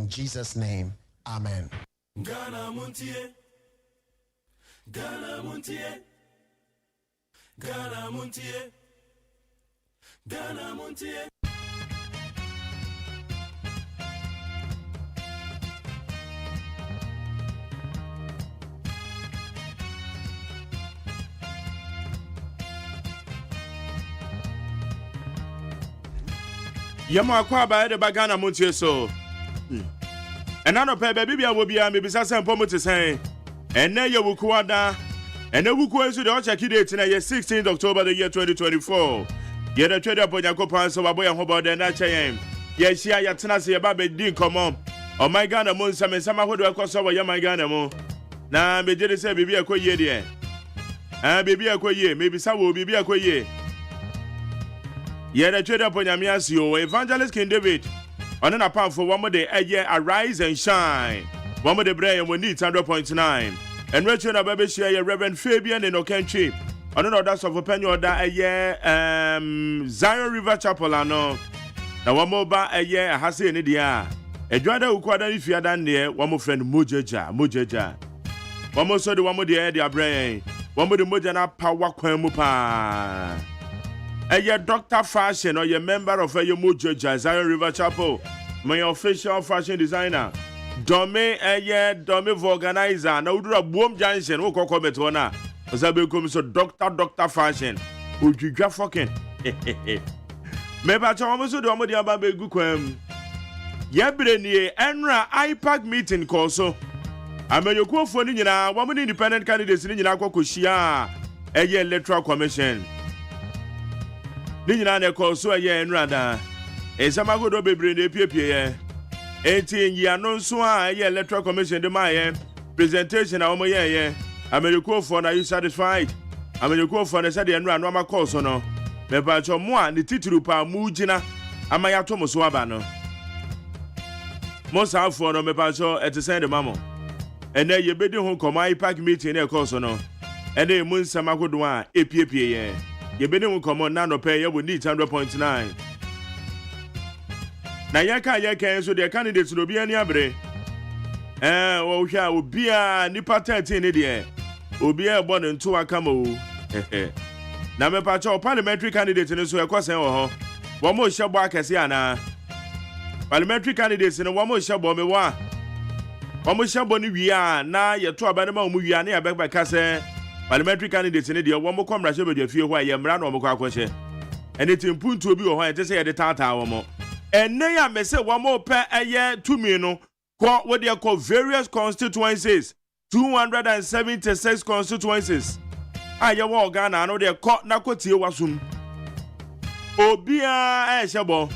In Jesus' name, amen. Ghana Montie, Ghana Montie, Ghana Montie, Ghana Montie. Yama kwa ba de bagana Montie so. And I don't pay baby will be a maybe some pomote saying. And now you will quada. And then we go to the Ochaki date in 16th October the year 2024. Yet a trade up on your coupons of a boy and Hobart and Nachayam. Yes, yeah, Yatanasi about Din come on. Oh my Ghana Moon, some summer who do I cross over Yama Ghana Moon. Now, be did say baby a quay dear. And baby a quay, maybe some will be a quay. Yet a trade up on Yamiasio, Evangelist King David. On an apart for one more day, a year arise and shine. One more day, brain will need 100.9. And Richard Ababe share Reverend Fabian in Okenchi. On another of opinion that a year Zion River Chapel. I know. Now one more ba a year has in India. A driver who quite if you are done there, one more friend Mujaja. One more so the one more day, their brain. One more the Mujana Power Kwamupa. A year Dr. Fashion or your member of a Mujaja Zion River Chapel. My official fashion designer. Dome a year Dome organizer. Now do a boom junction. Who call it one? As I become so Dr. Fashion. Would you just fucking? Maybe I almost do a good quem. Yabreni Enra IPAC meeting call so. I mean, you go for Nina, one independent candidates in Kushia, a year electoral commission. Nina call so a year and rather. A Samago be bring a PPA. 18 year non so a year electoral commission de my presentation. I mean, you go for, are you satisfied? I mean, you go for the study and run normal course or no. Me pacho moi the titulu pa mujina amaya to muswabano. Most have for no me pacho at the send the mamo. And then you bid home come IPAC meeting a course or no. And then moon samako doa APPA. You bid home come on nano pay you would need 100.9. Na yaka so the candidates will be any abre. Oh yeah, will be a nipa 13 idiot. Will be a born into a camo. Na me pacho parliamentary candidate in so ekose ho. One more shabo akese ana. Parliamentary candidates in one more shabo me wa. One more shabo ni wi na ye to abane ma mu wi na ye beka kase. Parliamentary candidates in there one more come rashe be de fie ho ye mra na omko akose. Ene timpuntu obi ho ho ete se ye de tata wo mo. Ene ya me se one more pe eye tumi no ko we dey call various constituencies. 276 constituencies. Aye wo Ghana no de ko na kotie wasum. Obia shebo.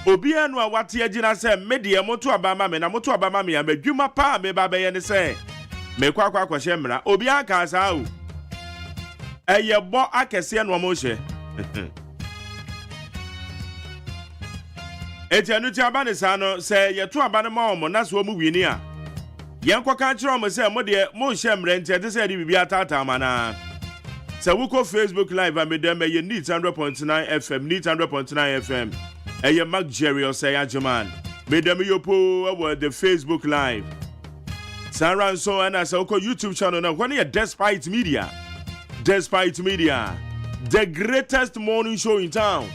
Obia no awate agina se medie moto abama me na moto abama me amadwuma pa me ba be ye ne se. Me kwa kwahye mra. Obia ka sa o. Eye bo akese no mo hye. Eti anu ti abane sa no se ye to abane ma omo na so mu wini a. Yen kwa ka kire omo se mo de mo hye mra nti ete se de bibia tata mana. So we go Facebook Live and with them you need 100.9 FM, need 100.9 FM. And you Mark Jerry or say AGYEMAN. With them you po the Facebook Live. Sarah and so and as also YouTube channel now. When you Despite Media, the greatest morning show in town.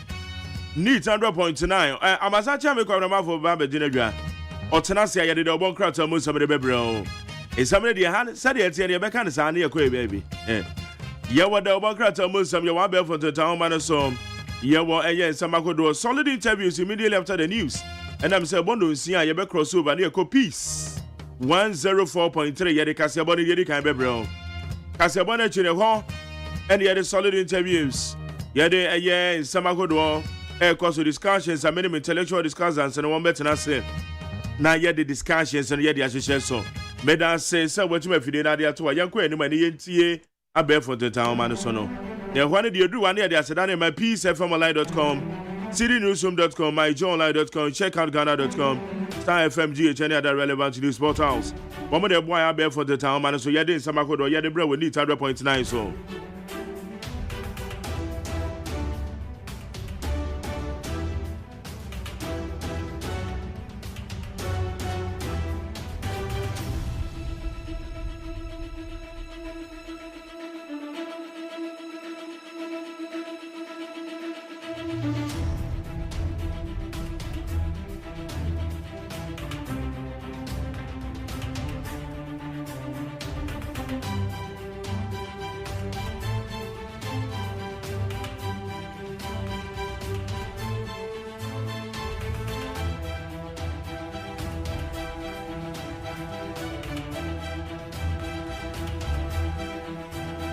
Need 100.9. I'm a such a make of for Baba Dinedra. Or Tenasia did a one crowd to most of the baby. Is somebody had said it here back on the sun here, baby. Yawa the Obacrata Muslim, you want for the town man song. Yawa, yes, some do solid interviews immediately after the news. And I'm saying, Bondo, see, I ever cross over near Peace 104.3 Yadicasaboni Yadica Bebro. Casabona Chineho, and the other solid interviews. Yade, yes, some do air course discussions and many intellectual discussions and one better than say. Now, yet the discussions and yet the association. Meda say, so what you may feel that they are to a young queen, and I bear for the town man sono. Then one do you do one year they are said my peacefmli.com, citynewsroom.com, myjohnline.com, checkoutghana.com, Star FMGH, any other relevant news portals. One more boy I bear for the town man so yet in Samako yet the bread will need 100.9 so.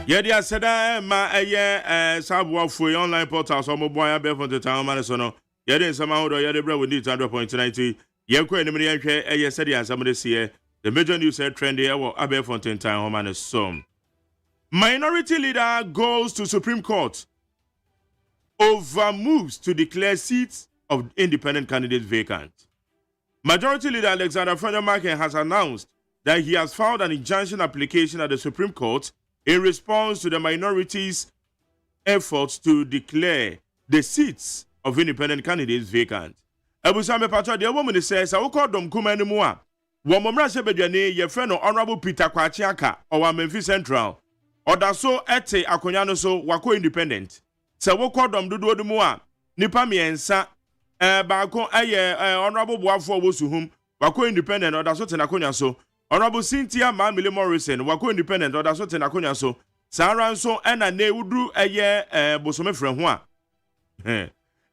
Yedi aseda ma sabu for online portals or mobile abe for the town man so no. Yedi sama hodo yedi bra we need 100.90. Yenko enim ne yenhwe said ansam this year. The major news trend here wo abe for the town man so. Minority leader goes to Supreme Court over moves to declare seats of independent candidates vacant. Majority leader Alexander Frendermarken has announced that he has filed an injunction application at the Supreme Court in response to the minority's efforts to declare the seats of independent candidates vacant. Ebusame Pacho, the woman says, I will call them Kumanimua. Womomra Sebedwane, your friend Honorable Peter Kwachiaka, or Memphis Central, or da so ete Akonyano so wako independent. So we call them Duduodumua, Nipami ensa, Bako Honorable Boafo Wosuhum, wako independent, or da so tenakonya so. Honorable Cynthia Mamile Morrison, wako independent, or da so tenakonya so. Saran so ena ne udru bosome frehwa.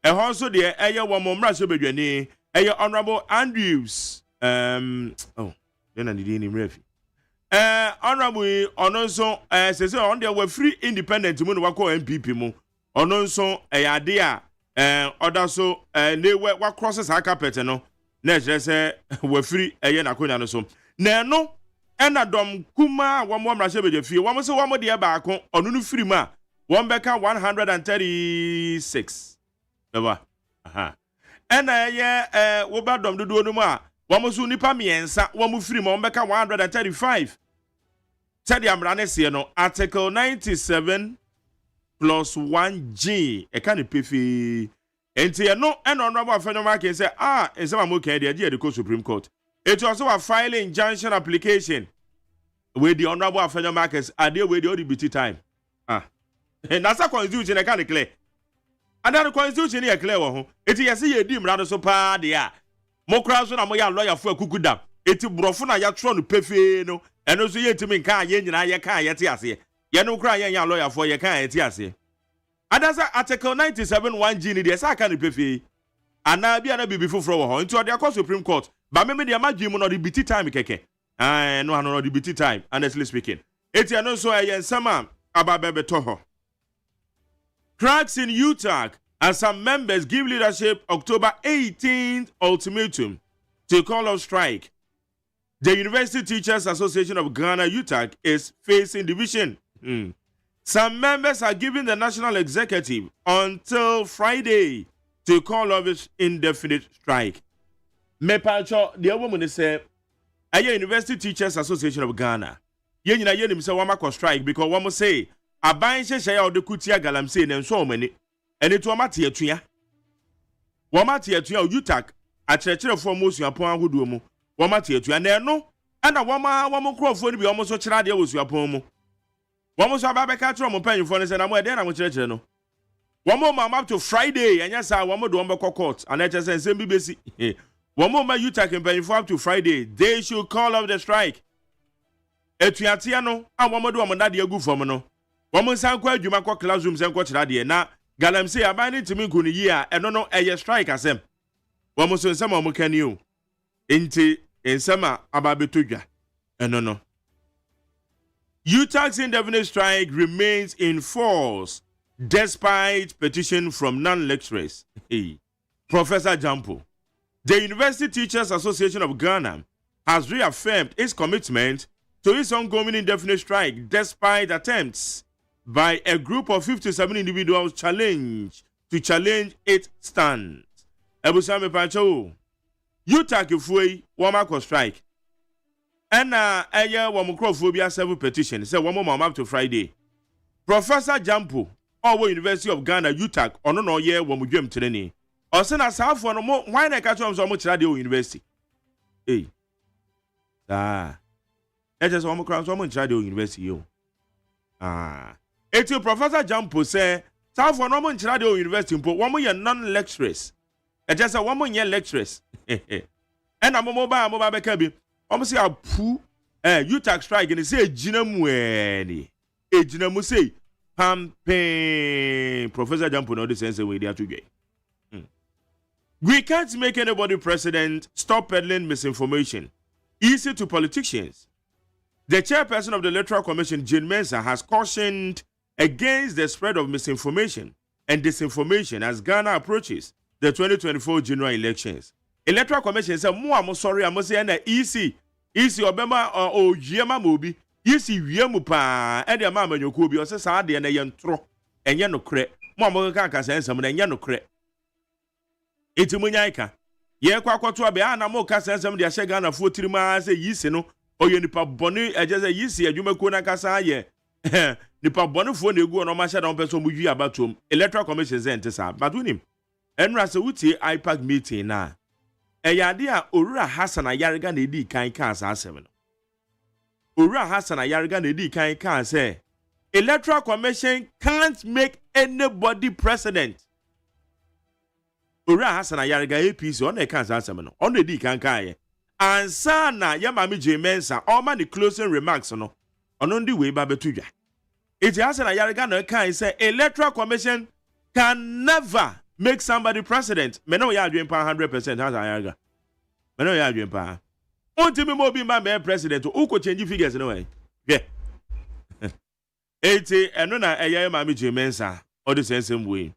Also the womomra Sebedwane, Honorable Andrews. Then I didn't even refi. Honorable Ononso says on there were free independent mun wako MPP mu. Ononso idea other so they were what crosses her carpet no. Next say we free na konya no so. Na no ena dom kuma wa mo mra shebe je fie. Wa mo se wa mo de ba ko onu no free ma. One beka 136. Baba. Aha. Ena wo ba dom dodo no mu a Wamusu nipa miensa, wamu free mo mbeka 135. Tedi amrane siye no, Article 97 plus 1G. Eka ni pefi. Enti ya no, honorable Frendermarken say, ensema mwoke edi the Supreme Court. It also a filing injunction application with the honorable Frendermarken ade with the ODBT time. Nasa constitution eka ni clear. And then the constitution ni clear wa ho. Eti yesi ye di mrado so pa de a. Mokra so na mo ya lawyer for akukudam eti brofo na ya tro no pefe no eno so ye timi nka ye nyina ye kan ye te ase ye no kra ye ya lawyer for ye kan ye te ase adasa article 97 1G ni de sa kan pefe ana bia na bibi foforo wo ho nti o de akọ Supreme Court ba me de amadwi mu no de biti time keke no ano no de biti time honestly speaking eti eno so ye nsama ababebe to ho cracks in UTRAG. And some members give leadership October 18th ultimatum to call off strike. The University Teachers Association of Ghana, UTRAG, is facing division. Some members are giving the national executive until Friday to call off its indefinite strike. Mepacho, the woman said, a University Teachers Association of Ghana. Yenina yenim se wama strike because one say, a buying share of the Kutia Galamse and so many. And it wamati etuya. Wamati etuya UTRAG a church for most yapon hudumu. Wamati etuya no. And a wama crofo be almost such radia was yapomo. Wamos ababeka tro mo penny for and I'm there I'm church no. One more up to Friday and yes I want to do court and let us say BBC. One more my UTRAG can penny for up to Friday. They should call off the strike. Etuyatiano and one more do amanda good for no. One more sanko adwuma kwa classrooms and coach radia na Galamse abani timi kuni year no eye strike asem. Wamuso nsema omukani o. Enti ensema ababetodwa. No. UTRAG's indefinite strike remains in force despite petition from non-lecturers. Professor Jampo. The University Teachers Association of Ghana has reaffirmed its commitment to its ongoing indefinite strike despite attempts by a group of 57 individuals challenge its stand. Ebusame Pacho, UTRAG ifui wama strike. Ena wamukrofobia several petitions say wama up to Friday. Professor Jampo, Owo University of Ghana UTRAG ono no ye wamudwem treni. Osena safo no mo why na ka chom so mo kira de university. Just wamukra so mo kira de university yo. Eti Professor Jampo say, "Some for no man chira de university mpo, one more non-lecturers. E just say one more lecturers. And a mobile beka bi. Omo say apu UTRAG strike and say ejinamu eni. Ejinamu say campaign. Professor Jampo no the sense we dey to get. We can't make anybody president. Stop peddling misinformation. Easy to politicians. The chairperson of the Electoral Commission, Jane Mensah, has cautioned against the spread of misinformation and disinformation as Ghana approaches the 2024 general elections. Electoral Commission said, "Mo sorry, I'm saying that easy obema or yema mobi, easy yemu pa, and the mama you could be or say and a young tro and yano cre, Mamma Kaka says some and yano cre. It's Munyaika. Ye kwa to be an amo cassa some the Shagana 40 miles a yisino, or you nipa boni, just a yisi, a Jumakuna Casa ye. Nipa boni phone you go on my shadow person with you about him. Electoral Commission sent but with him. And Rasawuti IPAC meeting now. Eyadia Ura Hassan Ayariga Nedi Kai Kasa 7. Ura Hassan Ayariga Nedi Kai Kasa say Electoral Commission can't make anybody president. Ura Hassan Ayariga APC on the Kasa 7 on the D Kankai. And Sana Yamami J Mensa all man the closing remarks on the way Babetuja. It's Hassan Ayariga no Kai say Electoral Commission can never make somebody president. Meno ya adwen pa 100% has ayaga. Meno ya adwen pa. Onti me mo bi ma me president uko change figures no way. Yeah. 80 eno na eye ma me Mensa or the same way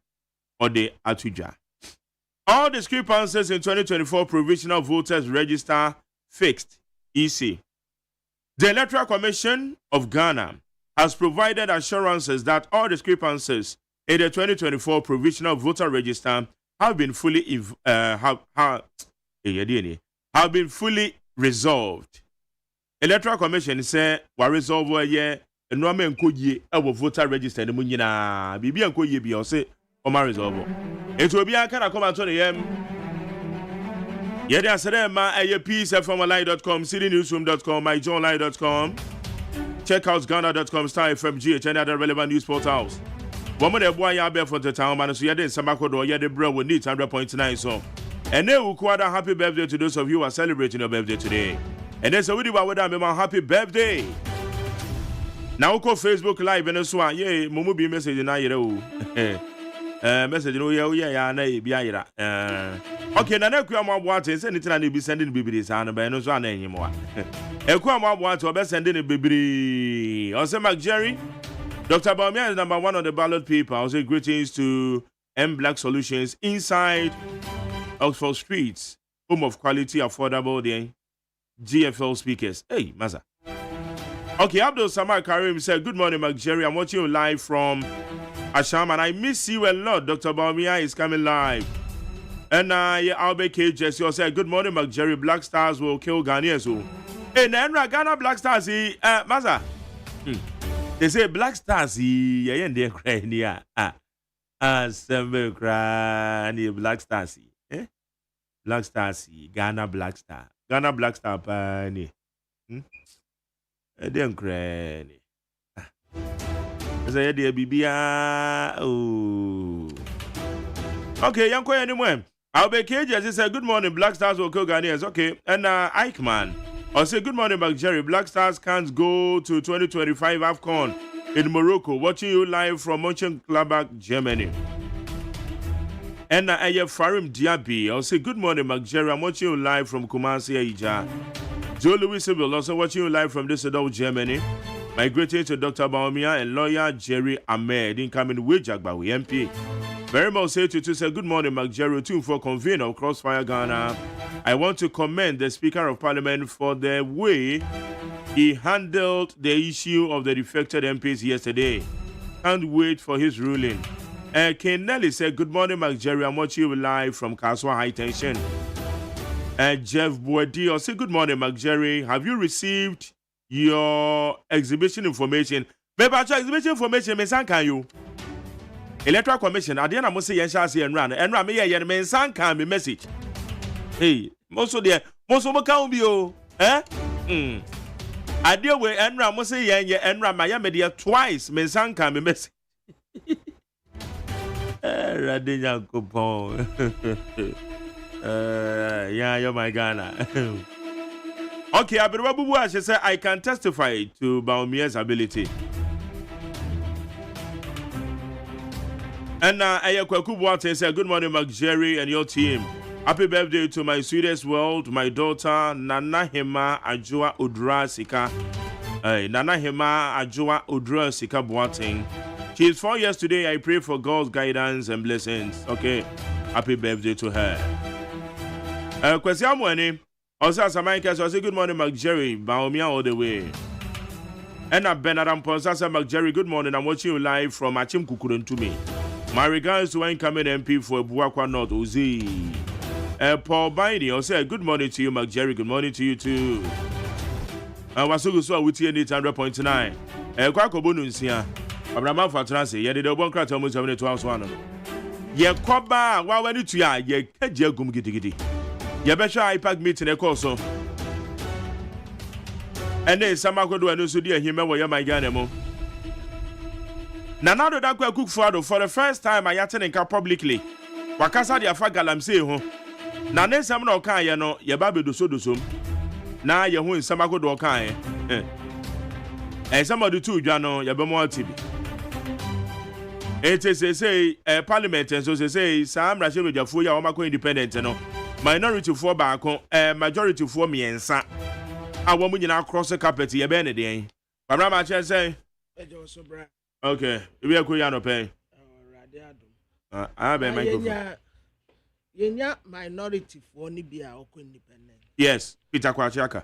or the atuja. All discrepancies in 2024 provisional voters register fixed. EC. The Electoral Commission of Ghana has provided assurances that all discrepancies in the 2024 provisional voter register have been fully resolved. Electoral Commission say we resolve ye enwame nkoye e voter register ne munyina bibi nkoye bi o say o ma resolve. Eto obi aka na come to yem. Ye dey asere ma psfmline.com, citynewsroom.com, myjohnline.com. Check out Ghana.com, Star FM, GH, and other relevant news portals. One more boy ya be for the town man so you dey Samakodo you dey bro we need 100.9 so. And then we quite a happy birthday to those of you who are celebrating your birthday today. And then so we do with them happy birthday. Now go Facebook live and so on. Yeah, mumu be message na yere o. Message no yeah na e bia yera. Okay, na ku am aboate say anything na be sending bibiri sa na be no so na enyim wa. Eku am aboate obe sending bibiri. O say Mark Jerry Dr. Baumia is number 1 on the ballot paper. I'll say greetings to M Black Solutions inside Oxford Streets, home of quality, affordable, the GFL speakers. Hey, Maza. Okay, Abdul Samar Karim said, good morning, Mark Jerry. I'm watching you live from Asham, and I miss you a lot. Dr. Baumia is coming live. And Albert K. Jesse said, good morning, Mark Jerry. Black Stars will kill Ghanaians. Hey, Nenra, Ghana Black Stars, Maza. They say Black Stars, yeah, and they're crying, yeah. Assemble crying, Black Stars, eh? Black Stars, Ghana Black Star. Ghana Black Star, pani. They're crying. Say, dear Bibia, oh. Okay, young boy, anyway. I'll be cages. He said, good morning, Black Stars will kill Ghanaians. Okay, and AGYEMAN. I'll say good morning, Mark Jerry. Black Stars can't go to 2025 AFCON in Morocco. Watching you live from Mönchengladbach, Germany. And Farim Diaby. I'll say good morning, Mark Jerry. I'm watching you live from Kumasi, Aija. Joe Louis will also watching you live from Düsseldorf, Germany. My greetings to Dr. Baumia and lawyer Jerry Ahmed, incoming with Jagbawi MP. Very much say to say good morning, Mark Jerry, too, for convener of Crossfire Ghana. I want to commend the Speaker of Parliament for the way he handled the issue of the defected MPs yesterday. Can't wait for his ruling. Ken Nelly said, good morning, Mark Jerry. I'm watching you live from Kaswa High Tension. Jeff Boadi said, good morning, Mark Jerry. Have you received your exhibition information? Maybe exhibition information, can you? Electoral Commission, at the end, I must say, yes, I see and run. And Rami, yeah, men, son can be message. Hey, most of them can't be, eh? I deal with and Ram must say, yeah, and Ram, I am media twice, men, son can be message. Radina coupon. Yeah, you're my Ghana. Okay, Abibabu, she said, I can testify to Baumia's ability. And Ayakwaku Boate said, good morning, Mark Jerry and your team. Happy birthday to my sweetest world, my daughter, Nana Hema Ajua Udra Sika. Nana Hema Ajua Odra Sika Boateng. She is 4 years today. I pray for God's guidance and blessings. Okay. Happy birthday to her. Kwesi Amwene. Also, Samaika, so say good morning, Mark Jerry. Baomia all the way. And Bernard Amponsa, say Mark Jerry, good morning. I'm watching you live from Achim Kukurun to me. My regards to incoming MP for Buakwa North, OSEI. Paul Biden, also good morning to you, Mark Jerry. Good morning to you too. Wasugu so wuti 800.9. Kwa kobonu nsia. Abraham Fatranse, ye de obon krat omo 72 no. Ye koba wa wani tu ya ye kaje agum gidigidi. Ye be hwa IPAC meeting e call so. Ene samakodo anu so di ahime wo ye magana mo. Nanado da kwa Akufo-Addo for the first time ayate nka publicly. Wakasa dia fa galamsey ho. Na nesam na okan ye no ye ba bedoso na ye hu nsam agodo okan somebody too dwa no ye be mo tibi say parliament and so say sam rashe bejafo ya o mako independent no minority for baako majority for miensa awo mu nyina cross carpet ye be ne den babra ma che say okay we are going no pay be microphone yenya minority for ni bia oko independent. Yes, Peter Kwachiaka.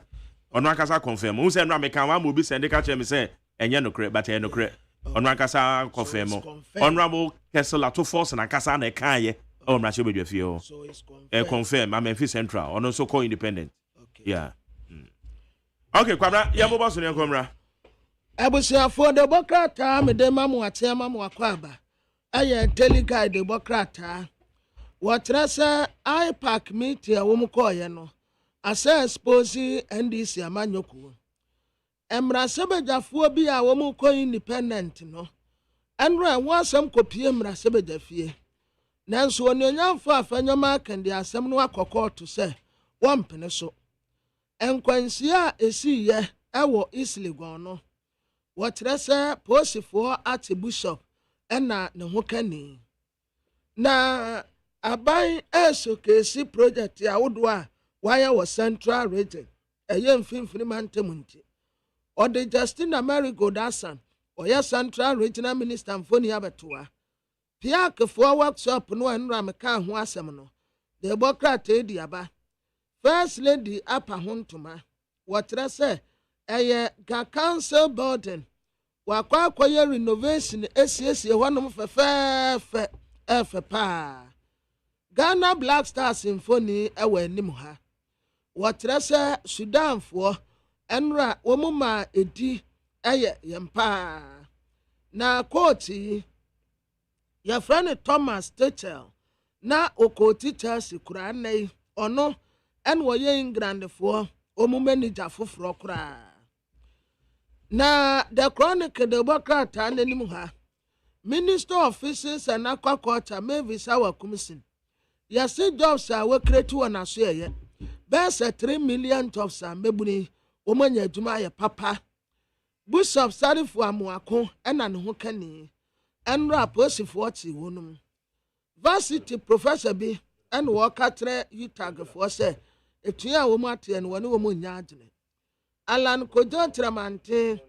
Ono akasa confirm. Who say no American one will be send ka che me say enye no correct but enye no correct. Ono akasa confirm. Honorable Kessel to force na akasa na kan ye. O mra che bedwa fie o. So it's confirmed. Confirm Amemfi Central. Ono so call independent. Okay. Yeah. Okay, kwabra ya bobo so ne komra. Abusia for the bokrata me de mamu atia mamu akwaba. Aye delegate de bokrata. Watrasa IPAC meeting a womu koye no. Asa expose NDC amanyoku. Emra sebejafuo bi a womu ko independent no. Enra wansam kopie emra sebejafie. Nanso ononyamfo afanyoma kende asem no akokọ to se wompene so. Enkwansia esiye ewo Islegon no. Watrasa posifo at bishop ena ne ho kani. Na aban eso kesi project ya wodo a waya was Central Region eye mfimfini mantemunti o de Justin Amerigo Dasan o ya Central Regional Minister mfoni abetoa piak for workshop no enra meka ho asem no the Democrat edi aba First Lady apa hontoma wotre se eye ga council building wakwa akoye renovation esiesie honom fefefe pa Ghana Black Star Symphony ewe anim ha. Wotre se Sudan fo enra womuma edi eye yempa. Na koti ya friend Thomas Tuchel na okoti Chelsea kura nei ono enwo ye England fo omu manager foforo kura. Na the Chronicle de Bokrata anim ha. Minister of Fisheries and Aquaculture Mavis Awakumsin. Yasi jobs are we create one as ye. Best 3 million jobs are mebuni. Omanya juma ya papa. Bush of Sari for Amuako and an hokani. And rap was if what he wonum. Varsity Professor B and Walker Tre UTRAG for say. If you are womati and one woman yardine. Alan Kojo Tramante.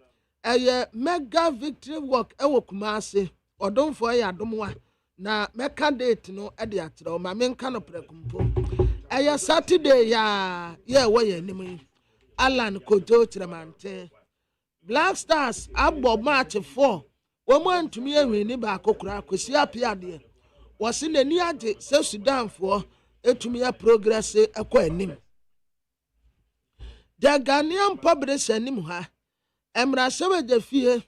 A mega victory work ewokumase. Or don't for ya domwa. Na meka date no ade atra o ma menka no prekumpo aya Saturday ya ye wo ye nim Alan Kojo Tramante Black Stars abo March 4 wo mo antumi awini ba akokura kwesi apia de wo se nani ade se Sudan fo etumi ya progress ekọ anim the Ghanaian publisher nim ha emra sebejafie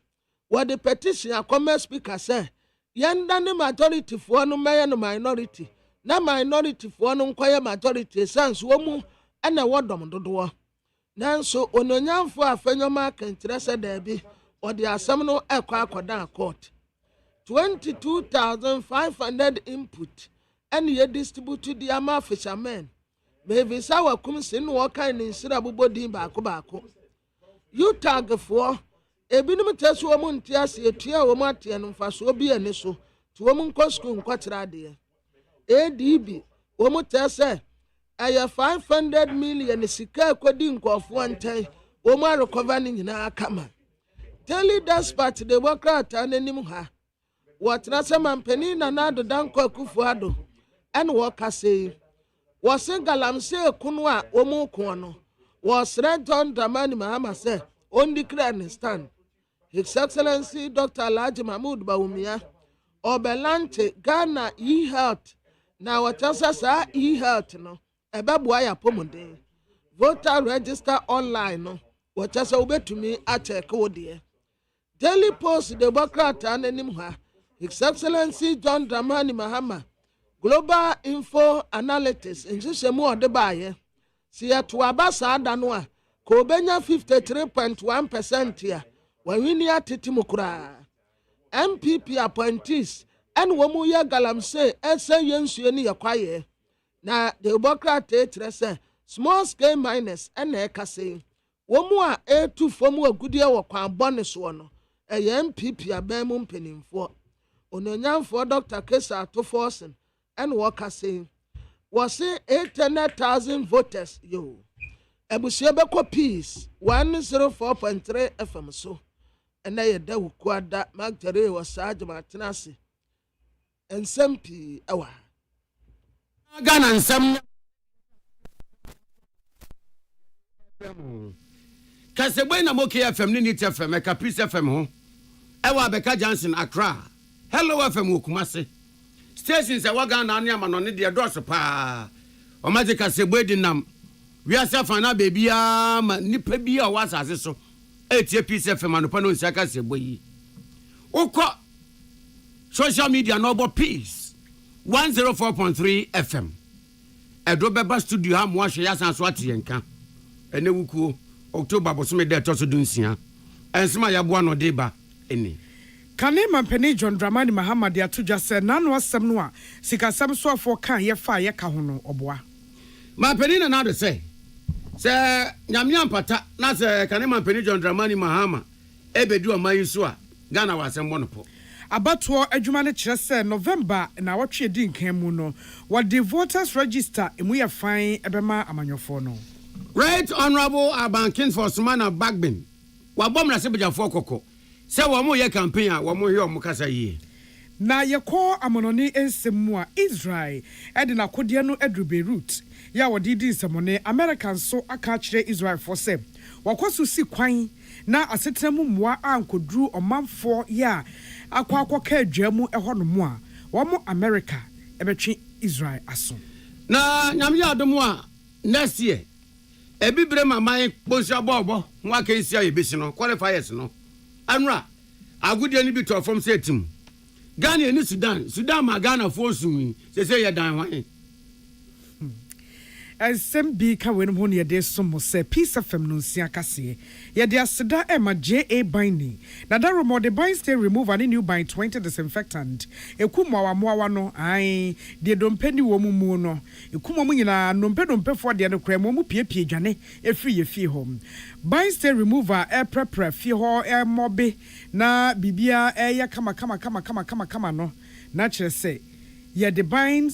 wo the petition akoma speaker say yanda ne majority for no mayor no minority na minority for no nkwaya majority sans wo mu na wodom dodo nanso ononyamfo afanyoma kantrese da bi odi asem no ekwa akoda court 22,500 input and ye distribute the ama fishermen maybe sawa kumsin wo kan ni nsira bobodin baako UTRAG for ebinim teso wo montie ase etua wo matie no mfaso bi ene so to wo nkosko nkwatira de ADB wo mutese aya 500 million sika akodi nkofo ntai wo ma recover ni nyina akama Daily Dispatch Democrat and Animha. What Rasaman Penina Nado Danko Kufuado and Walker say was Galam say Kunwa Omo Kono was Red on Dramani Mahama say only clear stand. His Excellency Dr. Alhaji Mahmoud Bawumia Obelante Ghana e-health na watasa sa e-health no ebebuaya pomoden voter register online no watasa ubetumi acheck wode Daily Post Democrat ananim ha His Excellency John Dramani Mahama Global Info Analytics njishemu odebaye si atu abasa adano a ko benya 53.1% ya wawini atitimu kura MPP appointees and womu ya galamse ese yensuye ni yakwaye na the Democrat etrese small scale miners and ekase womu a etu fomu agudie wo kwan bone so no eye MPP abemu mpenimfo ononyamfo Dr. Kesa Atoforsen and wakase was 800,000 voters yo ebusiebe ko peace 104.3 FM so and I da ukwada magtere was AGYEMAN and sempi awa Ghana and some Kasebena Moki FM ni FM Caprice FM ho Ewa Beka Johnson Accra Hello FM Kumasi stations ewa Ghana anya ma no ne de do so pa o maji Kasebwe di nam we asa fana baby ma nipa bi a wasase so etie Peace FM anopa no nsia Kasebwe yi ukọ social media no bo Peace 104.3 FM Edo beba studio ha mo ahwe yasan so ate yenka ene wukuo October bosome de to so dunsia ensema ya boa no de ba eni Kanema Penny John Dramani Mahama de atoja se nanu asem no a sikasem so afo kan ye fa ye ka ho no oboa ma Penny na do say se nyamia mpata na se Kanema Penny John Dramani Mahama ebedu oman so a Ghana wasem bo no po abato adwuma ne kire se November na watwe di nkan mu no what the voters register emu ye fan ebema amanyofo no Right Honorable Abankin for Sumana Bagbin wabom na se bejafo kokko se wo mo ye campaign a wo mo hye o mo kasa yi na ye ko amononi ensemu a Israel ede na kodie no edru Beirut ya wodidi nsemone American so aka kire Israel for se wakoso si kwan na asetemu moa ankodru omanfo ya akwa adwamu ehonomo a wo mo America ebetwe Israel aso na nyamya adomo a next year ebibre mamai bonsia bobo nwa kensia yebesi no qualifiers no anura agudie ni bi to from setim Ghana ni Sudan ma Ghana force se ye dan hwan SMB ka wenum ho ne de somo se Peace FM no nsia kase ye de aseda ema JA binding na da remo de bind stay remove and new bind 20 disinfectant ekumwa wa no ai de dompeni wo mu no ekumwa mu nyina dompe fo de no kra mu piepie dwane efri ye fie home bind stay remover prepare fie ho mobe na bibia ya kama no na kire se ye de bind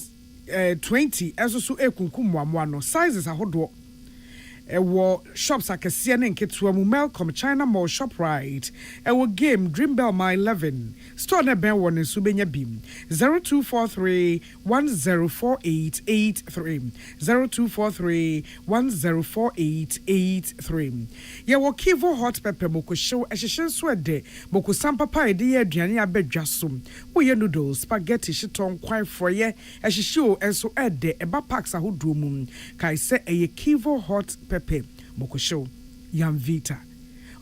20 eso so ekunkumwa no sizes ahodo ewo shops akese ne nketua mu Melcom China Mall Shoprite ewo Game Dreambell My 11 store na ben won nso benya bim 0243104883 0243104883 yewo Kivo hot pepper moko show ehihye so ede moko sampapa ede ye aduane abedwasom wo ye noodles spaghetti shiton kwan froye ehihye o enso ede eba packs ahodo mu kai se eye Kivo hot pepper moko show yam vita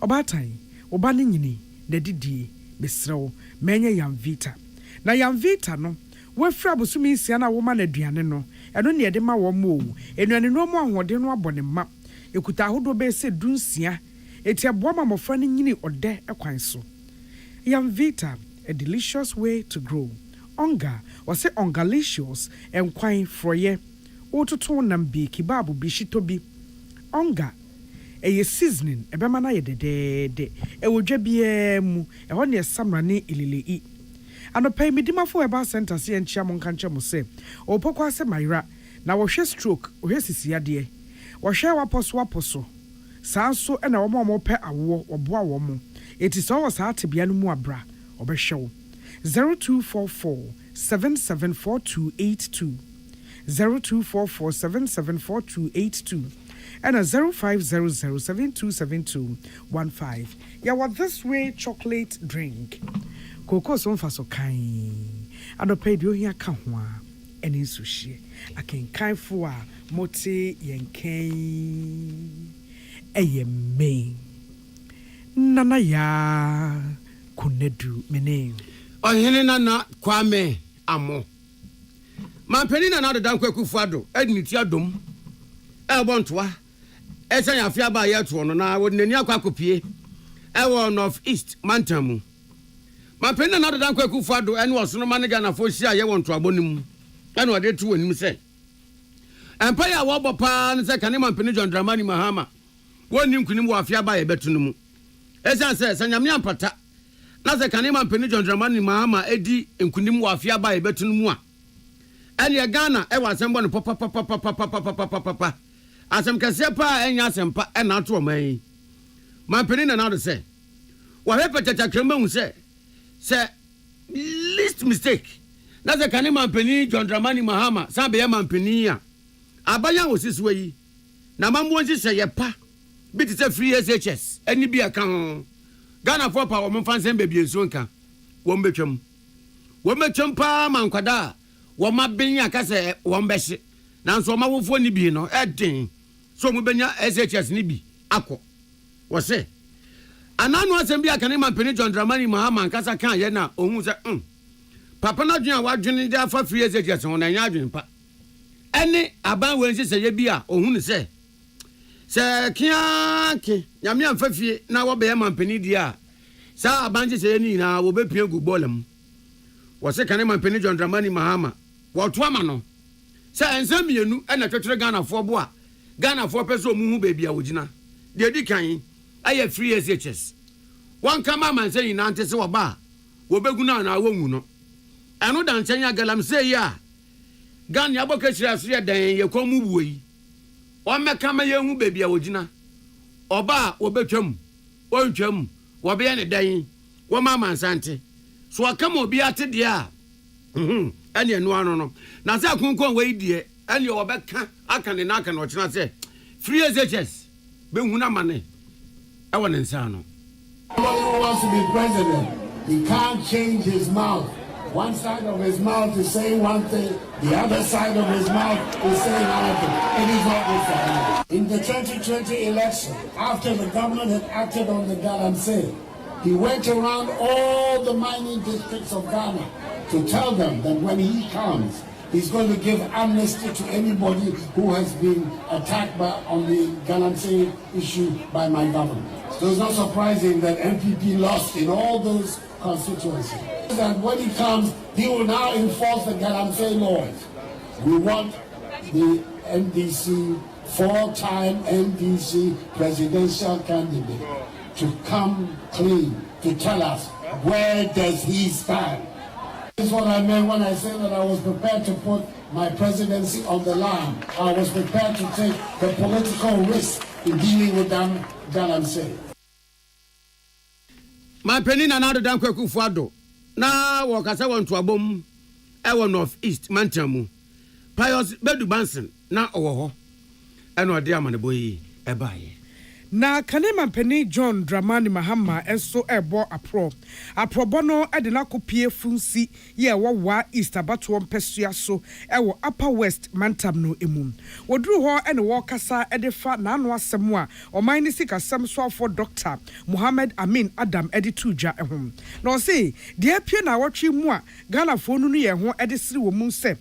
obatan obane nyini na didie besrew menye yam vita na yam vita no wafra bosumi sia na woma na aduane no eno ne de ma wo mo enuane no mo ahode no abone ma ekuta ahodo be se dunsia eti aboa ma mofra ne nyini ode ekwan so yam vita a delicious way to grow onga was say ongalicious enkwan froye ototo nam bi kibabu bi shitobi onga eye seasoning ebema na yedede ewodwa bia mu eho ne samra ne ililei anopai midimafo eba center se enchia mo nkanche mo se opokwa se mayra na wo hwe stroke ohwe sisiade wo hwe waposo sanso na wo mo pe awo wo boa wo mo It is always hard to be animal bra or show 0244 774282 0244 774282 and a 0500727215. Yeah, what this way chocolate drink. Cocoa son faso kind. I don't pay you here kahwa any sushi. I can kind for moti yenke me nana ya kunedu mene. Oh, Nana Kwame Amo. My penny na the Danko Kufado, Ednitia Dum. Elbontois. Esanya Fiaba Yatron, and I would Nenia Kwakupie. Ewa North East, Mantamu. My penny na the Danko Kufado, and was no managana for Shia Yawan to Abonum. And what they two and him say. Empire Wabapan, Sakaniman Penijon Dramani Mahama. One new Kunimu Fiaba Betunum. As I said, Sanyamia Pata. Naze kanima Penijon Dramani Mahama edi nkunimu wa afia ba ebetunu mu a ene Ghana e wa asem bon papa asem kase pa enya asempa e na ato oman man penina na do say wa hepa chacha krema hu say least mistake naze kanima Penijon Dramani Mahama sabe ya man penia abanya osisiwe yi na mamwo nsi se ye pa bi ti say free SHS eni bi aka ho Ghana for power mfansen baby nka won betwam pa mankwada wo mabenya ka se won behye nanso mawofo ni bi no eden so mu benya SHS ni bi akọ wo se ananu asem bi aka ne man Penijon Dramani Mahama nkasa kan ye na ohun se papa na dwen a wadwene da fa free SHS ho na nya adwen pa ene aban wensi se ye bi a ohun se kiake nyame amfafie na wo be man Peni dia sa abanje se ni na wo be pie gu bolam wo se kan man Penijon Dramani Mahama wo to ama no se ensam mienu na twetwere Ghana fo bo a Ghana fo peso mu hu baby a wogina de di kan aye free SHS wan kama man se na ante se wo ba wo begu na na wo hu no eno dan chenya galam se ya Ghana aboka chira so ye dan ye komu buyi o meka ma ye hu baby a wogina oba wo betwam wo ntwam wo be ne dan wo mama nsante so aka ma obi ate de a ene enu ano no na se akunkon we die ene wo beka aka ne na aka no china se free SHS be hu na mane e won nsa no. Somebody who wants to be president, he can't change his mouth. One side of his mouth is saying one thing, the other side of his mouth is saying another thing. It is not good for him. In the 2020 election, after the government had acted on the Galamsey, he went around all the mining districts of Ghana to tell them that when he comes, he's going to give amnesty to anybody who has been attacked on the Galamsey issue by my government. So it's not surprising that NPP lost in all those constituencies. And when he comes, he will now enforce the Galamsey laws. We want the NDC, four-time NDC presidential candidate to come clean, to tell us where does he stand. This is what I meant when I said that I was prepared to put my presidency on the line. I was prepared to take the political risk in dealing with them Galamsey. My penina na do dan kwaku fuado na wo kasa won to abom e wo North East Mantamu Pius Bedu Bansen na owo ho e no de amane boyi e baaye na kanema Penijon Dramani Mahama enso ebo aprobo no de na kopie funsi ye wo wa East abato mpesua so e wo Upper West Mantam no emu woduru ho ene wo kasa de fa na ano asem a oman ni sika sam so afo Dr. Mohammed Amin Adam edi tuja ehum na o say de apie na wotwe mu a Ghana fo nu ye ho de siri wo mu se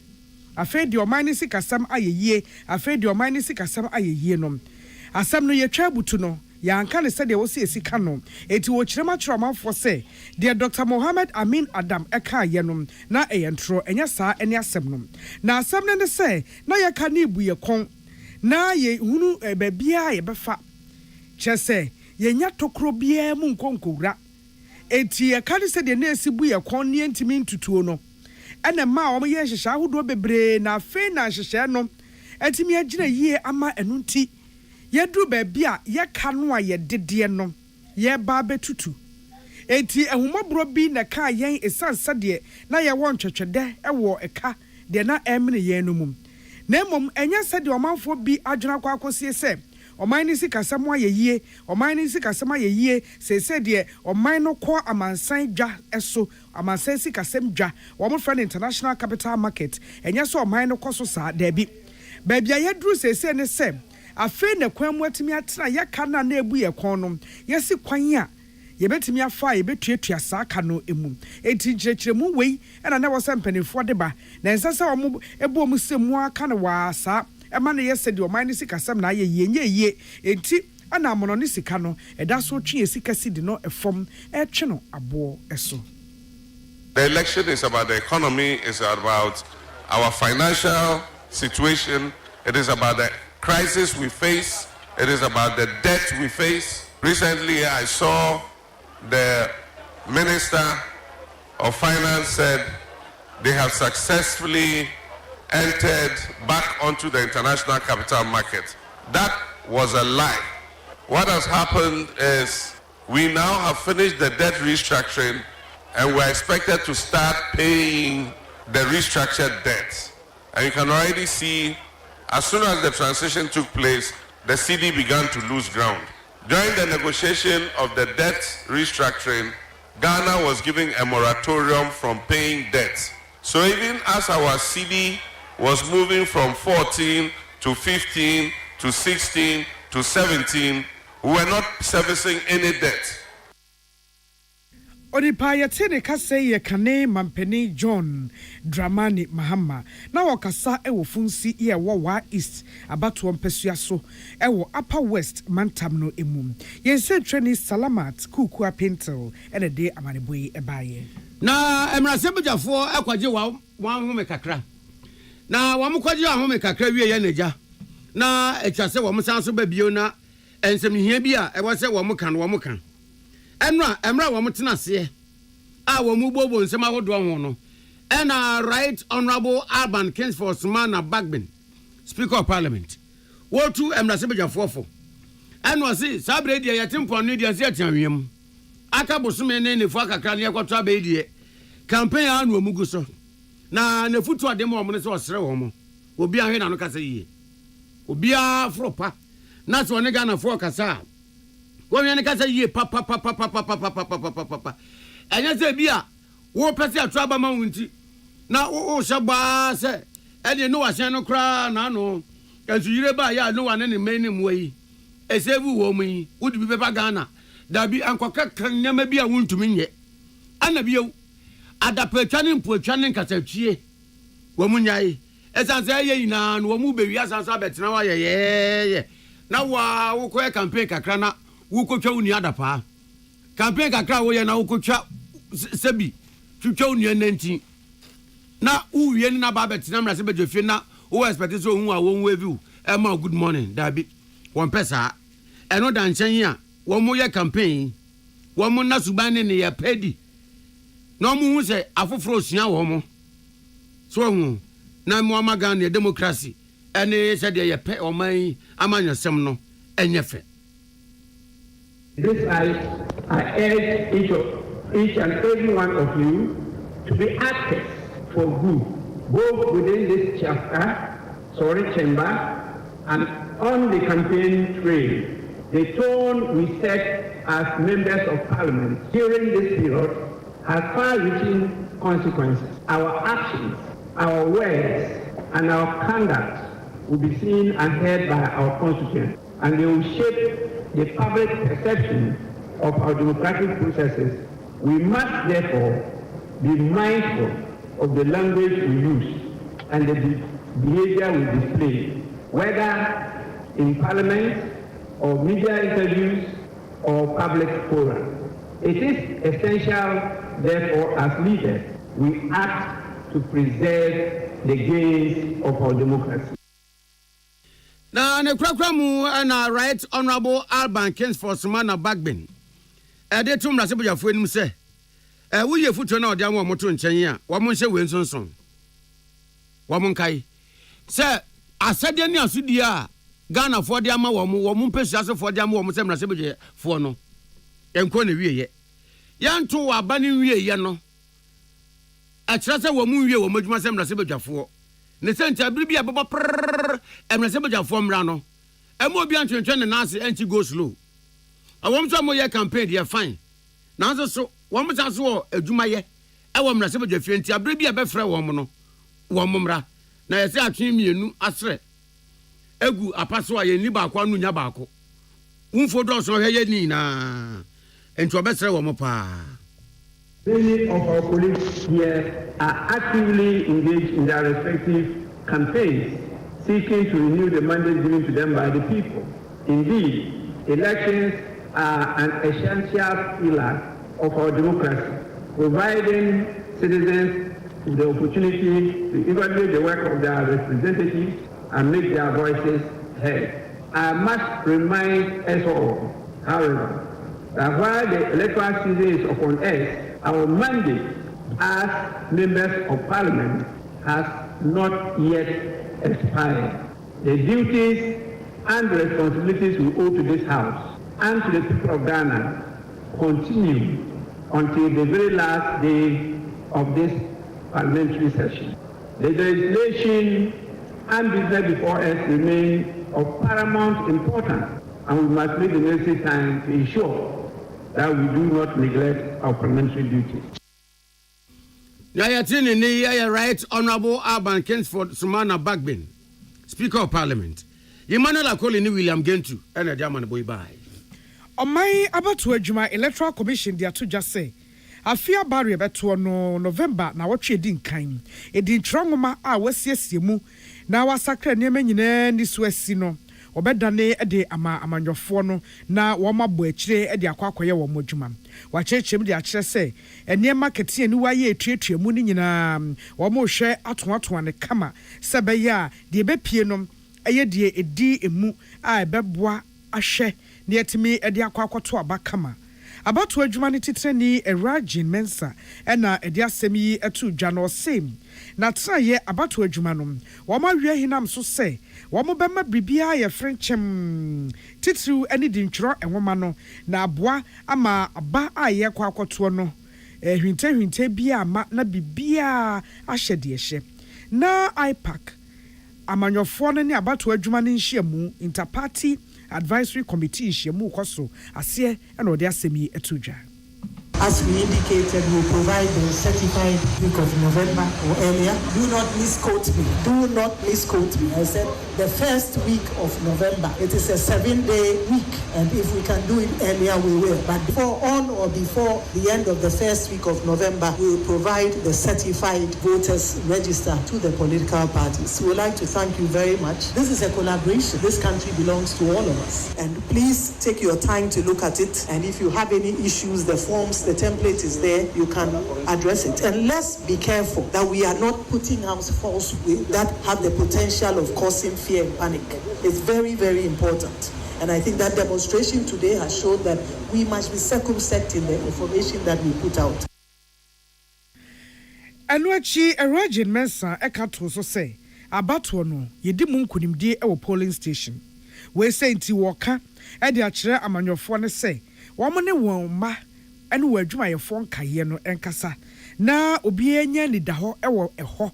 afa de oman ni sika sam ayeye afa de oman ni sika sam ayeye no asam no ye twa butu no ya anka ne sede wo se esika no eti wo kirema kiromafo se de Dr. Mohammed Amin Adam eka ye no na eyentro enya saa ene asem no na asam ne se na ye ka na ibu ye kon na ye hunu babia ye befa chese ye nya tokro bia mu nkonkowura eti ye ka ne sede na esibu ye kon ne ntimi ntutuo no ene ma o ye hyehyɛ ahodo bebre na afi na hyehyɛ no etimi agina yie ama enunti Yedru baby a ye kanu a ye dede no ye ba betutu enti ehumobro bi na ka yen esansa de na ye won twetwede ewo eka de na emne yen no mum na mum enya sade omanfo bi adwena kwa akosie se oman ni sikasem ayeyie oman ni sikasem ayeyie se de oman no ko amansan dwa eso amansan sikasem dwa wo mo friend international capital market enya so oman no koso sa da bi bia yedru se ne se afi ne kwan mu atimi atena yaka na na ebu ye kon no yesi kwan a yebetimi afa yebetuatua saa ka no emu enti kyerɛkyerɛmu wei ɛna na wɔsɛ mpanimfoɔ de ba na nsasa wɔn ebu wɔn sɛmu aka no wa saa ɛma no yɛsɛ de ɔman no sikasɛm na ayɛ yie enti ana amono ne sika no ɛda so twe sika si de no ɛfam ɛtwe no aboɔ ɛso. The election is about the economy, it's about our financial situation, it is about the crisis we face, it is about the debt we face. Recently I saw the Minister of Finance said they have successfully entered back onto the international capital market. That was a lie. What has happened is we now have finished the debt restructuring and we're expected to start paying the restructured debts. And you can already see, as soon as the transition took place, the CD began to lose ground. During the negotiation of the debt restructuring, Ghana was giving a moratorium from paying debts. So even as our CD was moving from 14 to 15 to 16 to 17, we were not servicing any debt. Onipa yɛte ka sɛ yɛ kane mampani John Dramani Mahama na wɔkasa ɛwɔ funsi yɛ wɔ wa East abato mpɛsua so ɛwɔ Upper West mantam no emu yɛnse twani Salamat Kuku Apintel ɛna de amaneboyi ɛbaayɛ na emrase bujafo akwaje wa home kakra na wa mkwaje wa home kakra wie ye naja na etwa se wo msanso ba bio na ensɛmhia bi a ɛwɔ sɛ wo mka no wo mka ɛnra emra wo mtena se a wo mu bobo nsɛm ahodo ho no ɛna Right Honorable Alban Kingsford Sumana Bagbin Speaker of Parliament wo tu emrase bujafo fo ɛno se sabre dia yetempo no dia se atianwem aka bosome ne ne fu akakra ne yakwato abaidie campaign anu omugu so na ne futu ade mo ne so osere wo mo obi ahwe na no kasa yie obi afropa na so ne Ghana fo kasa wo ne kasa yie papa enya se bia wo pese atu aba ma wunti na wo hyaba se ene no wahye no kra na no ensu yire ba ya no wane ne meni muyi esevu wo mu yi wudi bi beba Ghana dabi ankoka nyama bi a wuntumi nye anabiyo adapetwa ne mpotwa ne nkasatwie wo munyai esanse ye ina no wo mu bewi asanso abetena wa ye na wa wo koye campaign kakra na wo kotwa uni adapa campaign kakra wo ye na wo kotwa sebi twtwa uni nanti na uwie ni na ba betena mrase bejofie na wo expect so hu a wo nwa view e ma good morning dabi won pesa eno da nchen a wo mo ye campaign wo mo na suban ne ye pedi na mo hu se afoforo sua wo mo so hu na mo amaga ne democracy ene se de ye pe o man amanyasem no enye fe. This I urge each and every one of you to be active for good, both within this chamber and on the campaign trail. The tone we set as members of Parliament during this period has far-reaching consequences. Our actions, our words, and our conduct will be seen and heard by our constituents, and they will shape the public perception of our democratic processes. We must therefore be mindful of the language we use and the behavior we display, whether in Parliament or media interviews or public forums. It is essential, therefore, as leaders, we act to preserve the gains of our democracy. Na ne kwakwamu na Right Honorable Alban Kingsford Sumana Bagbin. Ade tum rase bujafo enim se. Wo ye futo na ode am wo moto nchen a, wo mo nse we nsonson. Wo mo nkai. Se asade ni asudi a Ghana for de ama wo mo mpesi asofo de ama wo mo se mrase bujafo no. Enko na wieye. yanto aba ne wie ye no a kyerɛ sɛ wɔ mu wie wɔ madwuma sɛ mmrase badwafoɔ ne sɛ nti abiri bi abɛbɔ prrr mmrase badwafoɔ mmra no ɛmo obi antwentwɛn ne nase anti go slow awom so mo yɛ campaign deɛ fine nanso so wɔn sa so wɔ adwuma yɛ ɛwɔ mmrase badwafie nti abiri bi abɛfrɛ wɔn no wɔn mmra na yɛsɛ atwe mienu asrɛ egu apaso a yɛ ni baako anu nya baako wumfo dɔso hwɛ yɛ ni na enti obɛsrɛ wɔn paa. Many of our colleagues here are actively engaged in their respective campaigns, seeking to renew the mandate given to them by the people. Indeed, elections are an essential pillar of our democracy, providing citizens with the opportunity to evaluate the work of their representatives and make their voices heard. I must remind us all, however, that while the electoral season is upon us, our mandate as members of parliament has not yet expired. The duties and responsibilities we owe to this house and to the people of Ghana continue until the very last day of this parliamentary session. The legislation and business before us remain of paramount importance, and we must make the necessary time to ensure that we do not neglect our parliamentary duties. Right Honorable Alban Kingsford Sumana Bagbin, Speaker of Parliament. Emmanuel Akoli ni William Gentu, and a German boy by. On my about to Juma Electoral Commission, they are to just say. I fear barrier beto no November na what you din kind. It did trangoma was yes you now a sacred name in this west no. Obedane ede ama amanyofo no na wo mabo akire ede akwakoye wo modwuma wa chechem de akire se ene market eni waye etuetue mu ni nyina wo mo hwe atoato ne kama sebe ya de bepie no eye de edi emu a ebeboa ahwe ne yetimi ede akwakoto aba kama abato adwuma ne titreni eragin mensa ena ede asem yi etu dwa no same na traye abato adwuma no wo ma hwe hinam so se wo mo bema bribia ye frenchem titru ani dintwro enwoma no na aboa ama aba aye kwa akoto no hwinte bia ama na bibia ahye de hye na ipac amanyofo no ne abato adwuma ne nhyiamu interparty advisory committee nhyiamu koso ase ena ode asemi etudwa. As we indicated, we will provide the certified week of November or earlier. Do not misquote me. Do not misquote me. I said the first week of November. It is a 7-day week, and if we can do it earlier, we will. But before the end of the first week of November, we will provide the certified voters register to the political parties. We would like to thank you very much. This is a collaboration. This country belongs to all of us. And please take your time to look at it. And if you have any issues, the forms, the template is there, you can address it. And let's be careful that we are not putting out false that have the potential of causing fear and panic. It's very, very important. And I think that demonstration today has shown that we must be circumspect in the information that we put out. Anuachi Eragin Mensa ekato so say abato no yedi mu nkunimdie e polling station. We say nti woka e de akire amanyofo ne say wo mo ne won ma ene wo adwuma ye fon kaye no enkasa na obi enya ni da ho ewo eho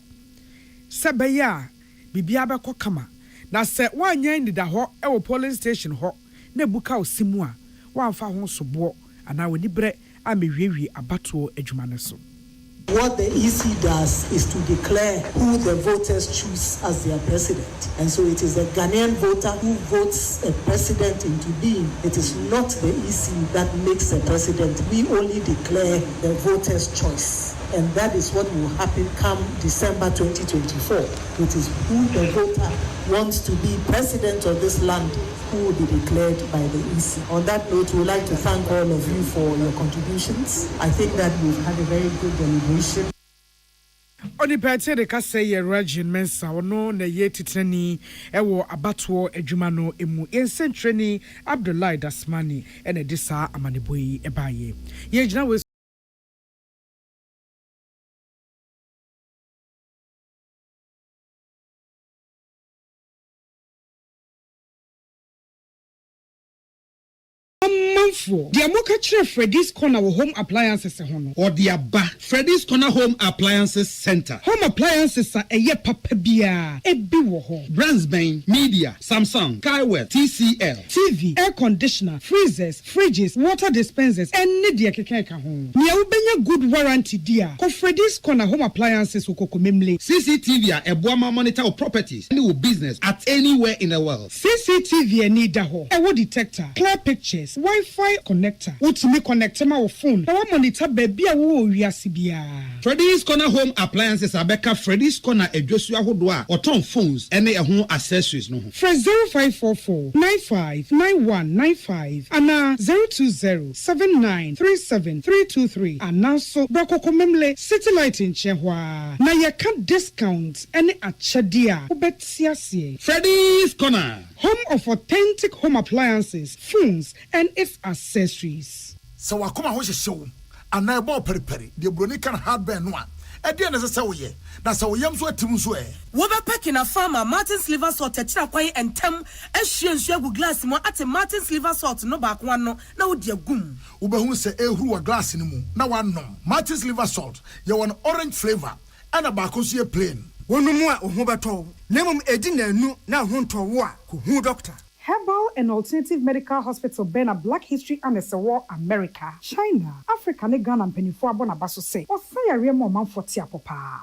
sebe ya bibia beko kama na se wanya ni da ho ewo polling station ho na buka osimu a wamfa ho sobo ana woni bre amehwewie abato adwuma ne so. What the EC does is to declare who the voters choose as their president. And so it is the Ghanaian voter who votes a president into being. It is not the EC that makes a president. We only declare the voters' choice. And that is what will happen come December 2024. It is who the voter wants to be president of this land who will be declared by the EC. On that note, we would like to thank all of you for your contributions. I think that we've had a very good deliberation. Oni pete de ka say Eragin Mensa ono na ye titrani ewo abato adwuma no emu yensentrani Abdullahi Dasmani ene disa amaneboyi ebaye ye gina we Amanfo, the Amoka Chere Freddy's Corner home appliances hono. Or the Abba Freddy's Corner Home Appliances Center. Home appliances are a ye papa bia, a biwo. Brandsbane, Media, Samsung, Kaiwell, TCL, TV, air conditioner, freezers, fridges, water dispensers, and media kekeka home. Nia ubenya good warranty dia. Ko Freddy's Corner home appliances ukoko memle. CCTV a Boama monitor of properties and business at anywhere in the world. CCTV need daho. Ewo detector, clear pictures, Wi-Fi connector. Utimi connector ma phone. Ewo monitor baby a wo wiase bia. Freddy's Corner Home Appliances abeka Freddy's Corner edwosua hodoa or ton phones and a home accessories no. Fresh 0544 959195 and 02079373323 and now so brako komemle city light in Chehwa. Na ye can discount any achadia ubetiasie. Freddy's Corner, home of authentic home appliances, phones and its accessories. So wakoma ho hyehyɛ and na ebo periperi de broni kan hardware no a ɛde na sɛ wo ye na sɛ wo yam so atim so wo be packing a farmer Martin's liver salt tira kwai entem ahwie nsu agu glass mo ate Martin's liver salt no ba kwa no na wo de agum wo be hu sɛ ehuru wa glass ni mu na wanom Martin's liver salt ye won orange flavor and ba ko so ye plain wonumu a ho beto na mum edi na anu na ho nto wo a ko hu doctor. Herbal and Alternative Medical Hospital Bena Black History and War America, China, Africa, Ghana and Penifo Abona Basso say, or say a real man for Tiapopa.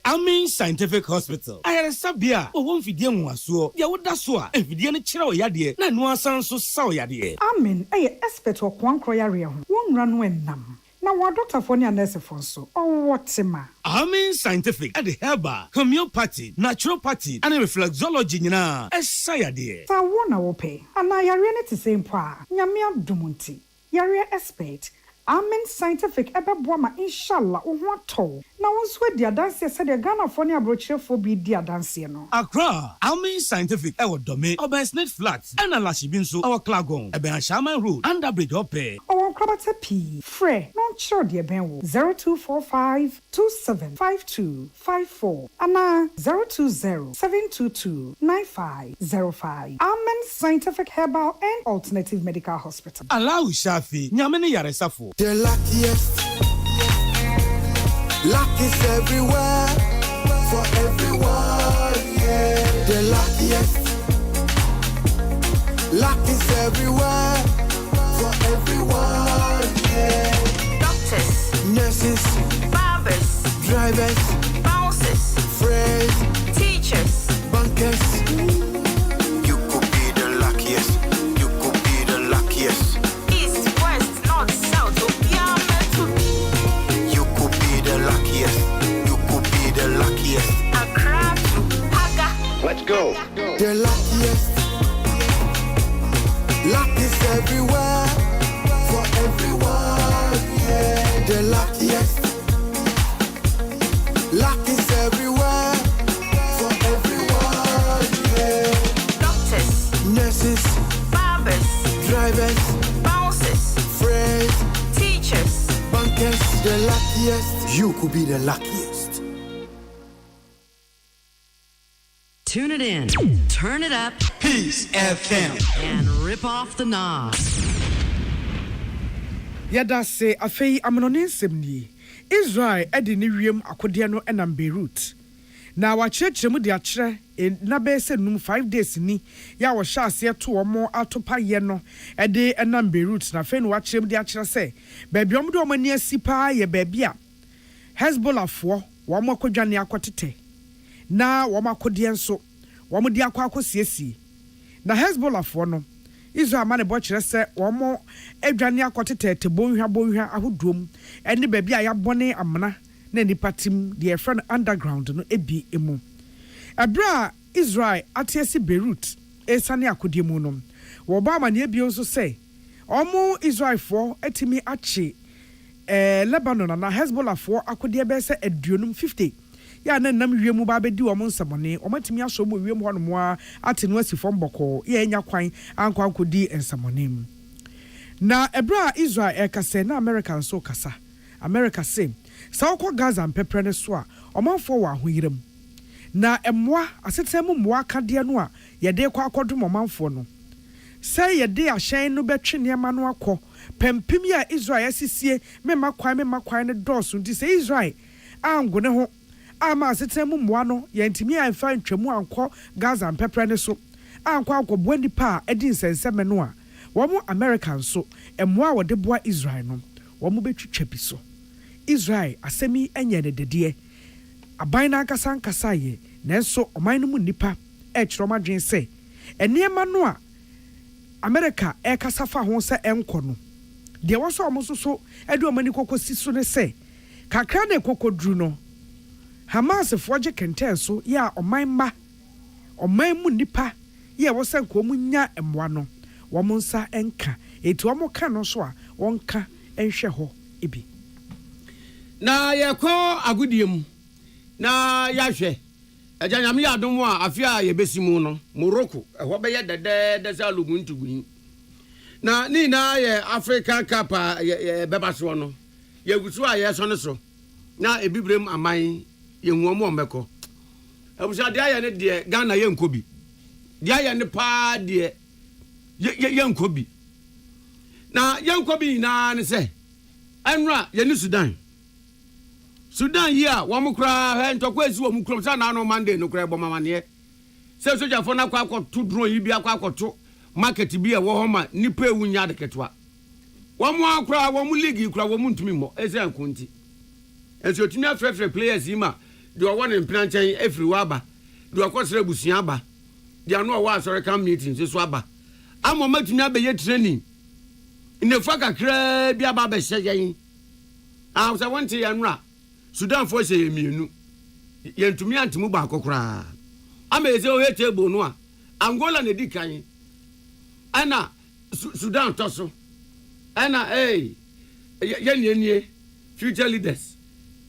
Amen Scientific Hospital. I had a sabia, or one Fidian was so, Yawudasua, and Fidian Chiro Yadi, Nanua Sanso Sao Yadi. Amen, a expert or Quan Croyaria, one run when nam. Now, what Dr. Fonia Nurse Fonso, or what's ma? Amen Scientific at the herbal, homeopathy, naturopathy, and reflexology, na, as Sayadi. So, one I will pay, and I are ready to say, Pa, Yamia Dumunti, Yaria expert. Amen Scientific ebe boama inshallah ohwato na wonso dia dance said the Ghana for near brochure for be dia dance no Accra Amen Scientific ewo dome Obersnet Flats and Alashibinso our Klagon ebe Shaman Road under bridge ope our Krabata P Fre non sure dia benwo 0245 275254 ana 020 722 9505 Amen Scientific Herbal and Alternative Medical Hospital. Allow Shafi nyamene yaresafo. The luckiest, luck is everywhere, for everyone, yeah. The luckiest, luck is everywhere, for everyone, yeah. Doctors, nurses, barbers, drivers, bouncers, friends, teachers, bankers. You could be the luckiest, you could be the luckiest. Let's go. The luckiest. Luck is everywhere, for everyone, yeah. The luckiest. Luck is everywhere, for everyone, yeah. Doctors, nurses, barbers, drivers, bouncers, friends, teachers, bankers. The luckiest. You could be the luckiest. Tune it in, turn it up, Peace FM, and rip off the knob. Yada say afei amanonin semni. Israel edi ni wiem akodia no enam Beirut. Na wakyerɛkyerɛ mu de akyerɛ na bɛsɛ num 5 days ni ya wo hya ase to omo atopa ye no ɛde enam Beirut na afei no wakyerɛ mu de akyerɛ sɛ baabi omo de omo ani asi pa ye baabi a Hezbollah fo wo mo akodwane akotete na wo makodie nso wo mo de akosiesie na Hezbollah fo no Israel man bo kyerɛ sɛ wo mo adwane akotete te bonhwa ahoduom ɛne baabi a yabone amana na nipa tim de friend underground no ebi emu abra Israel atiasi Beirut esane akodie mu no wo ba ma ne ebi nso sɛ omo Israel fo etimi achi Lebanon na Hezbollah fo akodie be sɛ aduonum 50 ya na nam wiemu ba be di wo nsamone o matimi aso mo wiemu ho no mo ate no asifo mboko ya enya kwan anko akodi nsamone na ebra Israel ekase na American so kasa America say sa okọ Gaza mpepre ne so a omanfo wa ahoyiram na emmoa asetemu mmoa kade no a ye de kwa akodum omanfo no say ye de ahyɛn no bɛtwe nneɛma no akɔ pempim ya Israel asisie mema kwan ne dɔɔso nti sɛ Israel ango ne ho ama asetena mu mmoa no yɛntimi amfa ntwamu ankɔ Gaza mpɛprɛ ne so ankɔ akɔboa nipa a ɛdi nsɛnsɛm no a wɔn American so mmoa wɔde boa Israel no wɔn bɛtwitwa bi so Israel asɛmi ɛnyɛ ne dedeɛ aban na ankasa yɛ nanso ɔman no mu nipa ɛkyerɛ ɔmo adwene sɛ nneɛma no a America ɛkasa fa ho sɛ ɛnkɔ no deɛ wɔsɔ ɔmo so ɛde ɔmo ani kɔkɔ si so ne sɛ kakra na ɛkɔkɔ duru no Hamas foɔgye kɛntɛn so yɛ a ɔman mu nipa yɛ wɔsɛ nkɔ mu nya mmoa no wɔn nsa ɛnka etu wɔn ka no so a wɔnka ɛnhwɛ hɔ ebi na yɛkɔ agudie mu na yɛahwɛ agya nyame yɛ adom a afi a yɛbɛsi mu no Morocco ɛhɔ bɛyɛ dɛdɛɛdɛ sɛ alogu ntuguni na ne nyinaa yɛ African Cup a bɛba soɔ no yɛgu so a yɛsɔ ne so na ebibrem aman yɛnhuɔ mu ɔmmɛkɔ abusua deɛ ayɛ ne deɛ Ghana yɛnkɔ bi deɛ ayɛ ne paa deɛ yɛnkɔ bi na yɛnkɔ bi nyinaa ne sɛ ɛnora yɛne Sudan yi a wɔn kura ntɔkwa esi wɔn kurom sa na ano Monday no kura bɔ mamaneɛ sɛ sojafoɔ na akɔ drone yi bi akɔ akɔto market bi a wɔ hɔ ma nipa ewu nya de ketewa wɔn akura wɔn league kura wɔn ntumi mmɔ ɛsɛ nkonti ɛnso otumi afrɛfrɛ players yi ma deɛ ɔwɔ ne mpena nkyɛn efiri wɔ aba deɛ ɔkɔsrɛ busua aba deɛ ano ɔwɔ asɔre kan meeting so aba ama ɔma tumi abɛyɛ training nnefa kakra bi aba abɛhyɛ yɛn sɛ wɔnte yɛn nora Sudan for say mienu yentumi antemu ba kokora ama eze o hete ebo no a Angola na di kan ana Sudan toso ana yenie future leaders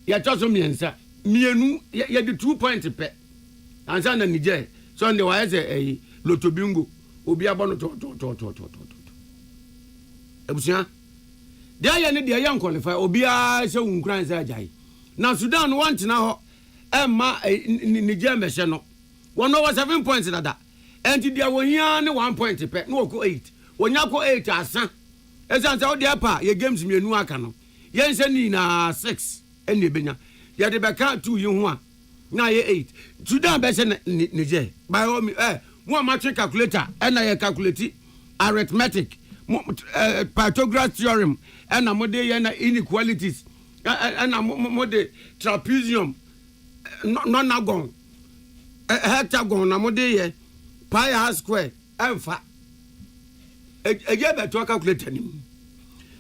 ya toso miensa mienu ya di 2 points pe ansa na Niger so nde wa eze Loto Bingo obi abono to ebusia dia ya ne dia ya qualify obi a se wunkran se ajai na Sudan want na ho emma Niger mehye no one over 7 points dada enti dia wo hia ne 1 point pe na woko 8 wonya ko 8 asa esan sa wo dia pa ye games mienu aka no ye nse ni na 6 ene ebenya ye de beka 2 yi ho a na ye 8 Sudan be se Niger by all me mo ma twe calculator na ye calculate arithmetic Pythagoras theorem na mo de ye na inequalities ana mo de trapezium non-agon hectagon na mo de ye pi r square alpha ege beto calculator ni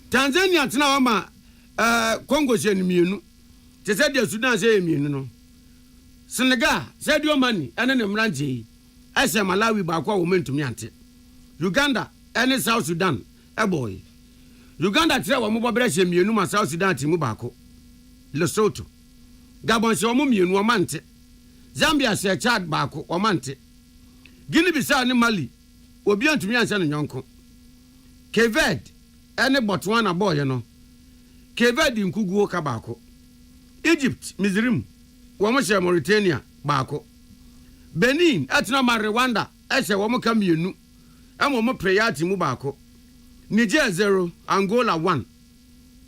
Tanzania tena wa ma Congo se ni mienu te se de Sudan se mienu no Senegal se de omani ene ne mranje ese Malawi ba kwa wo mentumi ante Uganda ene South Sudan boy Uganda tire wo mo bobere se mienu ma South Sudan ti mu baako Lesotho Gabon se wo mo mienu o mante Zambia se Chad baako o mante Guinea Bissau ne Mali obi antumi anse no nyonko Kevad ene Botswana boy no Kevad nkuguo ka baako Egypt Misrim wo mo se Mauritania baako Benin etna ma Rwanda ese wo mo ka mienu amo mo prayer ti mu baako Niger 0 Angola 1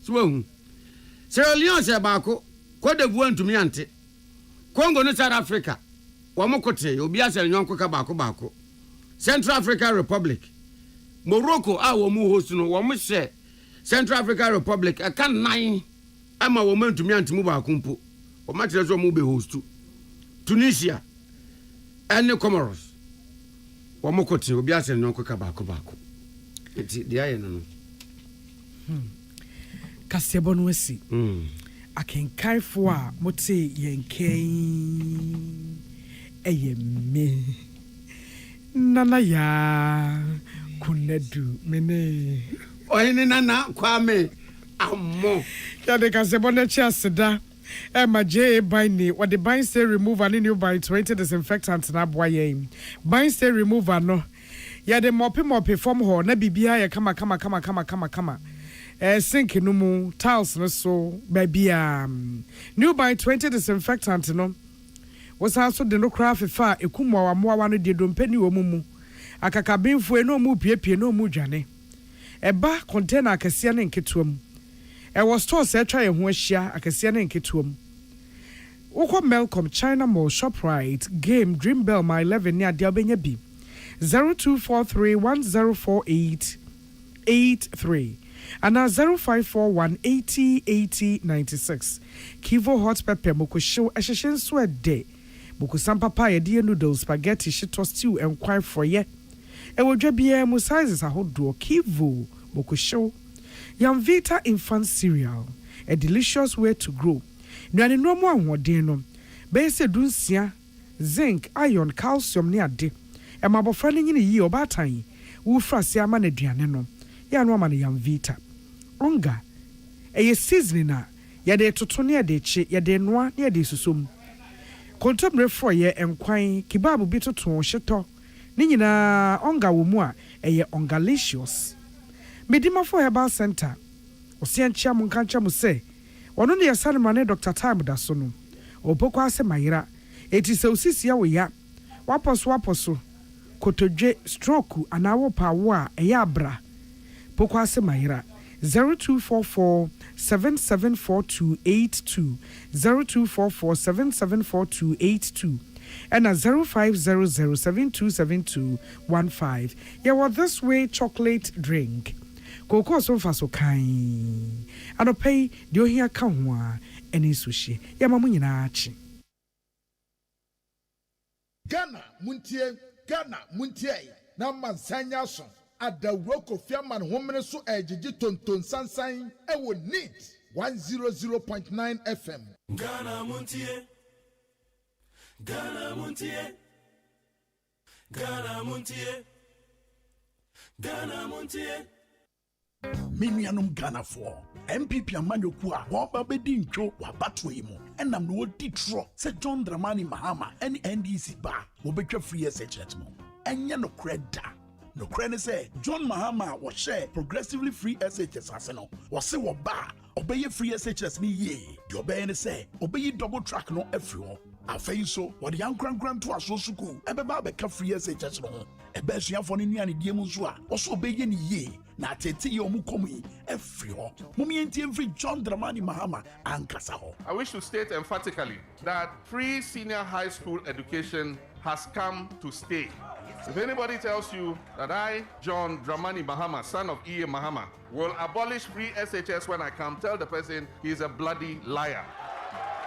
so Sierra Leone se baako Cote d'Ivoire ntumi ante Congo no South Africa wo mo kote obi asere nyonko ka baako Central African Republic Morocco a wo mu host no wo mo hye Central African Republic aka 9 ama wo mo ntumi ante mu baako mpo wo ma kire so mo be host Tunisia and Comoros wo mo kote obi asere nyonko ka baako eti dia ye no kasebo no asi akenkaifo a mote yenken eyeme nana ya kunadu mene oyini nana kwame ammo ya de kasebo na chi aseda Emma J. Biny, what the bind say remove and new by 20 disinfectant na boye. Bind say remover no. Ya de mopi from her, na bibia ya kama. Sink no mu, tiles no so, baby new by 20 disinfectant no. Was also the no craft fa ekumo wa mo wa no de dompani wo mumu. akakabinfo no mu piepie no mu dwane eba container akese ne nketuam e was store se twa ye ho ahia akese ne nketuam wokọ Melcom China Mall Shoprite Game Dream Bell my 11 ne ade obenya bi 0243104883 and 0541808096 Kivo hot pepper moko show ehhehhen so ede moko sampapa ye de noodles spaghetti shito stew and kwai for ye e wodwa bia mu sizes ahodo Kivo moko show Yam Vita infant cereal a delicious way to grow nuane nomo ahoden no base dunsia zinc iron calcium ne ade e mabofra ne nyine yi obatan wo frase ama na duane no ya no ama na Yam Vita onga e seasoning na ya de toto ne de chi ya de noa ne de susom kontomre fo ye enkwan kibabu bi toto hyeto ne nyina onga wo mu a e ongalicious medima for herbal center osianchia mu kancha mu se ono ne yasanma ne Dr. Time da so no obokwa ase mayira eti se osisia wo ya waposo kotodwe stroke anawo pawo a eya abra bokwa ase mayira 0244774282 0244774282 and 0500727215 yeah well this way chocolate drink Koko so fa so kan anopai de ohia ka ho a eni sushi ya mamu nyina achi Ghana muntie na mansanya so adawroko fiaman homene so ejiji tonton sansan e wo neat 100.9 FM Ghana muntie Ghana muntie Ghana muntie Ghana muntie Minianum Ghana for MPP Amanyoku a woba bedi ntwo wabato yi mu enam no wodi tro se John Dramani Mahama any NDC ba wo betwa free SHS mo enye no kreda no krene say John Mahama wo share progressively free SHS ase no wo se wo ba obeye free SHS ni ye de obeye ne say obeye double track no afri ho afei so wo de yankran to aso suku ebeba be ka free SHS no ebe suafo ni nia ne die mu so a wo so obeye ni ye na tete ye omu komi every ho mumienti every John Dramani Mahama ankasa ho. I wish to state emphatically that free senior high school education has come to stay. If anybody tells you that I, John Dramani Mahama, son of E.A. Mahama, will abolish free SHS when I come, tell the person he is a bloody liar.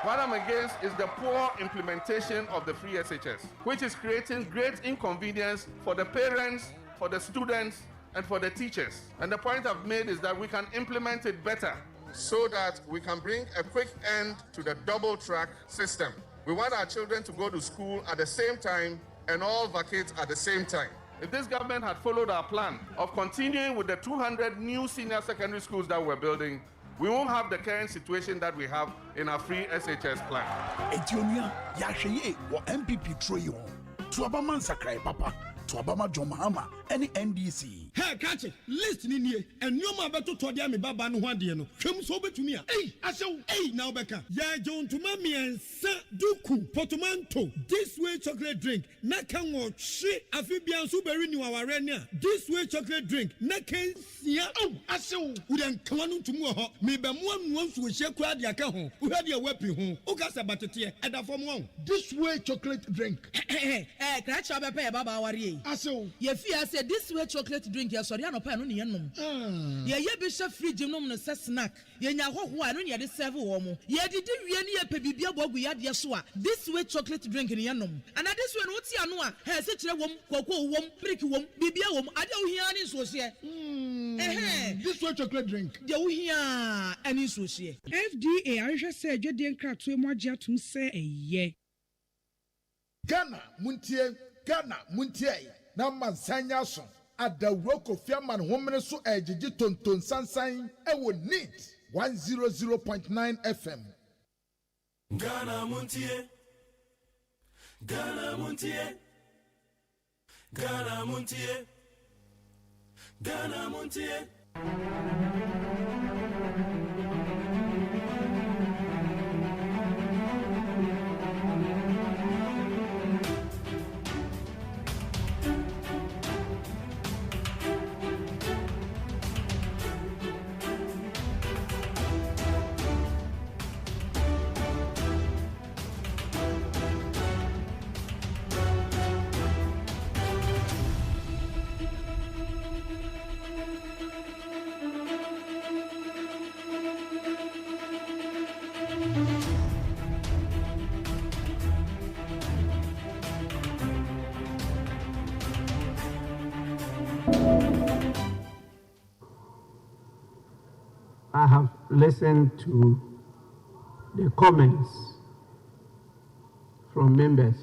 What I'm against is the poor implementation of the free SHS, which is creating great inconvenience for the parents, for the students, and for the teachers. And the point I've made is that we can implement it better so that we can bring a quick end to the double track system. We want our children to go to school at the same time and all vacate at the same time. If this government had followed our plan of continuing with the 200 new senior secondary schools that we're building, we won't have the current situation that we have in our free SHS plan. Etionia, Yasheye, or MPP Troyo, Tuabama Sakai Papa, Tuabama John Mahama, any NDC. Hey, catch it. Listen in here. And you ma beto to dia me baba no hwade no. Hwem so betu me a. Hey, aso. Hey, now beka. Ya John to mami en sa duku portmanteau. This way chocolate drink. Na kan wo hwe afibian so beri ni waware ni a. This way chocolate drink. Na kan sia. Oh, aso. We den kwanu tumu ho. Me be mo anu so hye kura dia ka ho. Wo hwade e wapi ho. O ka sa batete e da fom ho. This way chocolate drink. Kra cha be pe baba ware. Aso. Ye fi say this way chocolate drink ya sorry anopa no ne yenom ye be she fridge nom no se snack ye nya hoho a no ne de serve wo mo ye didi wie ne ye pe bibia bogu ya de so a this way chocolate drink ne yenom and this way no ti ano a he se kire wom kokko wom brick wom bibia wom ade wo hia ne so hye this way chocolate drink de wo hia ani so hye FDA ahwehwe se adwede nkratoe mu agye atum se eye Ghana muntie na mansanya so adawroko fiaman homene so ejiji tonton sansan e wo neat 100.9 FM Ghana muntie Ghana muntie Ghana muntie Ghana muntie I have listened to the comments from members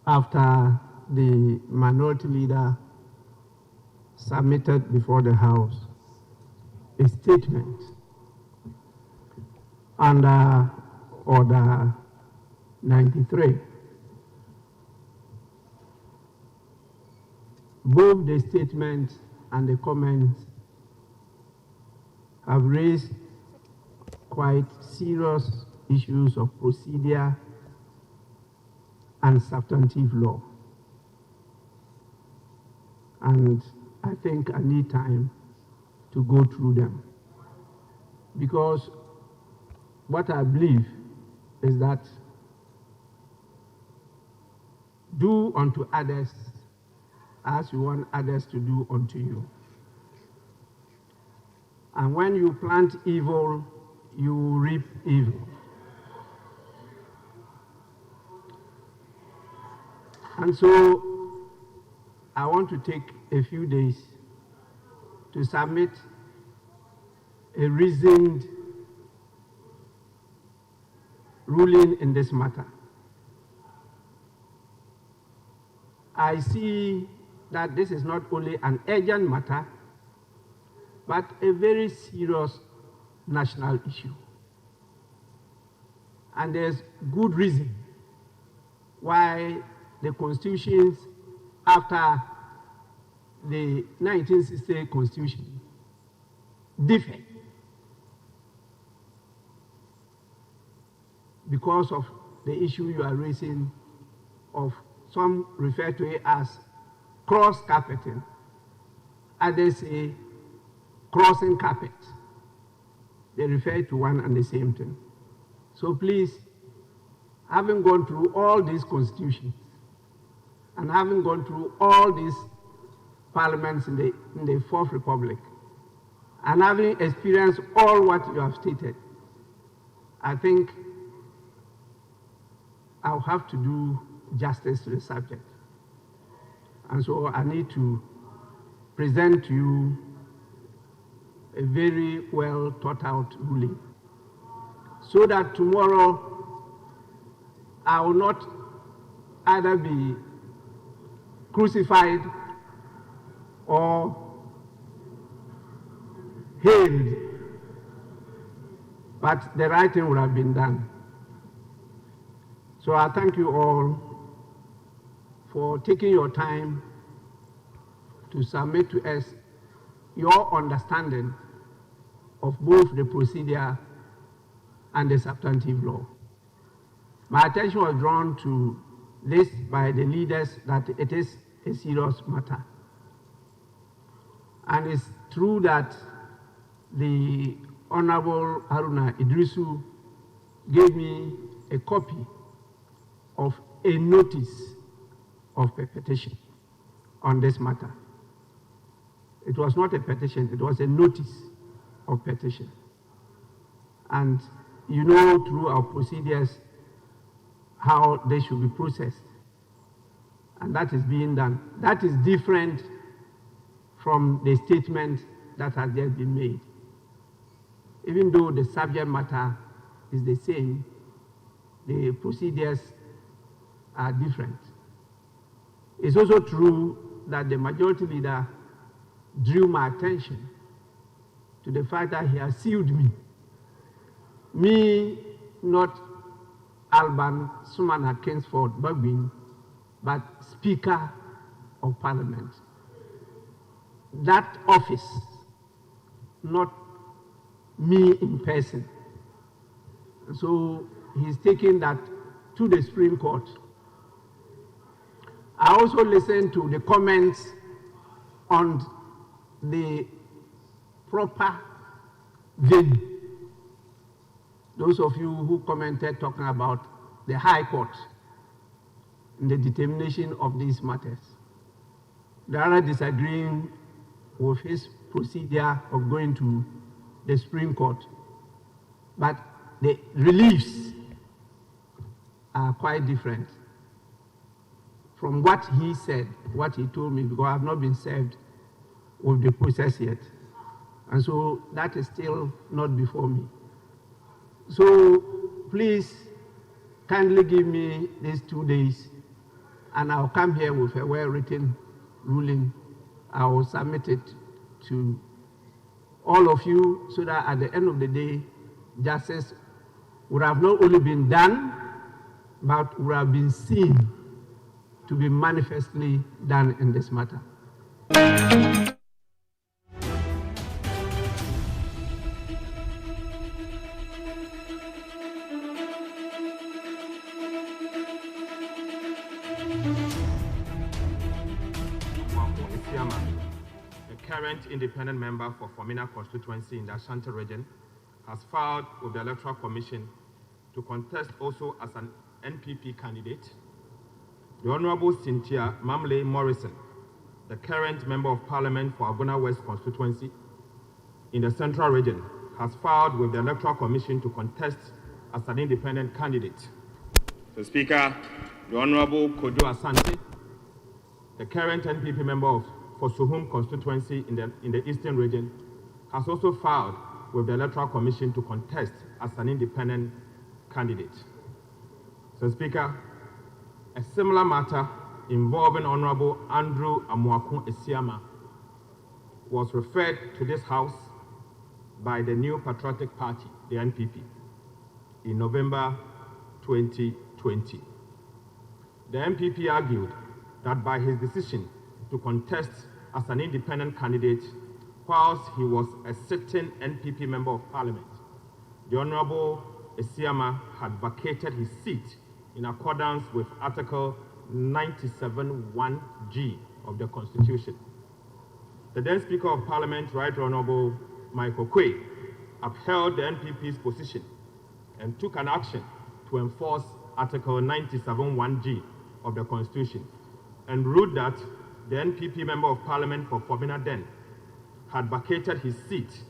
after the minority leader submitted before the House a statement under Order 93. Both the statement and the comments have raised quite serious issues of procedure and substantive law. And I think I need time to go through them, because what I believe is that do unto others as you want others to do unto you. And when you plant evil, you reap evil. And so I want to take a few days to submit a reasoned ruling in this matter. I see that this is not only an urgent matter, but a very serious national issue. And there's good reason why the constitutions after the 1960 Constitution differ, because of the issue you are raising of some refer to it as cross-carpeting, others say crossing carpet. They refer to one and the same thing. So please, having gone through all these constitutions and having gone through all these parliaments in the Fourth Republic, and having experienced all what you have stated, I think I'll have to do justice to the subject. And so I need to present to you a very well thought out ruling, so that tomorrow I will not either be crucified or hailed, but the right thing would have been done. So I thank you all for taking your time to submit to us your understanding of both the procedure and the substantive law. My attention was drawn to this by the leaders that it is a serious matter. And it's true that the Honorable Haruna Idrisu gave me a copy of a notice of a petition on this matter. It was not a petition, it was a notice of petition. And you know through our procedures how they should be processed. And that is being done. That is different from the statement that has just been made. Even though the subject matter is the same, the procedures are different. It's also true that the majority leader drew my attention to the fact that he has sued me. Me, not Alban Sumana Kingsford Bagbin, but Speaker of Parliament. That office, not me in person. So he's taking that to the Supreme Court. I also listened to the comments on the proper venue. Those of you who commented talking about the High Court and the determination of these matters. They are disagreeing with his procedure of going to the Supreme Court. But the reliefs are quite different from what he said, what he told me, because I have not been served with the process yet. And so that is still not before me. So please kindly give me these 2 days and I'll come here with a well-written ruling. I will submit it to all of you so that at the end of the day, justice would have not only been done, but would have been seen to be manifestly done in this matter. Current independent member for Formina Constituency in the Ashanti region, has filed with the Electoral Commission to contest also as an NPP candidate. The Honorable Cynthia Mamle Morrison, the current Member of Parliament for Agona West Constituency in the Central region, has filed with the Electoral Commission to contest as an independent candidate. So, Speaker, the Honorable Kojo Asante, the current NPP member of for Suhum constituency in the Eastern region, has also filed with the Electoral Commission to contest as an independent candidate. So, Speaker, a similar matter involving Honorable Andrew Amuakun Esiama was referred to this House by the New Patriotic Party, the NPP, in November 2020. The NPP argued that by his decision to contest as an independent candidate whilst he was a sitting NPP member of Parliament, the Honorable Esiama had vacated his seat in accordance with Article 97(1)(g) of the Constitution. The then Speaker of Parliament, Right Honorable Michael Quay, upheld the NPP's position and took an action to enforce Article 97(1)(g) of the Constitution and ruled that the NPP Member of Parliament for Formina Den had vacated his seat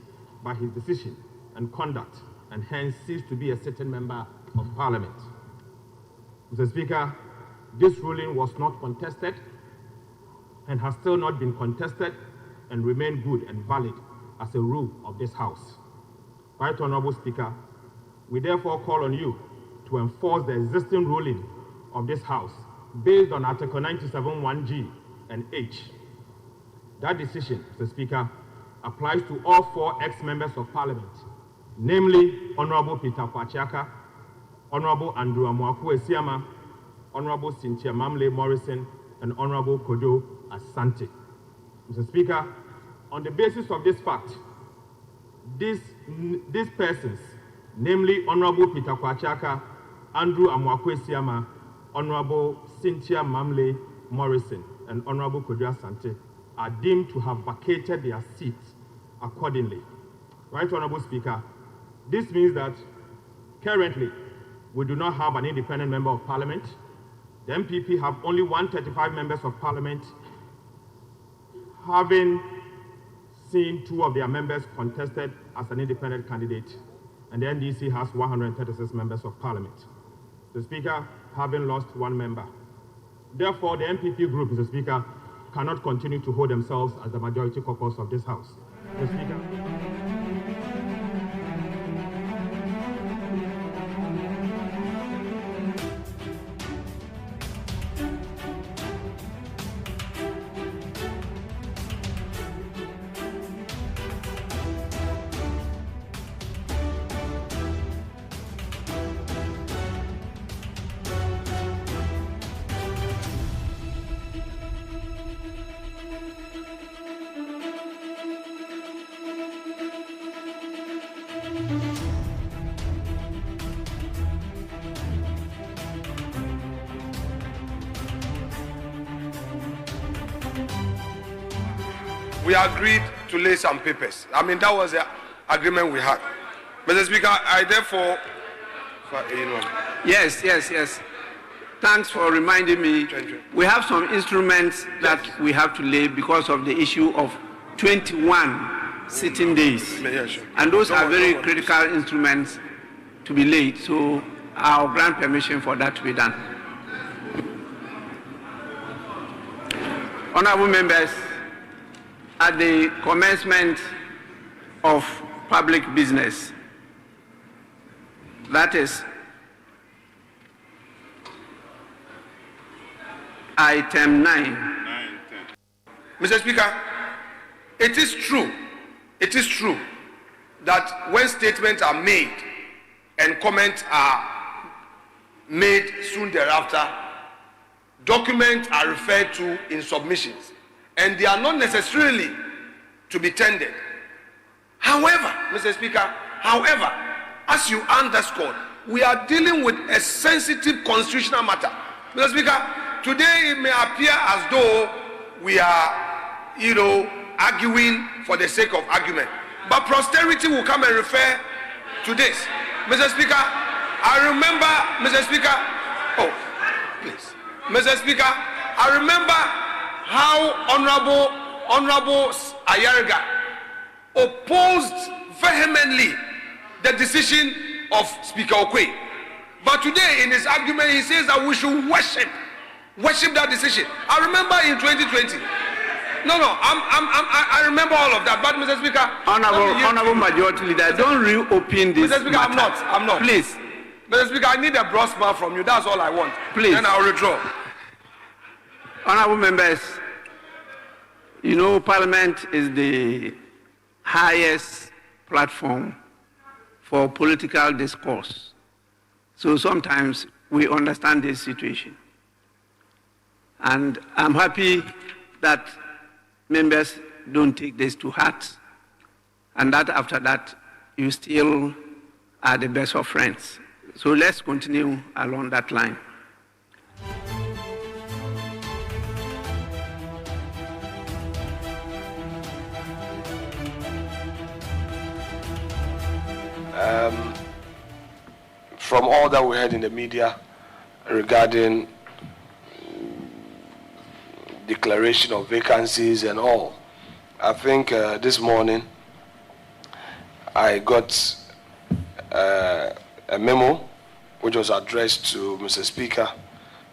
by his decision and conduct and hence ceased to be a sitting Member of Parliament. Mr. Speaker, this ruling was not contested and has still not been contested and remained good and valid as a rule of this House. Right Honorable Speaker, we therefore call on you to enforce the existing ruling of this House based on Article 97(1)(g) and H. That decision, Mr. Speaker, applies to all 4 ex-members of Parliament, namely Honorable Peter Kwachiaka, Honorable Andrew Amuakun Esiama, Honorable Cynthia Mamle Morrison, and Honorable Kojo Asante. Mr. Speaker, on the basis of this fact, these persons, namely Honorable Peter Kwachiaka, Andrew Amuakun Esiama, Honorable Cynthia Mamle Morrison, and Honorable Kojo Asante, are deemed to have vacated their seats accordingly. Right Honorable Speaker, this means that currently we do not have an independent member of Parliament. The MPP have only 135 members of Parliament, having seen 2 of their members contested as an independent candidate, and the NDC has 136 members of Parliament. The Speaker having lost 1 member. Therefore, the MPP group, Mr. Speaker, cannot continue to hold themselves as the majority caucus of this House. Mr. Speaker. We agreed to lay some papers. I mean, that was the agreement we had. Mr. Speaker, I therefore... Yes. Thanks for reminding me. We have some instruments that we have to lay because of the issue of 21 sitting days. And those are very critical instruments to be laid. So I'll grant permission for that to be done. Honorable members, at the commencement of public business. That is item 9. Mr. Speaker, it is true that when statements are made and comments are made soon thereafter, documents are referred to in submissions, and they are not necessarily to be tendered. However, Mr. Speaker, as you underscored, we are dealing with a sensitive constitutional matter. Mr. Speaker, today it may appear as though we are, arguing for the sake of argument. But posterity will come and refer to this. Mr. Speaker, I remember, Mr. Speaker, Mr. Speaker, I remember how Honorable Ayariga opposed vehemently the decision of Speaker Okwe. But today in his argument he says that we should worship that decision. I remember in 2020. I remember all of that. But Mr. Speaker, Honorable Majority Leader, don't reopen this. Mr. Speaker, I'm not. Please. Mr. Speaker, I need a broad smile from you. That's all I want. Please. Then I'll withdraw. Honorable members, Parliament is the highest platform for political discourse. So sometimes we understand this situation. And I'm happy that members don't take this to heart, and that after that, you still are the best of friends. So let's continue along that line. From all that we heard in the media regarding declaration of vacancies and all, I think this morning I got a memo which was addressed to Mr. Speaker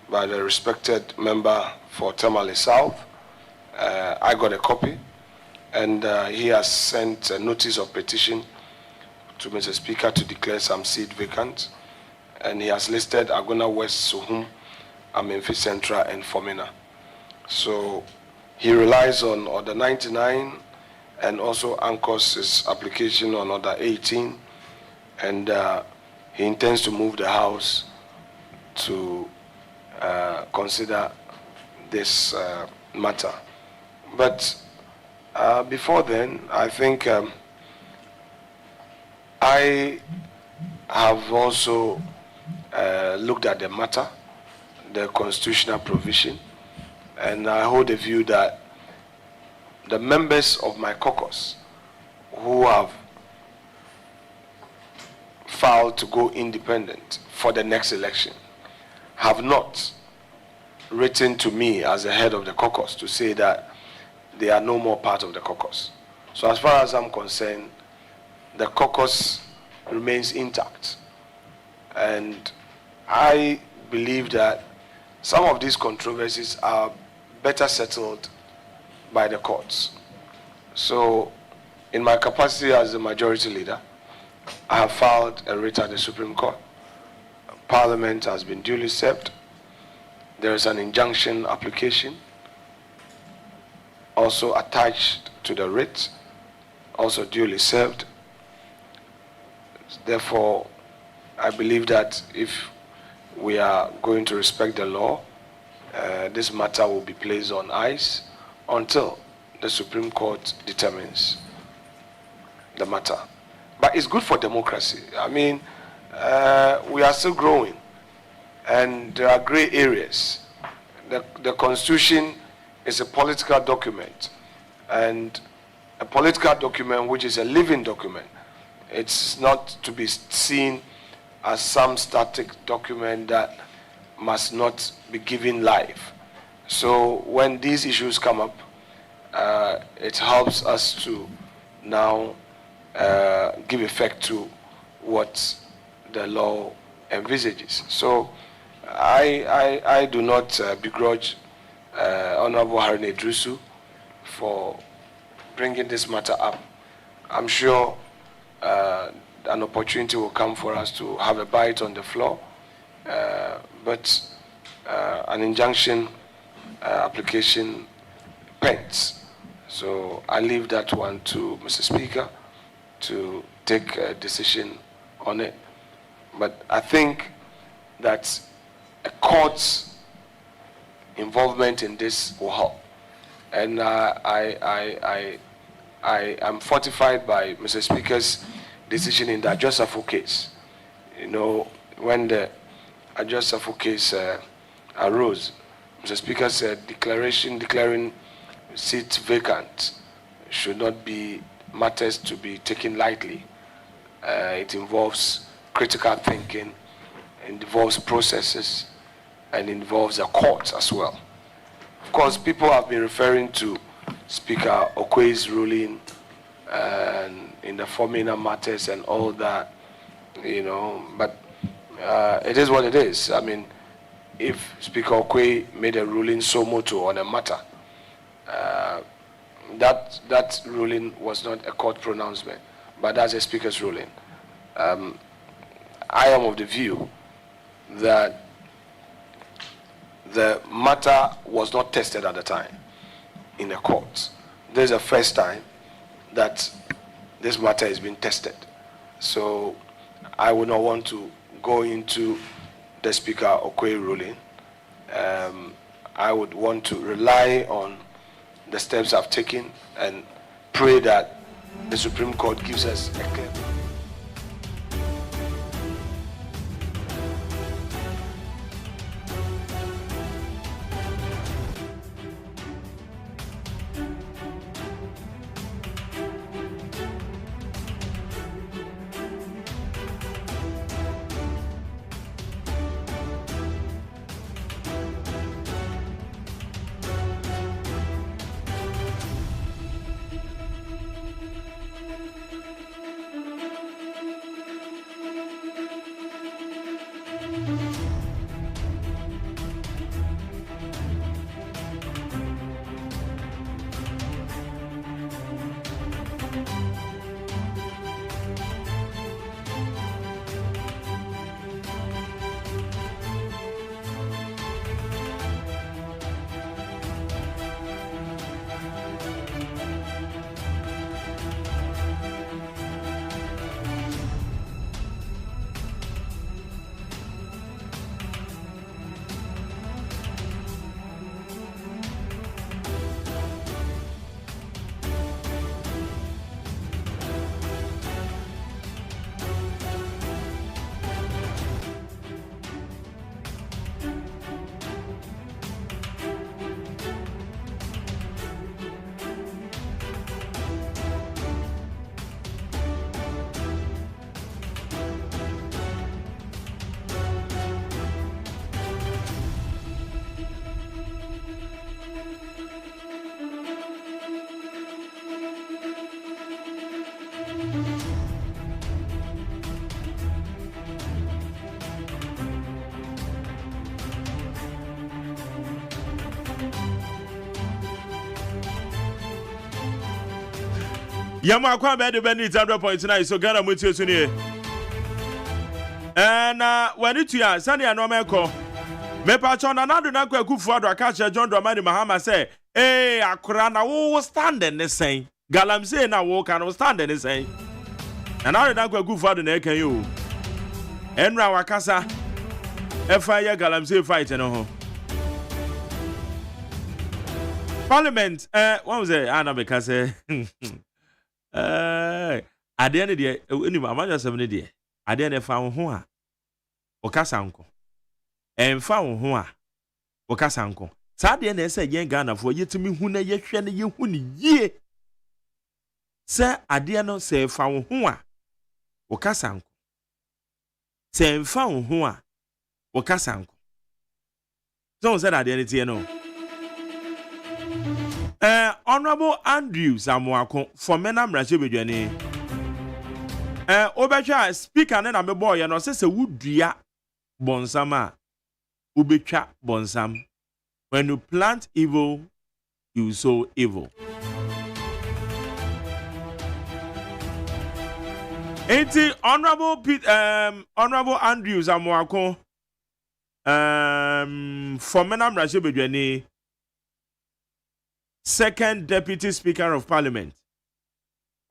by the respected member for Tamale South. I got a copy, and he has sent a notice of petition to Mr. Speaker to declare some seat vacant, and he has listed Agona West, Suhum, Amenfi Central, and Fomena. So he relies on Order 99 and also anchors his application on Order 18, and he intends to move the House to consider this matter. But before then, I think I have also looked at the matter, the constitutional provision, and I hold the view that the members of my caucus who have filed to go independent for the next election have not written to me as the head of the caucus to say that they are no more part of the caucus. So as far as I'm concerned, the caucus remains intact. And I believe that some of these controversies are better settled by the courts. So in my capacity as the majority leader, I have filed a writ at the Supreme Court. Parliament has been duly served. There is an injunction application also attached to the writ, also duly served. Therefore, I believe that if we are going to respect the law, this matter will be placed on ice until the Supreme Court determines the matter. But it's good for democracy. I mean, we are still growing, and there are gray areas. The Constitution is a political document, and a political document which is a living document. It's not to be seen as some static document that must not be given life. So when these issues come up, it helps us to now give effect to what the law envisages. So I do not begrudge Honorable Harune Drusu for bringing this matter up I'm sure an opportunity will come for us to have a bite on the floor, but an injunction application pens. So I leave that one to Mr. Speaker to take a decision on it. But I think that a court's involvement in this will help. And I am fortified by Mr. Speaker's decision in the Adjustable case. You know, when the Adjustable case arose, Mr. Speaker said declaring seats vacant should not be matters to be taken lightly. It involves critical thinking, it involves processes, and involves the courts as well. Of course, people have been referring to Speaker Okwe's ruling and in the Formina matters and all that, you know, but it is what it is. I mean, if Speaker Okwe made a ruling so moto on a matter, that ruling was not a court pronouncement, but that's a Speaker's ruling. I am of the view that the matter was not tested at the time in the courts. This is the first time that this matter is being tested. So I would not want to go into the Speaker Okwe ruling. I would want to rely on the steps I've taken and pray that the Supreme Court gives us a clear. Yama kwa be de benit 100.9 so Ghana mutie so nie. When it ya sani anomeko. Me pa cho na nadu na kwa kufu ado aka John Dramani Mahama say, "Eh akura na wo stand ne sen." Galamsey na wo kan stand ne sen. Na nadu na kwa kufu ado na e kan yo. Enra wakasa. Efa ya Galamsey fight no ho. Parliament what was it? Ana make say ade ne de eni amanya sem ne de ade ne fa wo ho a okasa nko emfa wo ho a okasa nko sa de na ese yen Ghana fo yetimi hu na yehwe ne yehu ne yie se ade no se fa wo ho a okasa nko se emfa wo ho a okasa nko so se ade ne tie no. Honorable Andrew Samuako for Mena Mrachebedwane. Obecha speaker na me boy no se wudua bonsama ubecha bonsam. When you plant evil, you sow evil. Enti Honorable Andrews Amoako Fomena Mrashebedwani, second Deputy Speaker of Parliament.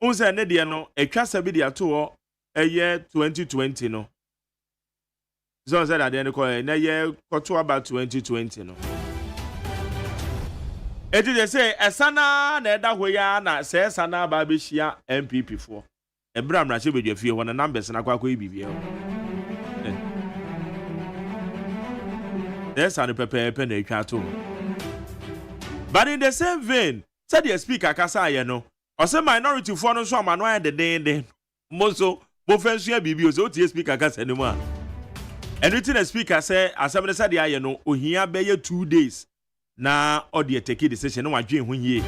Unse ne de no etwa sabi de ato a year 2020 no. So said that then ko na year koto about 2020 no. Eti dey say esana na eda hoya na say esana ba be hia MPP fo. Ebra Mrashebedwa fie wona numbers na kwakwa ibibie. Yes, and pepe na etwa to. But in the same vein, said the speaker kasa ye no. Ose minority for no so amano ya de moso bo fensu bibi o so tie speaker kasa ni mu a. Anything the speaker say asem said the aye no ohia be ye 2 days na odi take decision no wadwen ho yie.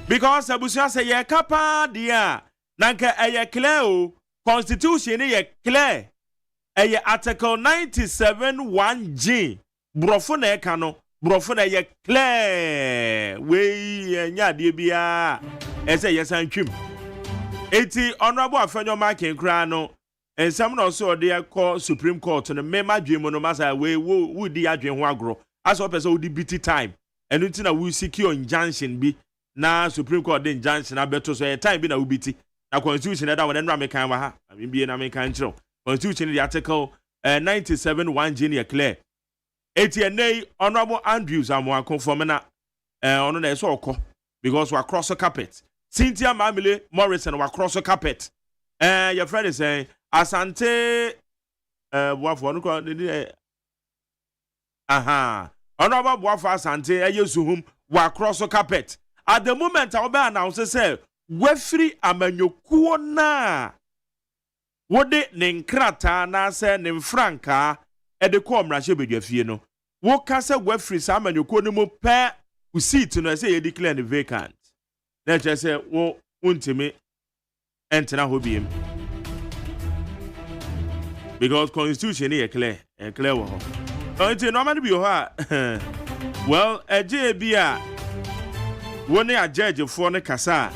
Because abusia say ye kapa dia na nka eye clear o constitution ye clear. Eye article 97(1)G brofo na eka no brofo na ye clear we nya de bia ese yesan twim eti honorable afenyo marking kra no ensam no so de call Supreme Court no mema dwem no masa we wo di adwen ho agro aso person wo di biti time enu nti na we secure injunction bi na Supreme Court de injunction abeto so time bi na wo biti na constitution da wona nra mekan wa ha bi na mekan kiro Constitution the article 97(1)G near clear. Etienne Honorable Andrews Amoako Fomena ono na so okọ because we across the carpet. Cynthia Mamile Morrison we across the carpet. Your friend is saying Asante Boafo no ko Honorable Boafo Asante Yesuhum we across the carpet. At the moment I will announce say we free amanyokuo na wode ne nkrata na se ne mfranka de ko Mrashebedwa fie no wo ka se gwafri sa amanyoko no mu pe u seat no se ye declare ne vacant na che se wo untimi entena ho biem because constitution is clear wo ho until normally bi ho a well eje bia woni a judge for ne kasa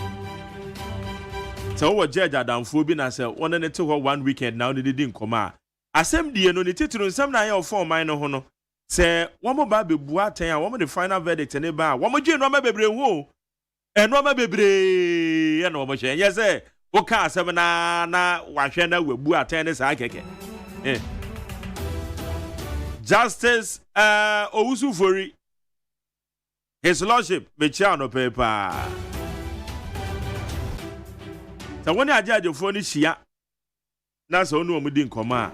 so what judge adamfo bi na say one ne te ho 1 weekend now ne di nkoma asem die no ne tituru nsem na ya ofo man no ho no say wo mo ba bebu aten a wo mo the final verdict ne ba wo mo gye no ma bebre ho eno ma bebre ya no mo hye ye say wo ka asem na wa hwe na wabu aten ne sa keke Justice Owusufori His Lordship Mechiano paper so when I judge for ni shia na so no omudi nkoma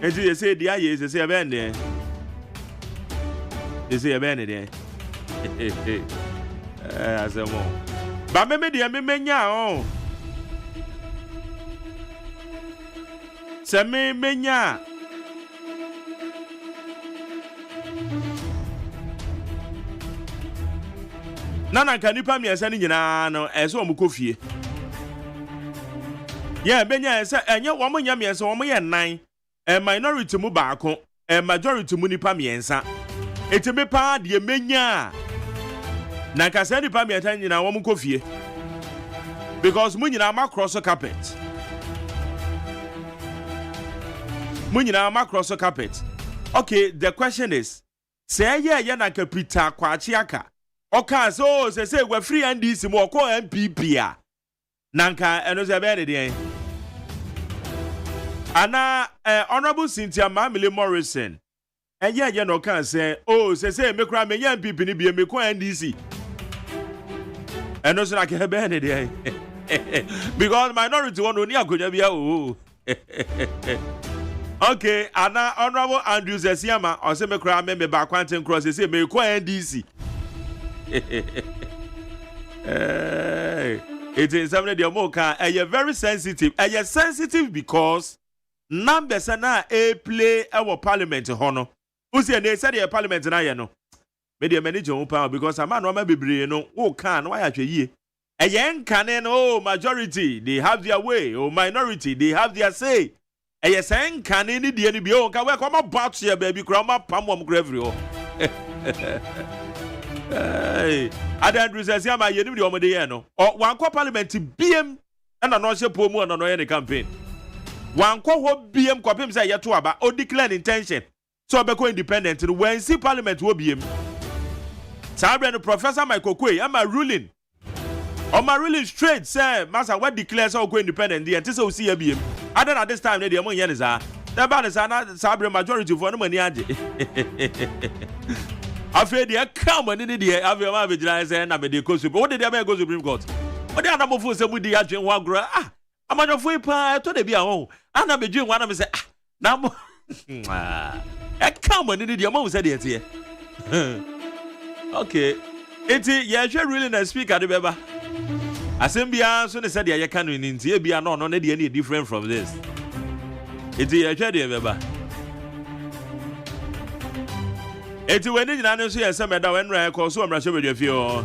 enti ye say dia ye say be ne ye say be ne de asemo ba me dia me menya o se me menya nana ka nipa miensa ni nyina no eso omukofie ye benya ese enye wo mo nya miensa wo mo ye nan minority mu baako majority mu nipa miensa etime pa de menya na ka se nipa miensa nyina wo mo kofie because mu nyina ma cross carpet okay the question is say ye na ka Peter Kwachi aka oka so say we free NDC mo ko MPP a nanka eno se be de ana honorable Cynthia Mamile Morrison ye no kan say say me kra me MPP ni bi me ko NDC eno so na ke be de because minority one oni akonya bia okay ana honorable Andrews Esiama o say me kra me ba kwanten cross say me ko NDC it is something the Moka very sensitive. Sensitive because numbers na a play our parliament hono. Who's they said the parliament na ye no. Media manager power because a man no bebre no can why ye. A young canon majority they have their way minority they have their say. A saying can any the any come about here baby grandma pam gravrio. Hey, Andrew says, "Yeah, my enemy on the year no." Or one co parliament BM and an also promo and no campaign. One co BM copim say ya to about or declare intention. So be independent when see parliament will be him. Sabre Professor Michael Kwe, am I ruling? On my ruling straight, say, Master, what declares all independent? The antiso see a BM. I don't know this time, the among Yaniza. The banners are not Sabre majority for no money. I feel the come and in the have your vigilance and I'm a decosu. What did they go to Supreme Court? What the other fools with the agent one gra? I'm on your free pie to the be home. And I'm a doing one of them say, now, I come and in the amount said it here. Okay, it's yeah, you're really a speaker, remember? Assembly, so they said, yeah, you can't win in here, be not any different from this. It's yeah, remember? It's when you know, so yes, I'm a down and call so I'm rushing with your fear.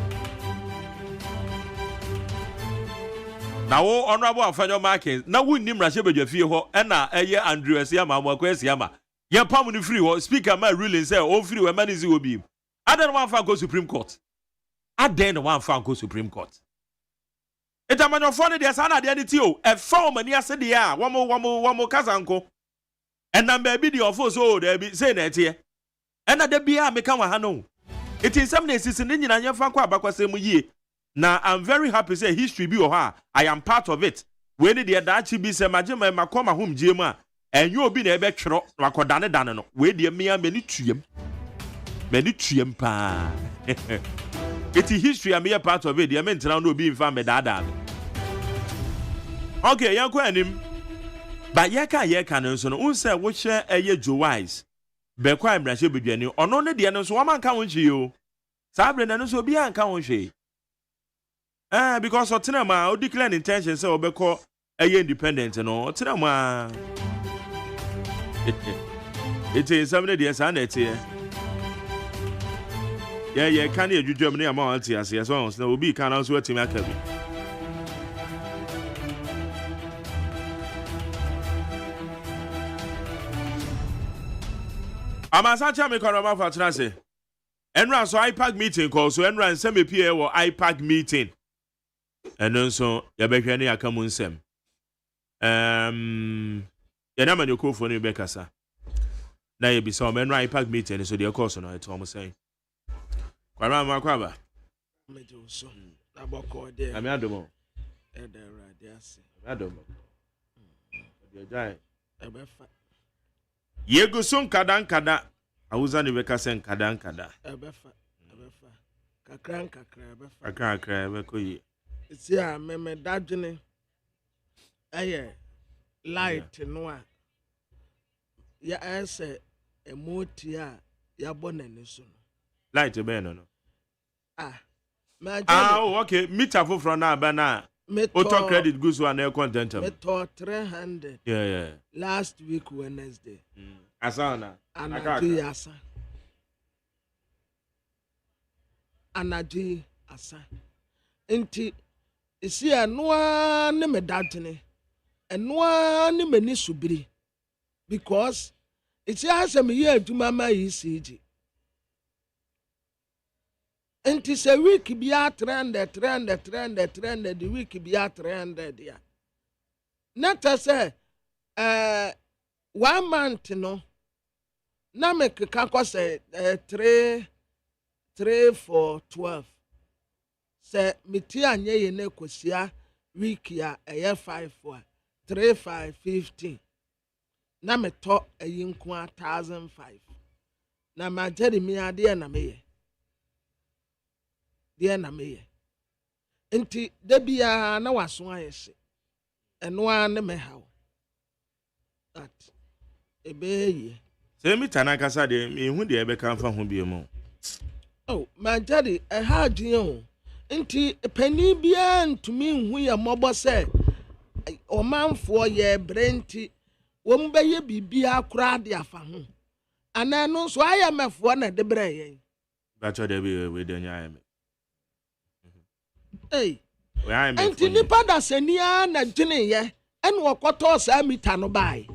Now, honorable Federal Markins, now we name Russia with your fear, and now a year Andrew Siama, Marquez Yama. Your permanent free speaker, my ruling say, all free when man is will be. I don't want to go Supreme Court. I don't want to go Supreme Court. It's a man of funny, there's another identity. A form and yes, they are one more cousin. And I'm baby the office, so they be saying that here. And at the beer, me come hano. It is some days in Indian and your fan quite back was same year. Now I'm very happy to say history be or her. I am part of it. When the Adachi be some major my coma home, Jima, and you'll be a better Rakodana Danano. Where the mere Menitium. Menitium pa. It's history, I'm a part of it. The men will be infam dada. Okay, young him. But yaka so no say which a year Joe Wise. Be quite brashe be any or no the end so one count you. Sabre and so be an count she. Because of Tinama, declare intention so be called a year independent and all Tinama. It is somebody dear son here. Yeah, can't you Germany amount as well as there will be can also to make me. I'm a such a make on for Transit. Enran so IPAC meeting call so Enran send me PA or IPAC meeting. And then so you be any a come on sem. You know you call for you Becassa. Now you be some Enran IPAC meeting so the course on it almost saying. Kwara makwaba. Me do so. Aboko there. Ami adomo. Ede rade ase. Adomo. Ode jai. Ebefa. Yego son kada. Awuza ni beka sen kada. Ebefa. Kakra ebefa. Kakra ebekoyi. See a me dadwene. Aye. Light no a. Ya ese emoti a ya bonane so. Light be no. Okay. Meter for from now, Bana. Auto credit goes one air content. Me to 300. Yeah. Last week Wednesday. Asana. Anaji asa. Inti isi anwa ne me datene. Enwa ne me ni subiri. Because it's asa me ye aduma ma ECG. Inti se week be a 300 the week be a 300 ya. Not say 1 month no. Na me ka say 3 for 12. Say miti anye ye na kosia week ya 5 for 3 5 15. Na me to ayinku 1005. Na ma jeri mi ade na me ye. Dear na me enti debia na waso ayese eno ane me hawo that ebeye se mi tanaka sa de me hu de ebe kan fa ho bi mu oh my daddy e ha dwen o enti pani bia ntumi hu ya mobo se o manfo ye brenti wo mbeye bibia akura de afa ho ana no so ayamefo na de bre yen ba cho de bi we de nya ayame. Hey, enti nipa da senia na dwene ye ene wokoto sa mita no bai.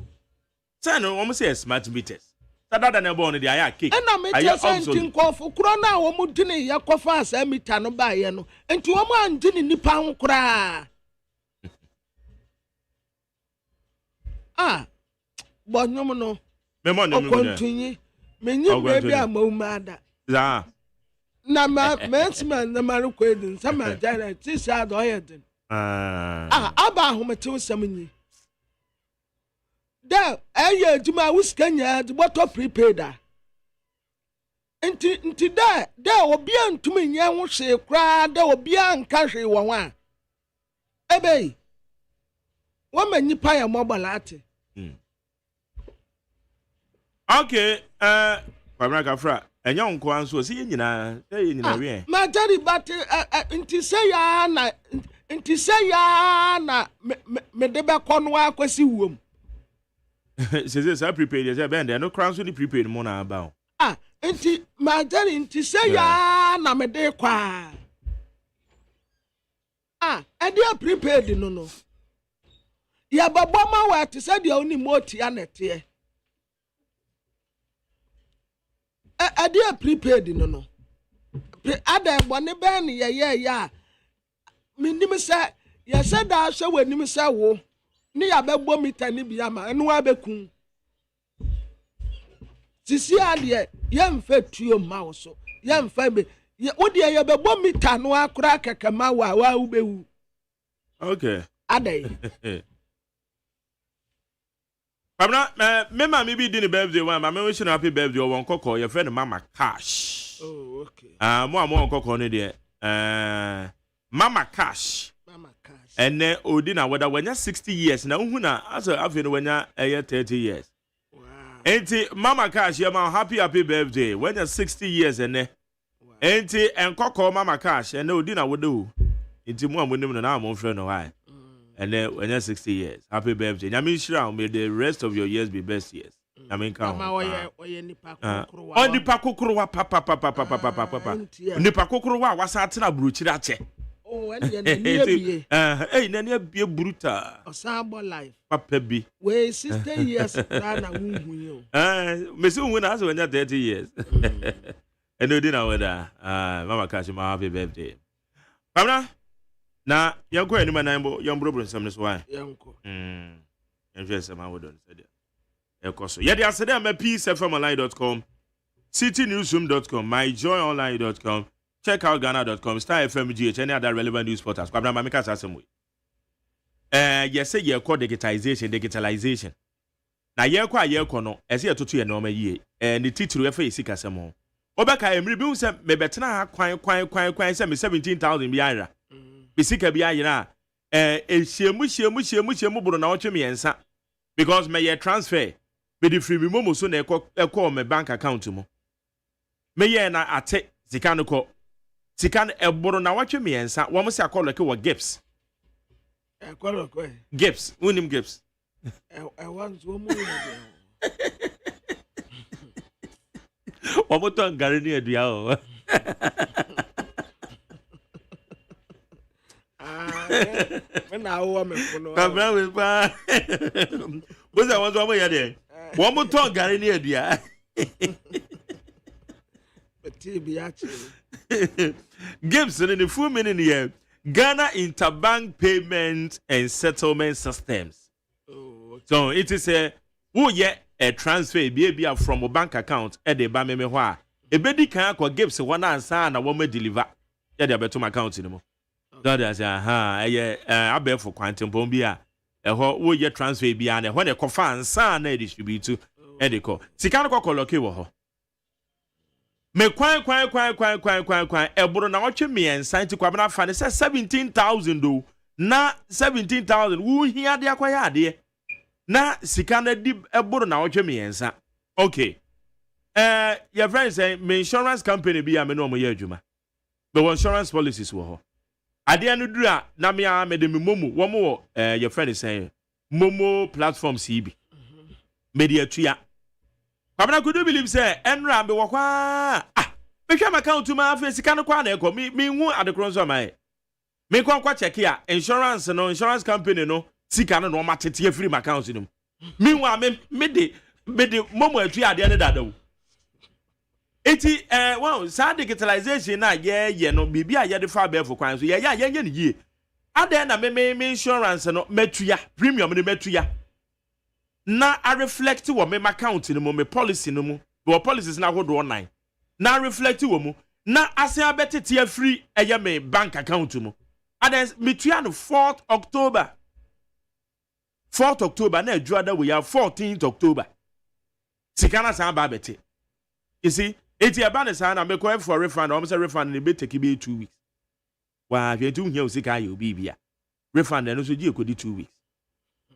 Say no, almost say smart meters. Sada na born the aya cake. And I'm a sending call for Crona or Mutini, Yakofa, Samitano Bayano, and to a man didn't Nipan cry. Ah, but no, Memon, continue. Menu baby, I'm mad. Ah, Nama, Mansman, the Maruquadin, some Janet, this are the Abba, whom I told some. There, I do my whiskey, what up prepared. Until there will be to me, young say, cry, there will be on country one. Ebe, woman, you pay a mobile at it. Okay, Pamaka Fra, and young Kwan was seeing you now, my daddy, but until say ya, Medeba Conwa, Quasi womb. Says I prepared as a band, and no crowns really prepared Mona about. Ah, until my daddy, until say ya, na me de qua. Ah, and you are prepared, no. Ya babama wa to say the only moti anet. I dear prepared, no. Ada one ban, ya. Minimum say, ya said I shall when you say, wo, near Bebo Mitani Biama, and Wabekun. Sisi adeɛ yɛmfa tuo ma wo so yɛmfa be wo deɛ yɛbɛbɔ mita no akora kakama wa wobɛwu. Okay. Adai. Pamna me ma me bi di ne birthday one ma me wish no happy birthday won kokko your friend Mama Cash. Oh okay. Mo am kokko no de Mama Cash. And then Odina whether when you 60 years na hu na aso afi no when you 30 years. Enti Mama Cash you ma happy birthday when you're 60 years and then enti enkoko Mama Cash and Odina would do. Enti mo amonim no na mo friend no why. And then when you're 60 years, happy birthday. I mean, sure, may the rest of your years be best years. I mean, come on. On the Pakukruwa, papa. The Pakukruwa was at a bruchirache. Oh, and hey, Nanya be a bruta. A sample life. Papa be. Wait, 60 years. Miss when I was when you're 30 years. And no dinner with Mama Cash, my happy birthday. Pamela? Na yanko eni manambo yambro nsam ne so why yanko enfese ma wodon said ekoso ye dia said am peacefmonline.com citynewsroom.com myjoyonline.com check out ghana.com star fmgh any other relevant news portals kwabna ma meka sasem we yes say ye call digitalization na ye kwa no ese ye toto ye no ma yie ne titiri efa yesi kasem ho obeka emri bi hu me betena ha kwan say me 17,000 bi ayra bisika bi ayina ehyiemu buru na otwe miensa because me transfer me di free me momo so na ekọ me bank account mu me ye na ate sika no ko sika eburu na otwe miensa wo mo se akọ loke wo gifts gifts unim gifts want wo mo wo mo to ngare ni adua o when I want me for no. What's that one over here? One more talk, Gary near dear. Gibson in the full minute here. Ghana Interbank Payment and Settlement Systems. So it is a transfer be from a bank account at the Bameme. A baby can't call Gibson one answer and a woman deliver. Yeah, they're better my account anymore. That is I bet for quantum bombia. Wo ye transfer bia na when e kofa ansa na distribute e de ko. Sika no kokolo ke wo ho. Me kwan e buru na wotwe me ensan ti kwabena fa ne 17,000 do. Na 17,000 wo hia de akwaya ade. Na sika na di e buru na wotwe me ensan. Okay. Your friend say me insurance company bia me no mo ye adwuma. The insurance policies wo ho. Ade no dura na me a me de me momo wo mo your friend is saying momo platform CB media tuya kwabena could you believe say enra be wo kwa me hwa account ma fa sika no kwa na ekọ me hu adekron so mai me kwa check ya insurance company no sika no matete free account no me hu me de me the momo atu ade ne dada wo eti well sa digitalization na ye no bibia ye de fa be for kwan so ye ne yie ade na me insurance no metua premium ne metua na a reflect wo me account no me policy no mu bo policies na hodo online na reflect wo mu na ase abetete free eye me bank account mu ade metua no 4th October na adwada we are 14th October sikana sa ba bete you see eti aba ne sa na me call for refund almost a refund ne be take be 2 weeks wa hwe tu hia osika ya obi bia refund no so gi ekodi 2 weeks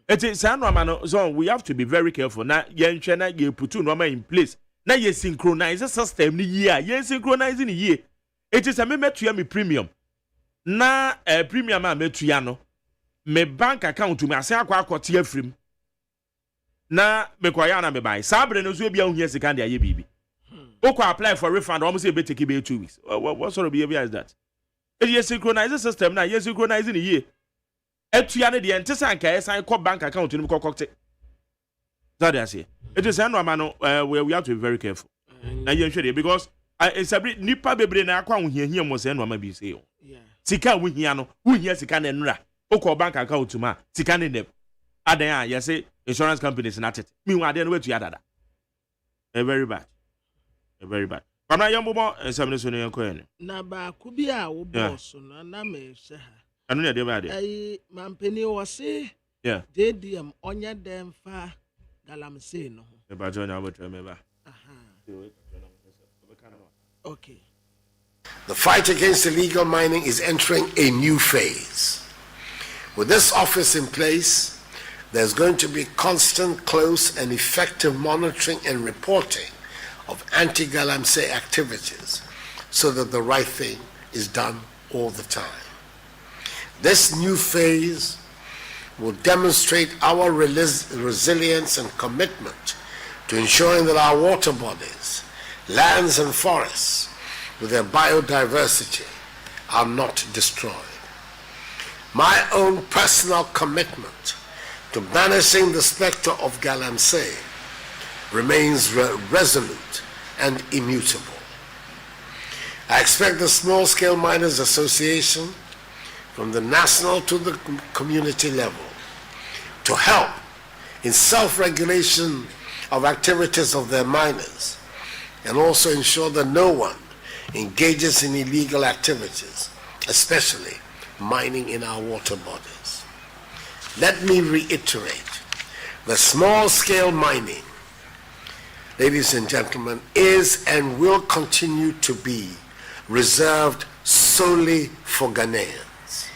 eti sa no ama no so we have to be very careful na ye nhwe na ye put no ma in place na ye synchronize system ni ye ye synchronize ni ye eti sa me metua me premium na premium a metua no me bank account me ase akwa afrim na me kwaya na me buy sabre no so bia hu sika de aye bibi oko apply for refund almost say be take be 2 weeks what sort of behavior is that it is synchronize system na yes synchronize ni ye etua ne de ntesa anka esan ko bank account ni ko kokte that is it is no amano we have to be very careful na ye hwede because it's a bit nipa bebre na akwa hu hia mo se no ama bi say sika hu hia no hu hia sika na nra oko bank account ma sika ne dem adan a yes insurance companies na tet me hu adan we tua dada very bad very bad kana yambo ensam ne so ne yanko ene na ba ku bi a wo boss na me hwe ha anu ne de ba de ai mampeni wo se JDM onya dem fa galamsey no e ba jo nya botre me ba okay. The fight against illegal mining is entering a new phase. With this office in place, there's going to be constant, close, and effective monitoring and reporting of anti-galamsey activities so that the right thing is done all the time. This new phase will demonstrate our resilience and commitment to ensuring that our water bodies, lands and forests with their biodiversity are not destroyed. My own personal commitment to banishing the specter of galamsey remains resolute and immutable. I expect the Small Scale Miners Association, from the national to the community level, to help in self-regulation of activities of their miners and also ensure that no one engages in illegal activities, especially mining in our water bodies. Let me reiterate, the small-scale mining, ladies and gentlemen, is and will continue to be reserved solely for Ghanaians.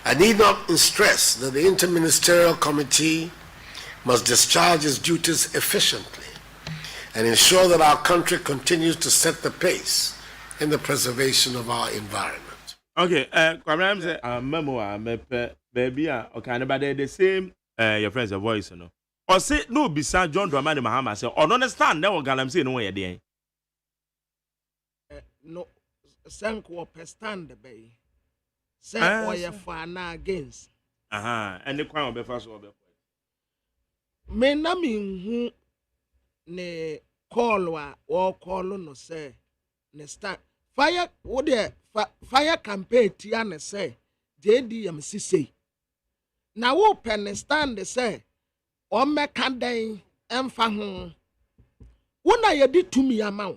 I need not stress that the Interministerial Committee must discharge its duties efficiently and ensure that our country continues to set the pace in the preservation of our environment. Okay, Kwamram say memo baby okay but the same your friends a voice no. Or say no bisa John Dramani Mahama say or understand na galamsey no ye dey. No sanko per stand be. Say or ye for na against. And the kwan obefa so obefa. Me na me hu ne call or call no say ne stand fire what there fire campaign tia ne say JDM say na wo pen stand say o meka dan emfa ho wona ye di tumi amaw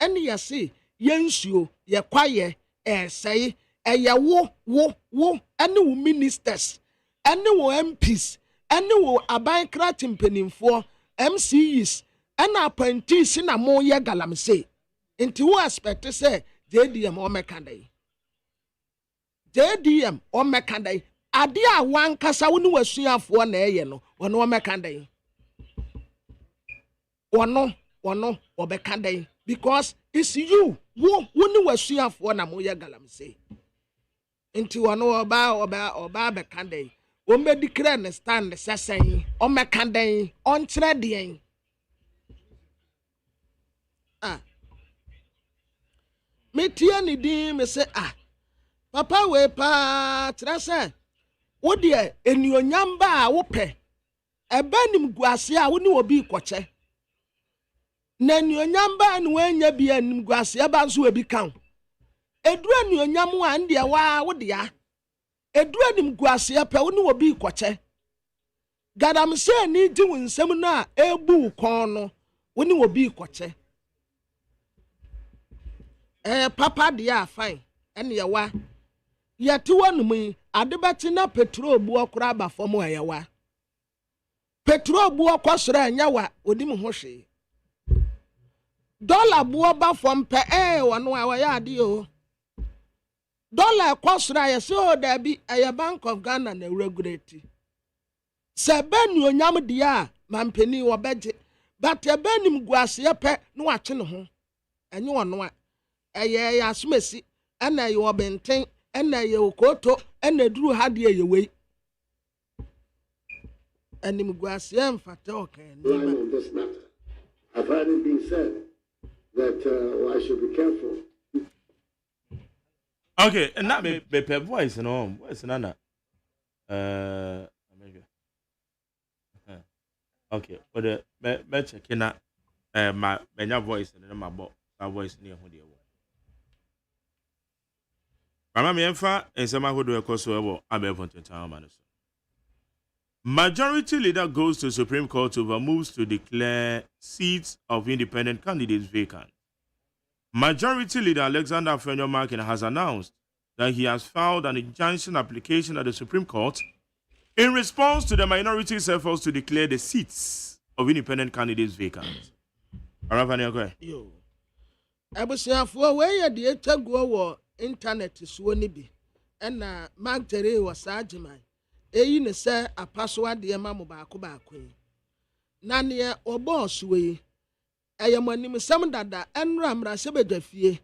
ene ye say yensuo ye kwaye say eye wo ene wo ministers ene wo MPs ene wo abankra timpanimfo MCs ena appointees na mo ye galamsey nti wo expect say JDM o meka dan JDM o meka dan ade a wankasa wo ni wasuafo na eye no wono o meka dan wono obeka dan because it's you wo ni wasuafo na mo ye galamsey nti wono oba beka dan o medicare ne stand sesen o meka dan on kire den me tie ni din me say papa we pa trase wo de enuonyam ba a wo pe ebenim guase a woni obi koche na nuonyam ba no anya bi anim guase ba nso obi kan edura nuonyam a ndie wa wo dia edura nim guase pe woni obi koche gadam se ni di wunsem no a ebu kon no woni obi koche papa dia fine ene ye wa yete wonum yi adebati na petrol bu okra aba fom ayewa petrol bu okosoro anya wa odim ho hwe dollar bu oba fom pe wono a ya ade o dollar ekosoro ayese o da bi aye Bank of Ghana na regulate se benu onyam dia mampeni wo beje but ebenim guase pe no ache ne ho enye wono a eye ya asumesi ana ye obenten ana ye okoto ana duru ha de ye wei anim guase mfata okan on this matter. I've heard it being said that I should be careful. Okay, and that be voice no voice nana. Okay, but the check na my voice and my voice near who they were. Mama me emfa ensema hodo ekoso ebo abefon town man so. Majority leader goes to Supreme Court over moves to declare seats of independent candidates vacant. Majority leader Alexander Afenyo-Markin has announced that he has filed an injunction application at the Supreme Court in response to the minority's efforts to declare the seats of independent candidates vacant. Yo. Abusiafo we ye de etagwo wo internet so ni bi na magtere was AGYEMAN eyi ne se apaso ade ma mo baako na ne obo suwe ayamanim sam dada enra mra se bedafie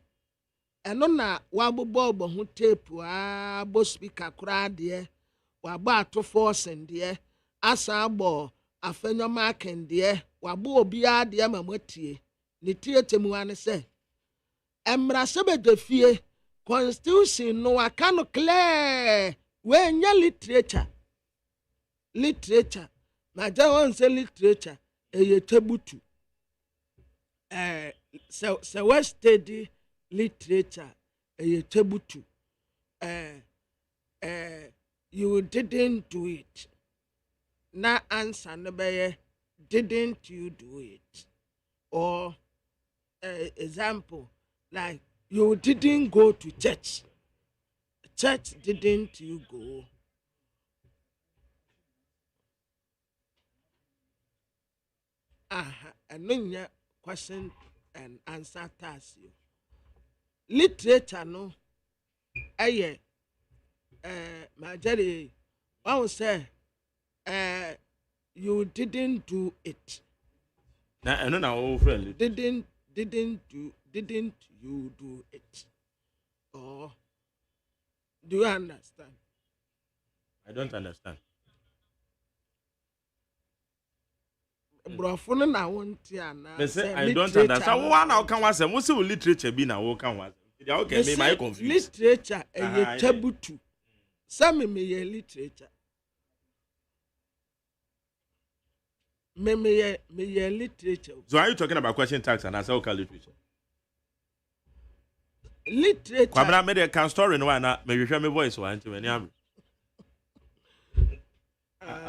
eno na wabobo obo ho tape a bo speaker kura de wabo ato force de asa agbo Afenyo-Markin de wabo obi ade ma motie ne tietemu ane se emra se bedafie Constitution no akano clear we nya literature na jawon say literature eye tebutu so we study literature eye tebutu you didn't do it na answer no be didn't you do it or example like you didn't go to church. Church didn't you go? And question and answer task you. Literature no. Majority one say you didn't do it. I know now friend. Didn't you do it? Or do you understand? I don't understand. Brofo na wonti ana. I don't understand. One now can was most literature be now can was. Okay, me my confused. Literature e tabutu. Some me ye literature. Me ye literature. So are you talking about question tax and answer literature? Literature. Kwabra made a can story no na me hwehwe me voice one to any am.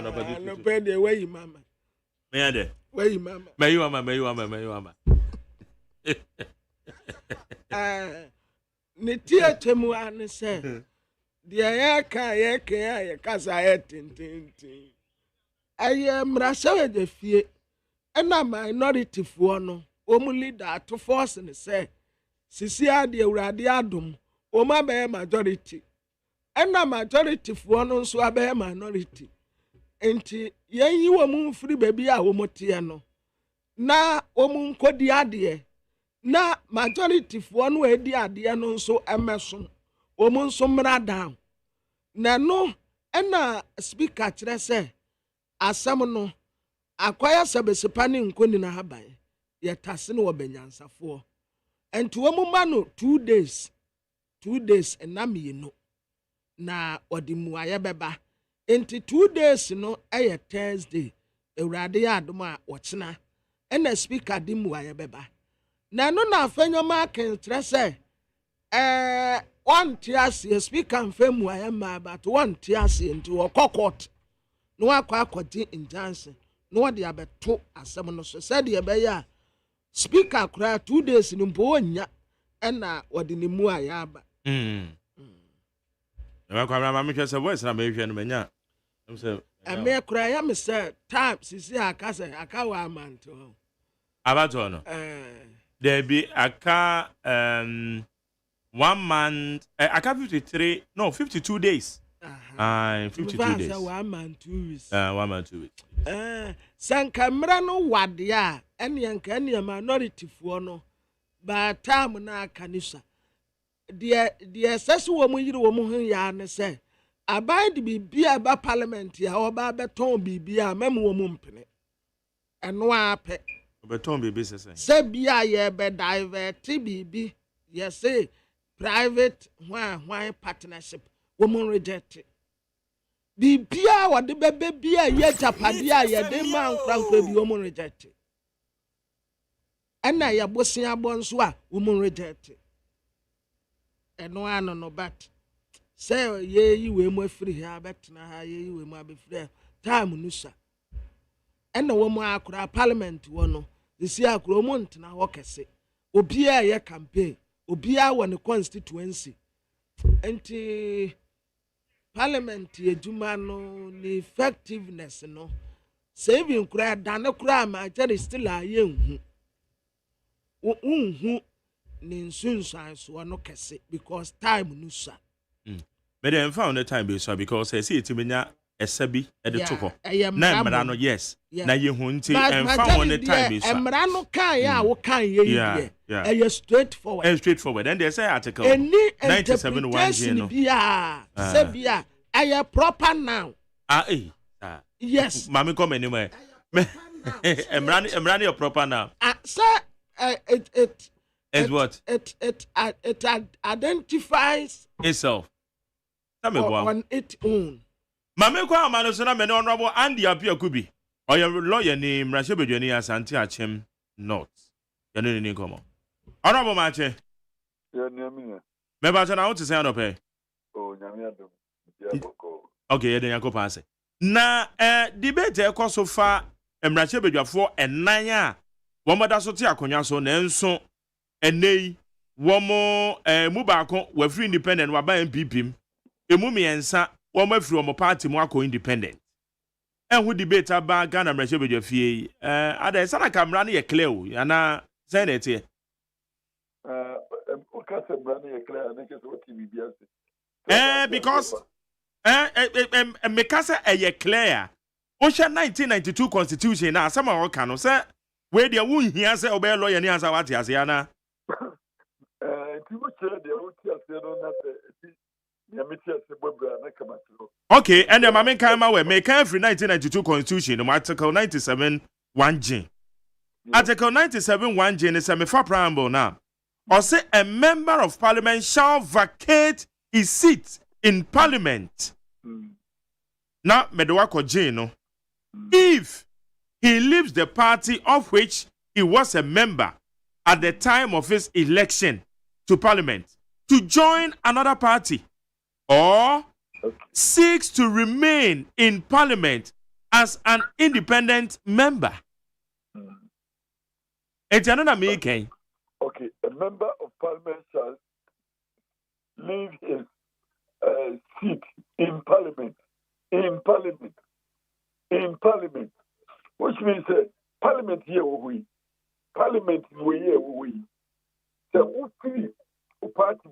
No pay the way mama. Me ade. Where you mama. Me you mama. Ne theater mu an say. The ya kasa tintin. Aye mrasa de fie. Na minority fo no, omu leader to force ne say. Sisi ade awurade adom o ma be majority ena majority fo no nso abe minority enti yen yi wo mu free baby a wo motie no na wo mu nkodi ade na majority fo no edi ade no nso emeso wo mu nso mra down na no ena speaker kire se asam no akwaya sebesepa ne nkoni na haban ye tase ne wo benyansafo. And to a 2 days and namino na odimuaya beba. Into 2 days no a Thursday Ewurade ya adom a wɔkyena ɛna speaker di mu ayɛ bɛba na no na afɛnyɔma akentrɛ sɛ wɔnte aseɛ speaker mfɛ mu ayɛ mmaa but wɔnte aseɛ nti wɔkɔ court na wakɔ akɔgye injunction na wɔde abɛto asɛm no so sɛdeɛ ɛbɛyɛ a speaker koraa 2 days no mpo wɔnya ɛna wɔde ne mu ayɛ aba Kwabra ma mehwɛ sɛ voice na mehwɛ no manya ɛmɛ koraa ya me sɛ time sisi aka sɛ aka wɔ amanto hɔ abato no there be aka 1 month aka 52 days 52 days 1 month 2 weeks 1 month 2 weeks sanka mra no wade a ɛne minority foɔ no ba time na aka ni sa deɛ sɛso wɔ mu yiri wɔ mu ho ya ne sɛ aban de bibia ba parliament ya oba beton bibia mem wo mu mpene eno apɛ beton bibi sɛ bia ye be divert bibi ye say private one partnership wo mu reject bibia wo de bebe bia ye japade a ye de man krankra bi wo mu reject ɛna ye bosia bonso a wo mu reject eno ano no but say ye we mu afiri ha betena ha ye we mu abefiri time no sha ena wo mu akura parliament wo no disi akura mu ntena ho kese obi a ye campaign obi a wo ne constituency enti parliament ejuma no ni effectiveness no saving kura dan kura ma jere still a ye nhu ni nsunsan so no kese because time no sha but then found the time be so because I see it menya esabi e de toko na mra no yes na ye hu nti and found the time be so mra no kan ya wo kan ye ye e straightforward and straightforward then they say article 97.1 no bia say bia e proper now yes mami come anywhere mra no proper now say it is what it identifies itself on its own. Mame kwa amano so na me honorable Andy Apia Kubi. Oya lawyer ni Mrashe Bedwani Asante Achem North. Ya no ni komo. Honorable Mache. Ya ni amina. Me ba na what say no pay. Oh nyame adom. Ya boko. Okay, ya den yakopa ase. Na debate e koso fa Mrashe Bedwafo enan a wo moda so te akonya so na enso enei wo mo mu ba ko wa free independent wa ba MPP emu miensa wo ma free wo party mu akọ independent hu debate aba Ghana Mrashe Bedwafie ada sana camera na ye clear o ana say na tie o ka se brand ye clear na ke so TV bia because me ka se ye clear o hwe 1992 constitution na asama o ka no say we dia wo hia se obey lawyer ni asa wate ase ana ti wo chere dia wo ti ase no na se okay, and the Mamin Kama we make every 1992 Constitution, Article 97.1G. Article 97.1G is a mefa preamble now. Or say a member of parliament shall vacate his seat in parliament. Now, Medwako Jino, if he leaves the party of which he was a member at the time of his election to parliament to join another party, or seeks to remain in parliament as an independent member. It's another making. Okay, a member of parliament shall leave his seat in parliament. Which means parliament here we. Parliament here we. So we party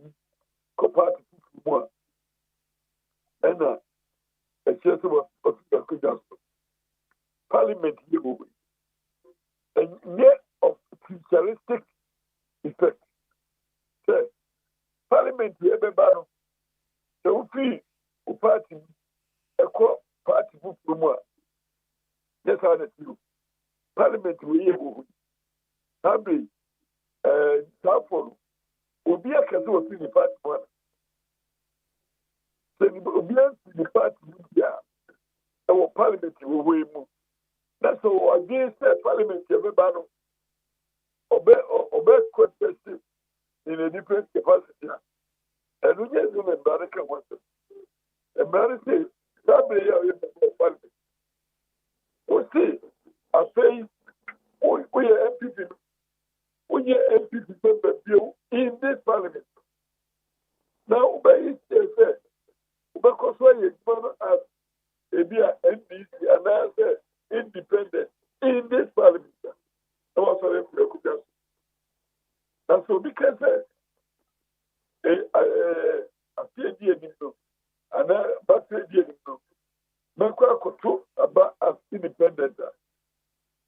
co-party more. And a chance of parliament here we. And yet of futuristic effect. Say, parliament here be battle. So we party a party more. Yes, I know. Parliament we here we. Happy therefore will be a case of the party one. So the party our parliament will move. That's all against the parliament, everybody. Obey question in a different capacity. And we just do the American one. American, somebody else parliament. We see, I say, we are MPP. We are MPP member bill in this parliament. Now, by it, because we are as a NDC and as independent in this parliament. And so, because I feel the and I battery the about as independent.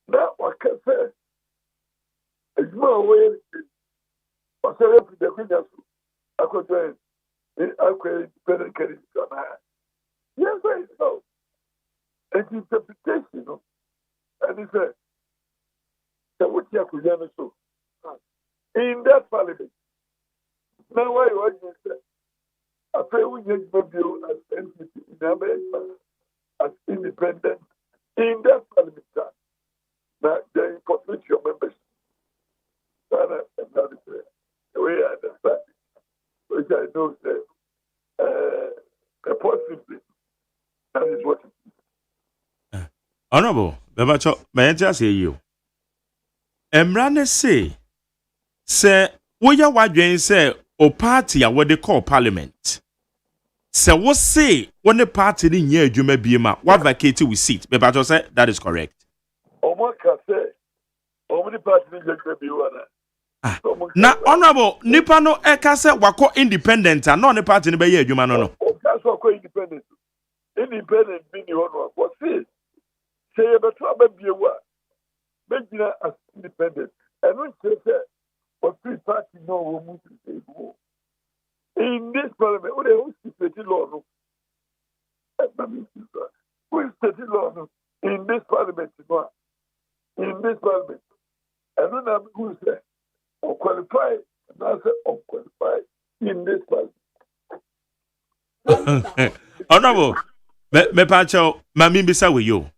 Now, I can say, it's more way. I say, the Queen, I could say, I could independent carry. Yes, I know. It's interpretation, and it's a. In that parliament. Now, why you say, I pray we get you as entity in America, as independent, in that parliament. Now, they incorporate your membership. That is the way I understand it, which I know that possibly that is what it is. Honorable, Bebacho, may I just hear you? Emrane say woya wadwen say o party a what they call parliament. Say what say when the party ni nye adwuma biema wa vacate with seat. Bebacho say that is correct. Omo ka say omo ni party ni nye adwuma biema na. Honorable nipa no eka say wako independent and no ne party ni be ye adwuma no. That's wako independent. Independent bi ni hono what say you better be biewa. Begina as independent. And when they say, or three parties no move to the table. In this parliament, what they want to say, law, who is the law in this parliament? In this parliament. And then I'm going to say, or qualify, and I say, unqualified in this parliament. Honorable, me pacho, mami bisa with you.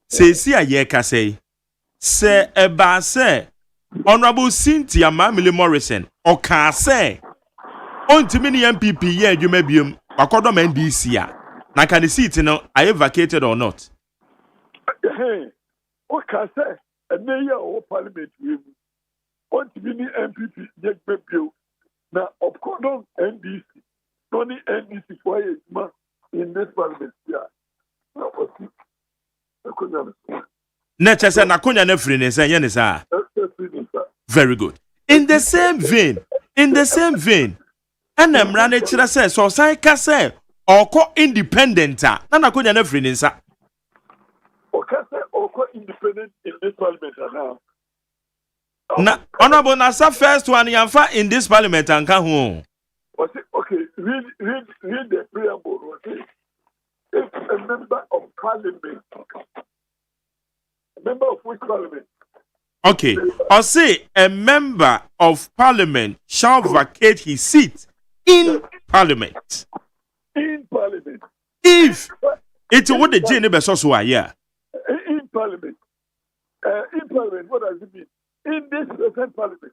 Say, see a ye ka say. Say eba say Honorable Cynthia Mamili Morrison o ka say ontimi ni MPP ye adwuma biom wakodo man NDC a na can the seat no are vacated or not? Hey, o ka say ene ye o parliament we ontimi ni MPP ye adwuma biom na okodo NDC no ni NDC for ye ma in this parliament ya na o si Nature said Nakonya nefri ne say yen sa. Very good. In the same vein, and Emrane chira say so sai ka say oko independent na Nakonya nefri ne sa. Okay, oko independent in this parliament now. Na honorable Nasa first one yamfa in this parliament and ka ho. Okay, read the preamble. Okay. If a member of parliament, member of which parliament? Okay. Or say a member of parliament shall vacate his seat in parliament. In parliament. If it's what the Jane Besoso are, yeah. In parliament. In parliament, what does it mean? In this present parliament.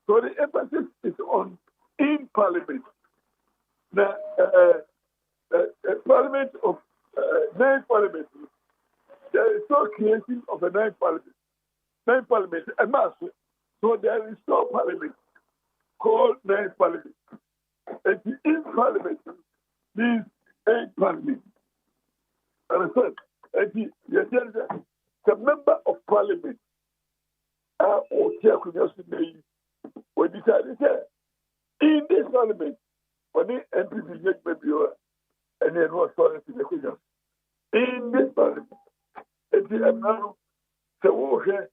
So the emphasis is on in parliament. Now, parliament of 9 parliaments. There is no creation of a 9 parliament. 9 parliaments, a mass. So there is no parliament called 9 parliament. And the in parliament means 8 parliament. Understand? And the member of parliament or we decided in this parliament when the MPP get maybe and then was started to the in this parliament. And now the war here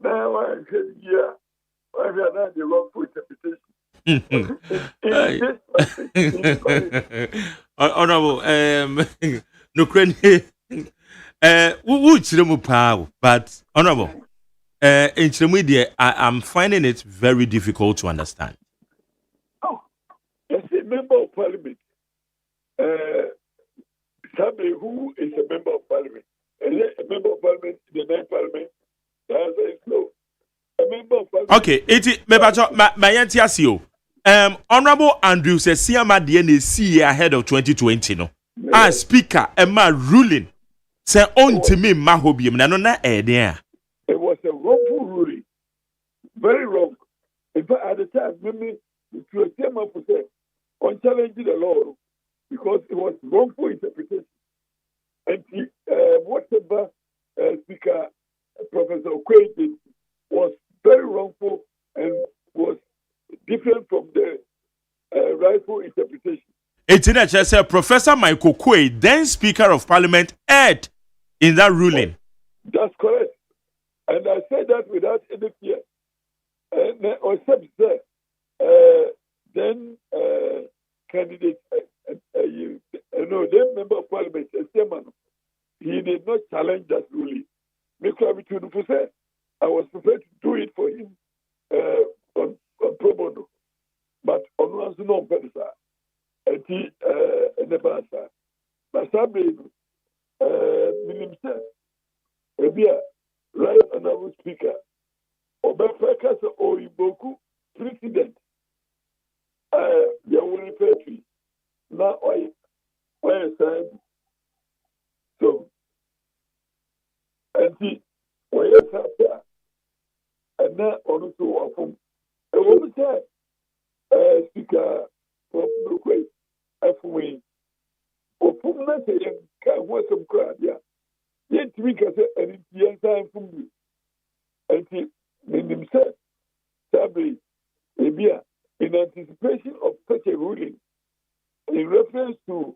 now I said yeah I have not the wrongful interpretation. Honorable no crane but honorable in Chile I'm finding it very difficult to understand. Oh, as a member of parliament, somebody who is a member of parliament, a member of parliament parliament, the ninth parliament, the answer is no. A member of parliament. Okay, my NTSO. Honorable Andrew says Siama DNC ahead of 2020 no. As speaker, Emma ruling. Say on to me mahobium na no na there. It was a wrongful ruling. Very wrong. In fact, at the time, maybe to a term of say on challenging the law because it was wrongful interpretation. And whatever Speaker Professor Okoye did was very wrongful and was different from the rightful interpretation. It's in a said Professor Michael Quay, then Speaker of Parliament, erred in that ruling. That's correct. And I say that without any fear. Except that then candidate, then member of Parliament, chairman, he did not challenge that ruling. I was prepared to do it for him on pro bono. But on one no better, and he never said. But some minister, right honorable speaker, Obafeka or Iboku precedent. You will refer to it. Now, why side? So, and he, why is that? And now, also, from a woman said, Speaker from the way, F-Wing, or from nothing, can work some crowd, yeah. Yet we can say, and it's the time from you. And he, in himself, Sabri, in anticipation of such a ruling, in reference to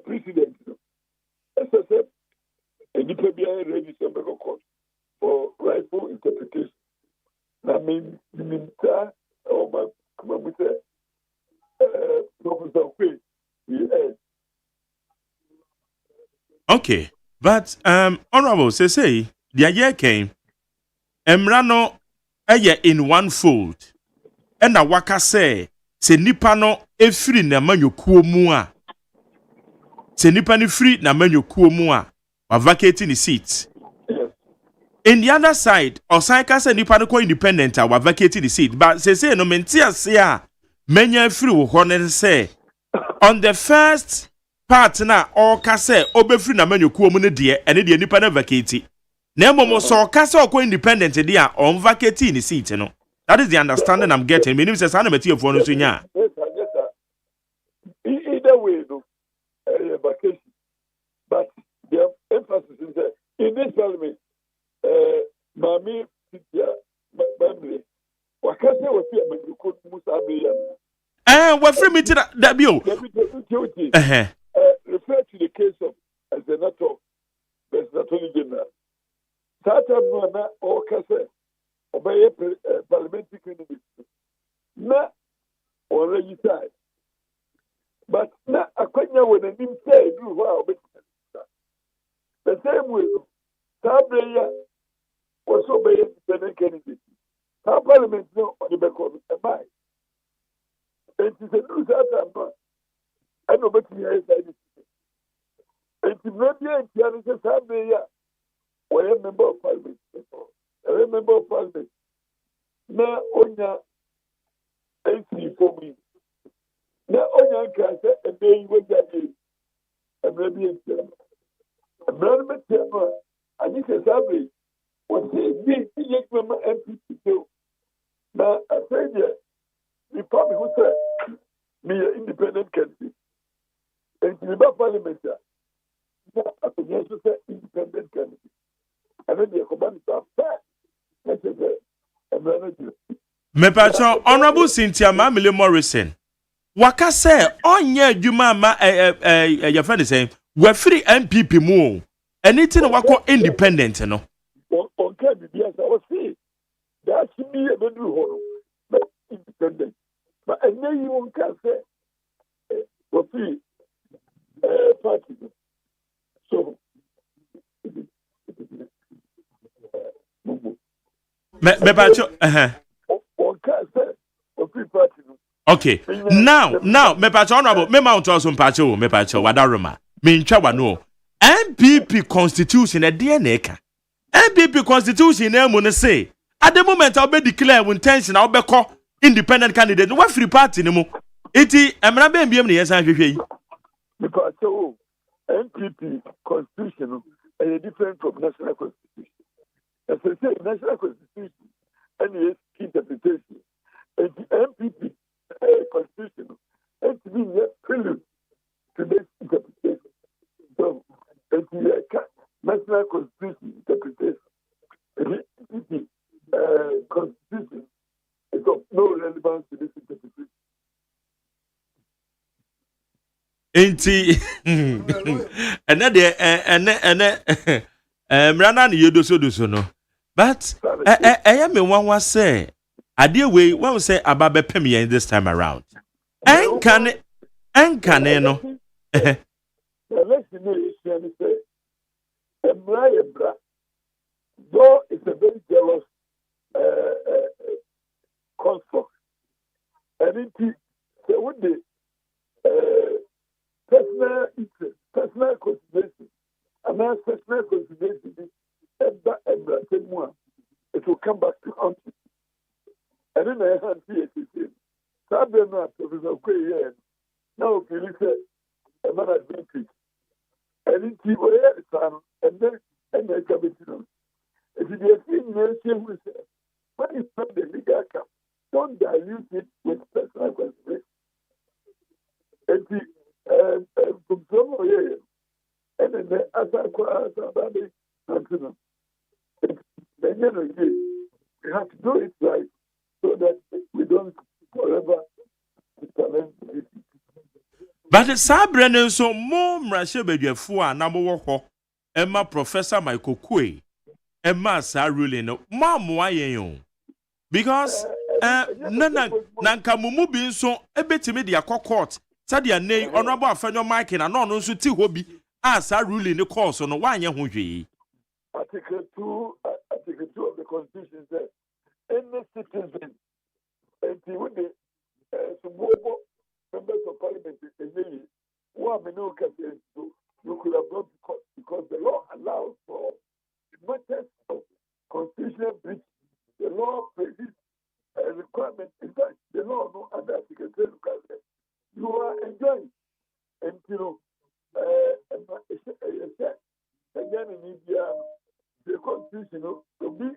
precedent, as I said, and the PBI register court for rightful interpretation. I mean, Professor Quay, okay, but honorable say the year came. Emrano in one fold. And a waka say nipa no efiri na manyokuo mu a. Se nipa ni free na manyokuo mu a, wa vacate the seat. In the other side, Osaika say nipa no ko independent a wa vacate the seat. But say no mentia say a menya free wo ho say on the first part na all ka say obefiri na manyokuo mu ne de ene de nipa na vacate. Nemo so kasa ko independent dia on vacate in the seat no. That is the understanding I'm getting. Meaning says I never for no sunya. Either way, no vacation. But the emphasis is that in this parliament, Mami Bamble, Wakase was here, but you could Musabi. What free me to that bill? Refer to the case of Senator Attorney General. Satan or Kase, obey parliamentary candidate. Na already side. But na akwanya when a name say do wow. The same way, Sabreya was obeying independent candidate. Our parliament no on the back of it. And she said, no, that I know but me I said it. And she maybe and she said, Sabreya. Or a member of parliament. A member of parliament. Now, Onya, AC for me. Now, Onya can say, and then what that is. And maybe it's a man, I need to say, what say, me, young member MP to. Now, I say, the public who said, me an independent candidate. And the member of parliament, now, I can also say, independent candidate. And then the command is fair. Mepacho Honorable Cynthia Mamile Morrison. Waka say onye adwuma ma your friend is saying we free MPP mu. Anything wako independent no. On can be yes I was saying. That should be a bedroom holo. But independent. But and then you can say we free party. So okay. Now, Mepacho Honorable, me mount also Mpacho, Mepacho, Wadaruma, Mincha Wano, MPP Constitution, a DNA. MPP constitution na mu ne say at the moment I'll be declare intention I'll be call independent candidate. What free party ni mu? Iti emra be mbiem ne yesan hwehwe yi. Because so MPP constitution is different from national constitution. As I say, national constitution and its interpretation. And the MPP constitution has to be prelude to this interpretation. So, it's the national constitution interpretation. And the constitution is of no relevance to this interpretation. Enti mrana ne yedoso no but me wan say ade we when say ababe pem yen this time around enkane no The election is say Emra though it's a very jealous construct and it would be personal interest, personal consideration, and now personal consideration, it will come back to haunt you. And then I had PhD. So I've been not Professor Quay now if you look at a man advantage. And in the way and then come into if you are seeing nation with when you spend the legal cap, don't dilute it with personal consideration. And the and then as I we have to do it right so that we don't forever challenge it. but sabrene so mo mrashe bedwefo a na mo wo Emma Professor Michael Kwe Emma sa ruling no mo ayen because nanka mumu bi nso ebetimi de court sadia nei honorable afenyo Mike na no nso ti hobi as a ruling the course no wanye ho hwe. Article 2 of the Constitution says any citizen and with the members of Parliament who have no capacity you could have brought to court because the law allows for matters of constitutional breach. The law places a requirement. In fact, the law no under Article 3 you are enjoying and again in India the constitution to be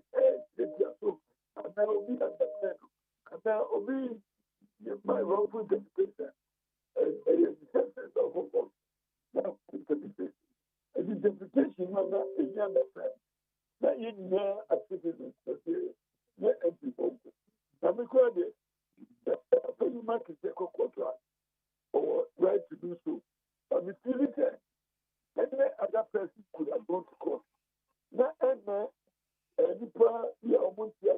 so and now be and now be my wrongful interpretation and of now interpretation and interpretation not is understand that you know as citizens not people now because the market is contract or right to do so. But the feeling any other person could have gone to court. Now, any MONTIE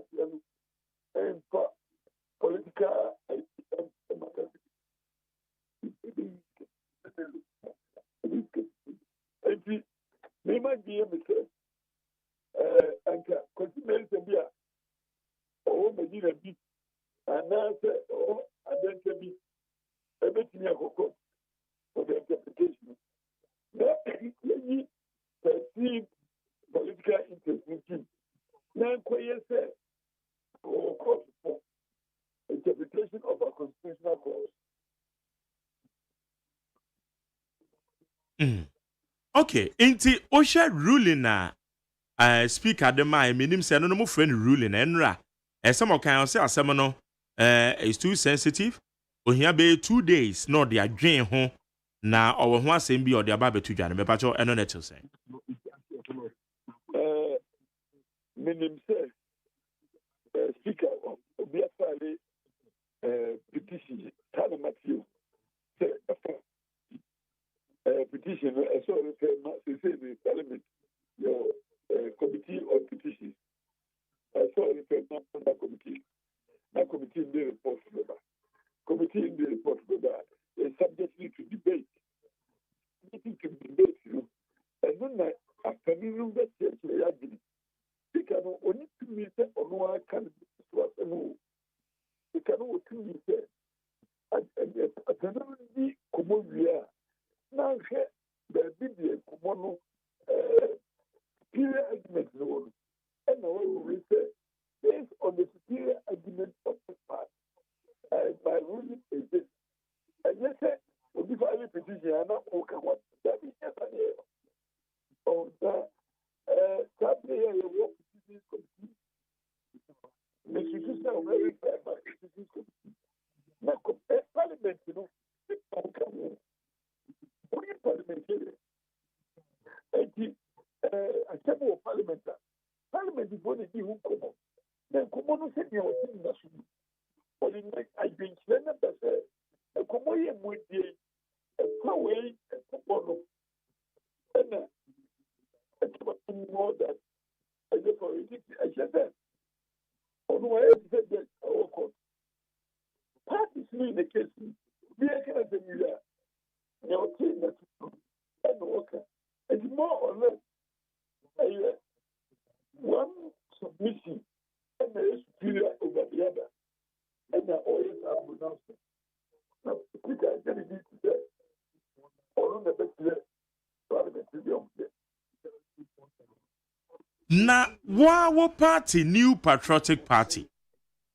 and political matters. And they might be able to and continue to be a Medina beat and now say, identity. Everything I go for the interpretation. Now, any perceived political interest now, say, or court for interpretation of a constitutional clause. Okay, inti Osha ruling na speaker de my minim say no mo friend ruling enra. Some can say asem no is too sensitive. Ohia be 2 days no de adwen ho na owo ho asem bi o de aba betu dwane me pacho eno netil say Minim say speaker obi afale petition tana Matthew say petition so the parliament your committee on petitions so the committee that committee in the report committee in the report is subject to debate. Subject to debate, and then after the room that says we are getting, we can only to meet on one can no. We can only to meet and the common we are now the Bible common superior argument no one. And now we say, based on the superior argument of the part, my ruling is this. And yes, sir, if you file a petition, I'm not okay what that is just an error. On that, Saturday, I work with this committee. The institution are very fair, but it is committee. Now, Parliament, you know, people come in. Only parliamentary. And I said, Parliament. Parliament is one of the who come on. Then come on, say you are in the school. But in I've been trained that a common with the away and tomorrow. And it's more that I just for it. I said that. On why I said that our court. Parties in the case. We are going to say your team that and worker. It's more or less one submission and the superior over the other. And the always are pronounced. Now, we can get it today. Or on the best Parliament to be on there. Na Wawo Party, New Patriotic Party,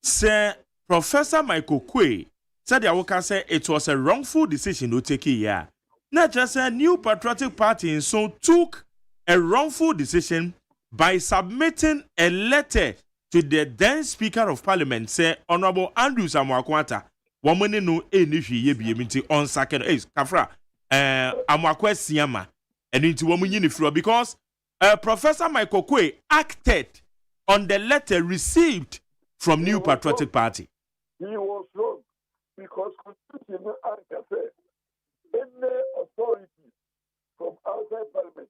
Sir Professor Michael Quay said the say it was a wrongful decision to take here. Not just a New Patriotic Party and so took a wrongful decision by submitting a letter to the then Speaker of Parliament, say Honorable Andrew Amwakwata. Woman no enishi ye bi emiti on second Kafra Amwakwa Siama and into woman unifro because Professor Michael Quay acted on the letter received from New Patriotic Party. He was wrong because Constitution said any authority from outside Parliament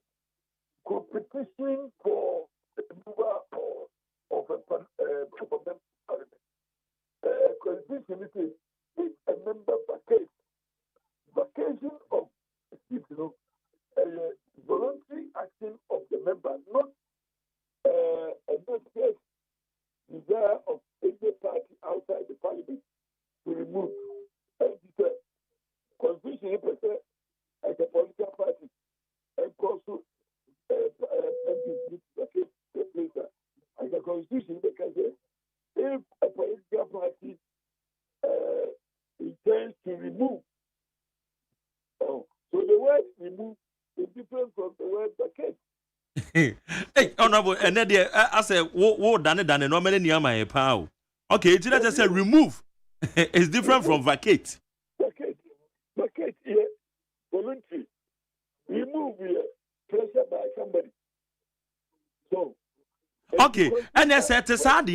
could petition for the removal of a member of Parliament. Constitution says if a member vacation of voluntary action of the member, not a desperate desire of any party outside the Parliament to remove. And the Constitution as a political party and also as a Constitution because if a political party intends to remove, so the word remove is different from the word vacate. Hey, honorable, and then I say, what done no many near my power. Okay, it's just say remove. It's different from vacate. Vacate here, voluntary. Remove here, pressure by somebody. So, okay, and then set aside,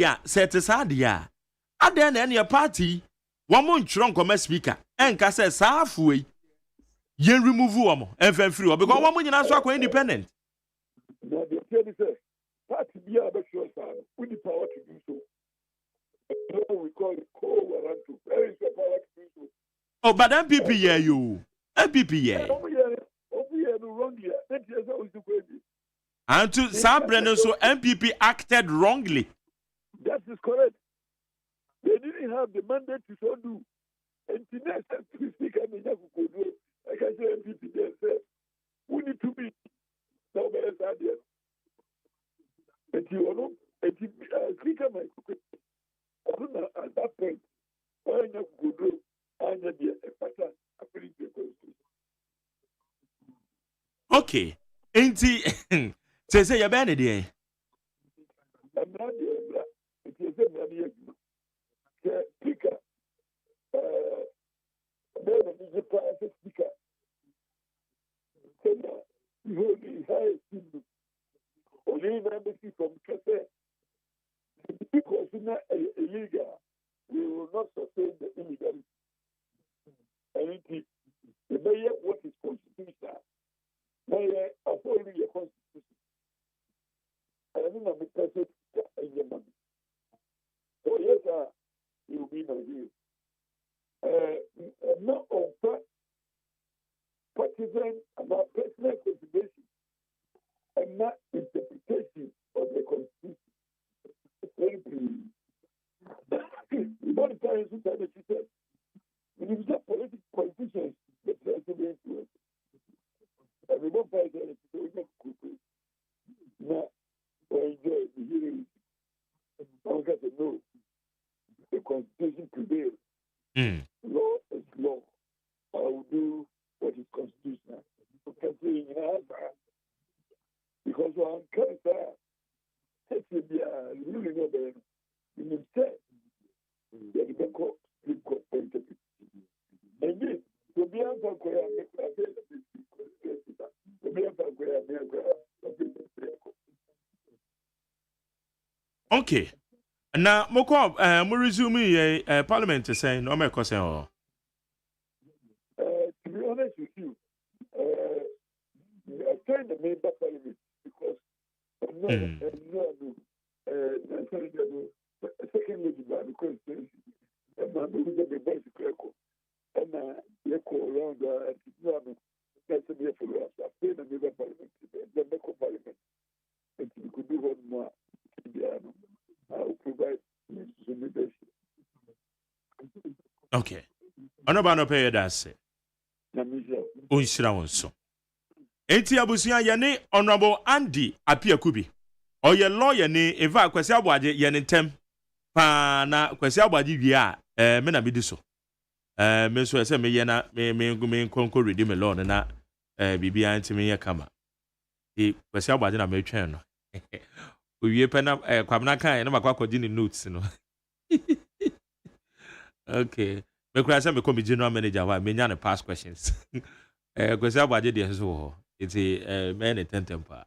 and then any party, one more trunk of speaker, and can say, halfway. You remove one and free because one million answer independent. Now, the thing is, party be a sure with the power to do so. We call it co-warrant. There is the power to do so. Oh, but MPP, yeah, you. MPP, yeah. Over here, no wrong here. And to Sam Brennan, so MPP acted wrongly. That is correct. They didn't have the mandate to so do. And the next time to speak, I mean, I can say MPP there said, we need to be now better idea. But you know, speaker my at that point, why not go do and a pattern according to the Constitution. Okay. Ain't he say you're banned there? I'm not there, it is a speaker. Then the private speaker. You only high only embassy from Kese. Because not illegal, we will not sustain the illegality. And the mayor what is constitutional. Mayor upholding your constitution. And I mean, I'm a person in your money. So yes, you will be no here. Not on partisan about personal consideration and not interpretation of the Constitution. Very clear. One time, she said, when you say political politicians, that's the way to it. And we don't fight it, so we make good. No, when you hear it, no, the Constitution prevails. Law is law. I will do what is constitutional. Because I'm kind of it's really not the instead. The Supreme Court point of view. And this, to be able okay. Now, Moko, mo resume Parliament saying no me question. To be honest with you, I joined the member Parliament because secondly, because the basic record and around that's a bit for us. I played the member Parliament, the local Parliament, and we could do one more. I will provide leadership. Okay. Onobano pay that say. Unshira wonso. Enti abusia yene Honorable Andy Apiakubi. Oye lawyer ni eva kwesi abwaje yene ntem. Pa na kwesi abwaje wi a me na bidi so. Me so ese me yena me konko redeem law na bibia antimi ye kama. Kwesi abwaje na me twen no. Owie pena kwamna kan na makwa kwadi ni notes no. Okay. Me kura say me come general manager wa me nya ne past questions. Kwesi abwaje de so it's men tempa.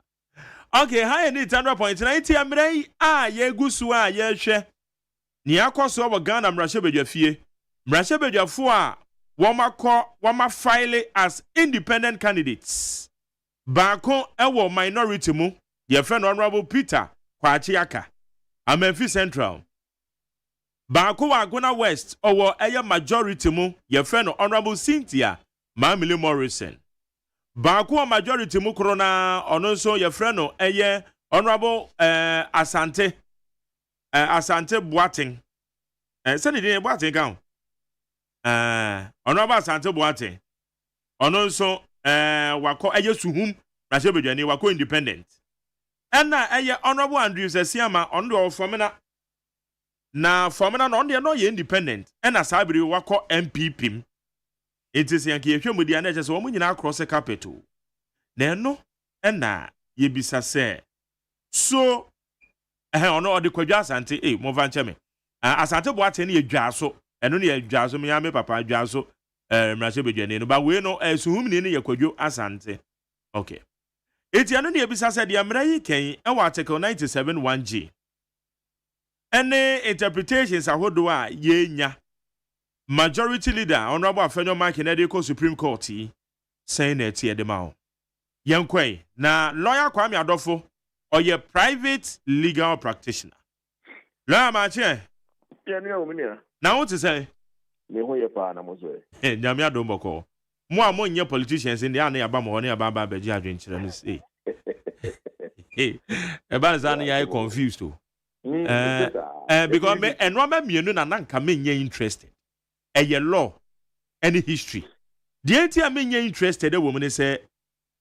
Okay, high need 100.90 amrei ye gusu a ye hwe. Ni akoso obo Ghana mrahye bedwafie. Mrahye bedwafo a woma file as independent candidates. Baako ewo minority mu ye friend Honorable Peter Kwachiaka. Amenfi Central. Baako wa Agona West owo eye majority mu ye friend Honorable Cynthia Mamili Morrison. Baako majority mu korona ono nso ye friend no eye Honorable Asante Boateng. Send the Boateng down. Honorable Asante Boateng. Ono nso wako eye Suhum na sebedwane wako independent. Enna eye Honorable Andrew Sesiama ondo formina na formina no onde no ye independent. Enna sabiri wako MPP. It is yanki ehwemu dia na chese wo nyina cross capital. Na no enna ye bisa se so ono odi kwadwa Asante mo vanche me. Asante Boateng ne ye dwaso. Eno ne ye dwaso me ya me papa dwaso mrahye bedwane no ba we no Suhum ne ye kwadwo Asante. Okay. Eti anu ne ebisa se dia mra yi ken e wa article 97 1G. Ene interpretations ahodo a ye nya. Majority leader Honorable Afenyo Mike Nedeko Supreme Court saying that ye demao. Yankwe na lawyer Kwame Adofo or ye private legal practitioner. La mache. Now what to say? Me ho ye pa na mo so e. Nyame adomboko. Mo a mo nye politicians in the ane aba mo ne aba beji adwenkyere no say. Hey, eba zan ya confused o. Because me enroma mienu na nanka me nye interested. Eye law any history. The enti me nye interested e woman say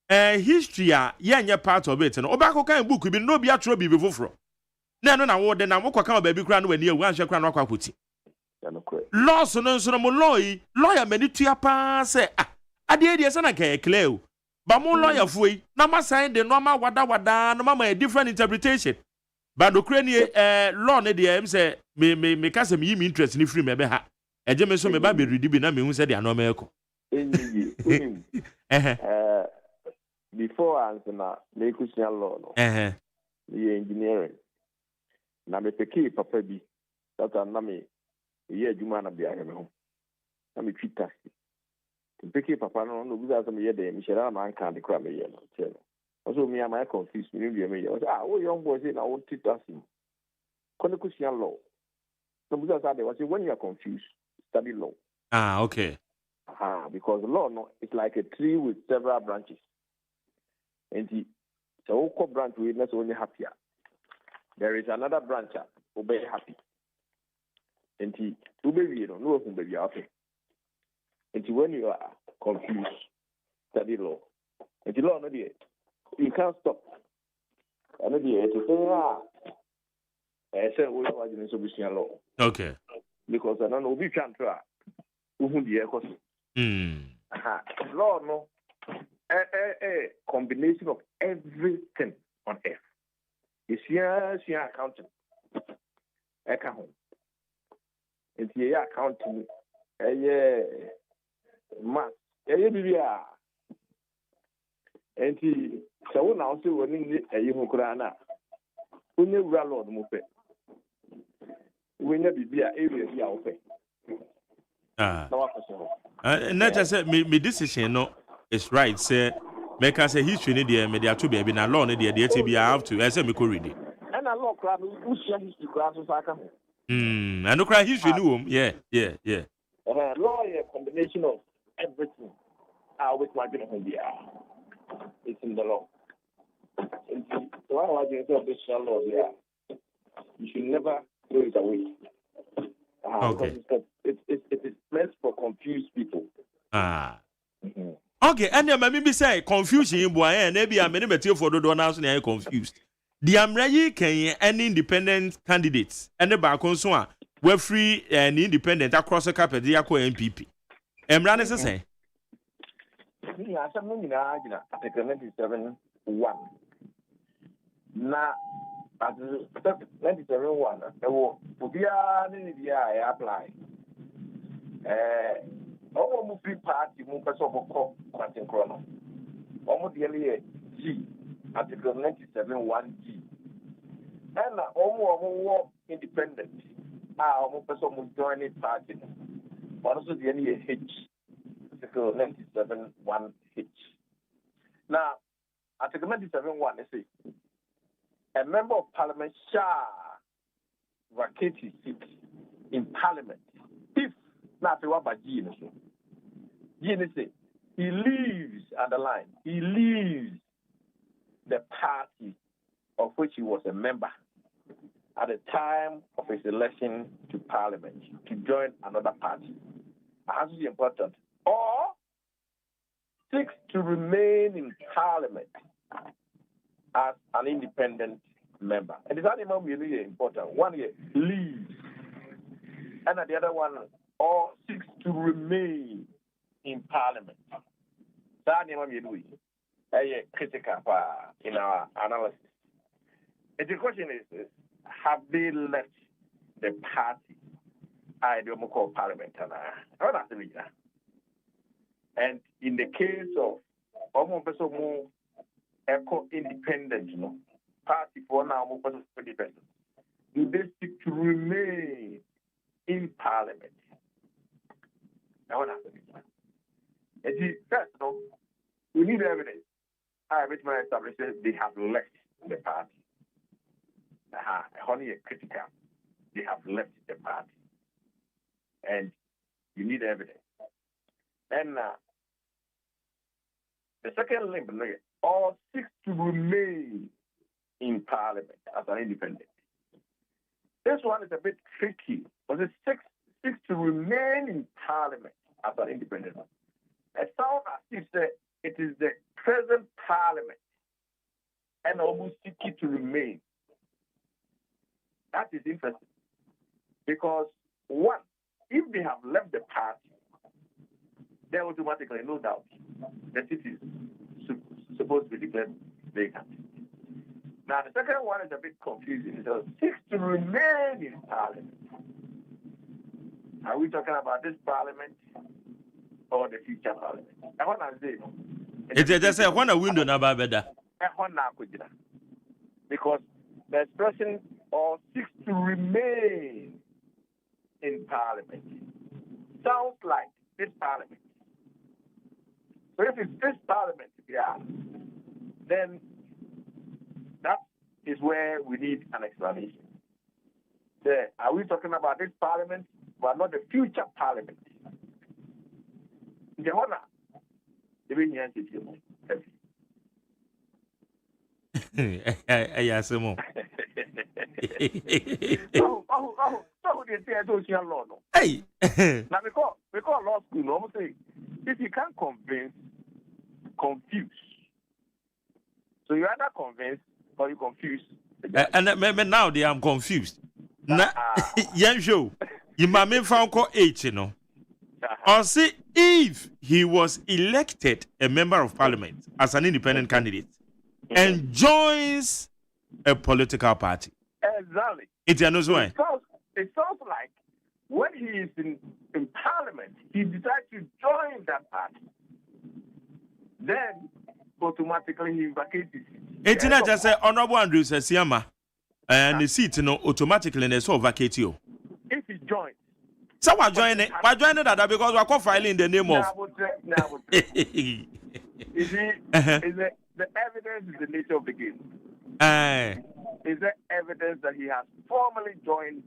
history a ye nye part of it no. Oba ko kan book bi no bi atro bi foforo. Na no na wo de na mo kwa kan ba bi kra no wani ewu anhwe kra no akwa koti. Law so no so no mo lawyer mani tua pa say ade dey say na ka clear o. Ba mo lawyer foi na ma sign the normal wada no ma a different interpretation. But the Ukrainian law ne dey say me ka say me interest ni free me be ha. Eje me so me ba be ready bi na me hu say dey normal eko. Before answer na me Christian law no. The engineering. Na me peki papa bi. That na me ye adwuma na bia me ho. Na me twita. Peki papa no buza so me ye dey me shera na anka de kra me ye no. Che no. Also me am I confused me me ye. Oh young boy say na what twita sim. Christian law. No buza say they say when you are confused study law. Okay. Because law no it's like a tree with several branches. And the whole branch will not only happier. There is another branch will be happy. And to be no one will be happy. And when you are confused, study law. And the law no you can't stop. And it is say we are in submission law. Okay. Because I don't know we can't try. Who the echo? Law no. A combination of everything on earth. It's here accounting. Account. It's here accounting. Math. Bibia. And so now see when you Ukraina. When you run on Mupe. When you be area not just say me decision no is right. Say make us say history ni there me there to be na law ni there TB I have to. I say me go read it. And a law class who share history class so I can. I know cry history no. Yeah. Law is a combination of everything. Which might be it's in the law. So I want you to this law there. You should never throw it away. Okay. It is meant for confused people. Okay, and then maybe say confusion boy and maybe I'm many material for the now so they confused. The Amrayi can any independent candidates and the back on we're free and independent across the carpet the MPP. Emran is say. Yeah, something in Article 97(1). Now, at 97(1), there will be I apply. Almost free party, move us over Quantum Chrono. Almost nearly G, Article 97(1)G. And almost independent. Almost person joining party. Also, the H. Article 97(1)H. Now, Article 97(1) is a member of Parliament shall vacate his seat in Parliament if not about G. He leaves at the line. He leaves the party of which he was a member at the time of his election to Parliament to join another party. That's really important. Or seeks to remain in Parliament as an independent member. And this animal really important. One here, leaves. And the other one, or seeks to remain in Parliament. That animal really critical in our analysis. And the question is, have they left the party? I don't call Parliament. And in the case of almost more independent, party for now more independent, do they seek to remain in Parliament? Now what happens? And first, we need evidence. Which might establish they have left the party. Only a critical. They have left the party. And you need evidence. And the second link, or seeks to remain in Parliament as an independent. This one is a bit tricky, but it seeks to remain in Parliament as an independent. It sounds as if it is the present Parliament and almost seeking to remain. That is interesting. Because, one, if they have left the party, then automatically, no doubt, the seat is supposed to be declared vacant. Now, the second one is a bit confusing. It seeks to remain in Parliament. Are we talking about this Parliament or the future Parliament? I want to say, it's just a one window now, better. Because the expression or seeks to remain in Parliament sounds like this Parliament. So if it's this Parliament, then that is where we need an explanation. Are we talking about this Parliament, but not the future Parliament? The honor, the yes, more. Hey, now because law school, no say if you can't confuse. So you either convince Or you confused? And now they am confused. Na yen show. You mame found call H, you know. Or see if he was elected a member of parliament as an independent candidate and joins a political party. Exactly. It knows why. It sounds like when he is in parliament, he decides to join that party. Then automatically he vacates his seat. It's not just say Honorable Andrew Sesiama and the seat automatically they so vacate you. If he joins. So we're joining that because we're filing the name of. You see, the evidence is the nature of the game. Is there evidence that he has formally joined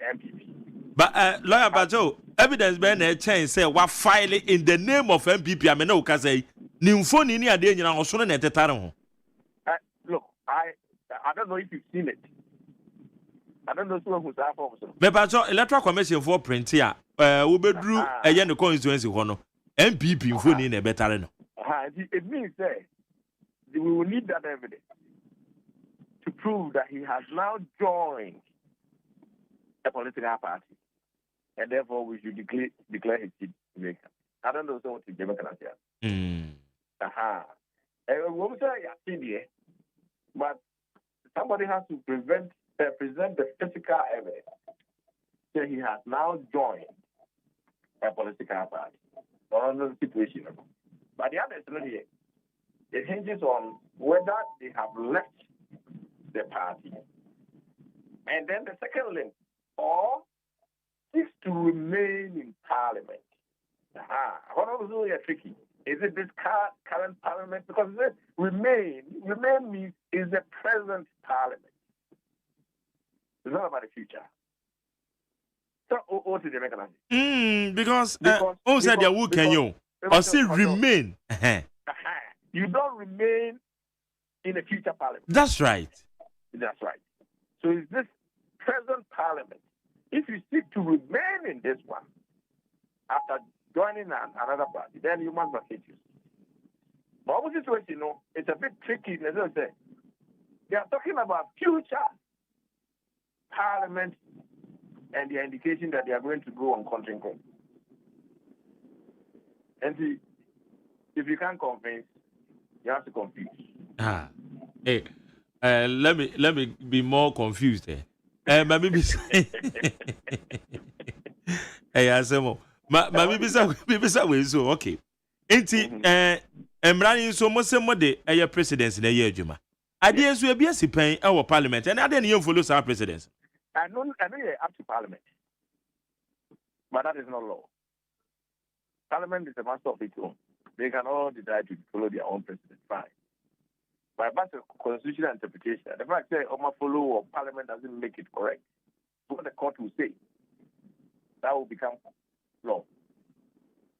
MPP? But lawyer Bajo, evidence being a change say we're filing in the name of MPP. I mean, no, because Nimfoni ni ade nyina osono na etetare ho. Look, I don't know if you've seen it. I don't know who's that officer. But Electoral Commission for print here, we bedru eye no constituency ho no. MPP mfoni na betare no. It means that we will need that evidence to prove that he has now joined a political party, and therefore we should declare his seat vacant. I don't know what the Jamaican has here. But somebody has to present the physical evidence that he has now joined a political party. Another situation. But the other is not here. It hinges on whether they have left the party. And then the second link, or seeks to remain in parliament. What is really tricky? Is it this current parliament? Because it remain means is the present parliament. It's not about the future. So, what is the mechanism? Because said they will can you or still remain. You don't remain in a future parliament. That's right. That's right. So, is this present parliament? If you seek to remain in this one after joining another party, then you must vacate you. But what situation, it's a bit tricky. As I say, they are talking about future parliament and the indication that they are going to go on country court. And see, if you can't convince, you have to confuse. Hey, let me be more confused there. Maybe hey, asemo. Maybe so okay. Enti emrani so mo se mo de presidency na ye adwuma. Ade so e si pen e parliament and ade ne follow our presidents. I know up to parliament. But that is not law. Parliament is a master of its own. They can all decide to follow their own president. Fine. But that's a constitutional interpretation. The fact that follow or parliament doesn't make it correct. What the court will say, that will become law.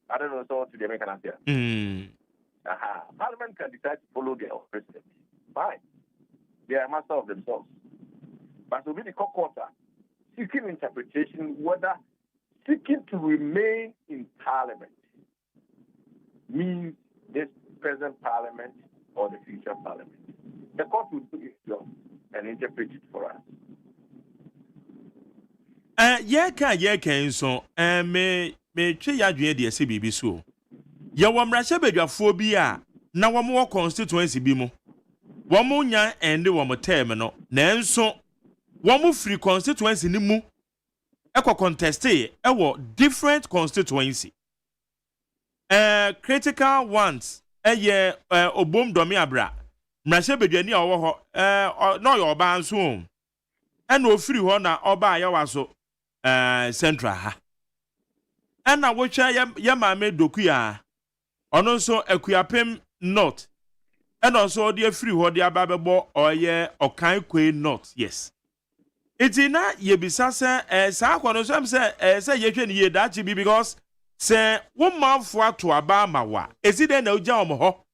I don't know so to the American answer. Parliament can decide to follow their own president. Fine. They are master of themselves. But to be the court seeking interpretation whether seeking to remain in parliament means this present parliament or the future parliament. The court will do its job and interpret it for us. So me twe ya dwen de ase bibi so. Ye wo mrahye badwafo bi a na wo mo constituency bi mu. Wo mo nya ende wo mo term no. Nanso wo mo free constituency ni mu contest different constituency. Critical ones obom domi abra. Mrahye badwani a wo ho no yo ba nso. Na ofiri ho na oba ya waso central ha. Na wocha ya mame dokuya. Ono nso akuapem north. Na also de afiri ho de ababebo oye okan kwe north. Yes. Iti na yebisa se sa kwa no so se yehwe ni ye dachi bi because se wo manfo ato aba mawa. Esi de na uja omo ho.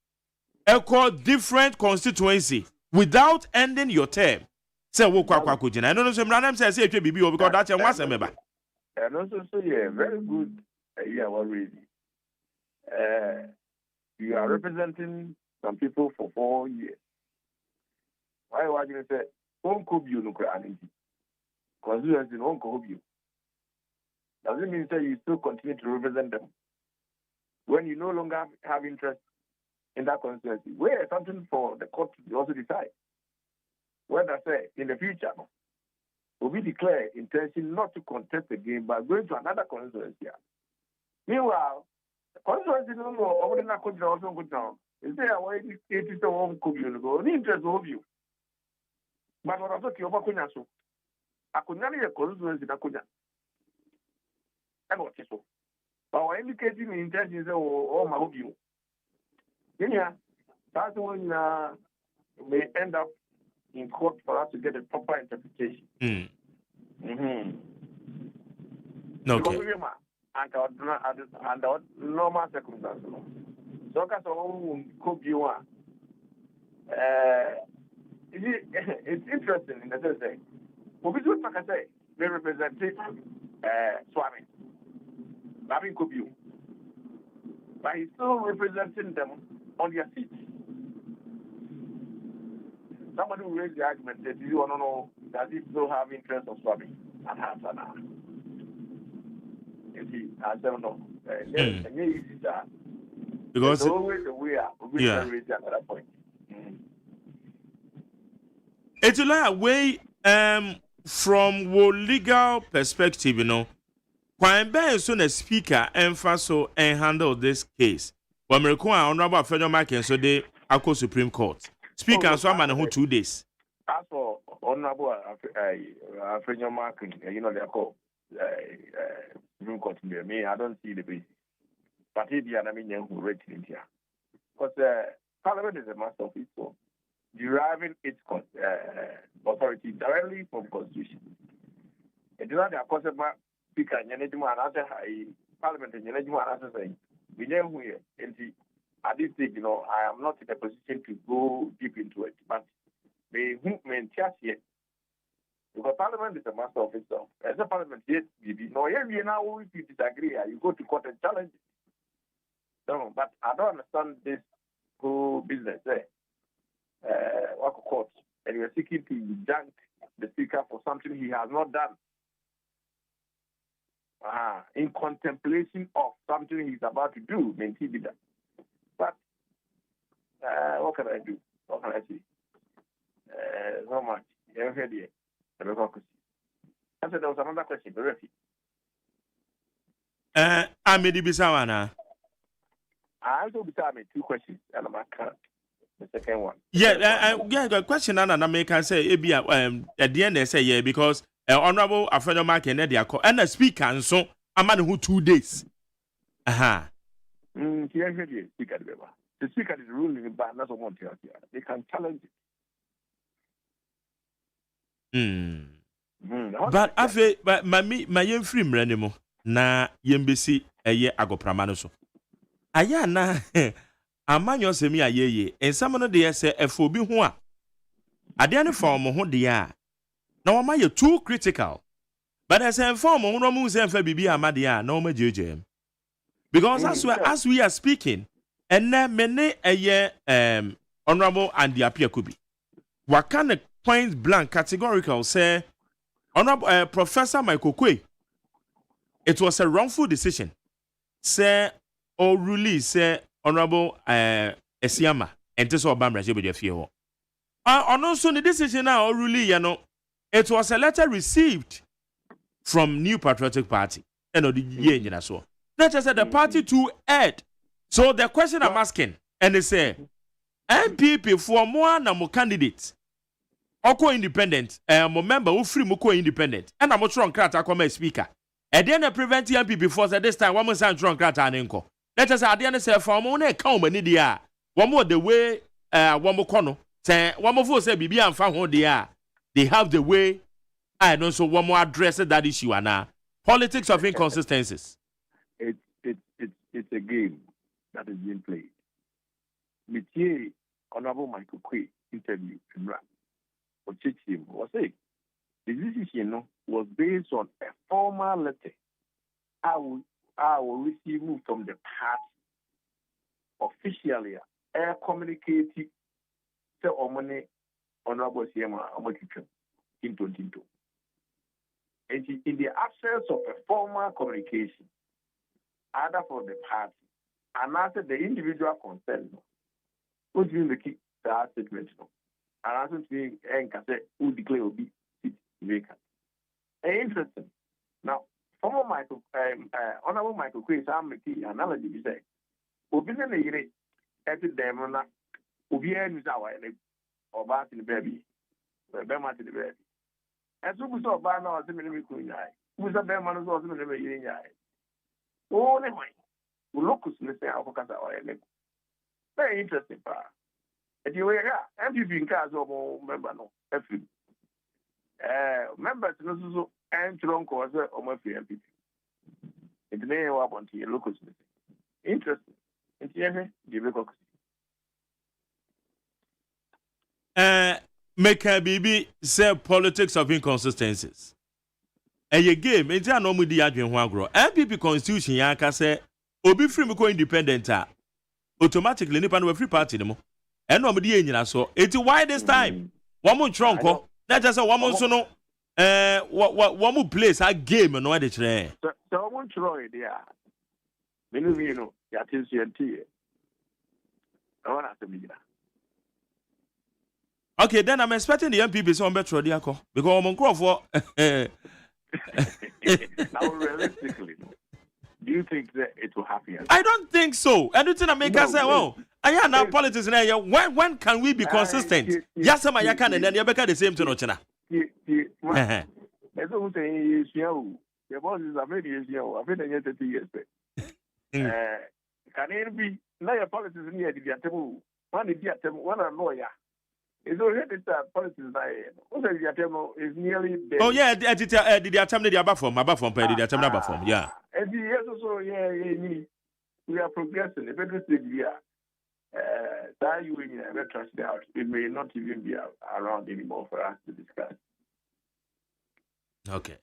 Eko different constituency without ending your term. Se wo kwa kujina. No so mranam se yehwe bibi o because that one se meba. And also, yeah, very good. Yeah, already. You are representing some people for 4 years. Why would you say, won't could you no crying? Constituency won't cope you. Doesn't mean that you still continue to represent them. When you no longer have interest in that constituency, where something for the court to also decide. Whether say in the future, will be declared intention not to contest again by going to another constituency. Meanwhile, the constituency no more over the country also go down. Is there a way it is the home could you go? The interest of you. But what also to your so. I could not hear constituency that could. I got it so. But we're indicating intentions or my hope you. Yeah, that's when may end up in court for us to get a proper interpretation. Okay. Because under normal circumstances. So, because could you it's interesting in the sense that what we do, like I say, they represent Swami, Babin Kubu, but he's still representing them on their seats. Somebody who raised the argument that you want to know that he still have interest of swapping and has an hour. You see, I don't know. Because there's always a way out. We can raise at that point. It's like a way from a legal perspective, you know. When Ben soon a speaker emphasize and handle this case, when we require honorable federal market, so they are Supreme Court. Speaker, so I'm on 2 days. As for honorable federal market, you know, they are called Supreme Court. Me, I don't see the basis. But he be an Armenian who read in here. Because Parliament is a master of its own, deriving its authority directly from Constitution. It is not the concept speaker and Parliament and saying, we know here, and at this stage, you know, I am not in a position to go deep into it, but they maintain here. Because Parliament is a master of itself. As a Parliament, yes, now if you disagree, you go to court and challenge it. No, but I don't understand this whole business there. What court, and you're seeking to injunct the speaker for something he has not done. In contemplation of something he's about to do, he did that. But what can I do? What can I say? Not much. You ever heard it? I said there was another question, very few. Amedi Bisawana. I also be 2 questions, and I'm the second one. The question and I make I say at the end they say yeah because honorable Afreno Mark and the speaker and so a man who 2 days. The speaker is ruling by another Montie. They can challenge it. But I feel but my young free mrenemo na yembesi agopramano so. Aya na amanyo semi ayeye ensamano de say efobi ho a ade ne form ho de a na wama ye too critical but as inform ho no mu say fa bibi amade a na wama jeje because as we are speaking and na mene honorable and the appear could be what kind of point blank categorical say honorable Professor Michael Kwe it was a wrongful decision say or release say honorable Esiama and this all bam raje be the fear also the decision now or release you know it was a letter received from New Patriotic Party and the year so that just said the party to add so the question I'm asking and they say MPP for more na more candidates oko independent mo member who free mo independent and I'm strong crata come speaker and then prevent MPP for this time one more strong crata anenko. Let us at the end say for mo na come ni dia one more the way one more kono say one more say bibi amfa ho dia they have the way I know so one more address that issue and politics of inconsistencies. It's a game that is being played. Mitier Honorable Michael Kwe interview in Rap or Chichim was saying the decision was based on a formal letter I will receive from the party officially communicating to Omani Honorable Siema Omochicho into. And in the absence of a formal communication, either for the party and after the individual concerned, who do you keep that statement? And also saying, who declare will be vacant. Interesting. Now, former Honorable Michael Quay, I'm making analogy to say, Obina Yere, every demona, Ubia is our or bath in the baby, Bema to the baby. And so we saw Bana or the Minimi Queen, who's a Beman or the Minimi. Oh, anyway, we look to say, Alcasa or very interesting part. And you were MPP in cars of member no, members no and strong cause of my MPP. It may have on to your local interesting. And make a baby say politics of inconsistencies. And your game, it's a normal diagnostic one grow. MPP constitution yanka say, Obi free me independent. Automatically, nipa no free party no. And nobody nyina so. It's why this time? One more trunk. Not just a woman so no. One more place a game no dey chere. So one try there. You know, that is your tea. I want to be there. Okay, then I'm expecting the MPP so better because I'm crop for. Now realistically, do you think that it will happen? I don't think so. Anything I make us say, well, I am now politics in here. When can we be consistent? Yes, I'm a can and then you become the same to no China. As I was saying, your boss is a very young. I've been here 30 years. Can it be now your politics in here? The table, one lawyer. It's already that politics is nearly dead. Oh, yeah, did the attempt the above form, the attempt above form, yeah. And yes, also, yeah, we are progressing. The better stage we are. That you will trust out. It may not even be around anymore for us to discuss. Okay.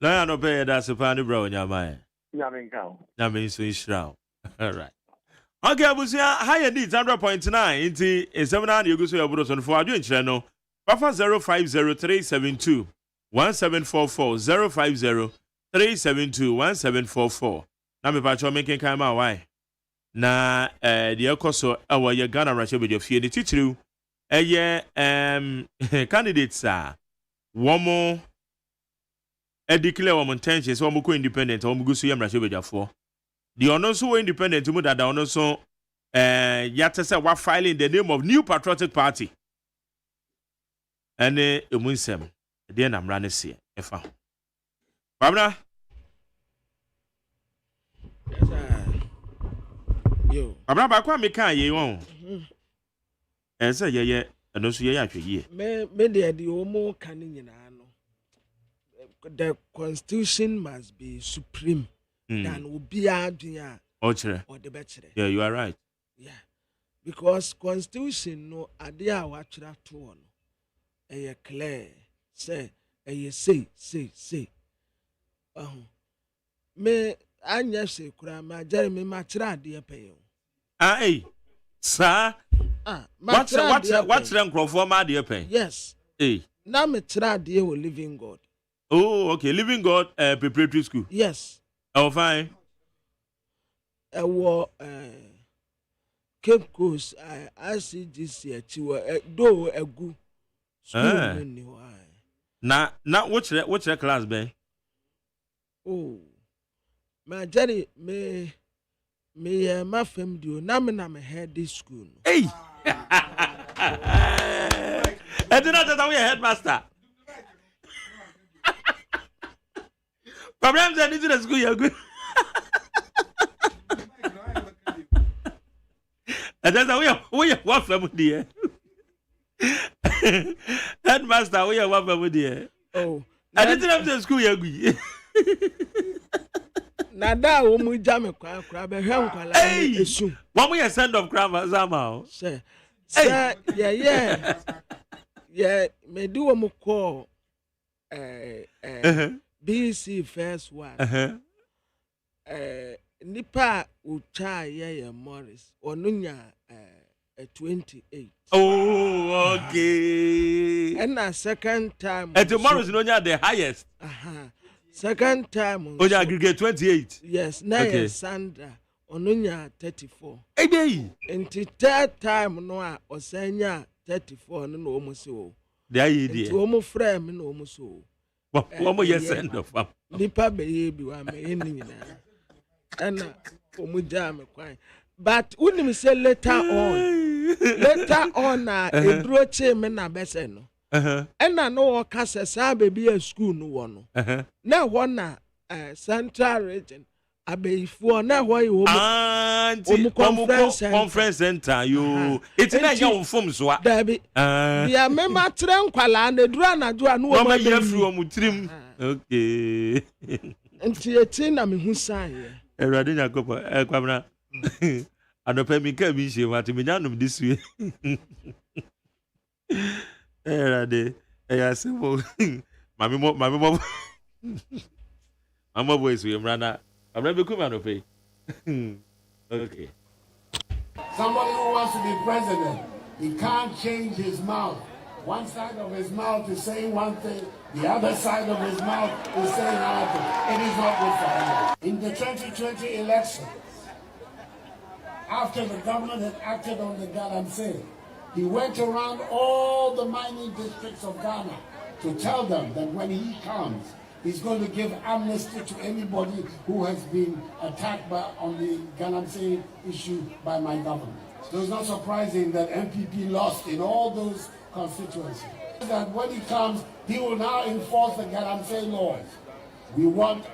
Now I know that's a funny bro in your mind. That means we shroud. All right. Okay, Abusia, higher needs 100.9 into 700 you go so your brothers on for doing channel. Papa 050372 1744 050 372 1744. Now me pacho making come out why. Na the ekoso our ye Ghana Russia with your fear the teacher candidates are one more declare one intentions one more independent one go so yam Russia with your four. The honor so independent to that the honor so yet say what filing the name of New Patriotic Party. And Munsem, then I'm running here. If I Babna yo, Babna Bakwa me can ye won. And say, yeah, and also, yeah, actually, me the Omo canning the Constitution must be supreme. Than will be or the better. Yeah, you are right. Yeah, because Constitution no idea what that one. A clear say, say. Me anya say kura ma Jeremy machira de pay. Hey, sir. What's the for my dear pay? Yes. Hey. Now me try de will living God. Oh, okay, living God preparatory school. Yes. Oh, fine. Cape Coast, I see this year to do a good school. Now, what's the class, Ben? Oh, my Jerry, me, my family do. Now, me head this school. Hey, I did not know we headmaster. Problems are into the school, you're good. And that's how we are one family. Headmaster, we are one family. Oh, I didn't have to school, you're good. Nada, we jam crab, hey, one way a send of crab, somehow. Sir, yeah, me do a more call. BC first one. Nipa ucha Morris or Nunya 28. Oh, Okay. And a second time. And tomorrow is the highest. Second time. Oh, yeah, aggregate 28. Yes, now okay. Sandra. Onunya 34. Hey, and the third time no Osenya 34 no almost so. The idea. To almost frame no almost so. What you send of them? Nipa baby wa me any and omujam kwai. But when me say later on a broche me na bese no. And I know kasa sa baby a school no one. Now one central region abefore now why you conference center you it's na your form so Dabi bia member tren kwala na dura na do anu o ma yefru o mutrim okay enti eti na me hu san ye erade nyakopo kwabna anopa mi ka bi hye wate me nyanum this way erade eyasemo mami mo I'm always with Rana. I'm never coming to pay. Okay. Somebody who wants to be president, he can't change his mouth. One side of his mouth is saying one thing, the other side of his mouth is saying another thing. It is not good for him. In the 2020 election, after the government had acted on the Galamsey, he went around all the mining districts of Ghana to tell them that when he comes, he's going to give amnesty to anybody who has been attacked on the Galamsey issue by my government. So it's not surprising that MPP lost in all those constituencies. That when he comes, he will now enforce the Galamsey laws. We want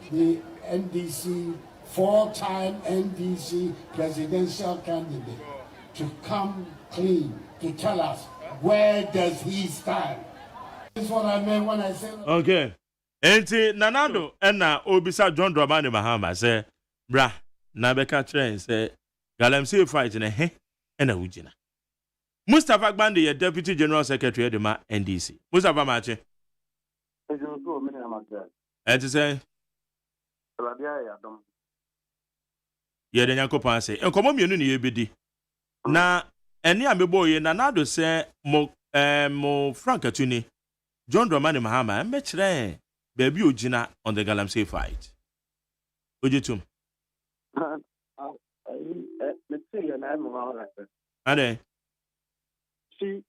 the NDC, four-time NDC presidential candidate to come clean, to tell us where does he stand. That's what I meant when I said... Okay. Enti nanado ena obisa John Dramani Mahama say bra na beka train say Galamsey fight na he ena wugina Mustafa Gbande ye deputy general secretary de ma NDC Mustafa Mache enti say Radia ya dom ye de nyakopan say enkomo mienu ne ye bedi na eni ameboye nanado say mo Frank Atuni John Dramani Mahama embe kire Baby Ojina on the Galamsey fight. Ojitum. Ade. See,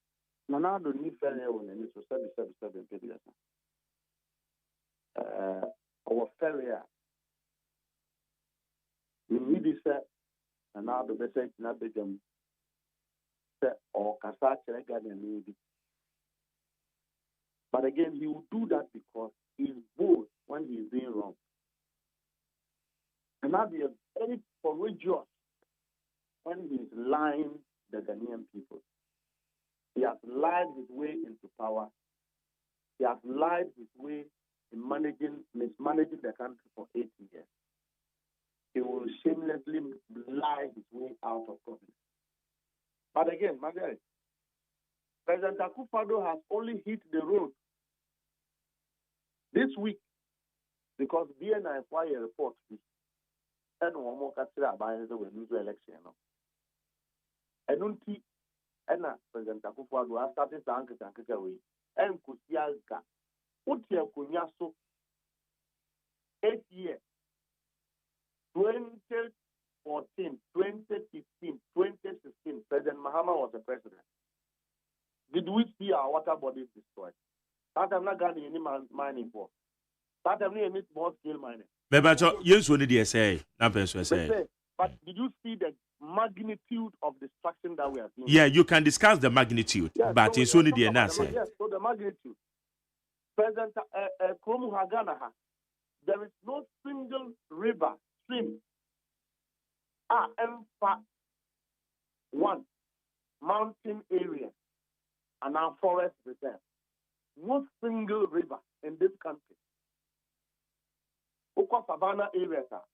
Nanado ni fair on any so 7 period. Our failure. We need to say Nanado bese na begam. Say or kasa chere maybe. But again, he will do that because he's bold when he's doing wrong. And now be very courageous when he's lying the Ghanaian people. He has lied his way into power. He has lied his way in mismanaging the country for 8 years. He will shamelessly lie his way out of government. But again, my guy, President Akufo-Addo has only hit the road this week because BNI acquired a report and one more country about the election. And until President Akufo-Addo has started to anchor away and Kusiaga Utia Kunyaso 8 years 2014, 2015, 2016, President Mahama was the president. Did we see our water bodies destroyed? That I'm not going any mining for. That I'm not any small scale mining. But yes, what did you say? Not say. But did you see the magnitude of destruction that we are seeing? Yeah, you can discuss the magnitude, yes, but so it's only the answer. Yes, so the magnitude. President Kromu Haganaha, there is no single river, stream, one mountain area, and our forest reserve. No single river in this country. Oko Savannah areas are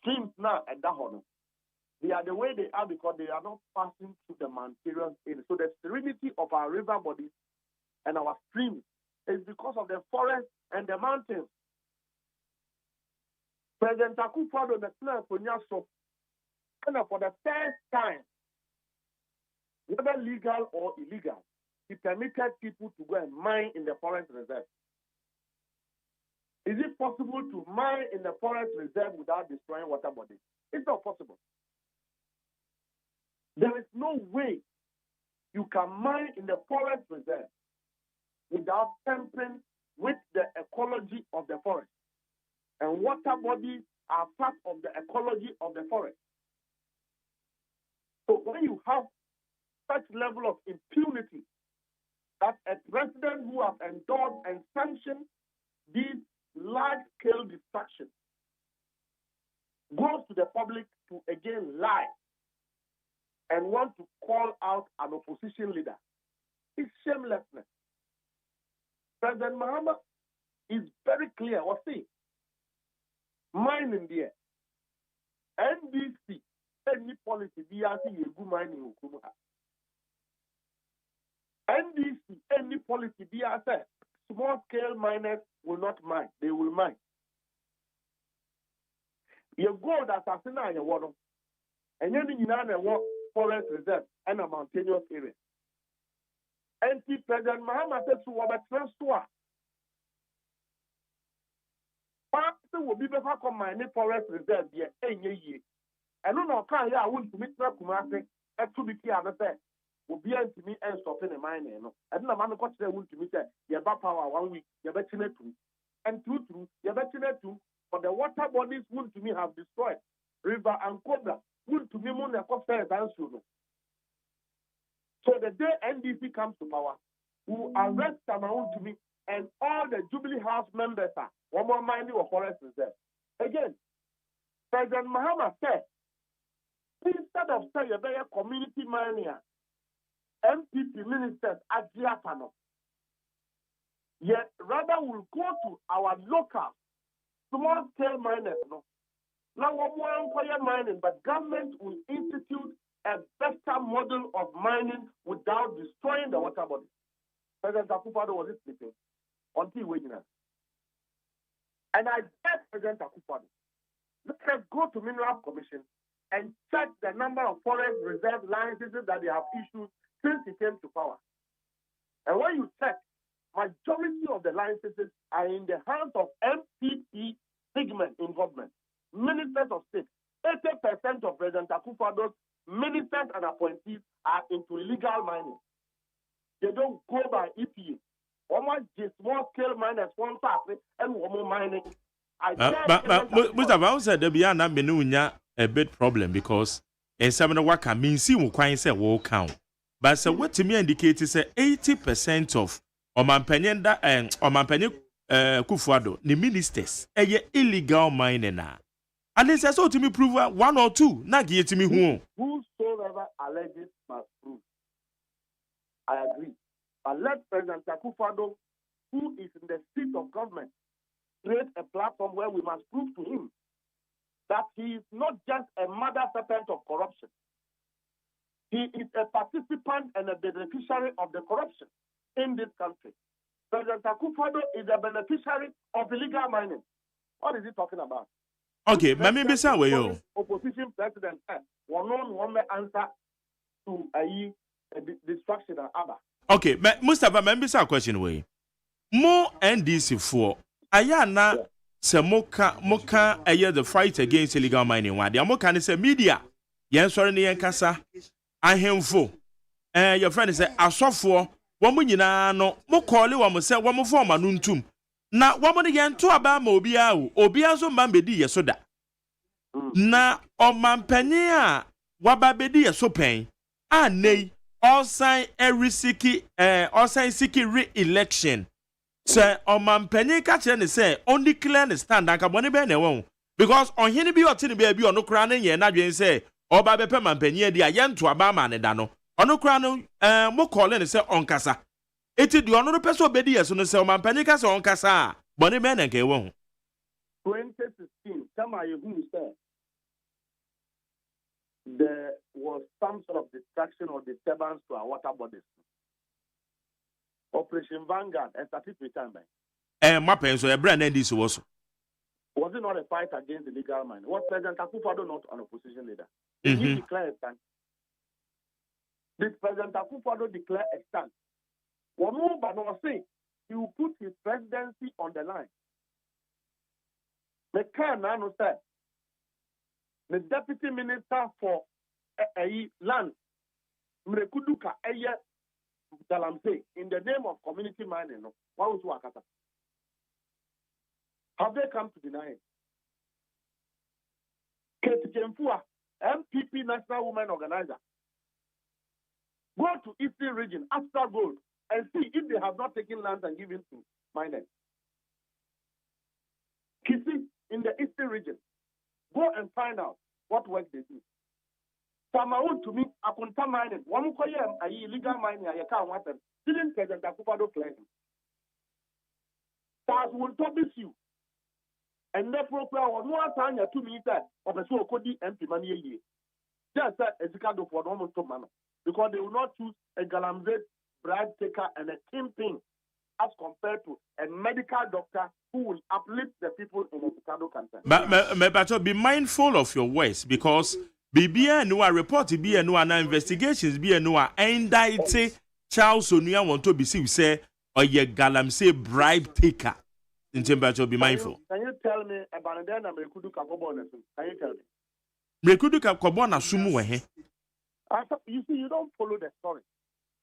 streams now at Dahono. They are the way they are because they are not passing through the mountainous area. So the serenity of our river bodies and our streams is because of the forest and the mountains. President Akufo-Addo and for the first time whether legal or illegal, he permitted people to go and mine in the forest reserve. Is it possible to mine in the forest reserve without destroying water bodies? It's not possible. There is no way you can mine in the forest reserve without tampering with the ecology of the forest. And water bodies are part of the ecology of the forest. So when you have such level of impunity that a president who has endorsed and sanctioned these large-scale destruction goes to the public to again lie and want to call out an opposition leader, it's shamelessness. President Mahama is very clear. What's he? Mining there. NDC, any policy, DRC, you go mining. NDC, any policy, DRC, small-scale miners will not mine. They will mine. You go to Assassina and you want them. And then you know forest reserve and a mountainous area. And President Mahama said to our transfer. Pastor will be better come mining forest reserve here any year. And no can I want to meet Kumasi at 2 BT other will be to me and stopping the mining. And the man got there want to meet your power 1 week, your better two. And true, your better two, but the water bodies want to me have destroyed. River and Cobra want to me moon the fair dance. So the day NDC comes to power, we will arrest Samaun to me and all the Jubilee House members are one more mining or forest reserve. Again, President Mahama said, instead of saying a community mining, MPP ministers at Giapano, yet rather will go to our local small-scale miners. Now, we're mining, but government will institute a better model of mining without destroying the water body. President Akufo-Addo was sleeping until waking up. And I beg President Akufo-Addo, let us go to Mineral Commission and check the number of forest reserve licenses that they have issued since he came to power. And when you check, majority of the licenses are in the hands of MPP segment in government, ministers of state. 80% of President Akufo-Addo's ministers and appointees are into illegal mining. They don't go by EPA. Almost just small-scale miners, one party, and one more mining. Mustafa, I said there be a bit problem because in some of the work I mean, see, we can't say will count. But so what to me indicates is 80% of Omanpenyen and Omanpenyen Akufo-Addo, the ministers, illegal mining now. And they say so to me prove 1 or 2. Not give to me who. Whosoever alleges must prove. I agree. But let President Akufo-Addo, who is in the seat of government, create a platform where we must prove to him that he is not just a mother serpent of corruption. He is a participant and a beneficiary of the corruption in this country. President Akufo-Addo is a beneficiary of illegal mining. What is he talking about? Okay, Mami Bisa we yo. Opposition president one answer to a destruction and other. Okay, Mustafa, Mami Bisa question we. More NDC for ayana se moka aye the fight against illegal mining one. The moka ni se media. Yen sorry ni yen kasa ahemfo. Your friend is say asofo wo mo nyina no mo call wo mo say wo mo form anu ntum. Na wamode yen to aba ma obia so mba bedi yesoda na omampanyi a waba bedi yeso pen anei osan erisiki osan siki re-election say omampanyi ka kire ne say only clear ne stand anka bone be na won because onhene bi otini be bi onokra ne ye na dwen say oba be pe mampanyi adi aye to aba ma ne da no onokra no mo call ne say onkasa eti di ono peso bedi yeso no se o mampani ka se on kasa boni me na nke wo 2016 come you who say there was some sort of distraction or disturbance to our water bodies. Operation Vanguard and certificate time. My pen so e brand this was it not a fight against the legal mining? Was President Akufo-Addo not an opposition leader? He declared that. Did President Akufo-Addo declare a stand? One but no say he will put his presidency on the line. The Nano said the deputy minister for land, Mrekuduka Eye Dalamse, in the name of community mining, what was Wakata? Have they come to deny it? Kate Jemfua, MPP National Women Organizer, go to Eastern Region after gold and see if they have not taken land and given to miners. Kissy in the Eastern Region, go and find out what work they do. Samaun to me, Akunta mining, one koyem, a illegal mining, I can't want them. Didn't President Akufo-Addo claim. Stars will publish you. And therefore, one time, 2 meters of a so called MP money a year. Just that as a kind of for almost 2 months. Because they will not choose a galamsey, bribe taker, and a kingpin as compared to a medical doctor who will uplift the people in the Chicago country. But be mindful of your words because BBN no report be no investigations be no indict Charles Onua want to be say or ye galamsey bribe taker. In temperature, be mindful. Can you tell me about the Mrekudu Kakobona? Can you tell me? Mrekudu Kakobona sumu he. You see, you don't follow the story.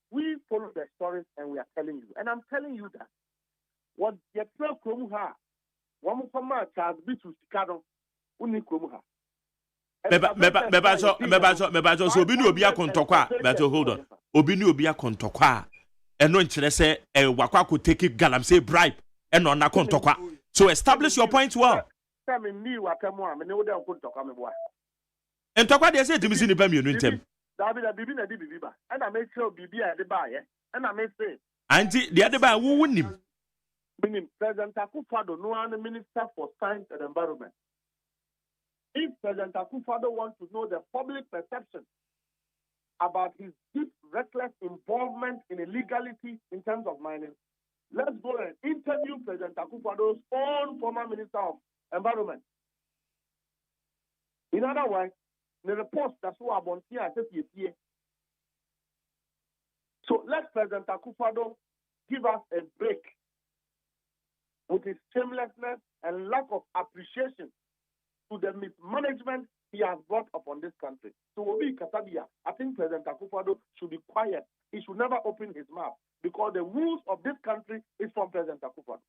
We follow the stories and we are telling you. And I'm telling you that what the 12 Kromuha, one from Charles Bitu Chicago, only Kromuha. Mebajo, so Obinu Obia Kontokwa, but hold on. Obinu Obia Kontokwa, and no interest, a Wakwa could take it galamsey bribe, and on Kontokwa. So establish your point well. And Tokwa, they say to me, in the Bermuda. And I make sure BB at the buyer, and I may say, Auntie, the other buyer who win him. Meaning President Akufo-Addo, no one Minister for Science and Environment. If President Akufo-Addo wants to know the public perception about his deep, reckless involvement in illegality in terms of mining, let's go and interview President Akufo-Addo's own former Minister of Environment. In other words, the report that's what MONTIE says here. So let President Akufo-Addo give us a break with his shamelessness and lack of appreciation to the mismanagement he has brought upon this country. So Obi Katabia, I think President Akufo-Addo should be quiet. He should never open his mouth because the rules of this country is from President Akufo-Addo.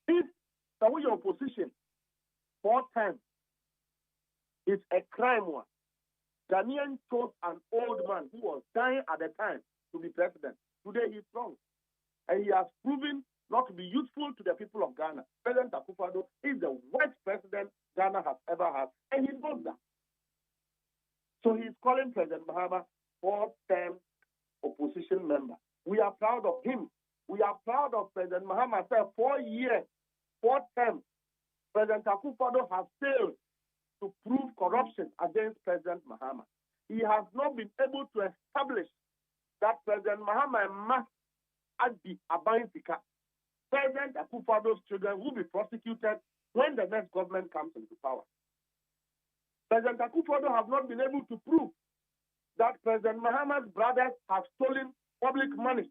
If the way your opposition 4 times is a crime one. Ghanaian chose an old man who was dying at the time to be president. Today he's wrong. And he has proven not to be useful to the people of Ghana. President Akufo-Addo is the worst president Ghana has ever had. And he knows that. So he's calling President Mahama 4-term opposition member. We are proud of him. We are proud of President Mahama. 4 years, 4 terms. President Akufo-Addo has failed to prove corruption against President Mahama. He has not been able to establish that President Mahama must be Abaintika. President Akufo-Addo's children will be prosecuted when the next government comes into power. President Akufo-Addo have not been able to prove that President Mahama's brothers have stolen public money.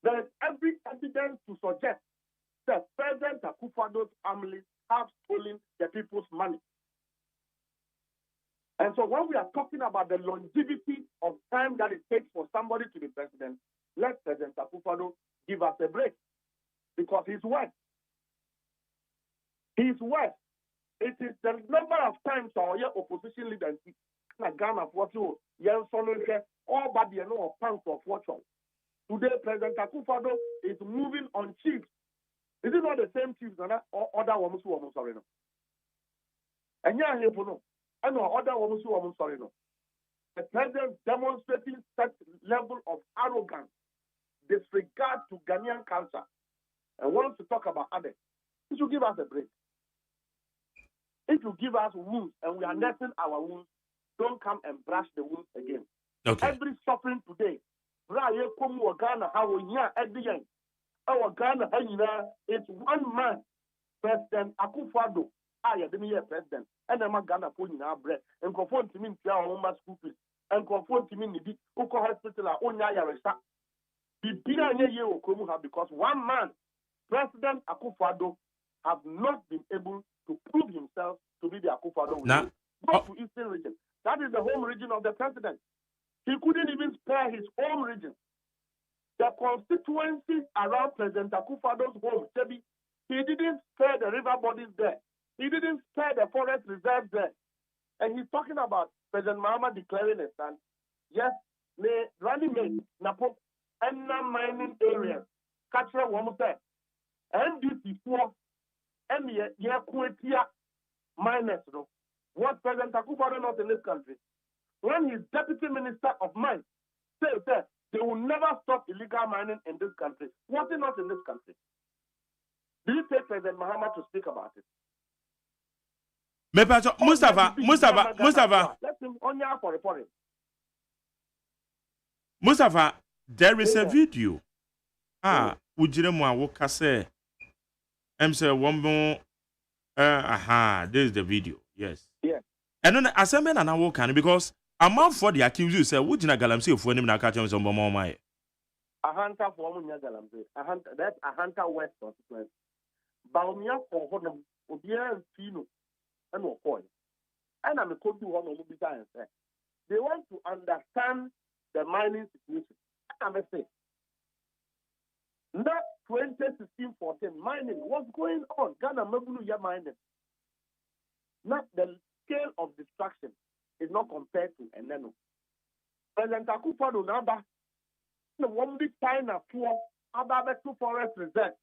There is every evidence to suggest that President Akufo-Addo's family have stolen the people's money. And so when we are talking about the longevity of time that it takes for somebody to be president, let President Akufo-Addo give us a break. Because his work. His work. It is the number of times our opposition leaders in Ghana for you, all body no pounds of fortune. Today, President Akufo-Addo is moving on chiefs. Is it not the same chiefs or other women who are sorry? No. And yeah, you know, I know other women who are sorry. No. The president demonstrating such level of arrogance, disregard to Ghanaian culture, and wants to talk about others. He should give us a break. If you give us wounds and we are nursing our wounds, don't come and brush the wounds again. Okay. Every suffering today, Ghana, our Ghana, it's one man, President Akufo-Addo. I didn't hear president. And I'm a Ghana for you now, bread. And conform to me to our own school fees. and confront him in the hospital onya yaresa. Bibia nye ye okromu because one man, President Akufo-Addo, have not been able to prove himself to be the Akufo-Addo. Go to Eastern region. That is the home region of the president. He couldn't even spare his home region. The constituency around President Akufo-Addo's home, Sebi, he didn't spare the river bodies there. He didn't spare the forest reserves there. And he's talking about President Mahama declaring a stand. Yes, may Rani made Napo and mining areas. Katra Wamuse. And before and Yakuetia miners. What President Akufo-Addo not in this country? When his deputy minister of mines said they will never stop illegal mining in this country. What is not in this country? Do you take President Mahama to speak about it? Mustafa. Let him on your for reporting. Mustafa, there is a video. Ujire mu awoka say. Say one more. This is the video. Yes. Yeah. And then assembly na woka because a man for the accused say wujina galamsey for him na catch him some more my. A hunter for Munya Galamsey. That's a hunter west constituency. Baumia for Honam, Obia Fino, and Okoy. And I'm a code to one of the time. They want to understand the mining situation. I'm a say. That 2016-14 mining, what's going on? Ghana Mabulu ya mining. Not the scale of destruction is not compared to Eneno. President Akufo-Addo number the one big time for about 2 forest reserve.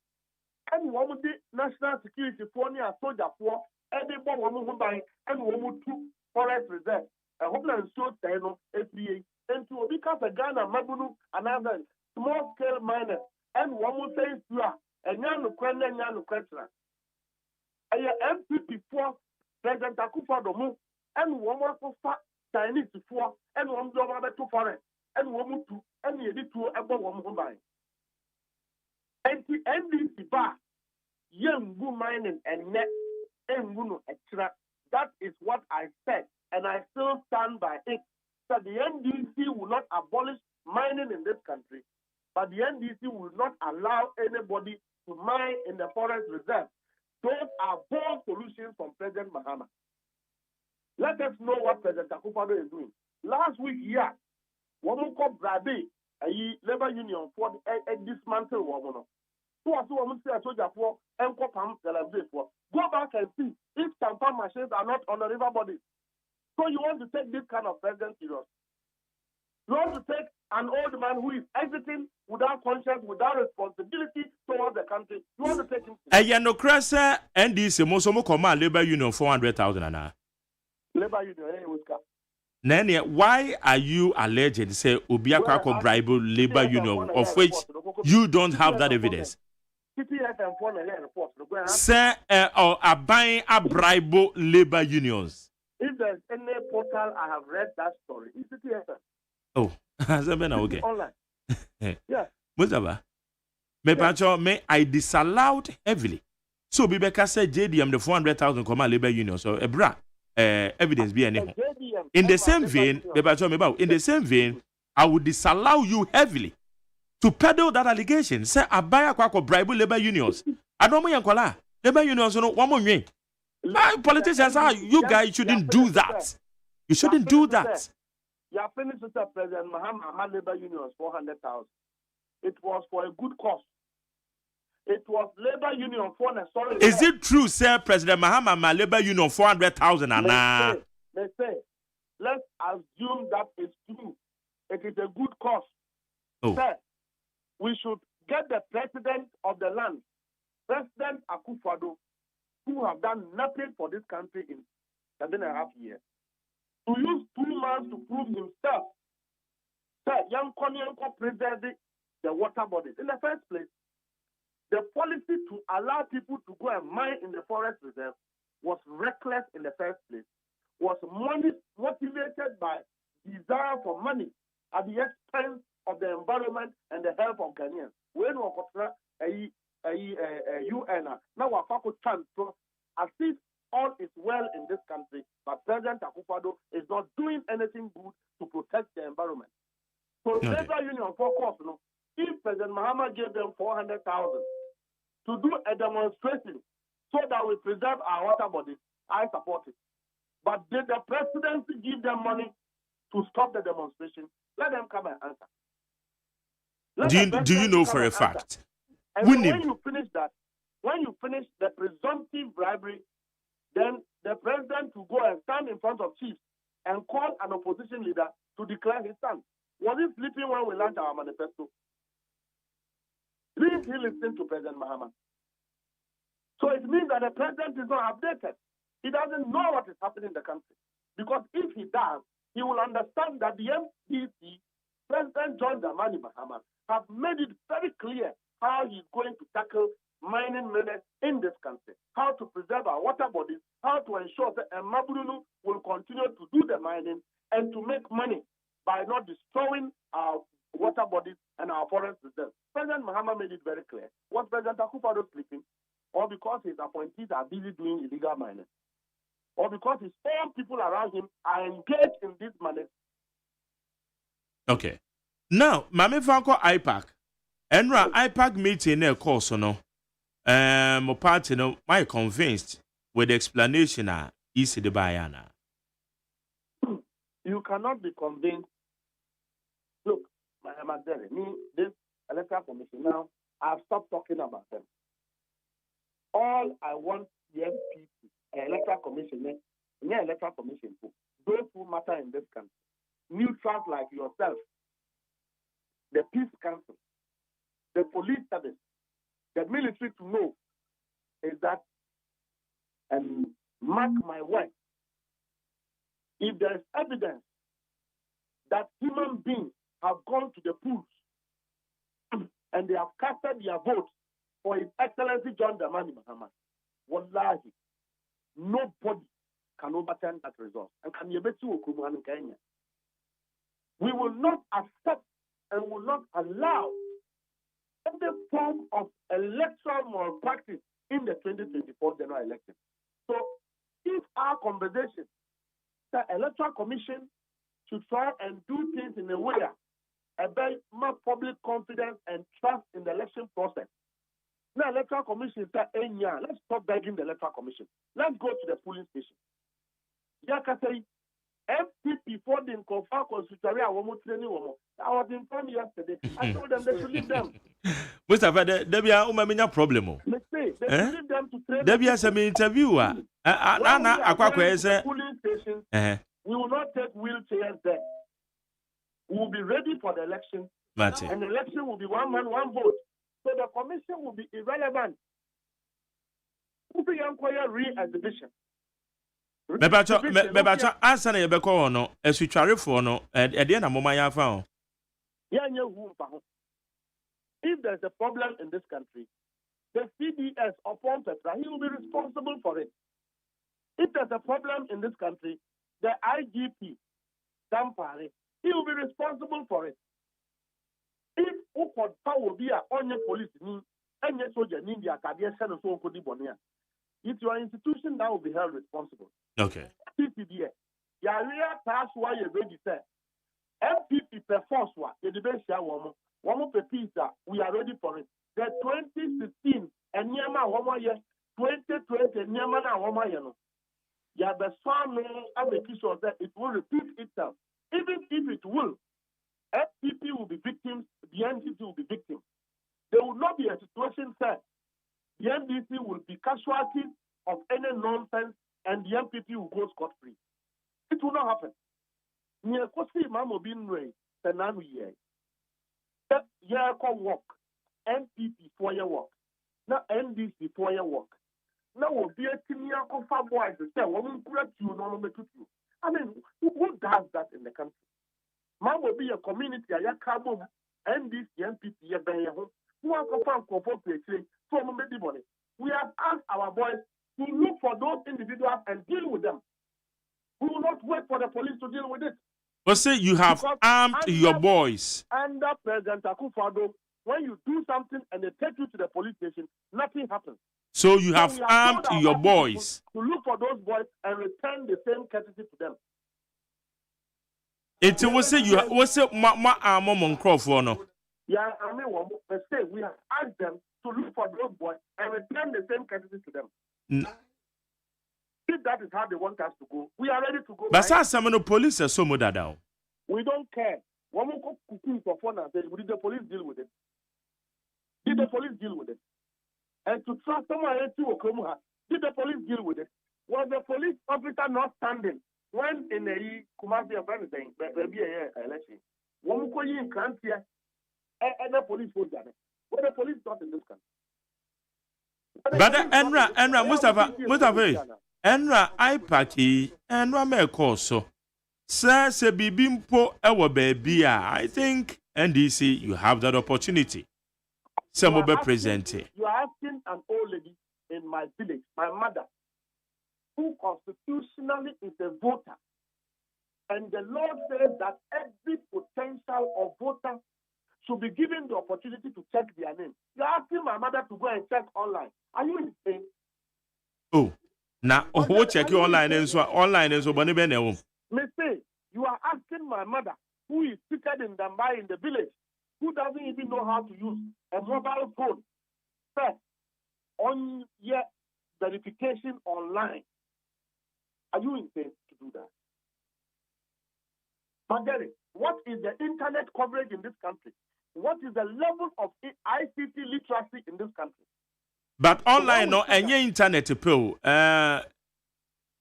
And one of the national security for near soldier for every one who buy and 2 forest reserve. I hope that so Tano, FBA, and to because a Ghana Mabulu another small scale miner and one will say you are and Yanu Kwenda Yanu Kwetra. A MPP for President Akufo-Addo and one more for Chinese before and one dollar 2 forest and 1 2 and you did 2 above 1 who buy. And the NDC bar, young mining and net and extra. That is what I said, and I still stand by it. That the NDC will not abolish mining in this country, but the NDC will not allow anybody to mine in the forest reserve. Those are bold solutions from President Mahama. Let us know what President Akufo-Addo is doing. Last week, one called Brabe, a labor union for a dismantle woman. So as woman say a soldier for and for. Go back and see if tamper machines are not on the river body. So you want to take this kind of president serious? You want to take an old man who is exiting without conscience, without responsibility towards the country. You want to take him. No crasa NDC Mosomo Command Labor Union 400,000 an Labor Union, Nene, why are you alleging say Obiakwako bribe labor union of which you don't have that evidence? Say or are buying a bribe labor unions. If there's any portal I have read that story, it's CTFM. Oh, okay. Online. Yeah. Mustafa, may I disallowed heavily. So Bibeka said JDM the 400,000 command labor union. So evidence be anything. In the same vein, I would disallow you heavily to peddle that allegation. Say Abaya Kwako bribe labor unions. I don't mean labor unions no one more way. Politicians are you guys shouldn't do that. You shouldn't do that. You are finished with the President Mahama had labor unions 400,000. It was for a good cause. It was labor union for a sorry. Is it true, sir, President Mahama my labor union 400,000 and they say, let's assume that it's true. It is a good cause. Sir, we should get the president of the land, President Akufo-Addo, who have done nothing for this country in 7.5 years, to use 2 months to prove himself. Sir, young Konyanko preserved the water bodies. In the first place, the policy to allow people to go and mine in the forest reserve was reckless in the first place, was money motivated by desire for money at the expense of the environment and the health of Ghanaians. When we UN now we chance as if all is well in this country, but President Akufo-Addo is not doing anything good to protect the environment. So labor union for course, if President Mahama gave them 400,000 to do a demonstration so that we preserve our water bodies, I support it. But did the presidency give them money to stop the demonstration? Let them come and answer. Do you know for a fact? And when you finish that, when you finish the presumptive bribery, then the president will go and stand in front of chiefs and call an opposition leader to declare his stand. Was he sleeping when we launched our manifesto? Didn't he listen to President Mahama? So it means that the president is not updated. He doesn't know what is happening in the country. Because if he does, he will understand that the MPC, President John Dramani Mahama, have made it very clear how he's going to tackle mining menace in this country, how to preserve our water bodies, how to ensure that Maburunu will continue to do the mining and to make money by not destroying our water bodies and our forest reserves. President Mahama made it very clear. Was President Akufo-Addo sleeping? Or because his appointees are busy doing illegal mining? Or because his own people around him are engaged in this manner? Okay. Now, Mame Fanko IPAC. Enra IPAC meeting a course no. Party no, my convinced with the explanation easy the bayana. You cannot be convinced. Look, me, this electoral commission now, I've stopped talking about them. All I want the MPP, electoral commission, electoral commission, those who matter in this country, neutrals like yourself, the peace council, the police service, the military to know is that, and mark my word, if there is evidence that human beings have gone to the polls and they have casted their vote for His Excellency John Dramani Mahama, wallahi, nobody can overturn that result. And can you bet you in Kenya? We will not accept and will not allow any form of electoral malpractice in the 2024 general election. So, if our conversation, the Electoral Commission should try and do things in a way about more public confidence and trust in the election process. Now, Electoral Commission said, let's stop begging the Electoral Commission. Let's go to the polling station. Yakasei, FPP for the Constituency, I was informed yesterday. I told them they should leave them. Mustafa, there be a problem. They should leave them to trade. There be some interviewer. Polling stations, we will not take wheelchairs there. We will be ready for the election. And the election will be one man, one vote. So the commission will be irrelevant. We'll be inquire re-exhibition. Mebacho answer na yebeko no esutwarefo no e de na moma ya fa ho. If there's a problem in this country, the CDS upon Petra, he will be responsible for it. If there's a problem in this country, the IGP, Dampare, he will be responsible for it. If Ukotpa will be a onye police ni, enye soldier ni India, it's your institution that will be held responsible. Okay. CCDA, your real task why you ready say, MPP perforce what the debate share one pizza, we are ready for it. The 2016 and Yama Homa year, 2020 and Yama Homa year. Yeah, the son of the sure that it will repeat itself. Even if it will, FPP will be victims, the NDC will be victims. There will not be a situation where the NDC will be casualties of any nonsense and the MPP will go scot-free. It will not happen. Near Kosi Mamo bin Ray, Senanu year. That year called work. MPP for your work. Now NDC for your work. Now will be a senior confirmed boys to say, woman, correct you, no make you. I mean, who does that in the country? Man will be a community, a yakabo, NDC, MPP, a bayer, who are confirmed corporate, so many money. We have asked our boys to look for those individuals and deal with them. We will not wait for the police to deal with it. But say you have armed your boys. Under President Akufo-Addo, when you do something and they take you to the police station, nothing happens. So you have armed your boys to look for those boys and return the same courtesy to them. It was say you was it my arm on Crawford no. Yeah, I mean, say we have asked them to look for those boys and return the same courtesy to them. If that is how they want us to go, we are ready to go. But some of the police are so much down. We don't care. One more cooking for fun and say, did the police deal with it? Did the police deal with it? And to trust someone else to Oklahoma, did the police deal with it? Was the police officer not standing when in a Kumasi of anything, maybe a election? One more in country, and the police was done. What the police not in this country? But Enra Mustafa, Enra IPAC, Enra Mekoso. Sir, se bibimpo ewa baby. I think NDC, you have that opportunity. Some will be presented. You are asking an old lady in my village, my mother, who constitutionally is a voter. And the law says that every potential of voter should be given the opportunity to check their name. You are asking my mother to go and check online. Are you insane? Oh, now, check you online and so but Mistake. You are asking my mother, who is seated in Dambai in the village, who doesn't even know how to use a mobile phone, first, on your verification online. Are you insane to do that? Magari, what is the internet coverage in this country? What is the level of ICT literacy in this country? But online, no, and your internet,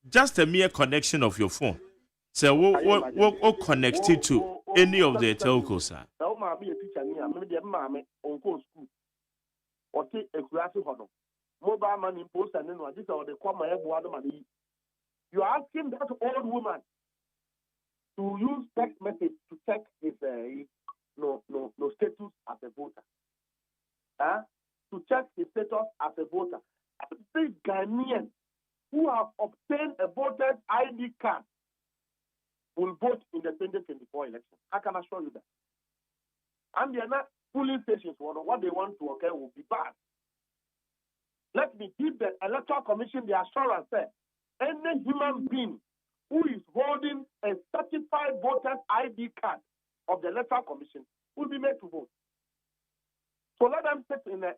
just a mere connection of your phone. So we'll connect it to any of the telcos, sir. Mobile money post and then this or the money. You are asking that old woman to use text message to check his no status as a voter. To check his status as a voter. These Ghanaians who have obtained a voter's ID card will vote in the 2024 election. I can assure you that. And they are not polling stations. What they want to occur will be bad. Let me give the Electoral Commission the assurance that any human being who is holding a certified voter's ID card of the Electoral Commission will be made to vote. So let them sit in the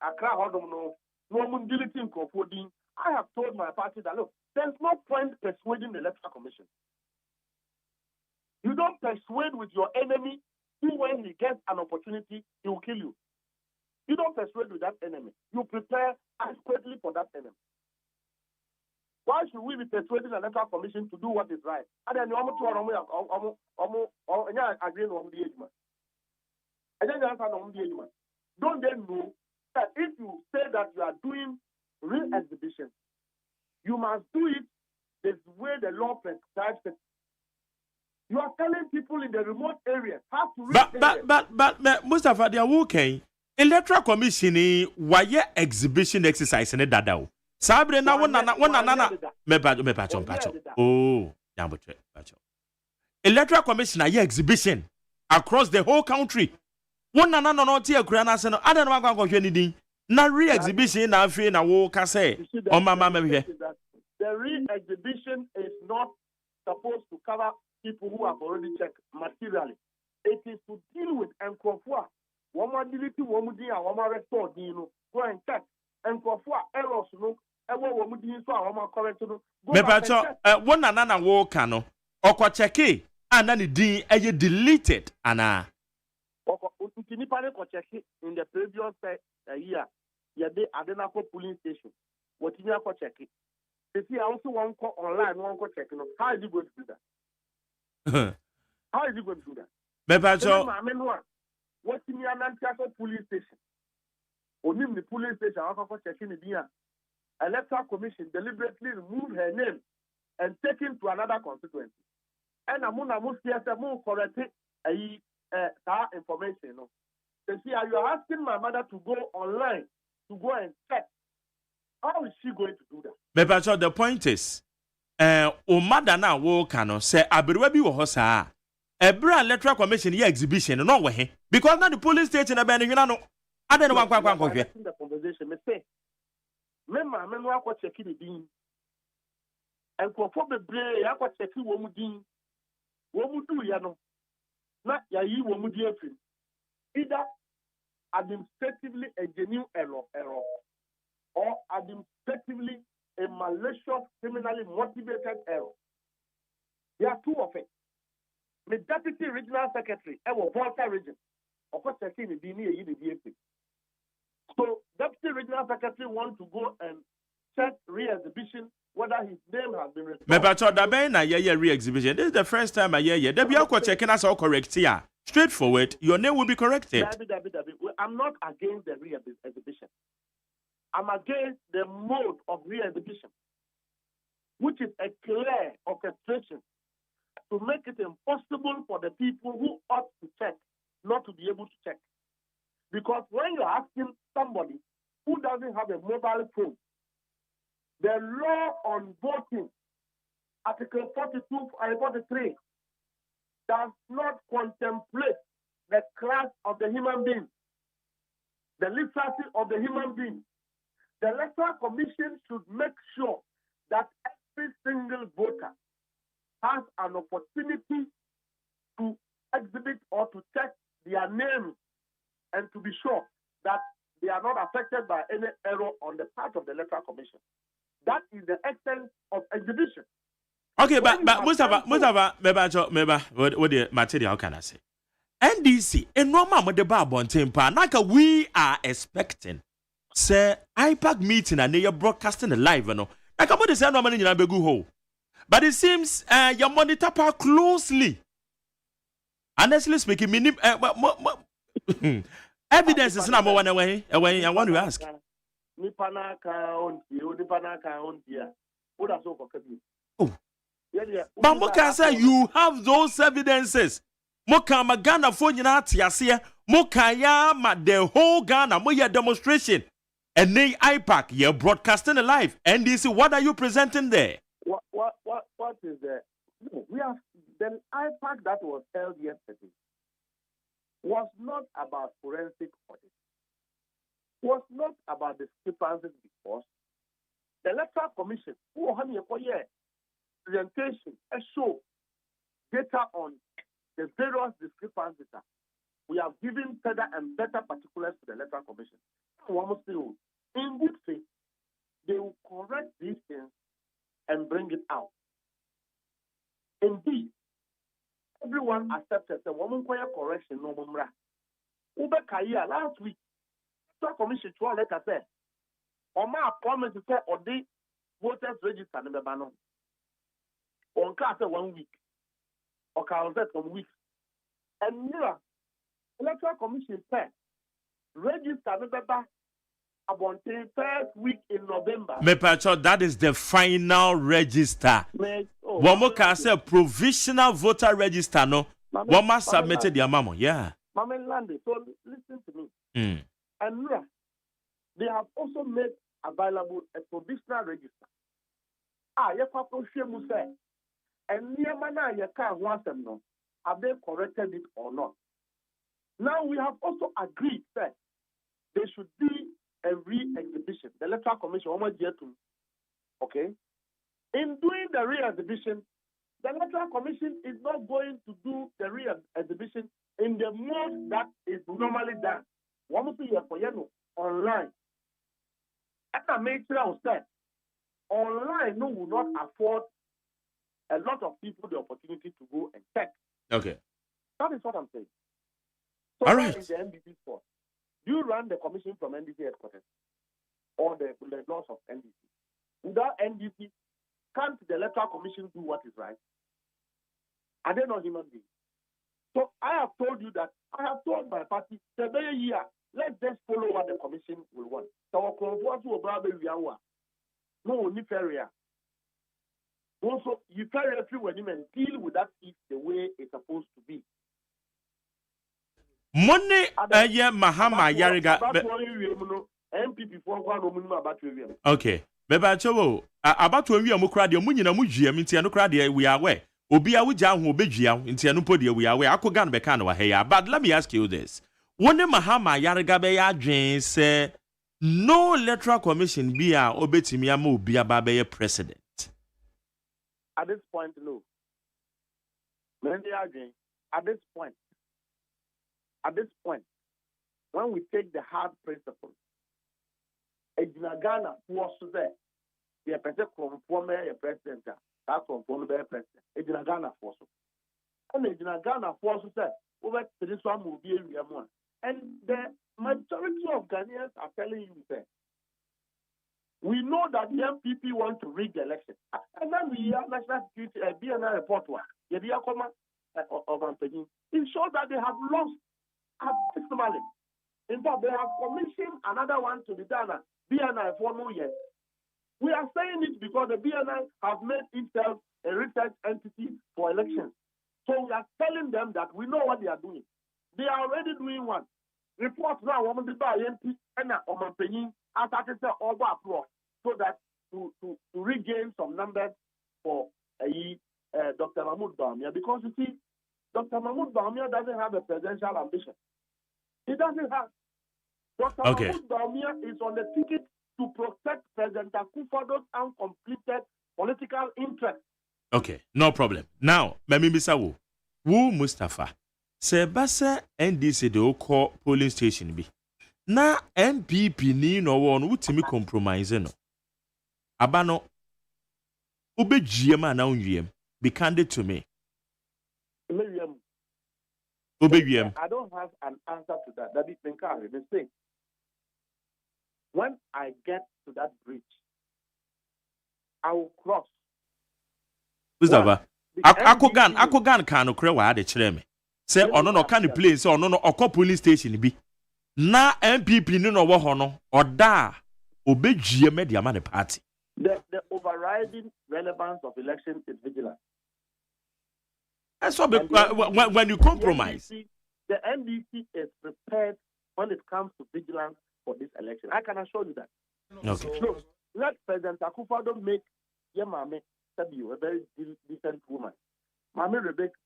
Accra Hodom no. I have told my party that look, there's no point persuading the Electoral Commission. You don't persuade with your enemy who, when he gets an opportunity, he will kill you. You don't persuade with that enemy. You prepare adequately for that enemy. Why should we be persuading the Electoral Commission to do what is right? And then don't they know that if you say that you are doing real exhibition, you must do it the way the law prescribes it. You are telling people in the remote areas how to read. But Mustafa, they are okay. Electoral Commission why exhibition exercise in the Sabre na me pacho. Oh, Electoral Commission exhibition across the whole country. One no tia kurana se no ada no go anything. Na re-exhibition na afi na wo ka say o mama me hwe. The re-exhibition is not supposed to cover people who have already checked materially. It is to deal with enkrofo. One more delete one din and one more restore din no. Go and check. Enkrofo errors no. Ewo one din so and one more correct no. Me pacho one na wo ka no. Okwa check e and na din eye deleted ana. In the previous year, they Adenako polling station. What you have to check it. If you also want to online, one go check it. How is he going to do that? How is he going to do that? What you have polling station? Only the polling station, I have to check in the Electoral Commission deliberately remove her name and take him to another constituency. And Amuna Mustiasa correct that information. No? You are asking my mother to go online to go and check. How is she going to do that? But the point is, mother now work no say aberewa bi wo ho saa. Ebra Electoral Commission ye exhibition no we he because now the police station na be no. Ada no kwa hwe. The conversation me say me ma me no akọ check the din. Enkofo bebre akọ check wo mu din. Wo mu du ya no. Na ya yi wo mu di afim. Either administratively a genuine error or administratively a malicious, criminally motivated error. There are two of it. The Deputy Regional Secretary, Volta Region, of course, I see the DNA. So, Deputy Regional Secretary want to go and check re-exhibition whether his name has been restored. Re-exhibition. This is the first time I hear. Debbie, I'm checking us all correct here. Straightforward, your name will be corrected. I'm not against the re-exhibition. I'm against the mode of re-exhibition, which is a clear orchestration to make it impossible for the people who ought to check not to be able to check. Because when you're asking somebody who doesn't have a mobile phone, the law on voting, Article 42 and 43, does not contemplate the class of the human being, the literacy of the human being. The Electoral Commission should make sure that every single voter has an opportunity to exhibit or to check their names and to be sure that they are not affected by any error on the part of the Electoral Commission. That is the essence of exhibition. Okay, but Mustafa, what the material can I say? NDC, and no man with the bar on temper, like we are expecting. Say, IPAC meeting and they are broadcasting live, you know. Like about the same no money in a big hole. But it seems you monitor closely. Honestly speaking, evidence is number one away. I want to ask. Oh. But Moka say you have those evidences. Moka Magana for Yanatia, Moka Yama, the whole Ghana, Moya demonstration. And they IPAC, you're broadcasting live. NDC, what are you presenting there? What is there? No, we have the IPAC that was held yesterday was not about forensic audit. Was not about discrepancies because the Electoral Commission, who had a presentation, a show, data on the various discrepancies. We have given better and better particulars to the Electoral Commission. In good faith, they will correct these things and bring it out. Indeed, everyone accepted the woman correction no mumra. Ubekaya last week, the commission to let us say, Oma promised to say or the voters register in the banner. On class 1 week, or calendar 1 week. And near Electoral Commission said, register the banner about the first week in November. That is the final register. One more can say provisional voter register. No, one must submit their memo. Yeah. Mama Landry, so listen to me. And they have also made available a provisional register. You can say, and near mana you can't want them no. Have they corrected it or not? Now we have also agreed that there should be a re-exhibition. The Electoral Commission, okay? In doing the re-exhibition, the Electoral Commission is not going to do the re-exhibition in the mode that is normally done. Online. And I made sure I said, online will not afford a lot of people the opportunity to go and check. Okay. That is what I'm saying. So all right. Is the NDC for? You run the commission from NDC headquarters or the laws of NDC. Without NDC, can't the Electoral Commission do what is right? Are they not human beings? So I have told you that I have told my party, let's just follow what the commission will want. So no, also, you carry everyone and deal with that if the way it's supposed to be. Money, Mahama Yariga. Okay. Beba Chowo, about when we are Mukradi, Munina Muji, Mintiano Cradi, we are aware. Obia Wuja, who Begia, Intianupodia, we are aware. Akogan Becano, hey, but let me ask you this. One Mahama Yaragabe Adjane say no electoral commission be a obetimiamo be a babe president. At this point, no. At this point, when we take the hard principle, a Ghana was there, the president, that's from former president, a Ghana force. And a Ghana force said, over to this one will be a one. And the majority of Ghanaians are telling you that we know that the MPP want to rig the election. And then we have National Security, BNI report, it shows that they have lost abysmally. In fact, they have commissioned another one to be done at BNI for no years. We are saying it because the BNI have made itself a research entity for elections. So we are telling them that we know what they are doing. They are already doing one. Reports now, woman be by MP and Oman Penin, as I say, over approach, so that to regain some numbers for Dr. Mahmoud Bawumia. Because you see, Dr. Mahmoud Bawumia doesn't have a presidential ambition. He doesn't have. Dr. Mahmoud Bawumia is on the ticket to protect President Akufo-Addo's uncompleted political interest. Okay, no problem. Now, Mami Misawo, Wu Mustafa, Sebasa NDC de Oko polling station bi. Na MPP ni no won wutimi compromise no. Abano obejiem na unwiem. Be candid to me. Obejiem. I don't have an answer to that. That is mistake. When I get to that bridge, I will cross. Mustafa, Akogan can okre wa de kire me. Say ono no can play say ono no okọ police station bi. Na MPP ni no wo ho no oda obejie me dia ma the party. The overriding relevance of election is vigilance. That's what when you compromise. The NDC is prepared when it comes to vigilance for this election. I can assure you that. Okay. So, let President Akufo-Addo make Yemame Sabiu a very decent woman. Mami Rebecca,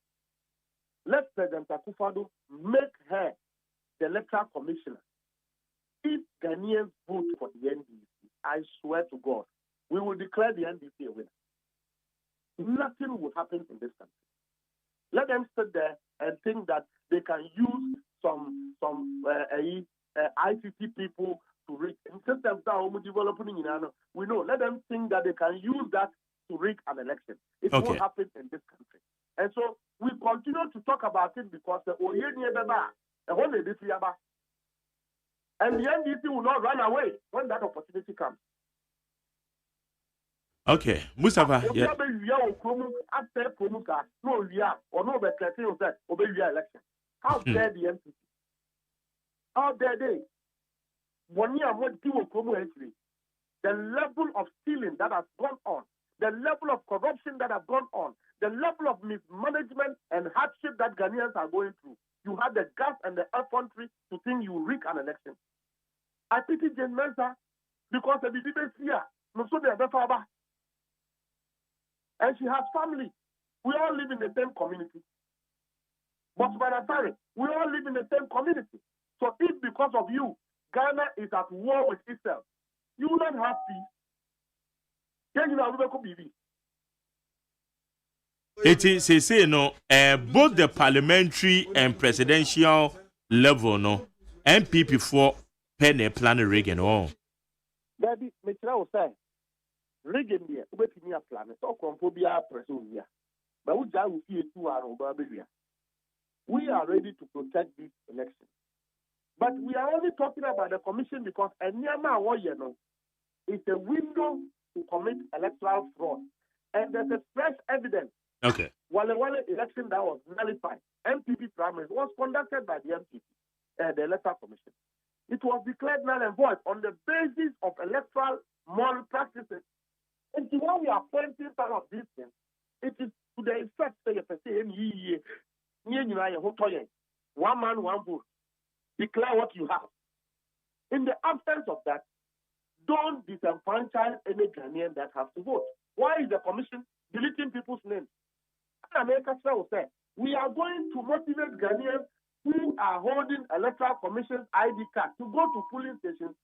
let President Akufo-Addo make her the electoral commissioner. If Ghanaians vote for the NDC, I swear to God, we will declare the NDC a winner. Nothing will happen in this country. Let them sit there and think that they can use some ICT people to rig systems that are developing in Ghana. We know. Let them think that they can use that to rig an election. It won't happen in this country. And so we continue to talk about it because the and the NDC will not run away when that opportunity comes. Okay, Mustafa. Yeah. How dare the MPP? How dare they? 1 year, what people the level of stealing that has gone on, the level of corruption that has gone on, the level of mismanagement and hardship that Ghanaians are going through. You have the gas and the effrontery to think you rig an election. I pity Jane Mensa because the BBC here, no so they are and she has family. We all live in the same community. But sorry, we all live in the same community. So if because of you, Ghana is at war with itself, you will not have peace. Then you know we could be. It is say no, both the parliamentary and presidential level no, MPP for penny plan Reagan all. Baby, Mitra will say. Reagan here, we a plan. So Cronphobia Presunia. But we will see 2 hours over Barbia. We are ready to protect this election. But we are only talking about the commission because a Nyama Woyeno is a window to commit electoral fraud. And there's a fresh evidence. Okay. While the election that was nullified, MPP primary was conducted by the MPP, the Electoral Commission. It was declared null and void on the basis of electoral moral practices. And when we are pointing some of these things, it is to the effect that you say, one man, one vote. Declare what you have. In the absence of that, don't disenfranchise any Ghanaian that has to vote. Why is the commission deleting people's names? America will say, we are going to motivate Ghanaians who who are holding Electoral Commission's ID card to go to polling stations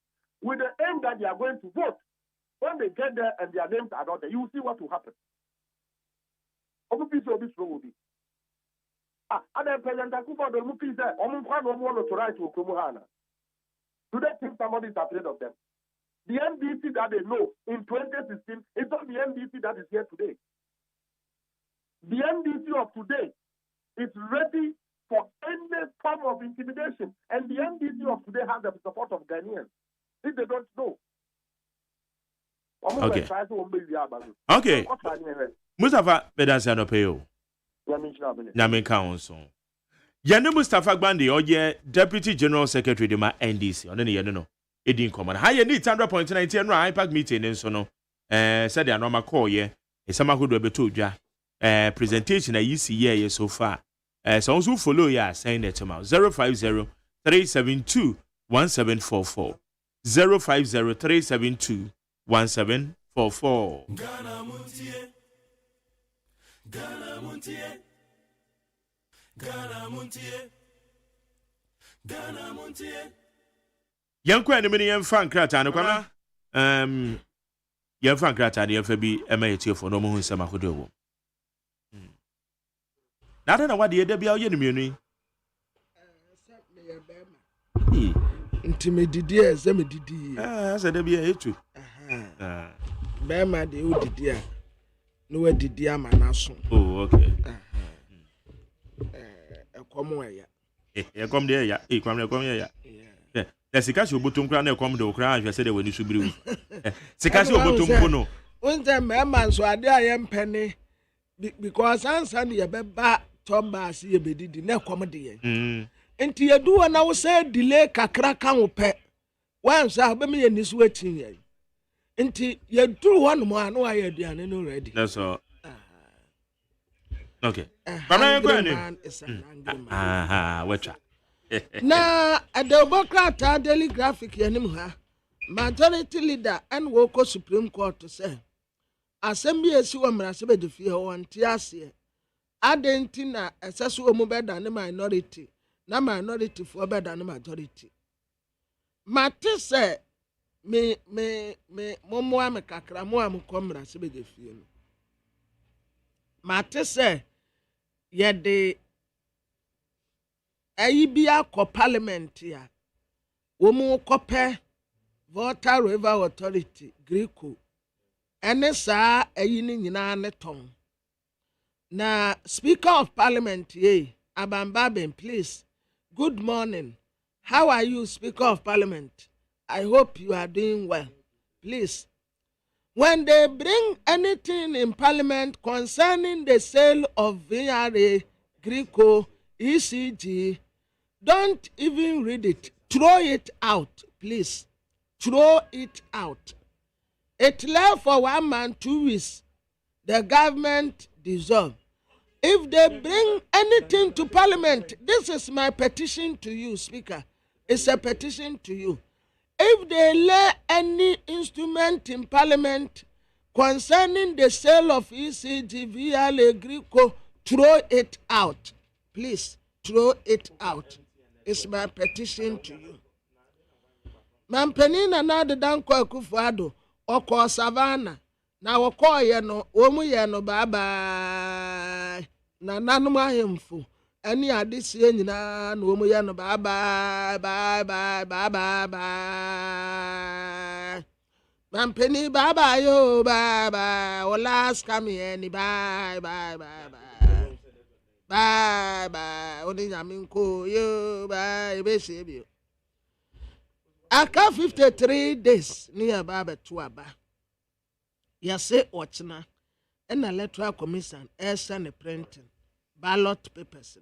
with the aim that they are going to vote. When they get there and their names are not there, you will see what will happen. Will be. And then President Akufa the Mupi said, to write to Kumuhana. Do they think somebody is afraid of them? The NDC that they know in 2016 is not the NDC that is here today. The NDC of today is ready for any form of intimidation. And the NDC of today has the support of Ghanaians. If they don't know. Okay. Okay. Mustafa Bedasi Anopeyo. Nyamin Council. Yane Mustafa Gbandi oye Deputy General Secretary de ma NDC. Onene ye no. Edin command. Ha ye need 100.90 no IPAC meeting nso no. Said the normal call ye. Esama ko do beto dwa. Presentation na yisi ye so far. So also follow ya saying that amount 050-372-1744. 050-372-1744. Ghana Montie. Ghana Montie. Ghana Montie. Ghana Montie. Yanko and many young fan crata no kwana. Young fan crata the FB MA for no more sama hodo. I don't know what the Debia Yenimuni. Intimidity, Zemididi. As a Debia too. Bema de Udidia. No, did Diamanason. Oh, okay. Come away. Come there, ya. Come here. The Sicasio Butum Crown come to cry. I said when you should be. Sicasio Butum. When the man so I am penny because I'm Sunday a beba. Tomba si ebedi na comedy enti yedu na wo say delay kakra kan wo pe wan say be me ni so atin ye enti yedu one mo anu aye aduane no ready that's all okay bana go ani wacha na adobokrata daily graphic yanim ha majority leader and wo ko Supreme Court say assembly esi wo mra se be de fie ho nti ase Adentina assess wo beda ne minority na minority for beda ne majority mate se me momo am kakra mo am komra se be de fie no mate se ye de ayi bia ko parliament ya wo mu kope Water River Authority Greco ene sa ayi ni nyina ne ton. Now, Speaker of Parliament, Abambaben, please. Good morning. How are you, Speaker of Parliament? I hope you are doing well. Please. When they bring anything in Parliament concerning the sale of VRA, Greco, ECG, don't even read it. Throw it out, please. Throw it out. It left for 1 month, 2 weeks. The government dissolved. If they bring anything to Parliament, this is my petition to you, Speaker. It's a petition to you. If they lay any instrument in Parliament concerning the sale of ECG via Greco, throw it out. Please, throw it out. It's my petition to you. Mampenina na de danko akufado oko savannah. Na wako ye no omu ye no bye bye na nanu ahemfo ani adesie nyina na omu ye no bye bye bye bye bye bye bye mampeni bye bye yo bye bye o last come any bye bye bye bye bye bye oni nyaminko yo bye be sebio aka 53 days near baba to aba. Yase ochna and Electoral Commission send printing ballot papers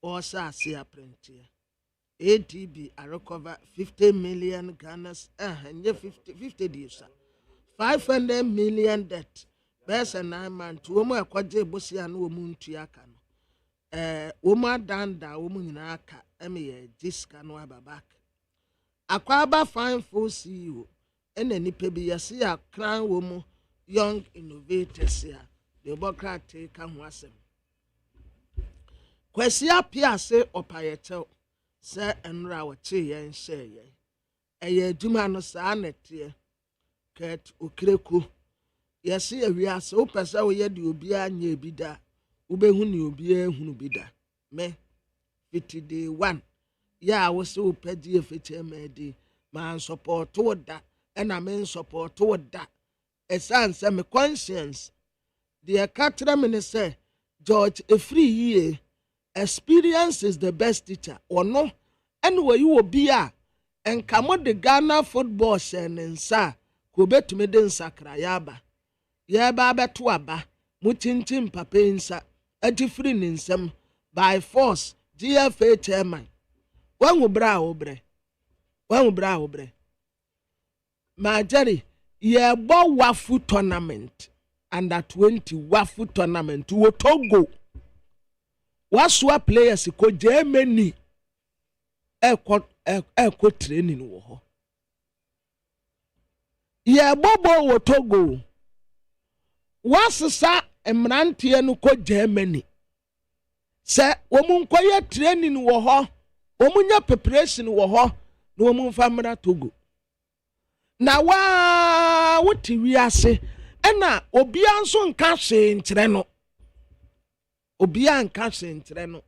or say printing. ADB I recover 50 million Ghana's and 50 days. 500 million debt. Best and 9 months. Woman kwaje bosi anu woman tuyakano. Woman danda woman naka eme jiska no ababak. Akwaba fine full CEO. And any pebi yasi a crown woman. Young innovators here, the Democrat take and wasem. Quesia Piase or Payetel, sɛ nra wɔkye yɛn hyɛ yɛn ɛyɛ adwuma no saa nɛteɛ ket okreku yɛse awiase wopɛ sɛ woyɛ de obiara nyɛ bi da wobɛhu ne obiara hunu bi da me fiti day 1 yɛ a wo sɛ wopɛ gye ɛfɛkyɛ ma di ma support wo da ɛna me support wo da ɛsan sɛ me conscience deɛ ka kyerɛ me ne sɛ George efiri yie experience is the best teacher ɔno ɛne wɔyi wɔ bi a ɛnka mo de Ghana football hyɛ ne nsa ko betumi de nsakra yaba yɛba abɛto aba mo kyinkyim papa nsa agye firi ne nsam by force GFA chairman wangu bra obre Majari yɛbɔ wafu tournament under 20 wafu tournament wo Togo wasua players ko Germany eko training wo ho yɛbɔ wo Togo wasesa emrantie no ko Germany sɛ wɔn nkɔyɛ training wo ho wɔn nya preparation wo ho na wɔn famra Togo na wa wote wiase ɛna obia nso nka hwe nkyerɛ no obia nka hwe nkyerɛ no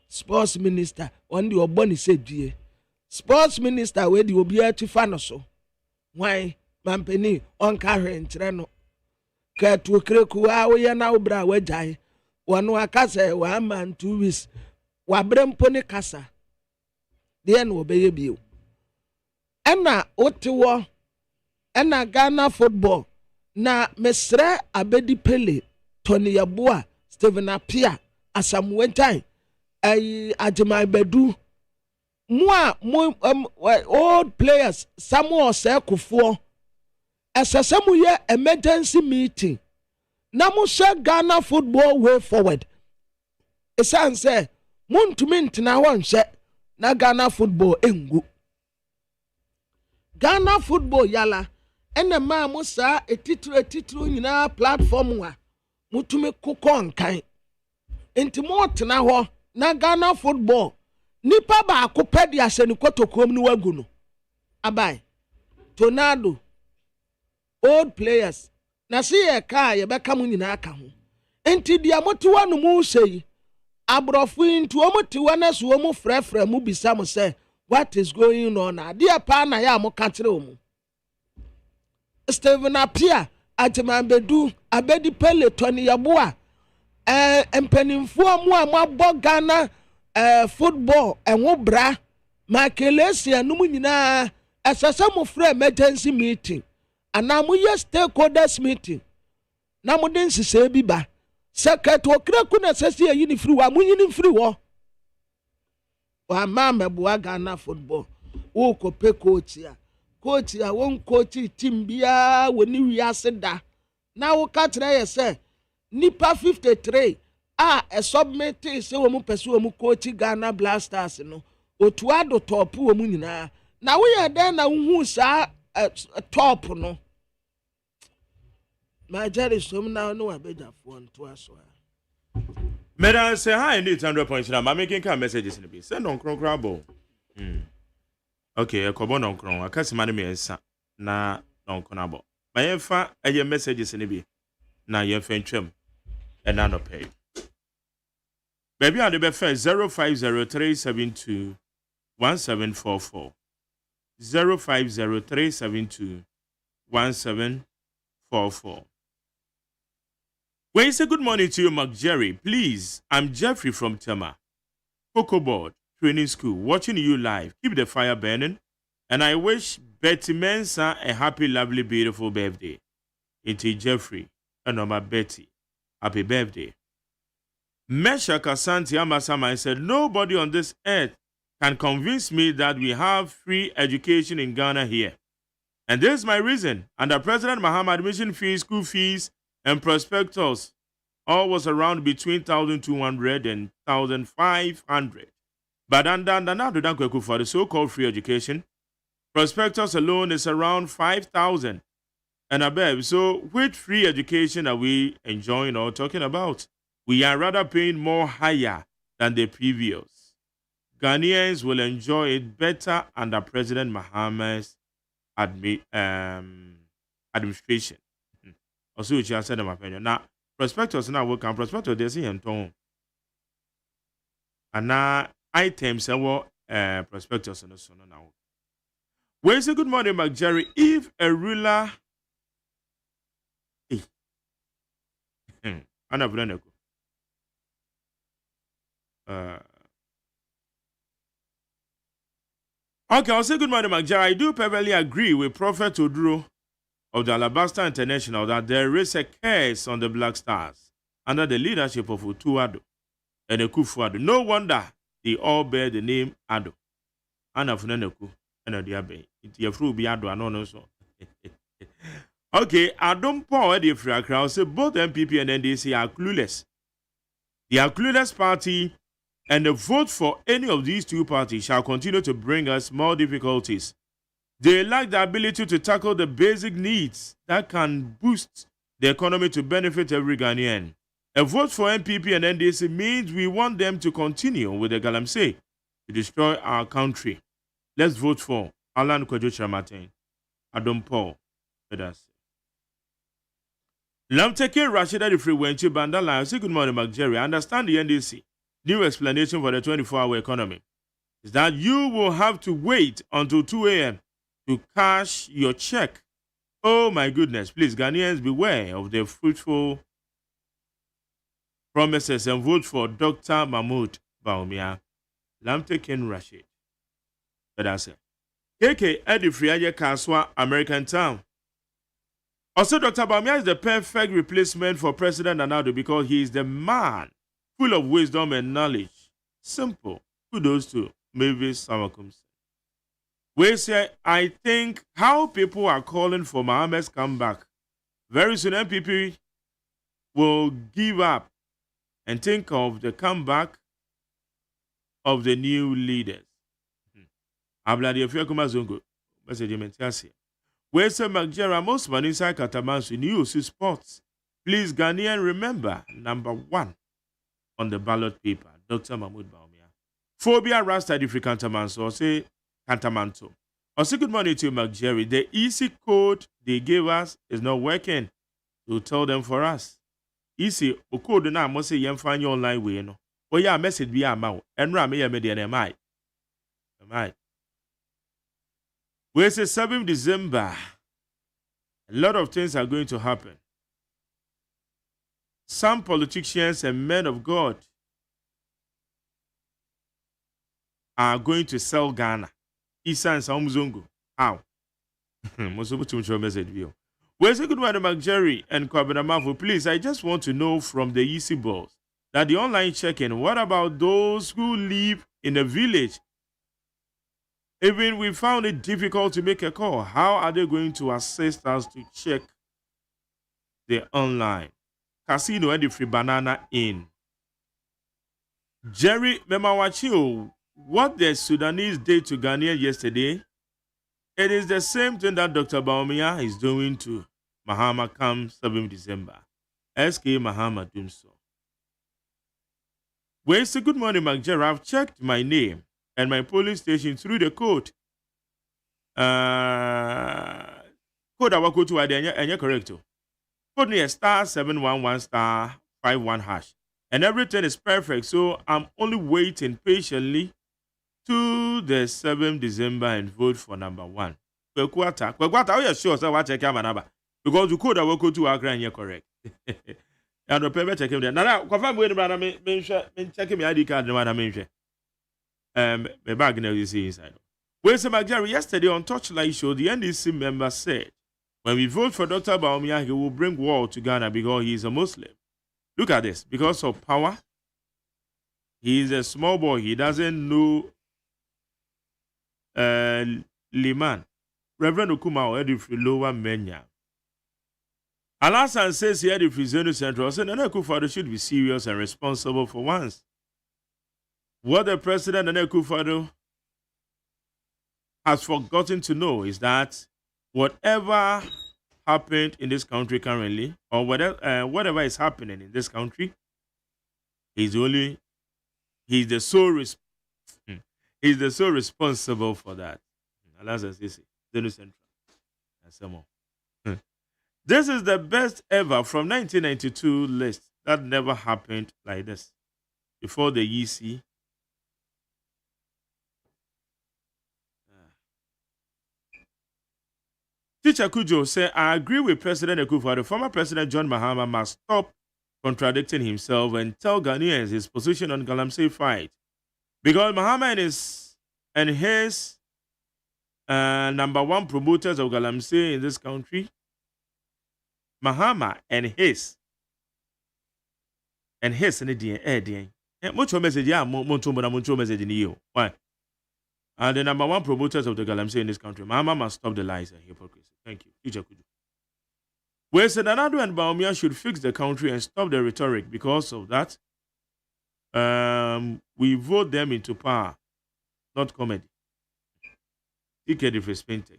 sports minister on the oboni sedie sports minister we di obia tifa no so why mampeni on ka hwe nkyerɛ no ka tu kreku a wo ye na obra wagyae wono akasa wa man 2 weeks wa brempo ne kasa de na obeye bio ɛna otewo ɛna Ghana football na mesrɛ abedi pele Tony Yabua Stephen Apia asamuentan agyeman badu old players Samuel Sekufo ɛsɛsɛmu yɛ emergency meeting na mo hyɛ Ghana football way forward esan sɛ montumi ntena hɔ nhyɛ na Ghana football engu Ghana football yala ene ma mo saa etitru nyina platform wa mutumi kokɔ nkan enti mo tena hɔ na Ghana football nipa ba akopɛ de ahyɛ ne kotokom ni wagu no abai tornado old players na se ye ka ye bɛka mo nyina aka ho enti dia motiwa no mu hyɛ abrɔfo nti o motiwa na so o mo frɛfrɛ mu bisa mo sɛ what is going on adia pa na ya mo ka kyerɛ o mu Stephen Apia agyeman bedu abedi pele Tony Yabua empanimfo mu a mabɔ Ghana football enwo bra Makelesi anum nyina ɛsɛsɛ mo frɛ emergency meeting ana mo yɛ stakeholders meeting na mo den sise bi ba secretary okreku na sɛsɛ yi ni free wa mo yi ni free wo wa mama bua Ghana football wo ko pe coach ya won coach team bia woni wiase da na wo ka kyerɛ yɛ sɛ nipa 53 a submit sɛ wo mu pɛsɛ wo mu coach Ghana Blasters no otua do top wo mu nyina na wo yɛ den na wo hu saa top no my jerry som na no abeja fo nto aso Medan say hi need 100 points now. I'm making kind messages in the base. Send on crabo. Okay, a cobon on cron. I can't see me ensa. Na on conabo. My enfa a messages in the be. Na ye fenchum. And none of pay. Baby on the befe 050372 1744. 050372 1744. When you say good morning to you, Mark Jerry, please, I'm Jeffrey from Tema, Cocoa Board Training School, watching you live. Keep the fire burning, and I wish Betty Mensa a happy, lovely, beautiful birthday. Into Jeffrey and Oma Betty, happy birthday. Mesha Kasanti Amasama said, nobody on this earth can convince me that we have free education in Ghana here. And this is my reason. Under President Mahama, admission fees, school fees, and prospectus all was around between 1,200 and 1,500. But under for the so-called free education, prospectus alone is around 5,000 and above. So which free education are we enjoying or talking about? We are rather paying more higher than the previous. Ghanaians will enjoy it better under President Mahama's administration. Also, which I said in my opinion. Now, prospectors now work on prospectors, they see him tone. And now, items are prospectors on the son now. Where's a good morning, McJerry? If a ruler. Anna Brenner. Okay, I'll say good morning, McJerry. I do perfectly agree with Prophet Oduro of the Alabaster International that there is a curse on the Black Stars under the leadership of Utu Ado and Ekufu-Addo. No wonder they all bear the name Ado. Anna Funeneku and Odiabe. It's your fruit be Ado and no so. Okay, I don't pour the free crowd. Say both MPP and NDC are clueless. They are clueless party, and the vote for any of these two parties shall continue to bring us more difficulties. They lack the ability to tackle the basic needs that can boost the economy to benefit every Ghanaian. A vote for MPP and NDC means we want them to continue with the galamsey to destroy our country. Let's vote for Alan Kwadwo Chamaten. Adam Paul. Lamteke Rashida the Freewenchi Bandala. Say good morning, McJerry. I understand the NDC. New explanation for the 24-hour economy is that you will have to wait until 2 a.m. to cash your check. Oh my goodness. Please, Ghanaians, beware of the fruitful promises and vote for Dr. Mahmoud Baumia. Lamteke Rashid. That's it. KK Eddie Friaye Kaswa, American Town. Also, Dr. Baumia is the perfect replacement for President Nana because he is the man full of wisdom and knowledge. Simple. Kudos to Mavis Samakumse. We say, I think how people are calling for Mohammed's comeback. Very soon, MPP will give up and think of the comeback of the new leaders. Abladi Ofiakuma Zongo. Message Mentiasi. Where say McJerry most man inside Katamansu news sports. Please, Ghanaian, remember number 1 on the ballot paper, Dr. Mahmoud Baumia. Phobia Rasta Different Cantamanso, or say Cantamanto. Or say good morning to McJerry. The easy code they gave us is not working. To tell them for us. Easy, o code na must say you find your online way, no. Oh yeah, message be a mouth. And ram me media am I. We say 7th December. A lot of things are going to happen. Some politicians and men of God are going to sell Ghana. Isa and Samuzongo. How? Message view. Where's a good one, McJerry and Kwabena? Please, I just want to know from the EC boss that the online check-in, what about those who live in a village? Even we found it difficult to make a call. How are they going to assist us to check the online? Casino and the free banana in. Jerry Memawachio, what the Sudanese did to Ghanaian yesterday, it is the same thing that Dr. Baumia is doing to Mahama come 7th December. SK Mahama doing so. Well, say good morning, McJerry. I've checked my name and my polling station through the code. Code I will go to and you're correct. Code me a *711*51#. And everything is perfect. So I'm only waiting patiently to the 7th December and vote for number 1. Kwekwata, oh yeah, sure, so watch check my number. Because the code I will go to Accra and you're correct. And the paper check him there. Now, confirm with brother, me check my ID card, I mean. My bag now you see inside. Well, so McJerry, yesterday on Touchlight Show, the NDC member said, when we vote for Dr. Baumia, he will bring war to Ghana because he is a Muslim. Look at this. Because of power, he is a small boy. He doesn't know Liman. Reverend Okuma already free lower Menya. Alasan says he had the Frizeno Central. So Nana Akufo-Addo should be serious and responsible for once. What the president Nana Akufo-Addo has forgotten to know is that whatever happened in this country currently, or whatever is happening in this country, he's the sole He's the sole responsible for that. Alas, as they say, the new central. And some more. This is the best ever from 1992 list. That never happened like this. Before the EC. Teacher Kujo said, I agree with President Akufo. The former President John Mahama must stop contradicting himself and tell Ghanaians his position on Galamsey fight. Because Mahama and his number one promoters of Galamsey in this country, Mahama and his much message, yeah, much message in you. Why? And the number one promoters of the Galamsey in this country, Mahama must stop the lies and hypocrisy. Thank you. Teacher Kudu. We said Nadu and Baumia should fix the country and stop the rhetoric. Because of that, we vote them into power, not comedy. TK for Spintex.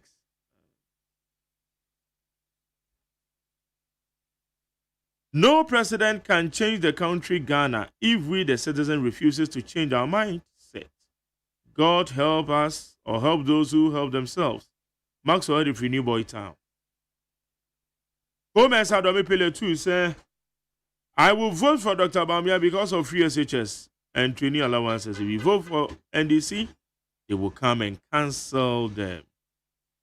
No president can change the country Ghana if we, the citizen, refuses to change our mindset. God help us or help those who help themselves. Max already for New Boy Town. Gomez Adomi Pele 2 say, I will vote for Dr. Baumia because of free SHS and training allowances. If we vote for NDC, they will come and cancel them.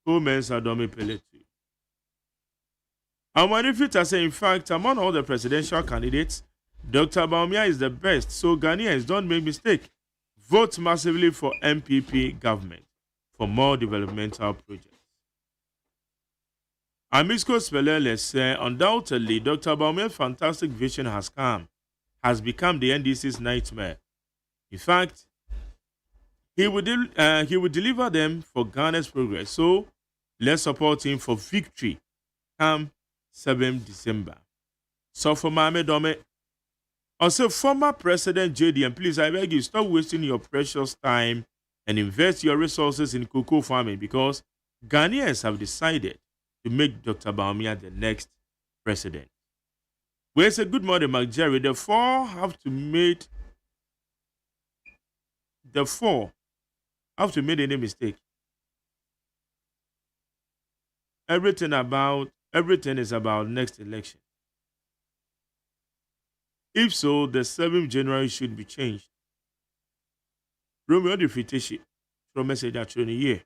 Gomez Adomi Pele 2. And when Ifita say, in fact, among all the presidential candidates, Dr. Baumia is the best. So Ghanaians, don't make mistake. Vote massively for MPP government for more developmental projects. Amisco Spelele said, undoubtedly, Dr. Baumia's fantastic vision has become the NDC's nightmare. In fact, he would deliver them for Ghana's progress. So let's support him for victory come 7 December. So for Mame Dome, also former President JDM, please, I beg you, stop wasting your precious time and invest your resources in cocoa farming because Ghanaians have decided to make Dr. Baumia the next president. We say good morning, Mark Jerry. The four have to make any mistake. Everything is about next election. If so, the 7th January should be changed. Romeo Defitishi from message at 20 year.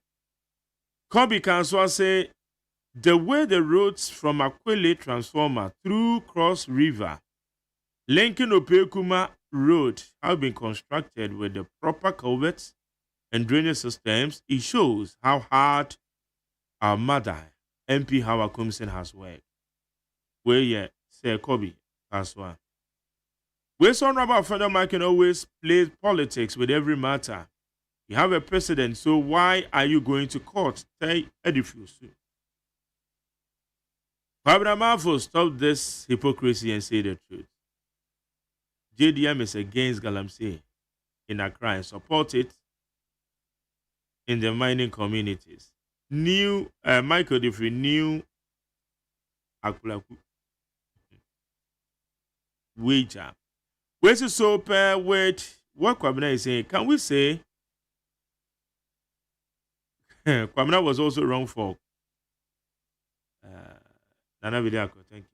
Kobe Kanswa say the way the roads from Akwele Transformer through Cross River, linking Opekuma Road, have been constructed with the proper culverts and drainage systems, it shows how hard our mother, MP Hawa Kumsen, has worked. Where ye say Kobe Kanswa. Where Son Rabbi Federal Mike can always play politics with every matter. You have a president, so why are you going to court? Say Edifusu. Mafo, stop this hypocrisy and say the truth. JDM is against Galamsey in Accra and support it in the mining communities. New Michael Diffrey, new Akulaku wager. Where's the so pair with what Kwabena is saying? Can we say Kwabena was also wrong for Nana Vidiako? Thank you.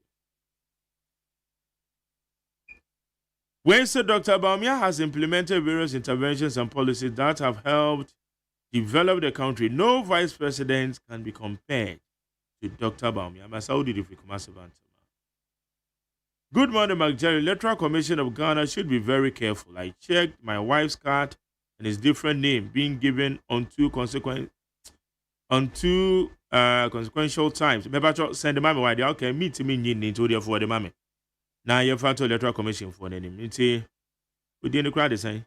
When Dr. Baumia has implemented various interventions and policies that have helped develop the country, no vice president can be compared to Dr. Baumia. Good morning, Mark Jerry. Electoral Commission of Ghana should be very careful. I checked my wife's card and his different name being given on two consequential times. Maybe send the mommy why they okay meet me into the for the mommy. Now you have to Electoral Commission for the name. We didn't crowd the same.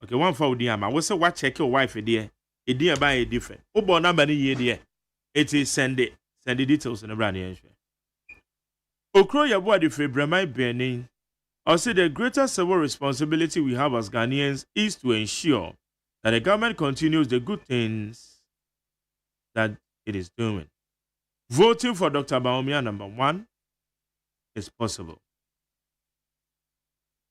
Okay, one for the ama. What's what check your wife there? A dear by a different. Oh, but number year. It is send the details in the brand new. Okroya body for Bramai Benin. I say the greatest civil responsibility we have as Ghanaians is to ensure that the government continues the good things that it is doing. Voting for Dr. Baumia, number one, is possible.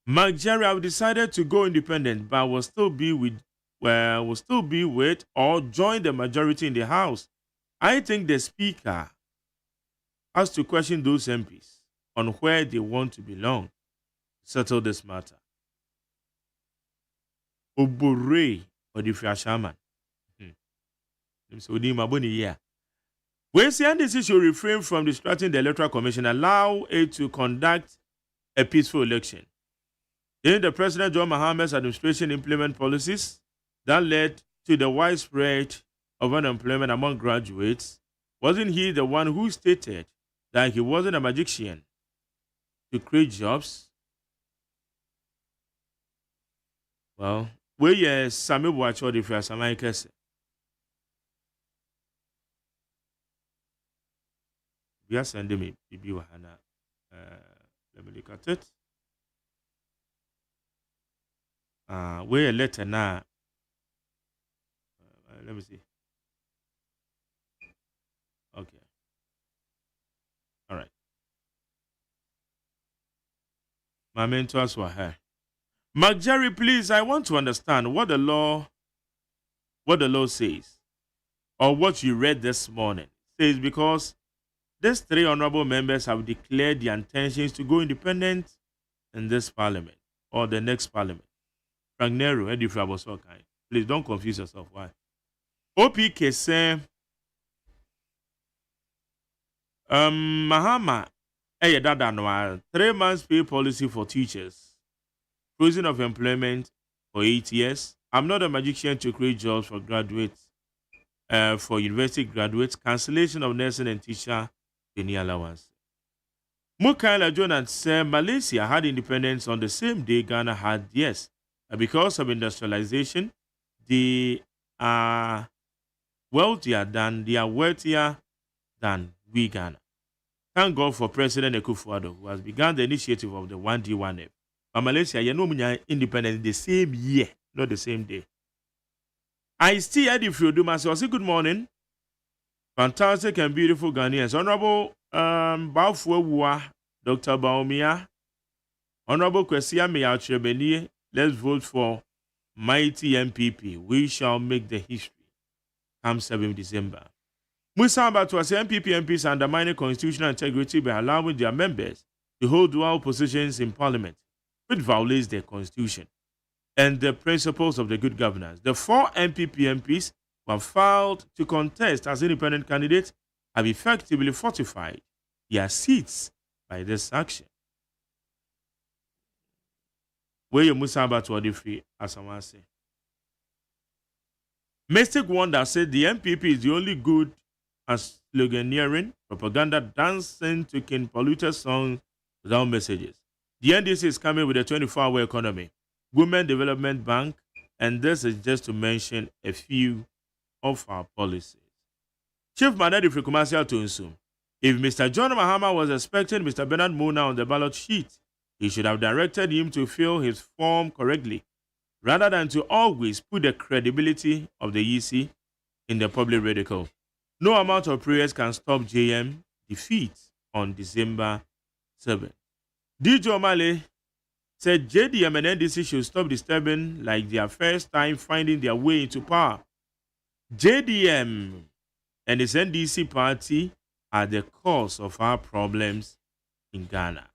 McJerry have decided to go independent, but will still be with or join the majority in the House. I think the Speaker has to question those MPs on where they want to belong to settle this matter. Obore or the Fiashaman. So we say NDC should refrain from distracting the Electoral Commission, allow it to conduct a peaceful election. Then the President John Mahamed's administration implement policies that led to the widespread of unemployment among graduates. Wasn't he the one who stated that he wasn't a magician to create jobs? Well, we Sami watch or the Fiashaman case. We are sending me Bibi Wahana. Let me look at it. Where a letter now. Let me see. Okay. All right. My mentors were here. McJerry, please, I want to understand what the law says, or what you read this morning. It says because these three honorable members have declared their intentions to go independent in this parliament or the next parliament. Frank Nero, Eddie Fraboso, please don't confuse yourself. Why? OPK say, Mahama, 3 months pay policy for teachers, freezing of employment for 8 years. I'm not a magician to create jobs for graduates, for university graduates, cancellation of nursing and teacher any allowance. Mukaila Jonathan said Malaysia had independence on the same day Ghana had, yes. Because of industrialization, they are wealthier than we Ghana. Thank God for President Akufo-Addo, who has begun the initiative of the 1D1F. But Malaysia, you know, independent the same year, not the same day. I still had if you do myself. Say good morning. Fantastic and beautiful Ghanaians. Honorable Bafuwa, Dr. Baumia, Honorable Kwesia Meyatrebenie, let's vote for mighty MPP. We shall make the history. Come 7 December. Musamba to us MPP MPs undermining constitutional integrity by allowing their members to hold dual positions in Parliament, which violates the Constitution and the principles of the good governance. The 4 MPP MPs who have filed to contest as independent candidates have effectively fortified their seats by this action. Where you Musamba to Odifi, as someone say. Mystic Wonder said the MPP is the only good as sloganeering, propaganda, dancing to King polluted songs without messages. The NDC is coming with a 24-hour economy, Women Development Bank, and this is just to mention a few of our policies. Chief Manadi Frikumasia Tunsu, if Mr. John Mahama was expecting Mr. Bernard Mona on the ballot sheet, he should have directed him to fill his form correctly, rather than to always put the credibility of the EC in the public ridicule. No amount of prayers can stop JM defeat on December 7th. DJ O'Malley said JDM and NDC should stop disturbing like their first time finding their way into power. JDM and his NDC party are the cause of our problems in Ghana.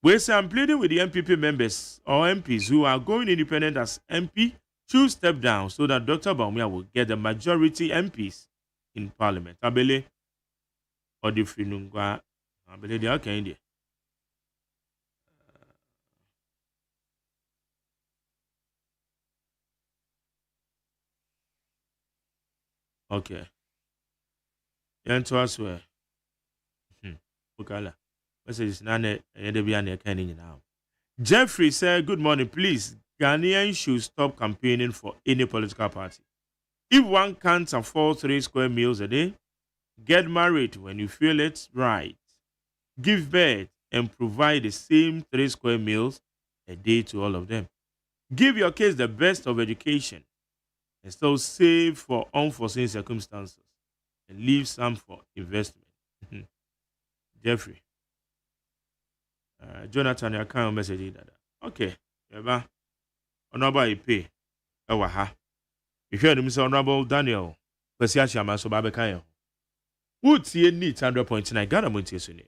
We say I'm pleading with the MPP members or MPs who are going independent as MP to step down so that Dr. Baumia will get the majority MPs in Parliament. Abele or the Finungwa. Abele the Akende. Okay. Yanto aswe. Okala. Message nane yedebiane kani now. Jeffrey said, good morning, please. Ghanaians should stop campaigning for any political party. If one can't afford 3 square meals a day, get married when you feel it's right. Give birth and provide the same 3 square meals a day to all of them. Give your kids the best of education and still save for unforeseen circumstances and leave some for investment. Jeffrey. Jonathan, I can't message you that. Okay. Yeba. Honorable IP. Ewa ha. If you hear him say Honorable Daniel. Kwesi Achiama so babe kan yo. Utie ni 100.9 Ghana Montie so ni.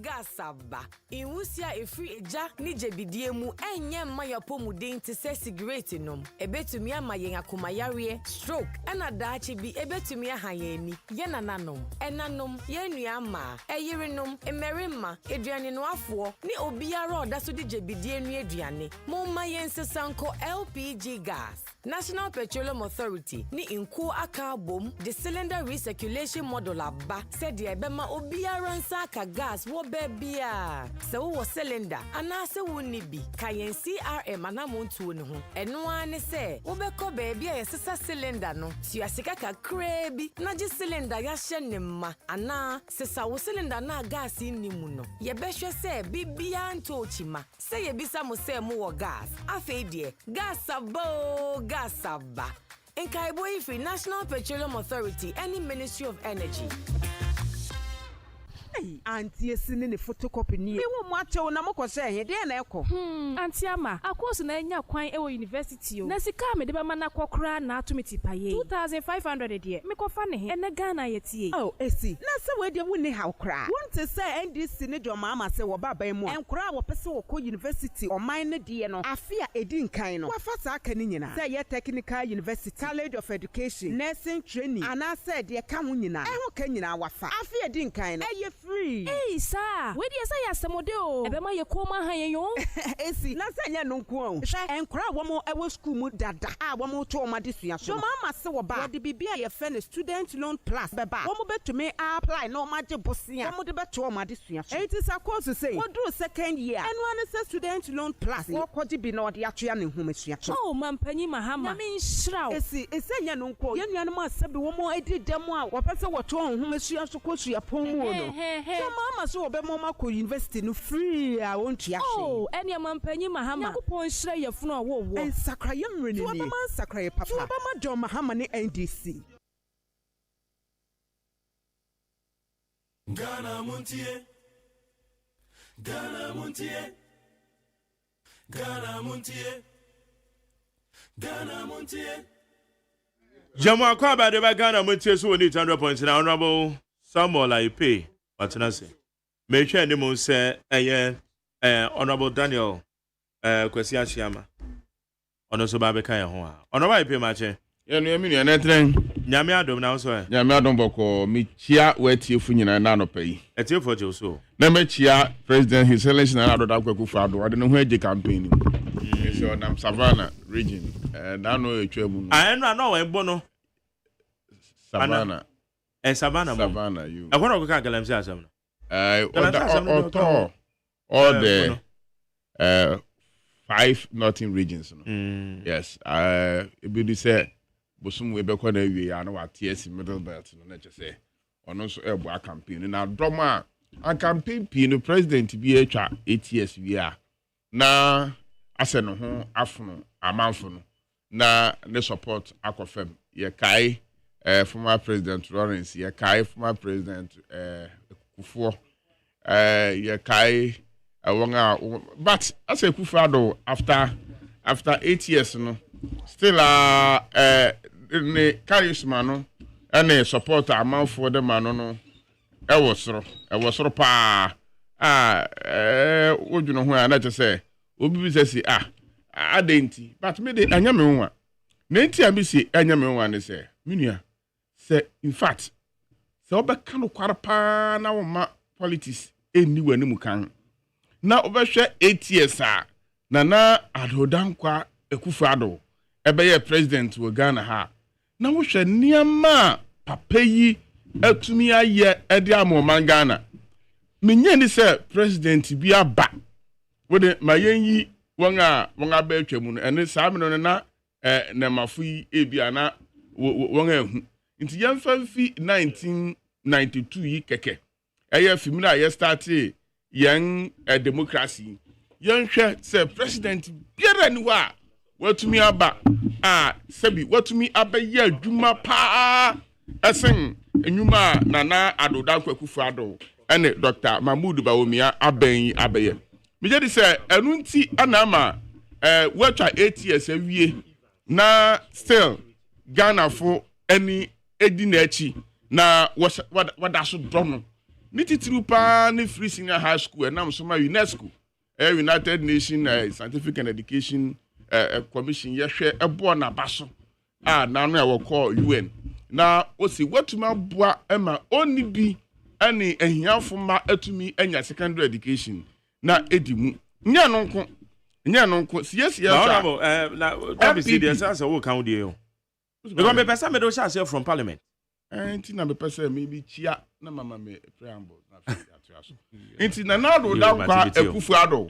Gasaba inwusia efri eja ni jebidie mu enye mayapo muden te se cigarette nom ebetumi amayen akomayare stroke ena daachi bi ebetumi ahayeni yenananom enanom yenua ma eyirenom emerima eduane no afo ni obiara odaso di jebidie nu eduane momma yensesanko LPG gas National Petroleum Authority ni inko aka bom the cylinder recirculation model aba said the ebema obiara nsa aka gas bebia se wo cylinder ana se wo ni bi kayen CRM ana montuo ne ho eno ane se wo beko bebia yesesa cylinder no tuasika kakra bi na je cylinder ya hye ne ma ana sesa wo cylinder na gas ni mu no ye behwe se bibia nto chima se ye bisa mo se mo wo gas afi de gas aba Nkaibo Ife National Petroleum Authority any Ministry of Energy. Auntie sini ne photocopy ni. Me wo mwache na mokose he de na ekọ. Auntie ama, akoso na enya kwan ewo university o. Na sika me de ba mana kwokra na atomiti paye. 2500 de. Me kofa ne he. Ene Ghana yetie. Oh, esi. Na se we de woni ha okra. Wonte se NDC ne de ma se wo baba mu. Enkra wo pese wo ko university o man ne de no. Afia edi nkan no. Wa fa sa aka ni nyina. Se ye technical university, college of education, nursing training, ana se de ka ho nyina. Eho ka nyina wa fa. Afia edi nkan no. Free. Hey, sir. Where do you say yasamode o? Ebema ye koma han yo. Esi, na se nya no nko o. Hwe enkra wo mo ewo school mu dada. Wo mo to ma de sua so. So mama se wo ba. Wo de bibia ye fe ne student loan plus beba. Wo mo betumi apply na o ma je bosia. Wo mo de beto ma de sua so. It is a course say. Wo do second year. Eno ane se student loan plus. Wo kwaji bi na o de atoya ne hu mesua so. Oh, mampanyi mahama. Ya me nshraw. Esi, enya no nko. Ye nua no ma se bi wo mo edi dam a wo pese wo to hu mesua so kosua pon mu no. So mama so obe mama ko university no free a won't ya she. Oh, eni amampanyi mahama. Yakupon hire yefunu a wo. En sakra yamre ni. So mama sakra ye papa. So mama John Mahama ni NDC. Ghana Montie. Ghana Montie. Ghana Montie. Ghana Montie. Jamu kwa ba de ba Ghana Montie so ni 100.9 Honorable Samuel IP. Watenase. Me hwe ne mo se Honorable Daniel Kwesi Achiama. Ono so ba be kan ho a. Honorable IP ma che. Ye no emi ne tren. Nyame adom na so e. Nyame adom boko mi chia watiefu nyina na no pay. Etiefo je so. Na me chia President His Excellency na Addo Akwakufu Addo ade no ho age campaign ni. So nam Savannah region. Na no etwamu no. Ah eno na we gbo no. Savannah. Savannah. Savannah you. I want to go Galamsey asem no. All the 5 northern regions no. Yes. Ebi di say bosum we be kwa na wi ya na wa TS middle belt no na che say ono so ebo a campaign na doma a campaign pi no president bi atwa ATS wi a na ase no ho afono amanfo no na ne support akofem ye kai former president Lawrence ye kai former president Kufuor ye kai wonga but as a Kufuor after 8 years no still ne charisma no and support amount for the man no e was soro pa ojuno ho na che say obi bi say adenti but me de anya me nwa na enti abi si anya me nwa ne say minua say in fact say obeka no kwara pa na wo ma politics eni wani mu kan na obehwe 8 years na adodankwa Akufo-Addo ebe ye president wo Ghana ha na wo hwe niama papa yi atumi aye ede amoman Ghana menye ni se president bi aba wo de mayenyi won aba atwamu no ene saa me no na na mafu yi ebia na won ahu nti yemfa fi 1992 yi keke eye fimina ye start yen democracy yen hwe se president biara ni wa watumi aba sebi watumi abaye adwuma pa esen enwuma na Addo Akwakufu Addo ene Dr. Mahmoud Bawumia abaye me just say enunti anama watch 8 years awie na still Ghana for any edinachi na wada so dono ni titiri pa ni free senior high school and am so ma UNESCO United Nations Scientific and Education Commission yehwe ebo na baso na no e wo call UN na o si watuma boa ema oni bi ani ehiafo ma atumi anya secondary education na edimu nya no nko siyesie na that be the answer wo kan dey o because me person me do share from parliament enti na me person me bi chia na mama me preamble na fi atuaso enti na do da kwa ekufu ado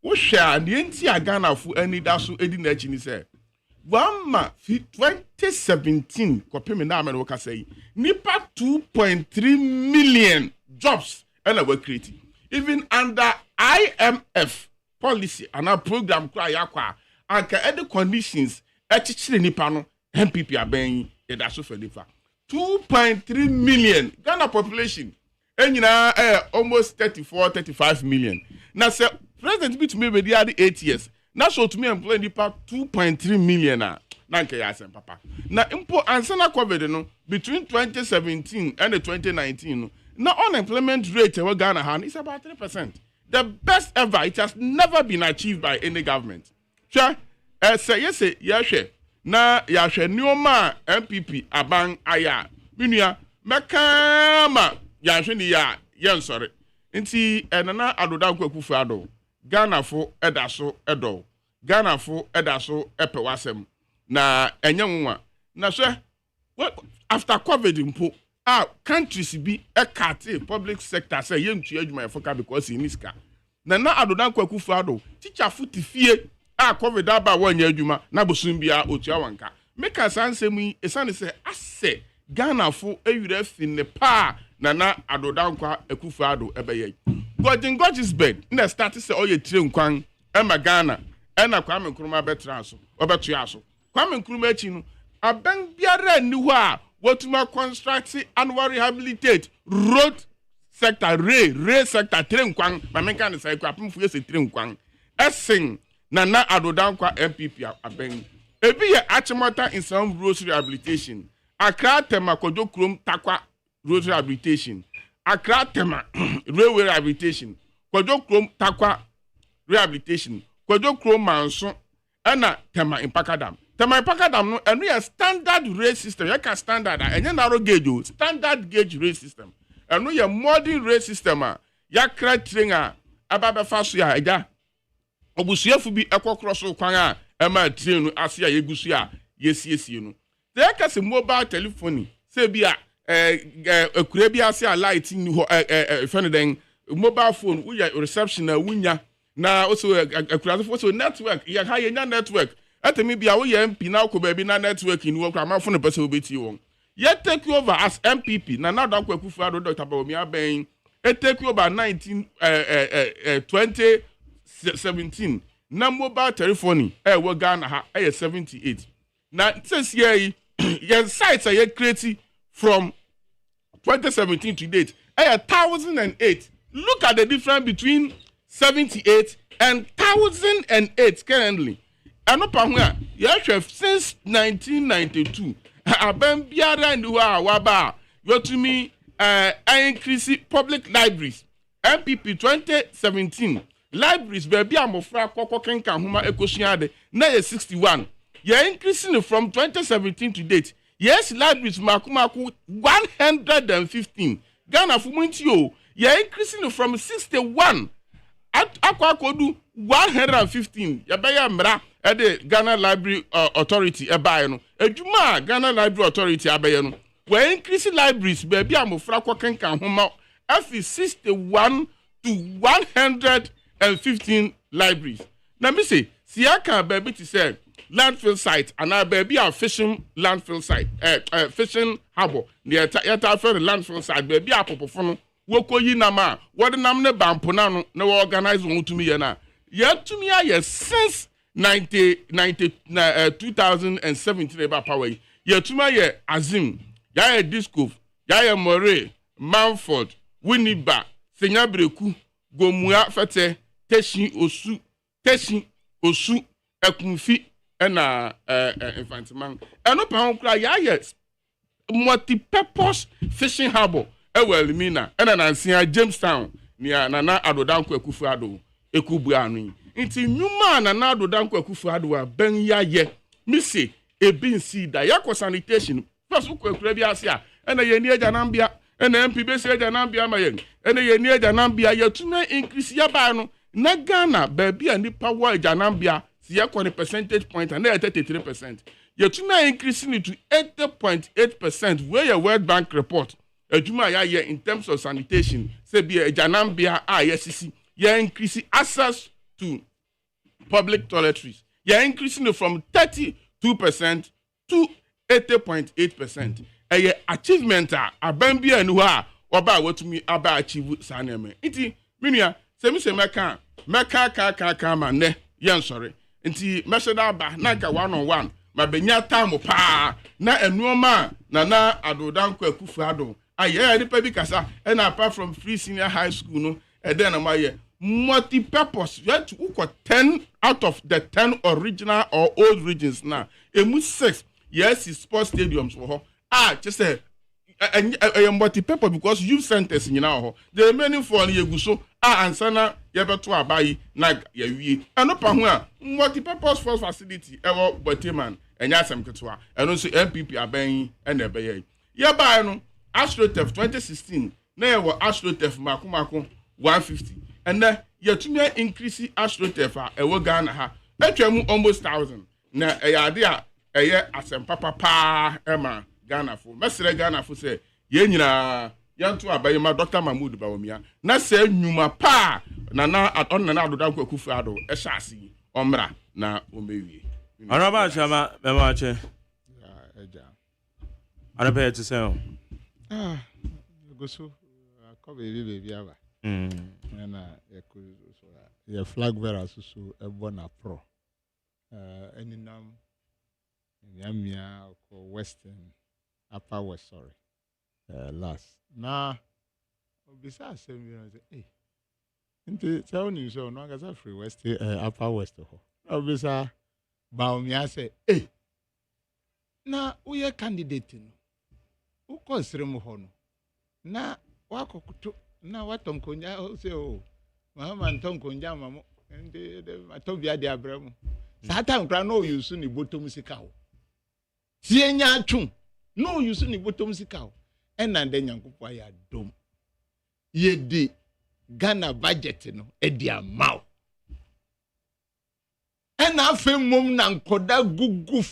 wo hwa ne enti agana fu ani da so edi na chi ni say one ma 2017 kopemi na amene wo ka say nipa 2.3 million jobs and were created even under IMF policy and our program cry yakwa anka the conditions echichire nipa no MPP aben e da so for nipa 2.3 million Ghana population enyina almost 35 million na say president bit me be there 8 years na so to me employ nipa 2.3 million na nke ya asem papa na impo ansana covid no between 2017 and 2019 no na unemployment rate we Ghana ha is about 3%. The best ever. It has never been achieved by any government. Sure. Say yes, yahwe. Na yahwe nioma MPP abang aya. Minia mekama yahwe ni ya yen sorry. Nti enana adoda kwakufu ado. Ghana fo edaso edo. Ghana fo edaso epewasem. Na enyanwa. Na sure. After COVID impo countries be a public sector say yem to adwuma efoka because in iska na adodan kwakufu ado teacher futi fie COVID aba wanya adwuma na bosum bia otua wanka make asansem esane say ase Ghana fo ewure fi ne pa na adodan kwa akufu ado ebeye God's bed na start say oye tire nkwan ema Ghana na Kwame Nkrumah betra so obetua so Kwame Nkrumah echi no aban biara ni ho a Wotuma construct annual rehabilitate road sector rail sector trenkwan mamenka ne sai kwa pemfu yese trenkwan esin na adodan kwa MPP aben ebi ye achimota in some road rehabilitation Accra Tema Kojo Krom Takwa road rehabilitation Accra Tema railway rehabilitation Kojo Krom Takwa rehabilitation Kojo Krom Manso na Tema Impakadam Tema Impakadam no enu ya standard rail system ya ka standard enye narrow gauge standard gauge rail system enu ya modern rail system ya kra train ababa faso ya eja obusuafu bi ekokroso kwan a ema train no ase ya yegusu a yesiesie no they ka se mobile telephony se bi a ekure bi ase a light ni ho feneden mobile phone uya reception na wunya na also ekure so network ya ha yenya network atemi bia wo ye MP na ko ba bi na network ni wo kwa ma fo pese obeti won ye take over as MPP na da kwa kufu ado Dr. Baomi aben e take over 2017 na mobile telephony wo Ghana ha 78 na since ye sites ye create from 2017 to date 1008 look at the difference between 78 and 1008 currently Anopa hu a yahwe since 1992 aban biara ndi ho a waba yotumi increase public libraries MPP 2017 libraries be amofra kokko kenka homa ekosiade na ye 61 ye increasing from 2017 to date yes libraries makumaku 115 Ghana fumunti o ye increasing from 61 akwakodu 115 yabaya mra the Ghana Library Authority ebaye no adwuma Ghana Library Authority abaye no we increase libraries baby amofra kwakenka homa afi 61 to 115 libraries na me say siaka baby to say landfill site and baby a fishing landfill site fishing harbor near yata for landfill site baby apopofo no wokoyi nama wode nam ne bampona no na we organize won to me na yet to me since 2017 about power ye tuma ye Azim ya ye Disco ya ye More Manford Winneba Senyabreku Gomua Fete teshi osu ekunfi na infantiman eno pa hon kra ya yes multi-purpose fishing harbor Elimina ena nansia Jamestown nia nana adodanko akufu ado ekubu anu nti nyuma nana adodanko akufu ado a ben ya ye misi ebinsi da yakọ sanitation first ukura bi ase a ena ye ni eja nambia ena MP be se eja nambia ma ye ena ye ni eja nambia ye tuna increase ya ba no na Ghana baby a nipa wa eja nambia si yakọ ni percentage point and 33%. Ye tuna increasing it to 80.8% where your World Bank report Ejuma ya ye in terms of sanitation say be ejanambia yesisi ye increasing access to public toiletries. Ye increasing it from 32% to 80.8%. Ye achievement abambia enu ha oba wetumi aba achieve saneme. Iti minia se mi se meka ma ne ye sorry. Nti meseda ba na ka 1-on-1 ma benya time pa na enuoma na adodanko akufu ado aye nipa bi kasa and apart from free senior high school no and then am multi-purpose you have to uko 10 out of the 10 original or old regions now emu 6 yes sports stadiums for her just say a multi-purpose because youth centers in now the remaining for yeguso ansana yebeto abayi na yewie enopa ho a multi-purpose sports facility ewo boteman enya asem ketwa eno so MPP aban and ebeye ye ba no AstroTurf 2016 na ye wo AstroTurf makomako 150 and then ye tumi increase AstroTurf a ewo Ghana ha etwamu almost 1000 na ade a eye asem papa ema Ghana fo mesere Ghana fo say ye nyina yanto abaye ma Dr. Mahmoud Bawumia na say nyuma pa na onna na adodanko akufu ado e hyase omra na omewie Araba chama memache eja Araba to say go so ko baby aba na ye flag bearer so ebona pro eninam nyamia ko western upper west sorry last na obisa asem you say eh nti tell you so no ga free west upper west ho obisa Bawumia say eh na uye candidate no uko srem ho no na wakokuto na watonkonya say oh mama ntonkonya mamo ndi matobia de abram satan kra no yusu ni bottom sika ho tienya atwu no yusu ni bottom sika ho ena nda nyankopɔ ya dom ye di Ghana budget no e di amaw ena afem mom na nkoda gugu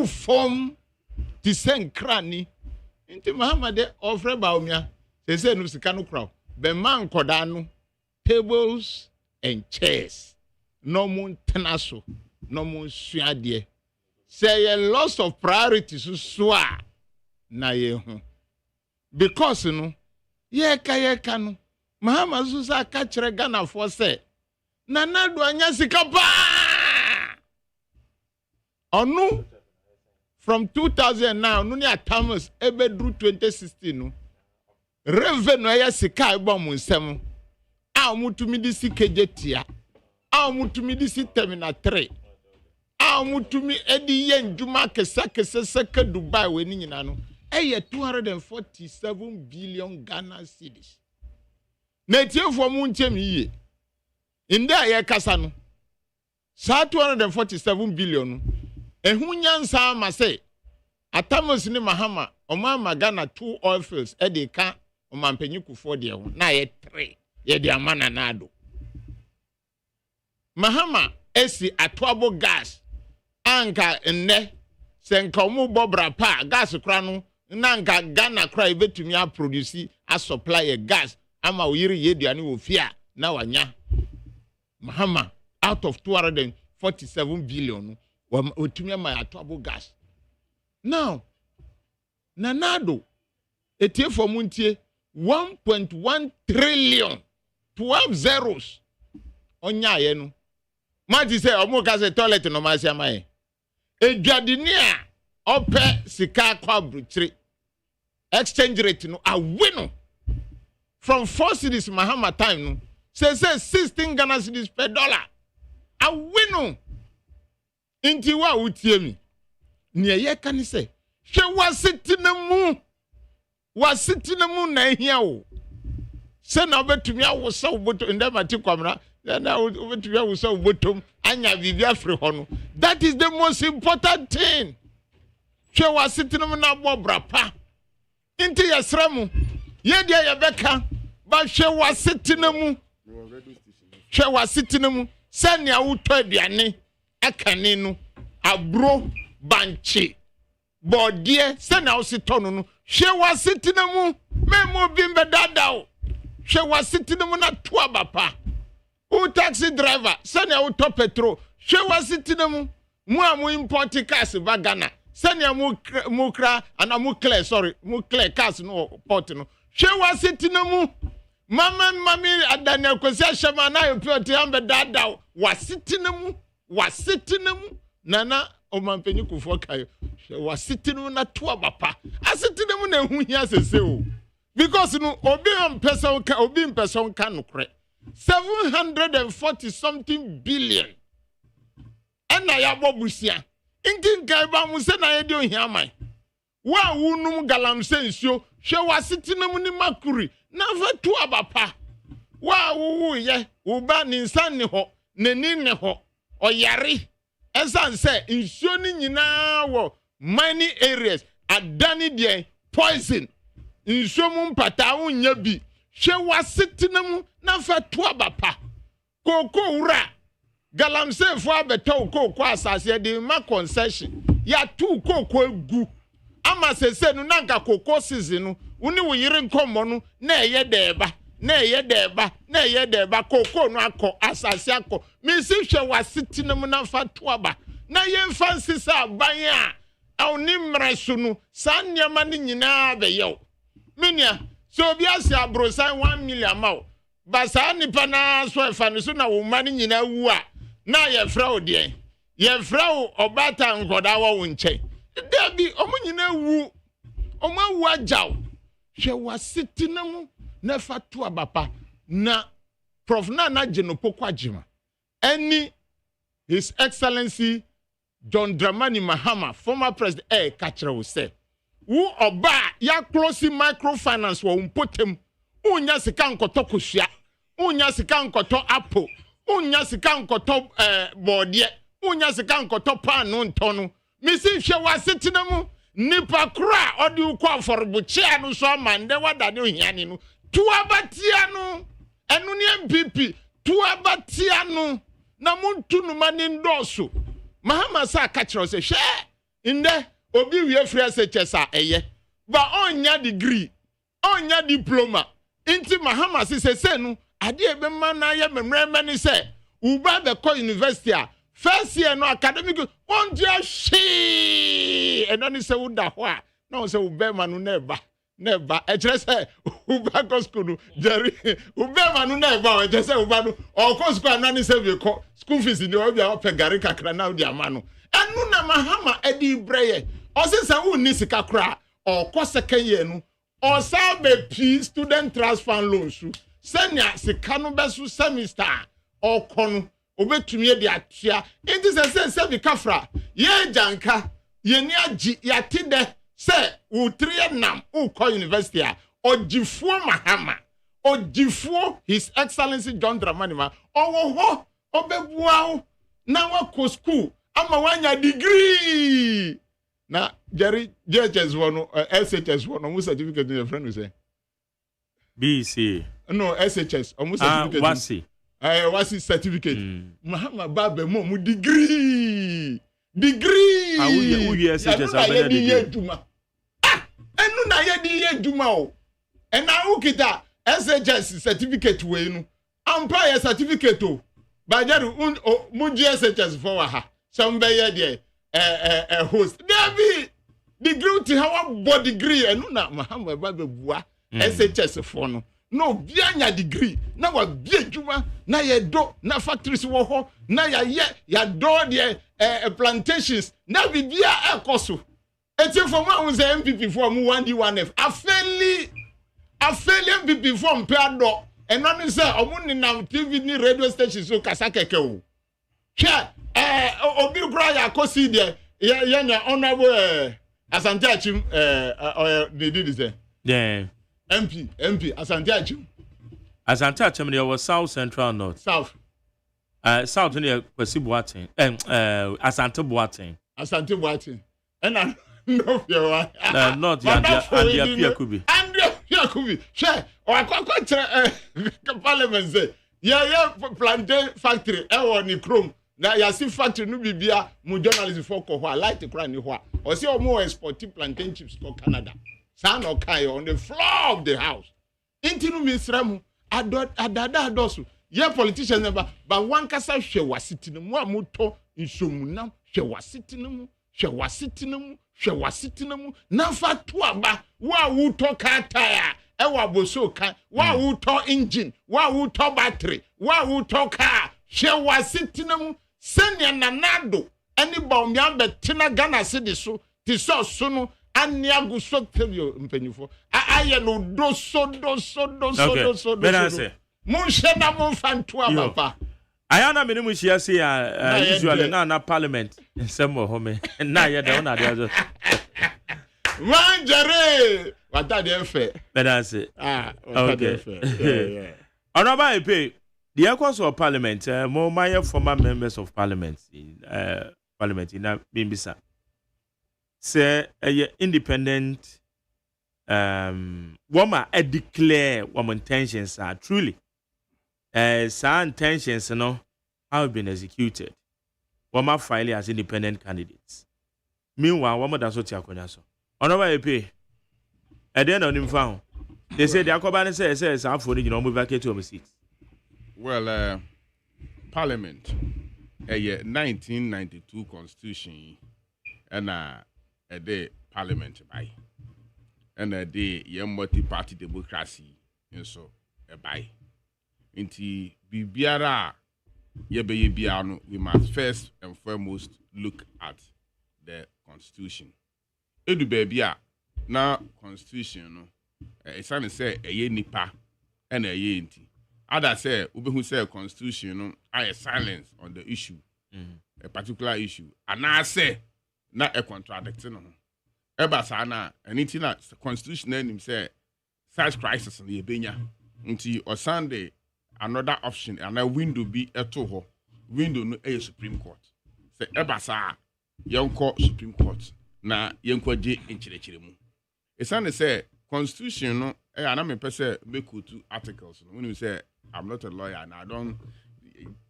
fom ti senkrani nti Muhammad ofre Bawumia se no sika no kraw be man nkoda no tables and chairs no mun tenaso no mun suade say a loss of priority so na ye ho because no ye ka no Muhammad Susa ka kire Ghana for say na do anya sika ba onu from 2000 now no ni Thomas ebedru 2016 no revenue ya sika ebo mu nsem a mutumi di sikejetia a mutumi di si terminal 3 a mutumi edi ye nduma kesa seka Dubai we ni nyina no eye 247 billion Ghana cedis na tiefo mu ntem yiye inda ye kasa no sa 247 billion no ehu nyansa ma say Atamos ni Mahama omama Ghana 2 oil fields e de ka omampanyuku 4 de ho na ye 3 ye de amana na ado Mahama esi atoabo gas anka nne senka omu bobra pa gas kra no nanka Ghana kra e betumi a produce a supply gas ama oyiri ye duane wo fia na wanya Mahama out of 247 billion otumi ama atoabo gas now nanado etie for muntie 1.1 trillion 12 zeros onya ye no mati say omo ka say toilet no ma sia mai edwadini a ope sika kwa bruchiri exchange rate no awe no from 4 cedis Mahama time no. Say 16 Ghana cedis per dollar. A win. Inti wa utie mi. Nia ye kan say. She was sitting mu. Was sitting mu na hia o. Say na betumi awo so boto ndem ati kwamra. Na betumi awo so botom anya bibia free ho no. That is the most important thing. She was sitting mu na bo brapa. Inti yesramu. Ye dia ye beka. But she was sitting mu. She was sitting mu. Sanya uto aduane akane no abro banchi bodie sanya usitono no she was sitting mu memo bimbe dadao she was sitting mu na to abapa u taxi driver sanya uto petrol she was sitting mu amu import cars ba Ghana sanya mu kra ana mu clear cars no port no she was sitting mu mami adana kwesi shama na yo piote ambe dada was sitting mu nana o mampenyi kufo kayo was sitting mu na to abapa asitting mu na hu hia sese o because no obi person kan no kre 740 something billion ana ya bobusia inkin kai ba mu se na ye de ohia man wa wunum galamse nsio hwe was sitting mu ni makuri na fa to abapa wa wo ye wo ba ni nsan ni ho neni ne ho oyare esan se nsuo ni nyina wo many areas adani de poison nsuo mu mpata wo nya bi hwe wasetena mu na fa to abapa koko wura galamse fo abeto koko asase de ma concession ya tu koko egu ama sese no nanka koko season no woni wo yire nkomo no na eye deba koko no akọ asase akọ mi si hwe wasetena mu na fa to aba na ye fancy sa ban a oni mreso no sa nneama ni nyina be yew minia so bi ase abrosan 1 million mawo ba sa nipa na so efa no so na wo mani nyina wu a na ye fra odie ye fra obata nkoda wo nche dabi omo nyina wu omo wu ajaw hwe wasetena mu na fa to abapa na prof na genopo kwagima any His Excellency John Dramani Mahama former president kachira wo se wo oba ya close microfinance wo mpotem unya sika nkoto kosua unya sika nkoto apple unya sika nkoto bodie unya sika nkoto panu ntonu misi hwe wasetena mu nipa kura odi ukọ afọrọbuchi anu so mande wadade ohiani no tuabatia no enu ni MPP tuabatia no na muntu no mani ndoso Mahama sa kachiro se hwe inde obi wie free SHS eye ba onya degree onya diploma inti Mahama se no ade ebe ma na ye memreme ni se uba be ko university a first year no academic on dia shi enani se uda ho a na se ubema no neba ejere se uba ko school jerry ubema no neba ejere se uba no o ko school anani se be ko school fees ni o bia o pegari kakra na odi ama no enu na Mahama edi breye o se sa uni sika kra o ko second year no o sa be p student transfer loans senya sika no besu semester o kono obetumi ye de atua enti se bi kafra ye janka ye ni agi ya tide se wo triye nam ukọ university a ogifuo Mahama ogifuo His Excellency John Dramani Mahama owo ho obebua na wako school ama wanya degree na Jerry JHS wono SHS wono mu certificate your friend we say BC no SHS omu certificate wasi what's his certificate? Mahama Babe mu degree. Who yes degree. Enu na ye di ye juma o. And now kita SHS certificate we no. Employer certificate o. Ba jaru mu SHS for ha. Some be ye there host. David degree ti how about degree enu na Mahama Babe bua SHS for no. No bianya degree na wa bia juma na ye do na factories wo ho na ya do de plantations na bibia ekoso eti for ma un say MPP for mu 1D1F a failure be before Pedro, and none is a woman now TV ni radio station so Kasaka. Sure, Obi Braya Kosi there, yeah, honorable Asantachim, they did it. Yeah. MP, Asantachim. Asantachim, there was South Central North. South. South near Kwesi Asante Boateng. Asante Boateng. And I know you are. Not Andrea Kubi. Andrea Kubi. Sure. Or I can't Parliament say. Yeah, plantain factory. Ni chrome. Now you see factory no bibia mu journalist for ko I like to cry ni ho. Or see more exporting plantain chips for Canada. San okay on the floor of the house. Intinu misramu adada adosu. Yeah, politicians never, but one kasa hwe wasiti no mu amoto nsomunam hwe wasiti no mu hwe wasiti no mu na fa to aba wa wuto car tire e wa boso kan wa wuto engine wa wuto battery wa wuto car hwe wasiti no mu senya nanado ani ba omia betina Ghana cedi so ti so no ani aguso tebio mpanyufo aye no do so Munshena Monfantua Papa. I am a minimum she has usually na parliament in some home and now you're down at the other. Manjare! What that they fair? But that's it. Okay. Yeah. On about pay the echoes of parliament, more my former members of parliament in Bimbisa. Say a independent woman declare woman intentions are truly some intentions have been executed. Woman filing as independent candidates. Meanwhile, woman does what you are on our pay. At the end of the found, they say the Akobani says I'm for the move back to my seats. Well, Parliament, a 1992 Constitution, and a day Parliament by. And a day multi-party democracy and so a buy. Inti bibiara yebiano, we must first and foremost look at the Constitution. Edu babia na Constitution no it's to say a ye nipa and a ye inti. Other say ube who say Constitution no I silence on the issue, a particular issue, and I say not a contradiction. Eba sana anything that Constitution name say such crisis in the Ebenya until or Sunday another option and a window be a toho window no a Supreme Court say eba sa yonko Supreme Court na yonko je enchirechire mu esane say Constitution no and me say make 2 articles when you say I'm not a lawyer and I don't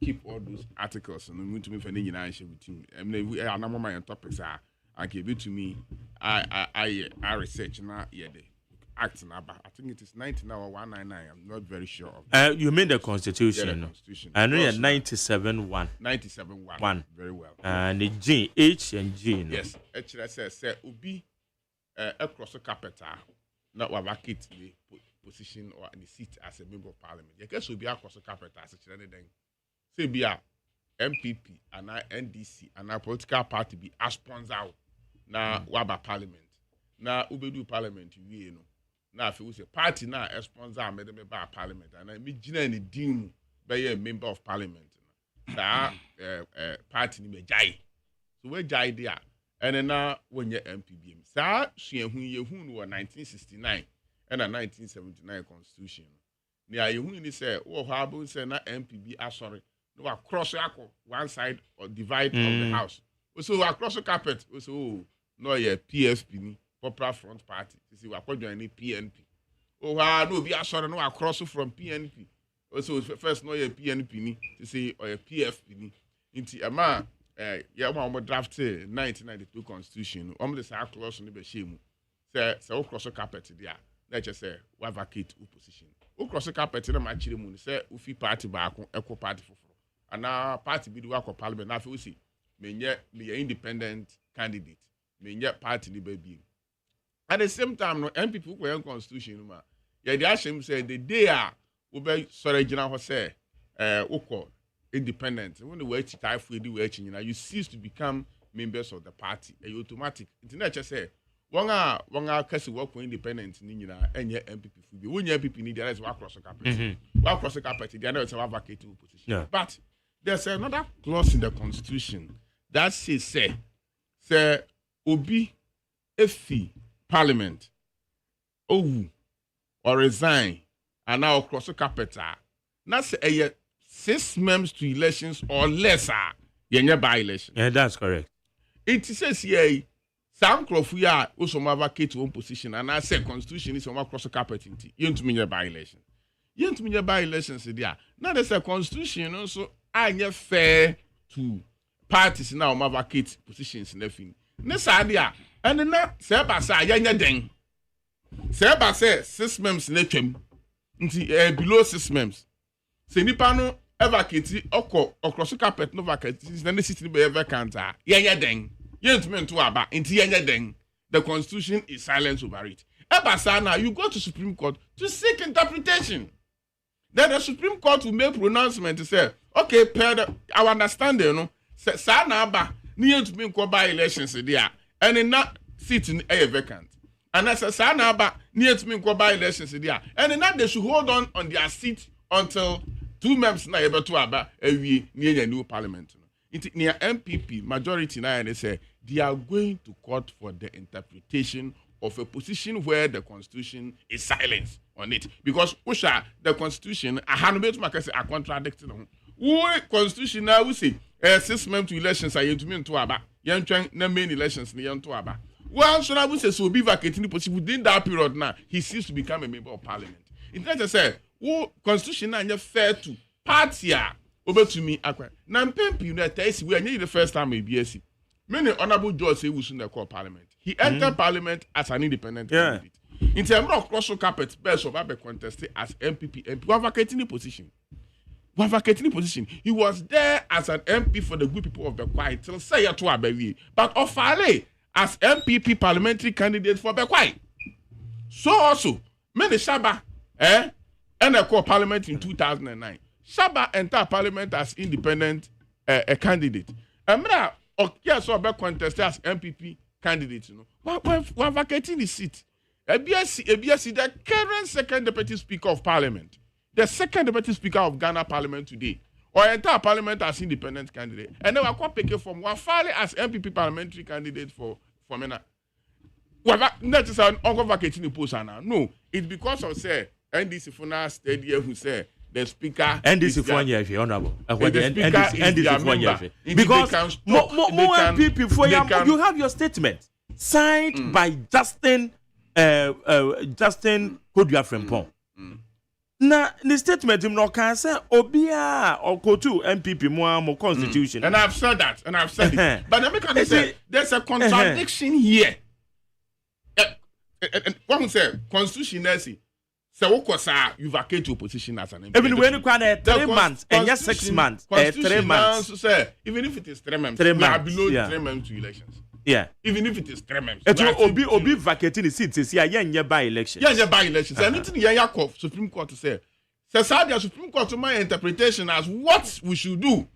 keep all those articles and me to me for nyina answer with him and I'm my topics are and give it to me. I research now. Yeah, the act now. I think it is 19 or 199. I'm not very sure. You mean the Constitution? Yeah, the Constitution. I know you're 97-1. 97-1. Very well. And the G, H and G. No? Yes. Actually, I say Ubi across the capital, not vacate the position or the seat as a member of Parliament. You guess will be across the capital as a anything. Say be a MPP and our NDC and our political party be a sponsor na waba Parliament. Na ubedu Parliament you know. Na if we say party na a sponsor me dem ba Parliament and me gina ni dim be a member of Parliament. That party ni me jai. So we jai there. And na when you MPB. Sa suyehu yehu no 1969 and a 1979 Constitution. Ni ayehu ni say wo habu say na MPB sorry. No, across one side or divide of the house. So across the carpet, so no, yeah, PFP, Popular Front Party. See, we are joining PNP. Oh, no, we are sorry, no, across from PNP. Also, first, no, yeah, PNP, to say, or a PFP. Into a man, yeah, one drafted 1992 Constitution. The side close on the shame. Say, so across the carpet, there. Let's just say, we vacate opposition. Across the carpet, in a match, say, Ufi party back, equal party for. And now party be the work of Parliament. Now, if we see, me independent candidate, me party ni baby. At the same time, no MPP who were Constitution, yeah, the Ashim said the day we be sorry, general say, independent. When the way to type for the way you cease to become members of the party. You automatic. It's not just say wanga kasi work independent ni nyina enye MPP fu bi wonya MPP ni there is wa cross carpet wa cross carpet there is a vacate position but there's another clause in the constitution that says say obi efi parliament owu or resign and now cross carpet na say 6 months to elections or lesser yenye by election. Yeah, that's correct. It says here some crofia also vacate one position and I say constitution is on cross carpet inti. You to me by election. You to me by elections there. Now there's a constitution also I fair to parties now vacate positions in the thing. Nessa idea and na say basa yenya den. Say basa 6 months netem. Inti below 6 months. Say nipa no vacate oko cross carpet no vacate then the city be vacant yenya den. The constitution is silent over it. Ebasana, you go to Supreme Court to seek interpretation. Then the Supreme Court will make pronouncement to say, okay, our understanding, you know, sana ba need to make by elections there, and in that seat in a vacant. And as a sana ba need to make by elections there, and in that they should hold on their seat until 2 months na able to aba every near a new parliament. It near MPP majority now and they say they are going to court for the interpretation of a position where the constitution is silent on it because Usha the constitution I have to make a contradicted on. Constitution now we say 6 months to elections are to mean to aba young main elections near to aba. Well, so I would say so be vacating the position within that period now he seems to become a member of parliament. It doesn't say constitution now fair to party over to me, now Pempi, you know, we are the first time in BSc. Many honorable judges say we shouldn't call parliament. He entered parliament as an independent candidate. In terms of cross carpet, best of Abe contested as MPP. We are vacating the position. He was there as an MP for the good people of the Kwai till say to Abewi, but Ofale as MPP parliamentary candidate for Bekwai. So also, many Shaba, and I call parliament in 2009. Shaba entered parliament as independent a candidate. Amra so be contested as MPP candidate, you know. We're vacating the seat. ABS, the current second deputy speaker of parliament, the second deputy speaker of Ghana parliament today, or enter parliament as independent candidate. And then we're quite picking from Wafale as MPP parliamentary candidate for MENA. Not just an uncle vacating the post now. No, it's because of say NDC for now steady who say the speaker NDC for year honorable NDC for year because more people for you have your statement signed by Justin Kodua Frempong. Na the statement him no can say obia or go to MPP more constitution. And I've said that but let me can say there's a contradiction here. One say constitution so you vacate your position as an MP. Even when you can 3 months and just 6 months, 3 months. Say, even if it is 3 months, we are below 3 months to elections. Yeah. Even if it is 3 months. It will obi vacating the seats. Yeah, by elections. Yeah, by elections. Anything Yakov Supreme Court to say. Sadia Supreme Court to my interpretation as what we should do.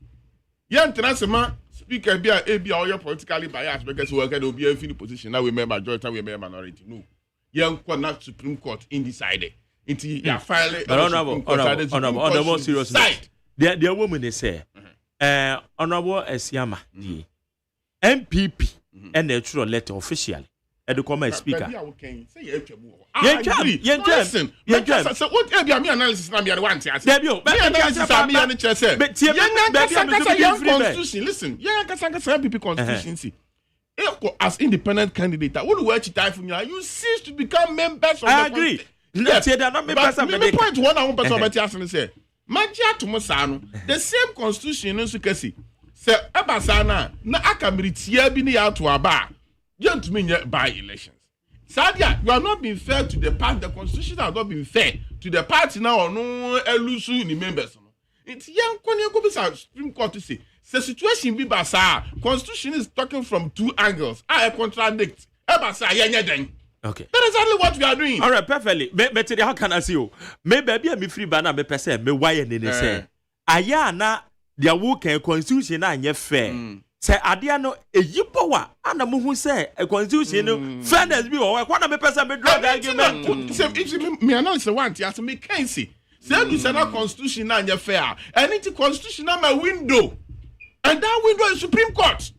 Yeah, international speaker be all your politically biased because we can be a position. Now we may majority, we may minority. No. Yeah, not Supreme Court indecided. Into your file. On the more serious side, the woman they say, honorable Esiama, MPP, and the true letter officially. And the common speaker. Listen, so what analysis na me want to say. Listen, MPP constituency. As independent candidate, what do you cease to become members of I agree. Yes, me point one and one person about asking say, Magia to Mosano, the same constitution in Sukasi. Say, Abasana, na akamiritia bini out to Aba. You to mean by elections. Sadia, you are not being fair to the party. The constitution has not been fair to the party now or no elusu in the members. It's young when you go to Supreme Court to say, the situation be basa. Constitution is talking from 2 angles. I contradict. Abasa, yenya. Okay. That is exactly what we are doing. All right, perfectly. But how can I see you? Maybe me free banana me person me why and they say. Aya na their work and constitution na nye fair. say adia no eyipowa ana mo hu say a constitution no fairness bi wo kwa na me person be drag argument say if me announce want ya so me can see say you say that constitution na nya fair and it constitution na my window and that window is Supreme Court.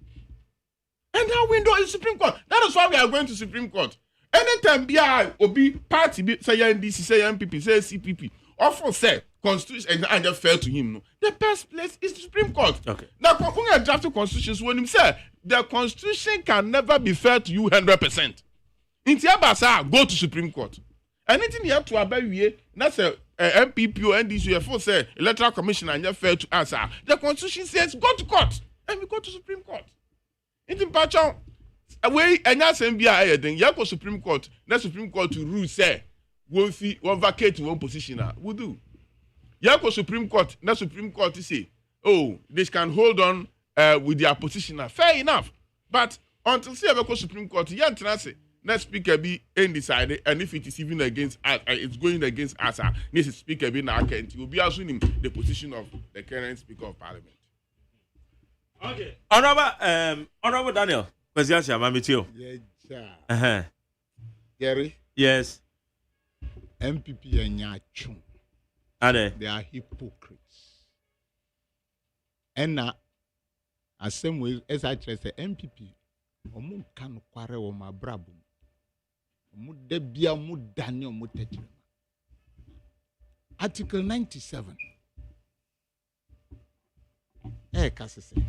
And that window is Supreme Court. That is why we are going to Supreme Court. Anytime BI or be party, say NDC, say MPP, say CPP, often say constitution and just fair to him. No, the best place is the Supreme Court. Okay. Now, when I draft the constitutions, when him say the constitution can never be fair to you 100%. In Tiabasa, go to Supreme Court. Anything you have to obey, that's a MPP or NDC, you have say Electoral Commission and just fair to answer. The constitution says go to court, and we go to Supreme Court. In Pacho, away and that's MBI, then you go Supreme Court, the Supreme Court to rule say, we'll vacate one position. We do. You go Supreme Court, the Supreme Court to say, oh, this can hold on with their position. Fair enough. But until say go Supreme Court, you can't say, next speaker be undecided, and if it is even against us, it's going against us, this speaker be now can't, you will be assuming the position of the current Speaker of Parliament. Okay. Honorable Daniel, question I'm with you. Yeah. Gary. Yes. MPP and Yachun. They are hypocrites. And now, as same way as I say, MPP, omu kan kware o ma brabo. Omu de bia mu Daniel mu tetre. Article 97. Kasese.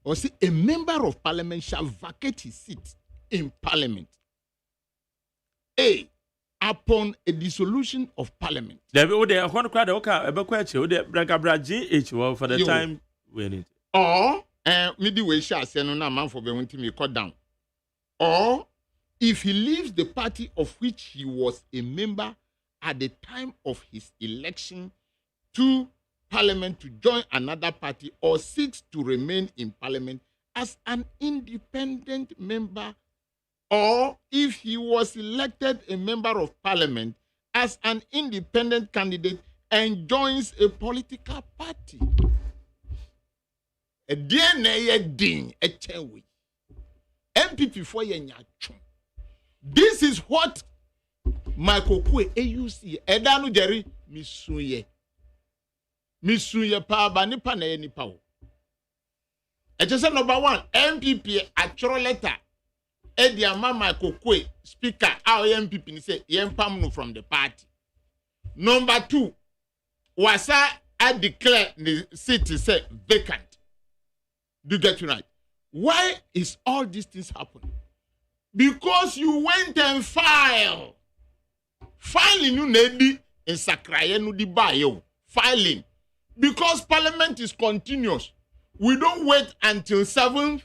Or see, a member of parliament shall vacate his seat in parliament. A, upon a dissolution of parliament. For the time we need. Or, midway shall send on a man for the me cut down. Or, if he leaves the party of which he was a member at the time of his election to Parliament to join another party or seeks to remain in Parliament as an independent member, or if he was elected a member of Parliament as an independent candidate and joins a political party. A DNA din a chewi. MPP for yenyacho. This is what Michael Kwe AUC Edanu Jerry Misuye. Misuye pa ba nipa na ye nipa wo. Ejese number 1 MPP actual letter Edi ama Michael Kwe speaker our MPP ni say yempam no from the party. Number 2 wasa I declare the seat say vacant. Do you get it right? Why is all these things happening? Because you went and filed. Filing you need in Sakraye no di bayo. Filing. Because Parliament is continuous. We don't wait until 7th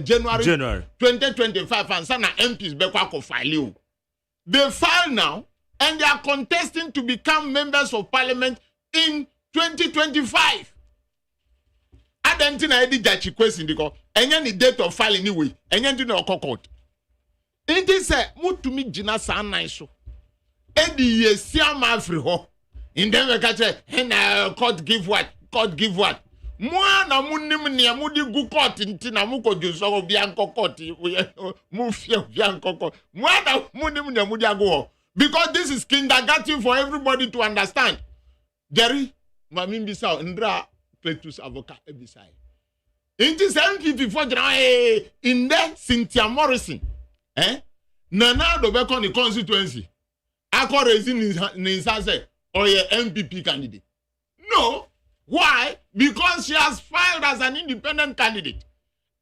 January 2025 and sana MPs bekwa file. They file now and they are contesting to become members of Parliament in 2025. Adentina edi jachi question diko enya ni date of filing anyway enya ndi na okokot. It is say mutumi jina sa nan so. Edi yesia ma afri ho. In them we catch and court give what? Court give what? Moi na munim ni amudi gu court ntina mu ko juso obi anko court mu fie obi anko court. Moi na munim ni amudi ago. Because this is kindergarten for everybody to understand. Jerry, mami bisa ndra Cletus avocat ebisai. In this MPP in there Cynthia Morrison. Nana do be the constituency. Akọ raising ninsa or your MPP candidate. No. Why? Because she has filed as an independent candidate.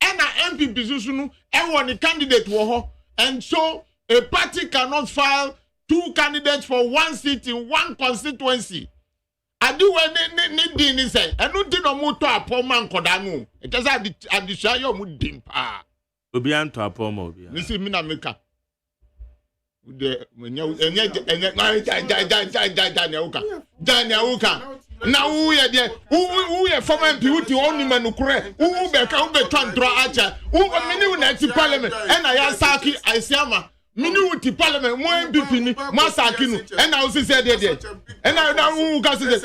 And an MPP susunu everyone a candidate wo. And so a party cannot file 2 candidates for 1 seat in 1 constituency. I do when ni say I no tin no moto apoma nkoda no. It just adisha yo mu dimpa. Obi anto apoma obi. Ni si mi na meka. De enye Daniel Uka. Na who ye de who ye former MP who ti oni manukure who be ka who be tantro acha who mini na ti parliament and I saki Isiama Minuti parliament mo MPP ni masakinu and I also said there and I who can say ja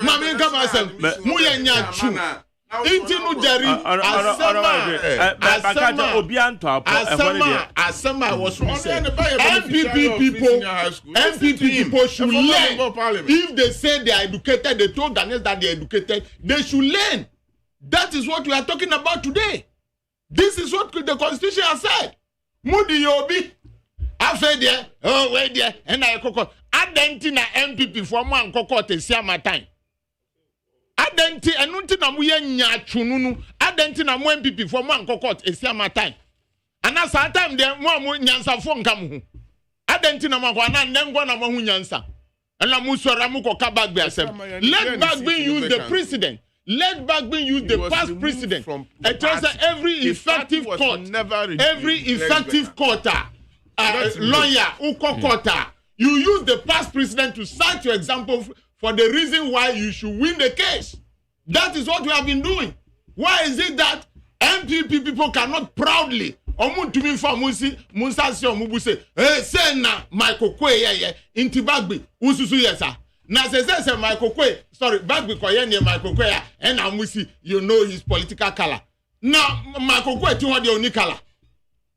mami come myself mu yenya chu intinu jari asama was MPP people should learn. If they say they are educated, they told Ghanaians that they are educated, they should learn. That is what we are talking about today. This is what the Constitution has said. Mudi yobi, I said there, oh wait there, and I coco. Adentina MPP for man coco te siama time. Adenti enunti na muye nyachununu. Adentina mu MPP for man coco te siama time. And as a time there, mo nyansa fo nkamu. Adentina ma kwa na ndengwa na mo nyansa. And la musora mu ko kabag be asem. Let back be use the precedent. Let back be used the past precedent. It tells that every effective court, lawyer, you use the past precedent to cite your example for the reason why you should win the case. That is what we have been doing. Why is it that MPP people cannot proudly Musa say na Michael Kwe intibagbi ususu yesa. Na say Michael Kwe, sorry, back because near Michael Kwe and Amusi, you know his political color. Now Michael Kwe to the only color.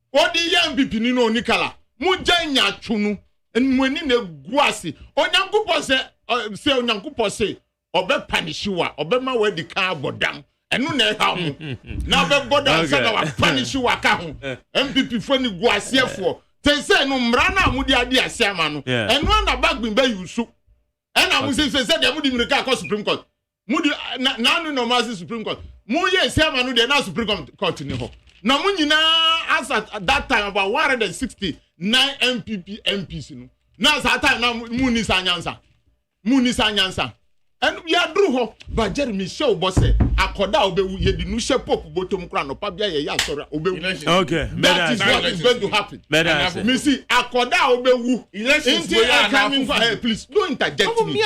What the young people no only color. Mujanya chunu and mwenine guasi. Onyankupo say onyankupo say obe panishiwa obema we the car bodam. And no how now be bodam say na panishiwa ka ho. MPP for ni guasi for. They say no mrana mudi adi asiama no. And one na back bin be yusu. And I will say they would even call Supreme Court. Mudi now no mass Supreme Court. Mu yes manu de na Supreme Court ni ho. Na mu nyina as at that time about 169 MPP MPs no. Na as that time na mu ni sanyansa. And we are drew ho but Jeremy show boss akoda obewu ye di nu she pop bottom kra no pa bia ye ya sorry obewu. Okay. That is what is going to happen. Me see akoda obewu. Elections coming for please don't interject me.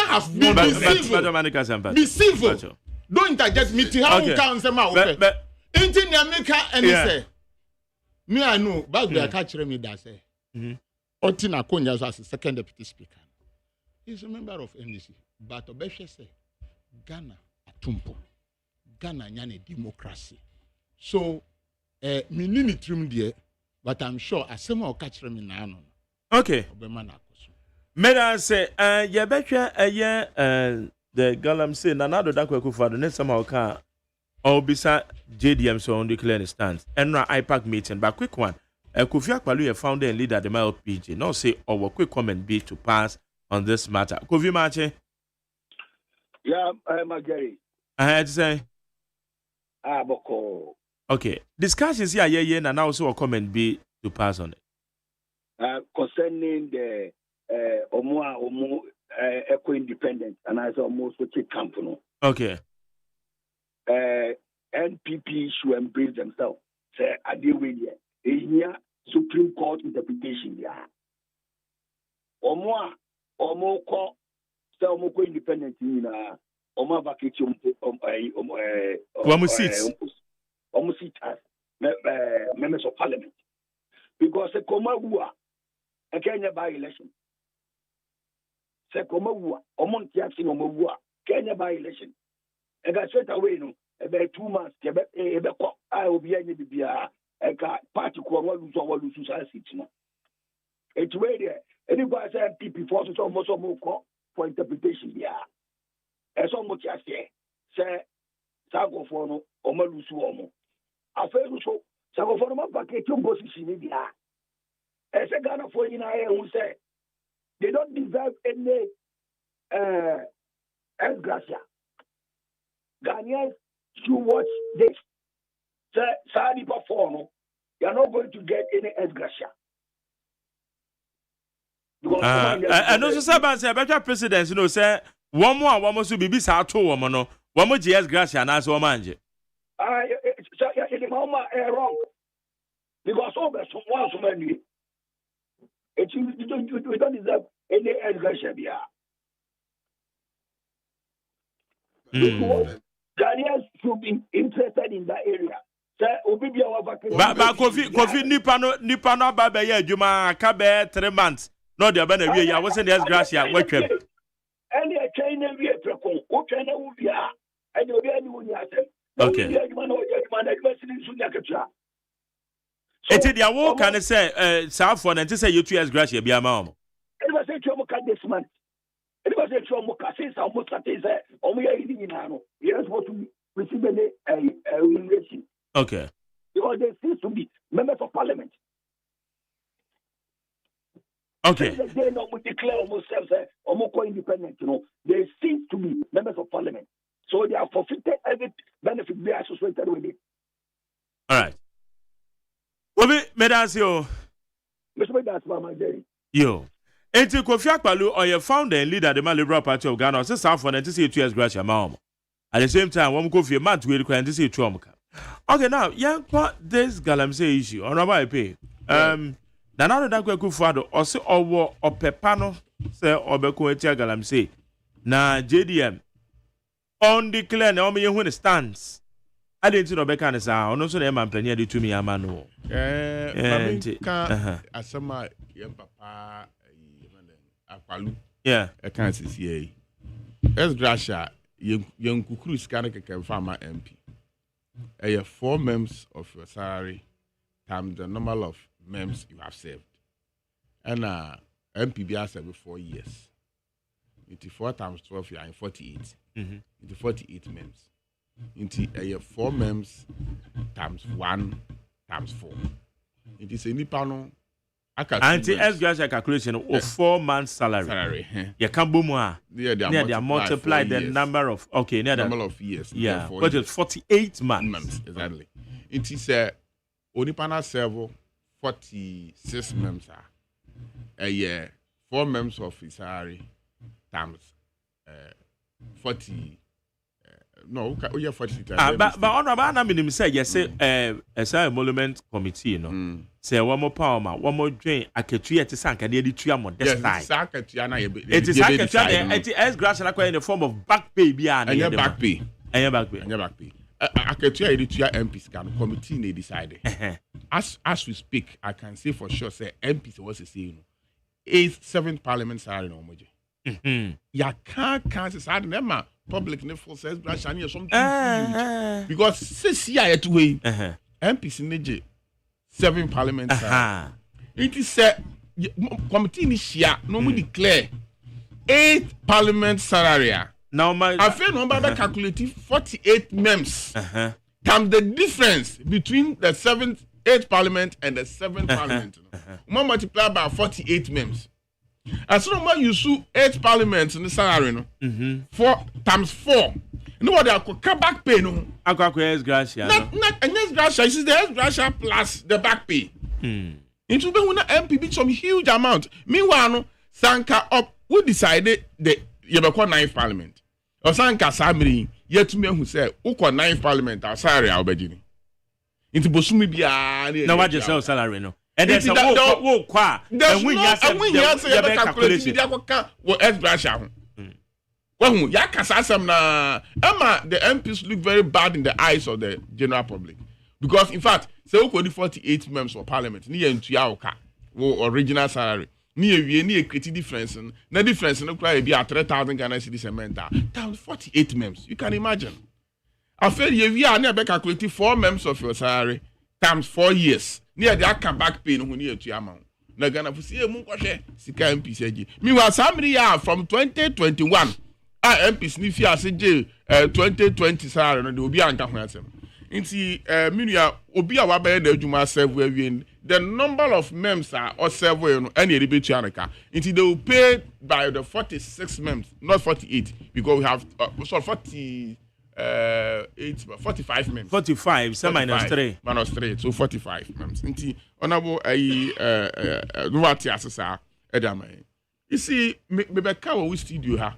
Be civil. Don't interject me. How can say ma ofe. Inti na America and say me I know back there catch me that say. Otina Konya as second deputy speaker. He's a member of NDC. But Obeshe say Ghana atumpo. Ghana nyane democracy. So me nini trim there, but I'm sure asema o catch me na no. Okay. Meda say ye betwa the galam say na nado dakwa kufado ne sama o ka obisa JDM so on declare the stance. Enra IPAC meeting but quick one. Kofi Akpalу ye founder and leader the MLPG. Now say our quick comment be to pass on this matter. Kofi Mache. Yeah, I'm Gary. I had to say. Boko. Okay. Discussions here, and also a comment be to pass on it. Concerning the Omo Eco Independent, and I saw almost what you come to know. Okay. NPP should embrace themselves. Say, I deal with you. Here, Supreme Court interpretation. Yeah. Omo ko. Omo independent in Oma vacation members of parliament because the Komagua a Kenya by election. Sekomagua, Montie acting on Magua, Kenya by election. And I straight away, no, about 2 months, I will be any BBR, a party called society. It's way there. Anybody said people forces almost for interpretation, yeah. As so much as say, Sago for no, Omalusu Omo. I feel so, Sago for no vacation position in the air. As a Ghana for in I who say, they don't deserve any gracia. Ghanaians should watch this. Say, Sadi Pafono, you are not going to get any gracia. And also, say better presidents, you know, say one more should be beside 2 women, no, one more GS Gracia and as one manje. It's wrong because over someone so many. You don't deserve any Gracia. Ghanaians should be interested in that area. Sir, Obibia wa vacancy. Ba Kofi nipa no aba be ya adwuma ka be 3 months. No dey aba na wie ya wo se dey gracia watwam. Any a chain and we precon, o chain will be and you'll be anyone you have. Okay. Eti dia wo kan say South for na say you 2 years gracia bia ma o. It was a chomoka this month. It was a chomoka since almost at is in Nano. Here's what we receive a relation. Okay. Because there seems to be members of parliament. Okay. They don't declare themselves independent, There seem to be members of parliament. So they are forfeited every benefit they are associated with it. All right. Obi, Medasio. Mr. Medasio, Jerry. Yo. Enti Kofi Akpaloo or your founder and leader of the Liberal Party of Ghana, says South for 2 years gracia mom. At the same time, one Kofi a month will require to see Trump. Okay, now, this galamsey issue, on my pay. Nanado Dankwe Kufado, or say or Pepano, say or Beko galamsey. Na JDM. On declare Naomi when it stands. I didn't know Becca is out. No, so the man plenty to me, Amano. Asama, young papa, Akpaloo. Yeah, I can't see. As Gracia, young Kukuru Scanica farmer MP. 4 members of your salary times the number of members you have served. And MPB served 4 years. 4 times 12, you are in 48. Into 48 members. Into 4 members times 1 times 4. It is a nipano. Anti SGS calculation of 4 months salary. You can boom one. Yeah, they multiply the number of number of years. Yeah, but it's 48 months. Exactly. It is onipana serve 46 members. A year, 4 members of his salary times 40. No, we have 40 times. But on about minimum say yes, as a emolument committee, say one more power, one more drain. I can treat it sank and the two more this time. It is as grass in the form of back pay beyond your back pay. And your back pay. And your back pay. I can treat it to your MPs can committee they decided. As we speak, I can say for sure say MPs was to say 7th parliament salary no more. Ya can't say them public never says brush and something huge because since year to way MPs in 7 parliament it is committee initial no we declare 8 parliament salary now my I feel number calculating 48 members come the difference between the 8th parliament and the 7th parliament multiply by 48 members. As soon as you sue 8 parliaments in the salary, 4 times 4. You know what they come back pay no? I got gracia. Not gracia. This is the gracia plus the back pay. It will be when MPB some huge amount. Meanwhile, no, Sanka up. We decided that you have 9th parliament. Or Sanka Samiri yet me who said, "Who 9th parliament? Our salary our budget." Into Bosumi biya. No, what you sell salary no. And there's a walk qua. And we have the calculation. Well, Yakasam na Emma, the MPs look very bad in the eyes of the general public. Because in fact, say 48 members of parliament, near into Yauka, original salary. Near creative difference, no difference no cry be at 3,000 Ghana cedis a month. 48 members. You can imagine. I feel you are never calculating 4 members of your salary times 4 years. Near the account back pay no near to amount. Na Ghana for see mu kwhwe sika MPs. Meanwhile, somebody from 2021, MPs ni fi ase 2020 salary no dey obi anka ho asem. Nti minua obi a wabaye na adwuma serve awie the number of members or serve no any rebetu anaka. Nti they will pay by the 46 members, not 48 because we have 45 members. 45, so minus 3. Minus 3, so 45 members. Nti honorable Nuwati Asasa Edamay. You see, me beka we studio ha.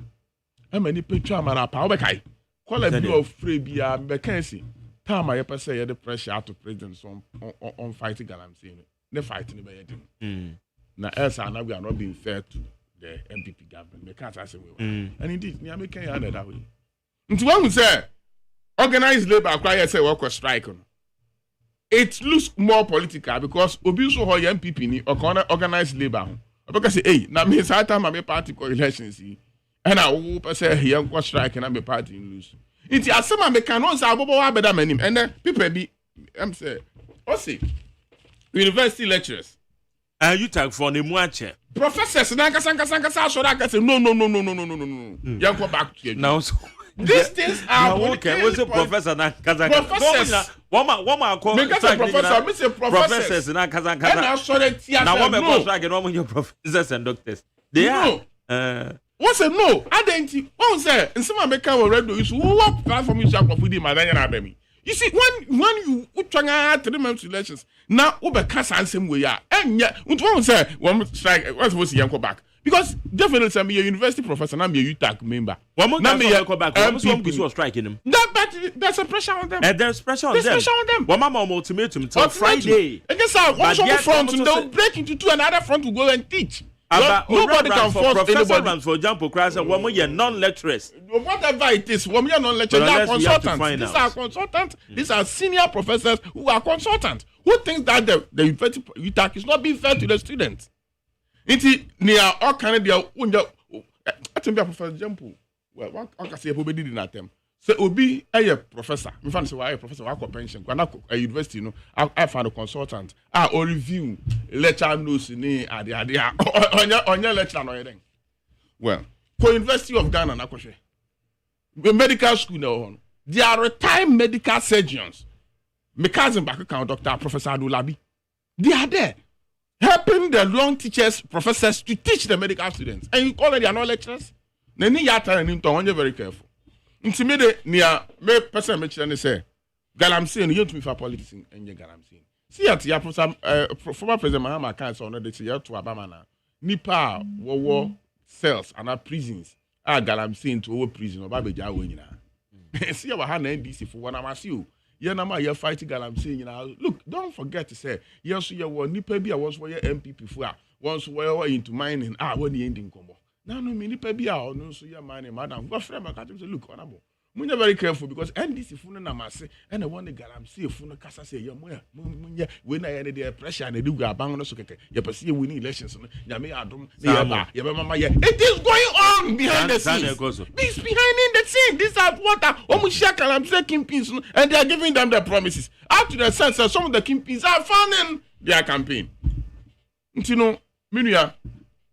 How many petra mara pa obekai? Call a bill of free bia bekensi. Time I ever say the pressure to presidents on fighting galamsey. The fighting by them. Now else we are not being fair to the MPP government. They can't say we and indeed, we are making it that way. Nti one say organized labor acquire say work strike on. it looks more political because obi so ho MPP ni organized labor because say hey na me say time my party elections and I will say here go strike and my party lose it asema me can on say abobo wa beda manim and then people be am say OSEI university lecturers UTRAG for the muache professors na kasa so that say no yanko back to you now these things are okay. What's a professor na kazan? Professors. Wama call. Me professor. Me say professors na kazan. Na so the tia. Na wama professor again. Wama your professors and doctors. They are. What's a no? Identity. What say? In some American radio, you what platform you shall profit my Daniel. You see, when you try 3 months elections, now over cast and same way, and yeah, what say? One strike. What's supposed to go back? Because definitely, I'm a university professor, I'm a UTRAG member. One more time, go back. One striking them. There's a pressure on them. There's pressure on them. One more ultimatum till Friday. Against our one front, and they'll break into two, another front to go and teach. Nobody can force anybody. For example, class, one more year non-lecturers. Whatever it is, one year non-lecturers, they are consultants. These are consultants. These are senior professors who are consultants. Who thinks that the UTRAG is not being fair to the students? Inti near all Canada, I think Professor Jumpo. Well, one can say Obi did not them. So Obi, a professor. Me find say why professor why pension. When I university, you know, I found a consultant. Or review lecture notes ni ade on your lecture no yeng. Well, for University of Ghana na kwhwe. The medical school no. They are retired medical surgeons. My cousin back account Dr. Professor Adulabi. They are there. Helping the young teachers, professors to teach the medical students. And you call them they are not lecturers? Neni yata and into one very careful. Intimidate near me person mention say Galamsey you to me for politics and you Galamsey. See at ya former President Mahama can't so the year to Abamana. Nipa war cells and our prisons are Galamsey into our prison or Baby Jawina. See our hand NDC for one of you. You're fighting Galamsey, you know. Look, don't forget to say, yes, you were Nipebi, I was for your MPP for once we're into mining, when the ending come. Now, no, Nipebi, no, so you're mining, madam. Go friend, I can't look honorable. When you're very careful because NDC Funa Namase and I want the Galamsey Funa Casa say, when I had the pressure and they do Gabang, so you pursue winning elections, Yame Adam, it is going on behind the scenes. This behind the scene. These are what Galamsey kingpins and they are giving them their promises. Up to the sense that some of the kingpins are funding their campaign. You know, Minya.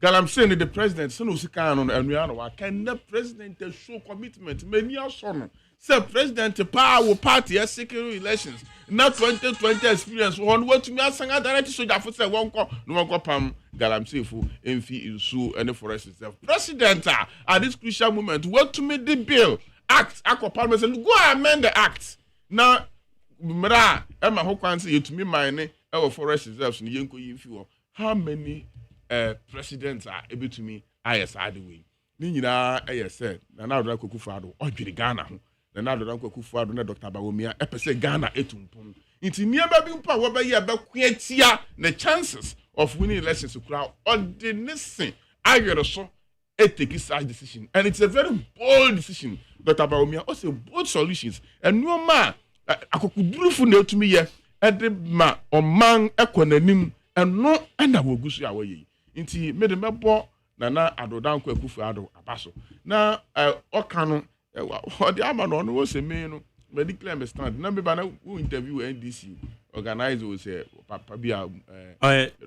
Galamsey the president, son of Sikano and Riano, can the president show commitment? Many are son. Say president power party as security elections. Not 2020 experience. One word to me as a director so that for say one call, no one call Pam Galamsey for Enfi Isu and the forest itself. President at this crucial moment, what to make the bill act, Aqua Parliament and go amend the act. Now, Mra, Emma Hokan say to me, my name, our forest reserves in Yanko Infu. How many presidents are able to me ISR the way. Nina said, and now the Kufado, or Ghana, and now the Kufado, Dr. Bawumia, Epese Ghana, etumpum. Into near baby power by your Baquetia, the chances of winning elections to crowd on the nation. I get a so take such decision, and it's a very bold decision. Dr. Bawumia also bold solutions, and no man, I could do for nail to me here, and the man or man equanim, and no, and I will go see away. Inti mede mebo na adodan kwa kufu ado abaso na okano odi amano no se me no me declare me stand na me ba na who interview NDC organize we say papa bia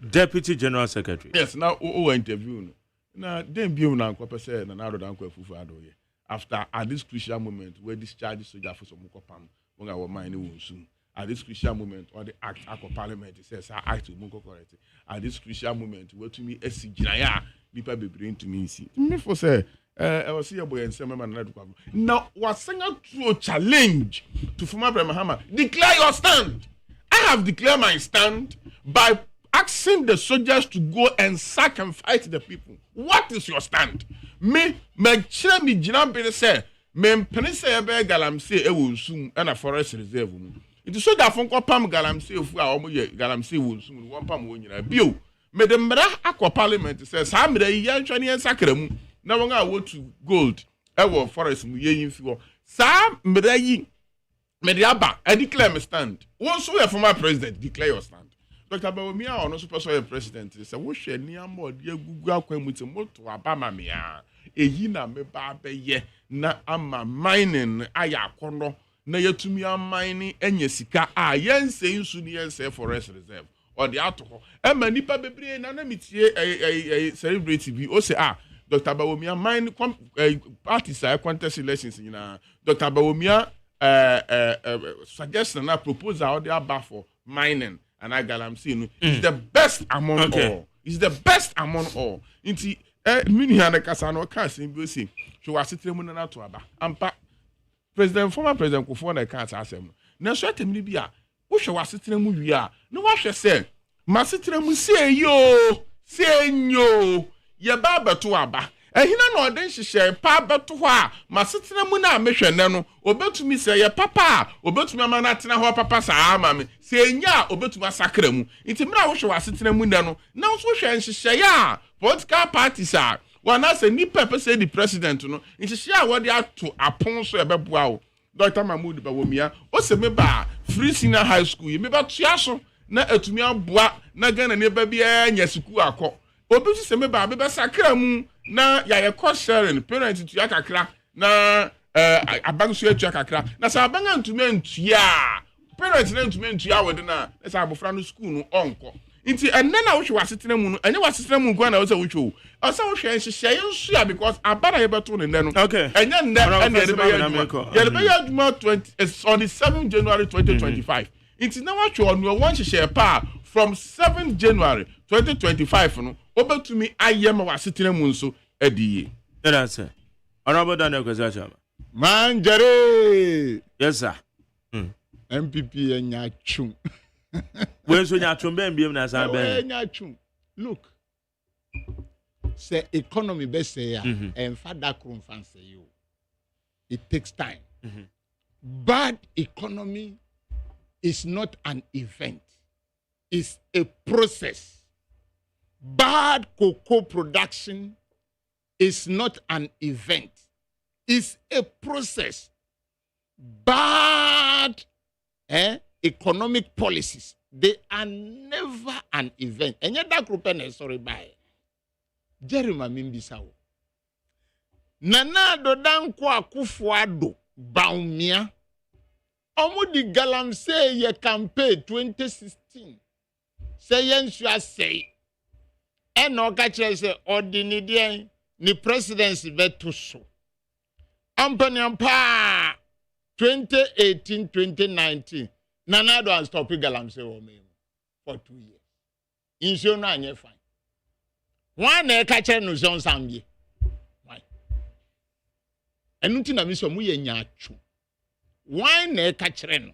deputy general secretary yes na o interview no na dem biom na nko pese na adodan kwa kufu ado ye after at this crucial moment where discharge soldier for some kopam won ga wo mine no wonsum. At this crucial moment, or the act of Parliament says, I act to Mungo correct. At this crucial moment, what to me, S. Jinaya, people be bring to me. See, me for say, I was here boy and some man. Now, was single true challenge to former Mahama. Declare your stand. I have declared my stand by asking the soldiers to go and sack and fight the people. What is your stand? Me chere me Jinam be say, me penise be Galamsey e will soon and a forest reserve. It is so that from Pam Galamsey of our Galamsey will soon one pam when you bio. Madam Aqua Parliament says, I'm the young Chinese sacrament. Now I want to gold. I will forest Muyin for Sam Medayi Mediaba, I declare my stand. Once we are former president, declare your stand. Dr. Bawumia or no super president, say, "We share near more dear Google Quemuti Moto Abama mea. Ehina me babe ye na ama mining aya kono na yetumi mining enye sika a yen say nsu ni yen say forest reserve or the atoko. E ma nipa bebre na mitie celebrity bi o say Dr. Bawumia mine parties contest elections na Dr. Bawumia suggestion na proposal they are for mining and I galamsi is the best among all. Is the best among all. Inti mini hana kasano kasi mbosi. So wasitre mu na to aba. Ampa former president Kufuor na kan asem. Na so atemni bia wo hwe wasitre mu wi a na wa hwe se masitre mu se nyo ye ba beto aba. Ehina na odin hihye pa beto ho a masitre mu na mehwe ne no obetumi se ye papa obetumi amana tena ho papa sa amame se nya obetumi asakra mu nti mra wo hwe wasitre mu ne no na wo hwe nhihye ya political parties are wana se ni pepe say the president no nhihye a wo de ato apon so ebeboa wo Dr. Mahmoud Bawumia o se me ba free senior high school ye me ba tua so na atumi aboa na Ghana ne ba bia nya school akọ obi se me ba be sakra mu na ya ye cost sharing parent to yakakra na abanso atua kakra na sa abanga ntumi antua parents na ntumi antua wode na sa abofra no school no onko nti enne na wo hwe wasetena mu no ene wasetena mu kwa na wo se wo hwe o sa wo hwe nhihye nso ya because abara ye beto ne no okay enya nne ene ye be aduma 20 on the 7th January 2025 nti na wa hwe onu won nhihye pa from 7th January 2025 no obetumi ayema wasetena mu nso adiye that's it honorable Daniel Kwesiachama manjare yes sir MPP enya chum we so nya chum ben biem na san ben enya chum look say economy be say ya and father krum fancy you it takes time bad economy is not an event, it's a process. Bad cocoa production is not an event, it's a process. Bad economic policies, they are never an event. And yet that group is sorry by Jeremy Mimbisawo. Nana Dodanko Akufo-Addo Baumia. Omudi galam say ye campaign 2016. Say yen shua say. Eno kachire say ordinary ni presidency beto so. Ampa 2018-2019. Nana do and stop galam say o me for 2 years. Insure no anye fine. One e kachire no zon sambi. Why? Enuti na mi so mu ye nya atwo. Why ne kachire no?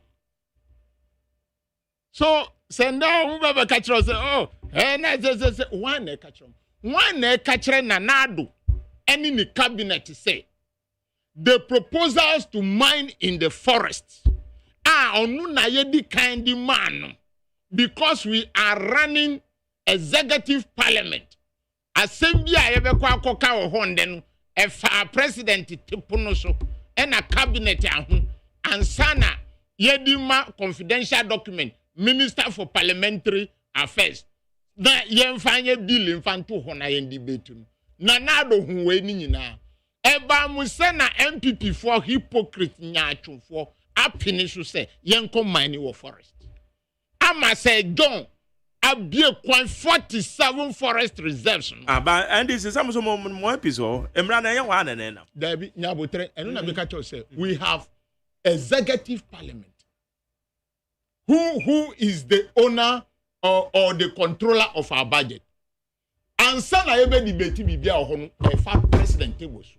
So send down whoever kachire say oh na say why ne kachire? Why ne kachire na nado? Any ni cabinet say the proposals to mine in the forest onu na ye di kind man because we are running executive parliament. Assembly a ye be kwa akoka wo honde no e fa president tipuno so e na cabinet ahun ansana yedima confidential document minister for parliamentary affairs na yemfanye bill infanto ho na yen debate na nado hu we ni nyina eba musena MPP for hypocrite nyaatwofo apini so say yenko mine wo forest ama say John abie kwan 47 forest reserves but and this is some more episode emra na yen wa na na Dabi nyabotre eno na beka cho say we have executive parliament who is the owner or the controller of our budget and sana ebe debate bibia ho no e fa president table so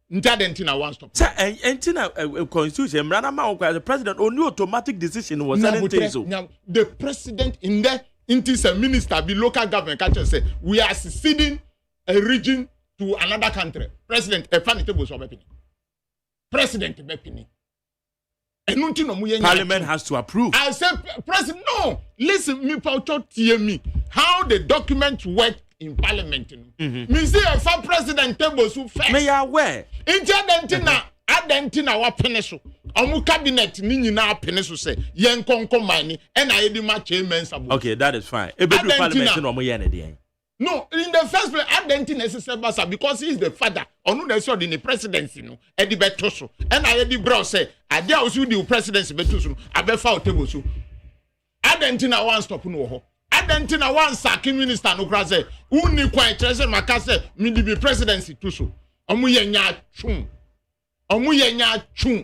ntadentina one stop say entina constitution mrana ma the president only automatic decision was certain so the president in there is a minister be local government can say we are seceding a region to another country president e fa table so be president Bepini. Parliament has to approve. I said, President, no. Listen, me paucho tie me. How the documents work in Parliament. Me say a fa president table so first. Me ya aware. Inja dentina adentina wa peneso. omu cabinet ni nyina pene so say yen konko mani e na yedi ma chairman sabo. Okay, that is fine. E be do parliament no mo ye na dey. No, in the first place, I don't necessarily because he is the father. Onu na so in the presidency no. E di beto so. E na ye di bro say, ade a osu di presidency beto so no. Abefa o table so. I don't na one stop no ho. I don't na one sacking minister no kra say, uni kwan treasure maka say, me di be presidency to so. Omu ye nya chun. Omu ye nya chun.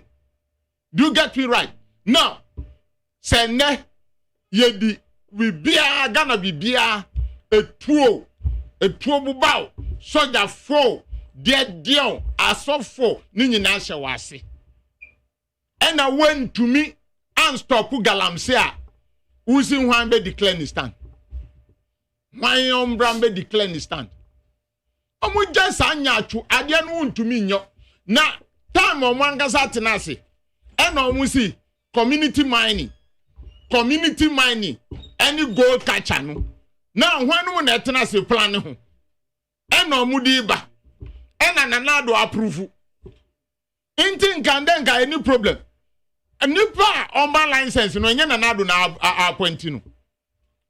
Do you get me right? Now, say ne ye di we bia Ghana bi bia etuo bubao soja fo de asofo ni nyina hye wase and I went to me and stop galamse a using hwan be declare ni stand hwan ombra be declare ni stand omo just anya atwu ade no ntumi nyo na time omo angasa tenase and omo si community mining any gold catcher no. Now, when we etna se plan ho. Eno mudi ba. Ena nanado approve. Intin kan den ga any problem. Nipa on my license no enye nanado na appoint no.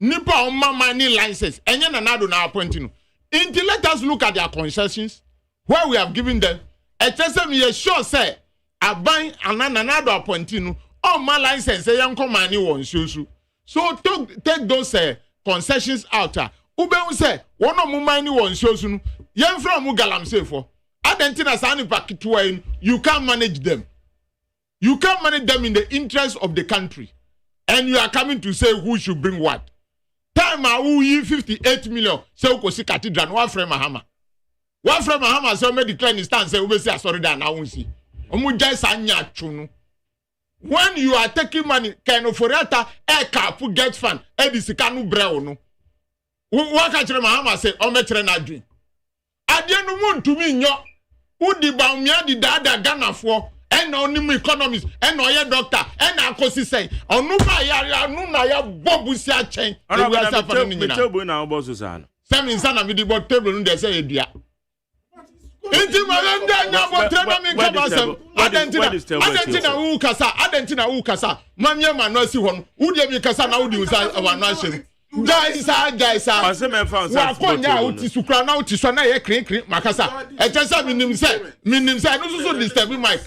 Nipa on my money license enye nanado na appoint no. Inti let us look at their concessions where we have given them. Etese me sure say aban ananado appoint no. On my license yen come money won so. So take those concessions out. Ube say one of mine one shows you yen from galamse for adentina sani pakitua you can't manage them. You can't manage them in the interest of the country. And you are coming to say who should bring what. Time who ye 58 million say ukosi cathedral one frame Mahama. One frame Mahama say me decline stand say ube say sorry that now see. Omu jai sanya chunu. When you are taking money, can forata eka get fund, edisikanu breo no. Waka chere Mahama say, ometre na dream. Adienu mun to me nyo, udi ba umia di dada Ghana for, and onimu economist, and oye doctor, and akosi say, onuma ya nuna ya bobu siya chen. Ano me table na oboso sana. Semi sana mi di bo table nde say edia. Inti malenda nya bo trema mi kama sem. Adentina u kasa. Mamye manu si hon. Udi mi kasa na udi usa wanu ashem. Jaisa. Wa konya uti sukra na uti so na ye krin makasa. Etesa minim say no so disturb mic.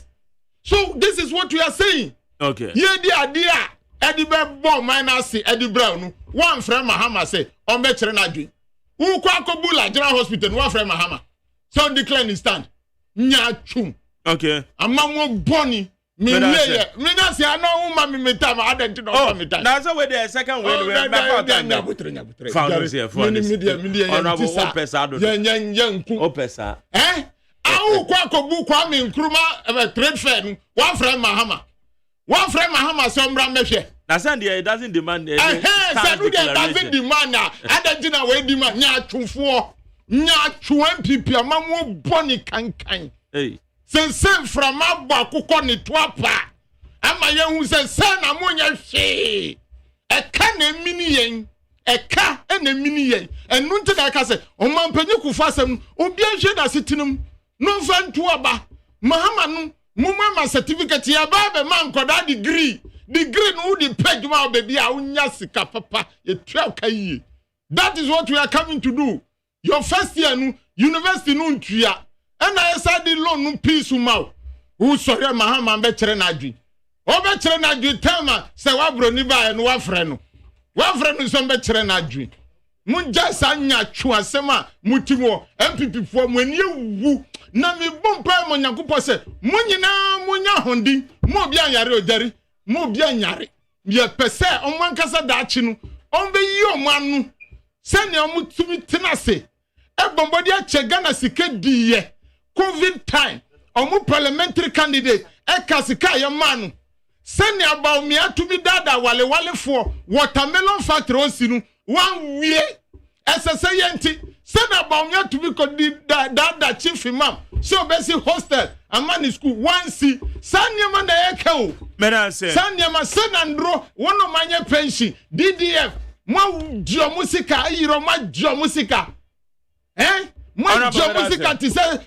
So this is what we are saying. Okay. Ye di adia edi be bomb minus edi brown no. One friend Mahama say on be chere na dwi. U kwa akobula General Hospital one friend Mahama. So decline his stand. Nyachum. Okay. Amamo boni. Me na say I know woman me metam identify me time. That's why the second way we nyabutre. Found here for this. Honorable Opesa do. Yen Opesa. Awu kwa kobu kwa me nkruma trade fair one friend Mahama. One friend Mahama so mbra mehwe. Na send it doesn't demand say no there doesn't demand identify we demand nyachufo. Nyachu MPP amamo boni kankan. Hey. Sen from abo akukọ ni toapa. Ama ye hu se na monya hwe. Eka na mini yen. Eka na mini yen. Enu nti da ka se o mampanyi kufa asem obi ahwe da setinum. No fa ntoaba. Mahama no mumama certificate ya ba be man koda degree no di page ma obebi a unya sika papa ye twa kai. That is what we are coming to do. Your first year no university no ntua and I said the loan no peace mau who sorry Mahama be chere na adwi o be chere na adwi tema say wa bro ni ba no wa frɛ no so be chere na adwi mun just anya twa asema mutimo MPP fo mo ani wu na me bompa mo nyankopɔ sɛ mo nyina mo nya hondi mo bi anyare odari mo bi anyare ye pese on man kasa da achi no on be yi o manu sɛ ne o mutumi tenase Bombodi ache Ghana sike diye COVID time omu parliamentary candidate kasika ya manu seni about me to be dada wale for watermelon factory osinu one way SSA yenti seni about me to be dada chief imam so basi hostel amani school one C sani man na yekeo sani man senandro one of my pension DDF ma dio musika ayiro ma dio musika Moi, je music at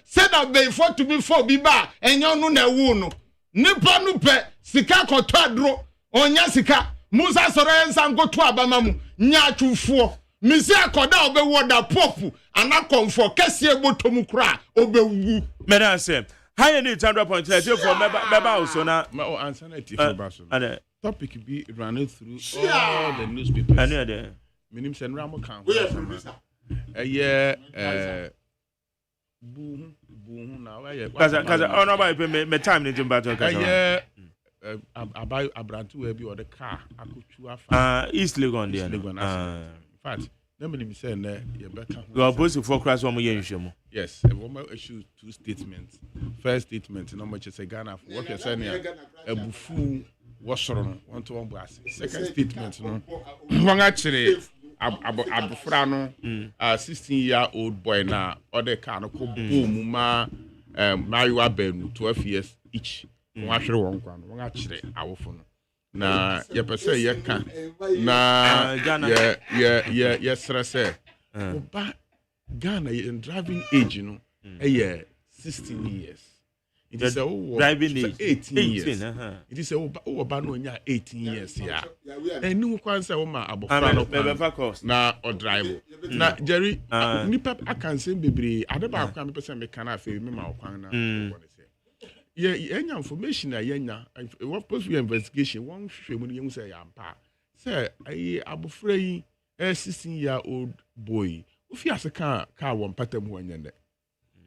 say that they fought to be for Biba and you know na wu no. nipa no pe sika koto adro onya sika musa soro ensa ngoto abama mu nya atwufo misi akoda obewo da popu anakonfo kese ebotom kura obewu meda say high need 100.3 for member also na answer na tifo baso topic be run through all the newspapers and there minim sen ramo kan buhu na why kaza honorable me time need to battle kaza abai abrantu we bi or the car akotu afa East Legon there in fact let me say na you better go opposed to for class one yen hwemo yes we issue 2 statements. First statement no much say Ghana for what you say na ebufu wasoro no want to one second statement no wan actually abufra no 16-year-old boy na other car no ko boom ma mariwa benu 12 years each wan ahwere won kwa no wan actually awofo no na ye pese ye ka na ye stress oba Ghana in driving age no 16 years. It is a driving age 18 years. It is a oba no nya 18 years ya. Enu kwan say o ma abofra no na o drive. Na Jerry nipa akan say bebre ade ba kwa me pese me kana afi me ma kwan na enya information na yenya what post investigation one hwehwemu no yemu say yampa say ayi abofra yi 16-year-old boy ufi aseka ka won patam ho anyende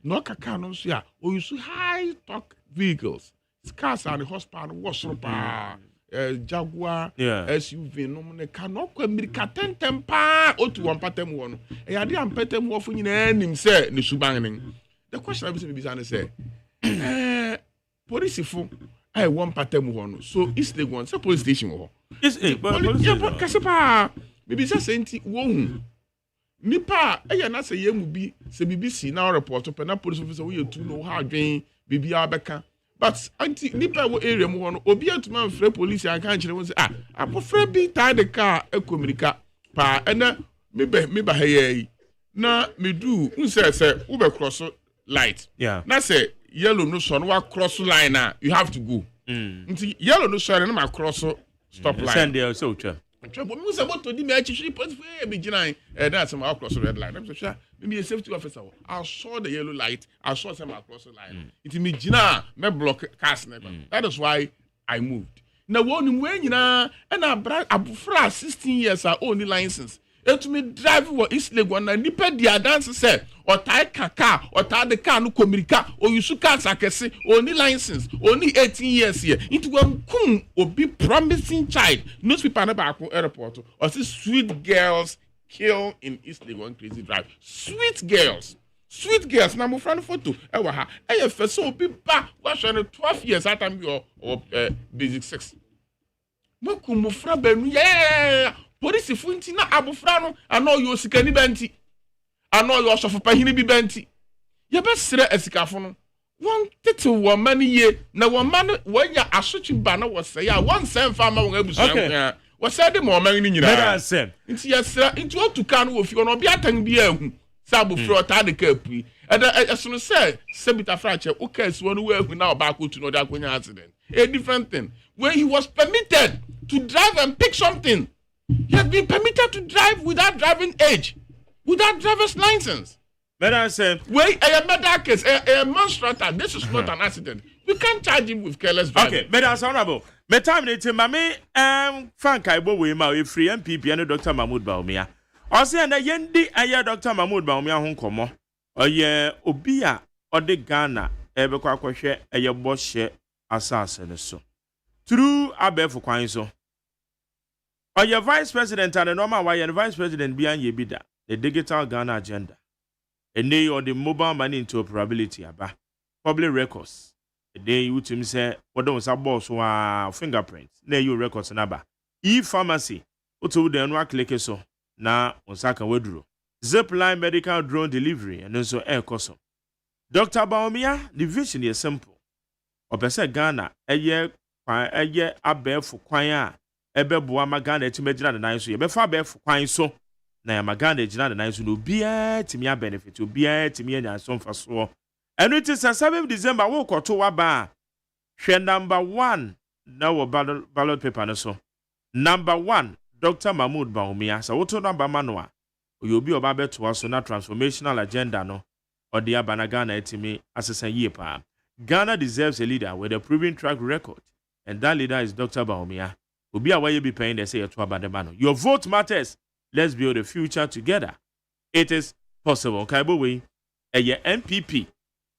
no kaka no so ya o use high torque vehicles cars and horsepower wasoro pa Jaguar SUV no ne ka no kwa America tentem pa otu won patam ho no e yade am patam ho fo nyina nim say ne suban nen the question I be say police fo I one patem ho so East Legon say police station ho is but kasepa maybe say senti wo hu nipa na say yemu bi say BBC na report pe na police officer we tu no ha adwen bibia beka but anti nipa wo area mu ho no obi atuma mfre police an kan kire won say apofra bi tie the car ekomirika pa na me ba hayi na me do say wo be cross light na say yellow no so no cross line na you have to go nti yellow no so na ma cross stop line send there so twa but me say moto di me achichiri positive be gina that's my cross red line I'm sure maybe a safety officer I saw the yellow light I saw some cross line it me gina me block cars never that is why I moved na wonu we nyina na abufra 16 years are only license it me drive what East Legon na nipa dia dance say or tie kaka or tie the car no komirika or you su car sakese only license only 18 years here into one kum obi promising child newspaper na back airport or see sweet girls kill in East Legon crazy drive sweet girls na mo friend photo e wa ha e fe so obi ba wa hwe no 12 years after me or basic 6 mo kum mo fra banu police funti na abofra no ano yo sikani benti ano yo sofo pahini bi benti ye be sere asikafo no won tete wo mani ye na wo man wonya asochi ba na wo se ya won sen fa ma won abusu wo se de mo man ni nyina nti ye sere nti otuka no wo fi no obi atan bi ahu sa abofra ota de ka pui esono se bita frache o ka esi won wo ahu na oba akotu no de akonya accident a different thing when he was permitted to drive and pick something. He has been permitted to drive without driving age, without driver's license. Madam say, wait, a medical case, a monster. This is not an accident. We can't charge him with careless driving. Okay, Madam Honorable. Me time ne mame Frank Aibo we ma we free MPP and Dr. Mahmoud Baumia. O say na yendi aye Dr. Mahmoud Baumia ho nkomo. Oye obi a ode Ghana e be kwa kwhwe eye boshe asase ne so. Through abefo kwan so. Your vice president and the normal why the vice president behind Yebida, the digital Ghana agenda. And they or the mobile money interoperability aba. Public records. The day you to me say, what don't say boss or fingerprints. Ne you records naba. E-pharmacy. Oto the anwa click so. Na onsaka wedro. Zipline medical drone delivery and also air custom. Dr. Baumia, the vision is simple. Opese Ghana, eye abefo kwan ebe boa magana eti megina de nan so ye be fa be kwan so na ya magana ejina de nan so no bia timi a benefit obia timi anya so mfa so enu ti 7 December wo koto wa ba Share number 1 now ballot paper no so. Number 1 Dr. Mahmoud Bawumia sa woto number manwa. Oyobi obabe to so na transformational agenda no. Odi abana Ghana etimi asesa yie pa. Ghana deserves a leader with a proven track record, and that leader is Dr. Bawumia. Obi awaye be paying they say to abademano. Your vote matters. Let's build a future together. It is possible. Kaibo we eye MPP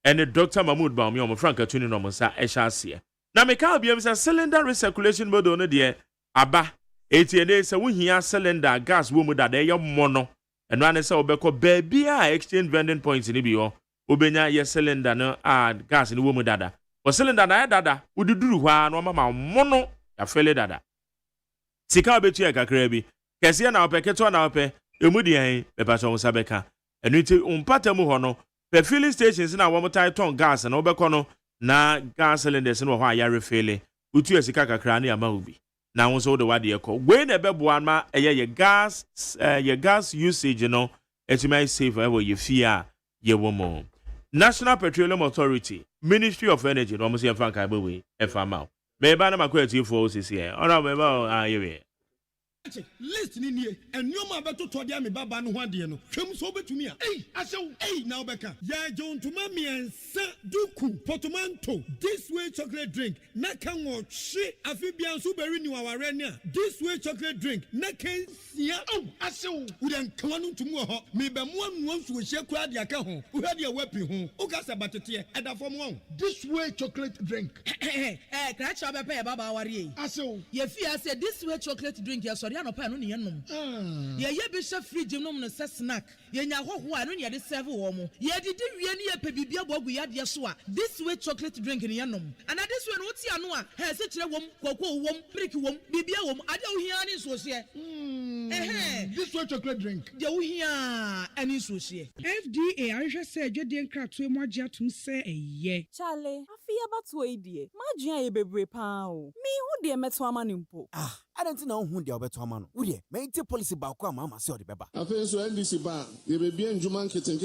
and Dr. Mahmoud Bawumia omo Frank Atuni no mo sa ehyasie. Na meka obiam say cylinder recirculation mode no de aba. Etiene say wo hia cylinder gas wo mu da de ye mono. And when I say obeko baby exchange vending points ni bi yo. Obenya ye cylinder no gas ni wo mu dada. O cylinder na dada ududuru hwa no mama mono ya fele dada. Sika obetu ya kakra bi. Kese na opeketo na ope emudi hen bepacho wo sabeka. Enu ti umpata mu ho no pe filling stations na wo mutai ton gas na obeko no na gas cylinders no ho ya refele. Utu ya sika kakra na ama obi. Na wo so de wade ekọ. We na bebo ma ye gas usage no etimai save e wo ye fia ye wo mo. National Petroleum Authority, Ministry of Energy, no mo se fan kai we e fa ma. Me ba na makwati fo osisi e. Ora me ba ayewe. List ni nie enyo beto to dia me baba no ho ade no hwem so betumi a asew na obeka ya jontuma miensa duku portmanteau this way chocolate drink na kan wo hwe afibia so beri ni waware ni a this way chocolate drink na kan sia asew udan kanu ntumu ho me be mo anu nso hye kura de aka ho wo de wapi ho o ka se batete eda fom wo this way chocolate drink kra cha be pe baba ware asew ye fi ase this way chocolate drink ya sorry no pa no ne yenom ye bi sha fridge nom no se snack ye nya hoho a no ne de serve wo mo ye didi wie ne ye pe bibia bogu ya de so a this way chocolate drink ne yenom and this way no ti anu a he se kire wom kokko wom brick wom bibia wom ade wo hia ne so se this way chocolate drink de wo hia ani so se FDA ahwe se adwede nkratoe mo agye atum se eye chale afia bato idie madua ye bebre pa o mi hu de meto amanimpo I don't know who they are better man. Would you make the policy back? Mama, sorry, Baba. I feel so NDC bar. You be bien Juman kitten.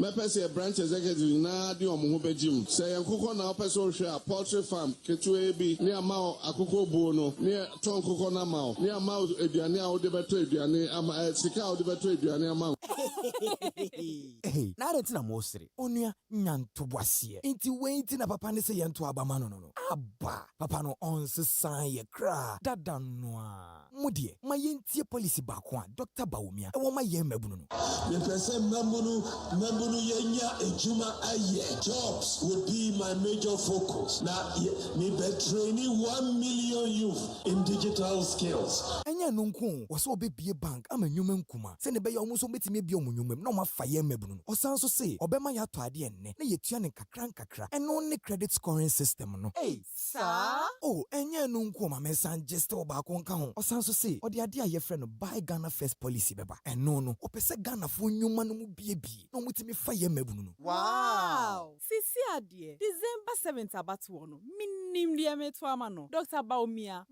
My person a branch executive na di omuhube gym. Say Kuko na person share poultry farm. Ketu ebi near Mao Akuko Bono near Ton Kuko na Mao near Mao Ediania o de beto Ediane Sika o de beto Ediane Mao. Hey, now that's na mostly. Onya nyanto boasie. Inti wait na papa ne say yanto abamano no. Abba, papa no on se sign ye cry. Dada noa mudie ma yentie policy ba ko Dr. Bawumia e wo ma ye mabunu no the person mabunu yenya ejuma aye jobs would be my major focus na me be training 1 million youth in digital skills enya no nko wo so obebie bank ama nwuma nkuma se ne be ya omo so betime bie omunwumam na ma fa ye mabunu no osan so se obema ya to ade enne na yetua ne kakra eno ne credit scoring system no sa enya no nko ma mesa just oba konka ho osanso say odi ade aye frɛ no buy Ghana first policy beba eno no opese Ghana fo nyuma no mu biebi no mutimi fa ye mabunu no wow sisi ade December 7th abatu no minim dia meto ama no Dr. Bawumia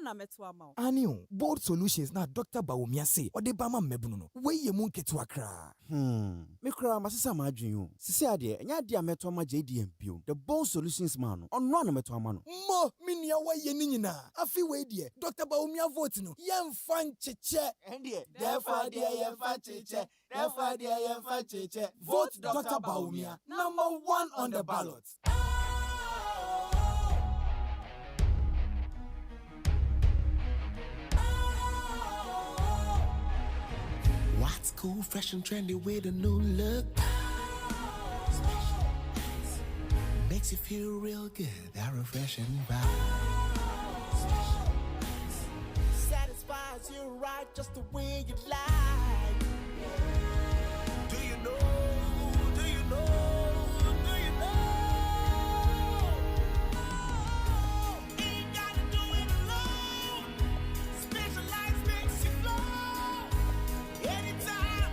na meto ama anio bold solutions na Dr. Bawumia say odi ba ma mabunu no we ye mu nketu akra me kra masesa ma adwen sisi ade enya ade meto ama JDM bio the bold solutions man no ono na meto ama no mo minia wa ye ni nyina afi we die Dr. Bawumia vote no yemfa ncheche endie therefore die yemfa cheche vote Dr. Bawumia number 1 on the ballot. What's cool, fresh and trendy with a new look? Makes you feel real good, that refreshing vibe. Satisfies you right just the way you like. Do you know? Ain't gotta do it alone. Specialized makes you flow. Anytime,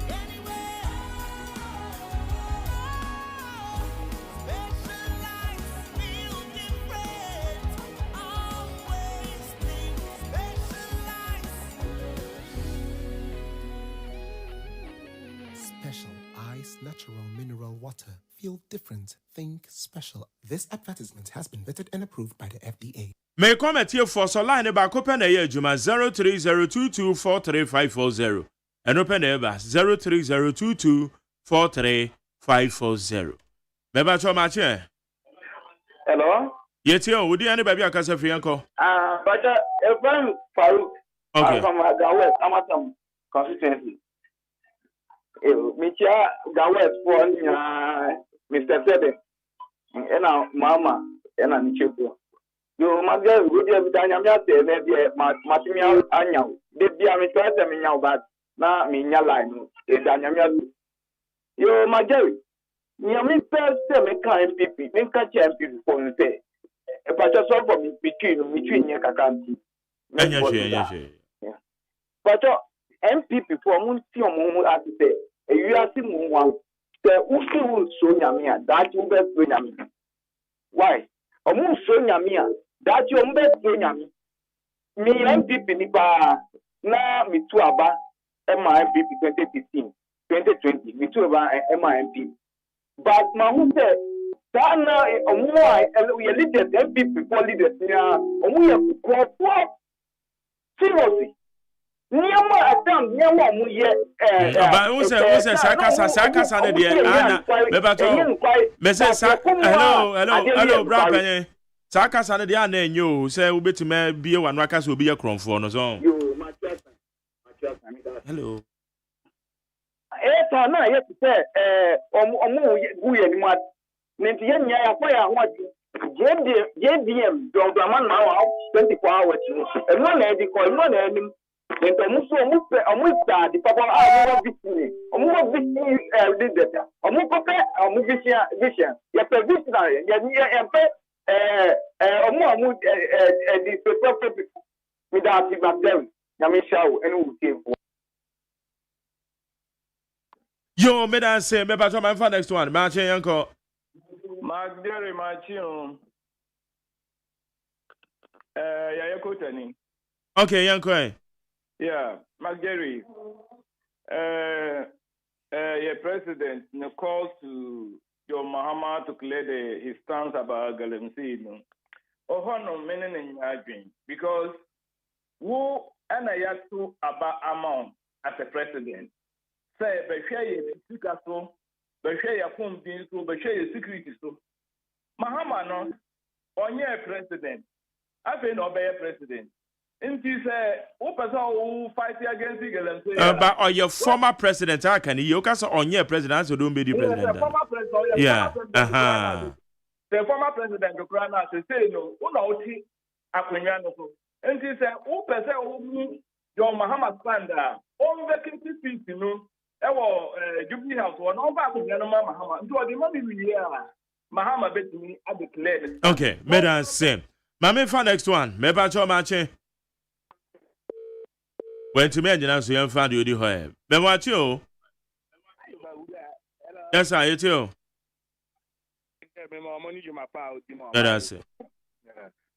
anywhere. Specialized feel different. Always think specialized. Special Ice Natural Mineral water. Feel different. Think special. This advertisement has been vetted and approved by the FDA. May comment here for so line back open a year Juma 0302243540 and open the 0302243540. Beba cho match. Hello? Yet you would any baby a casa free uncle? But a friend Farouk from Gawes, Amatam Constituency. Micha Gawes for Mr. Sede, and now Mama, and I'm Chico. You must get good every time I'm just there, maybe Matimia Anya. They be a mistress and me now, but now me line is Danyamia. You, my Jerry, you mean first me can't MPP, me can't MPP for me say. But just so for me between your can't. But MPP for Munti or Momo as say, you are seeing one. The Usi will show Yamia, that you best win Yami. Why? A moon show Yamia, that you best win Yami. Me MPP Nipa, na me to aba, MPP 2015, 2020, me to aba MIMP. But my who said, that now a more we elected MPP for leaders now, we have to seriously. Niama atam niama mu ye ba wo se sakasa ne de ana me ba to me se hello bra panye sakasa ne de ana enyo se wo betima bie wanu akasa obi ye kronfo no so hello eta na ye se omu guye ni ma nti ye nya ya kwa ya hoji JDM Dogman now 24 hours no na edi ko no na enim nti omu sta di papa amu bitini omu bitini leader omu papa omu vision ya vision ya pe omu di papa mi da ti bagdem ya me shawo enu utie yo me dan say me ba to my next one ma chen yanko Magdere Machino ya Kotani. Okay, yanko. Yeah, Magdere. Your president calls to your Mahama to clear his stance about Galamsey. Oh, no, meaning in Adrian. Because who and I have to about amount as a president. Say, but share your so, but share your phone being so, but share your security so. Mahama no, on your president. I've been obey president. And he said, who fight against the Galamsey? But or your former president, how can you on your president, so don't be the president? The former president, yeah. The former president of Ghana say no, who knows he Aquiniano. And he said, who your Mahama Sanda, all vacancy seats, you know, Jubilee House, one over Mahama, and the money we Mahama bet me, I declared. Okay, Madam Sim. Mammy for next one, Meba Chomache. When to me, so you found you do her. Then what you? Yes, I too. That's it.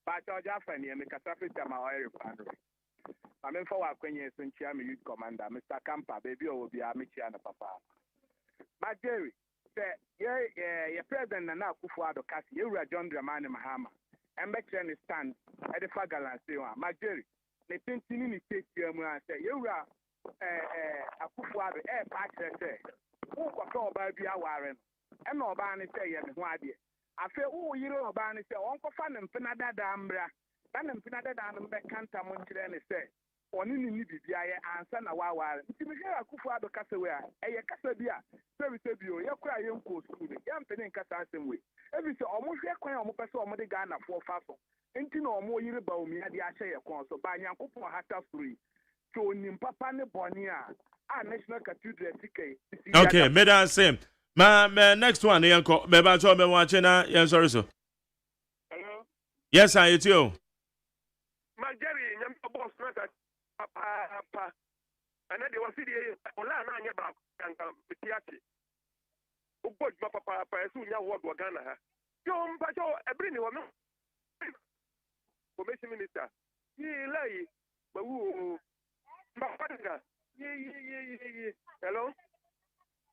But I just find you make a traffic to my oil refinery. I'm in for when you're youth commander, Mr. Campa, baby, will be a Michi and a papa. But Jerry, your president and now Kufuado Cassie, you are John Dramani Mahama, and make sure you stand at the Fagalan. My Jerry, they think you need to take your money and say, you are a Kufuado air patch, who control baby Warren, and no banny say, and why dear. I feel, oh, you know, Barney say, Uncle Fan and Pinada Dambra, and Pinada Dam Becanta Montreal say, or Nini Bibia, and San Awa, Timia Kufuado Casaware, a Casabia, Service Bio, your cry, young school, young Penning Cassan way. Every so almost your cry on Mopaso Modigana for Faso, and to know more about me at the Asha Consul, by Yankupo Hata free. So Nimpapa Bonia, our National Cathedral ticket. Okay, Madam Sim. My next one, Yanko, Beba Chobe watching. Yes, sorry, so. Hello? Yes, I it's you. My Jerry, I'm a boss, Papa. And then they were sitting on Lana about Piati. Who bought my papa, soon your work was Ghana. You, but I bring you a Commission Minister. Ye lay, but who, my father. Hello?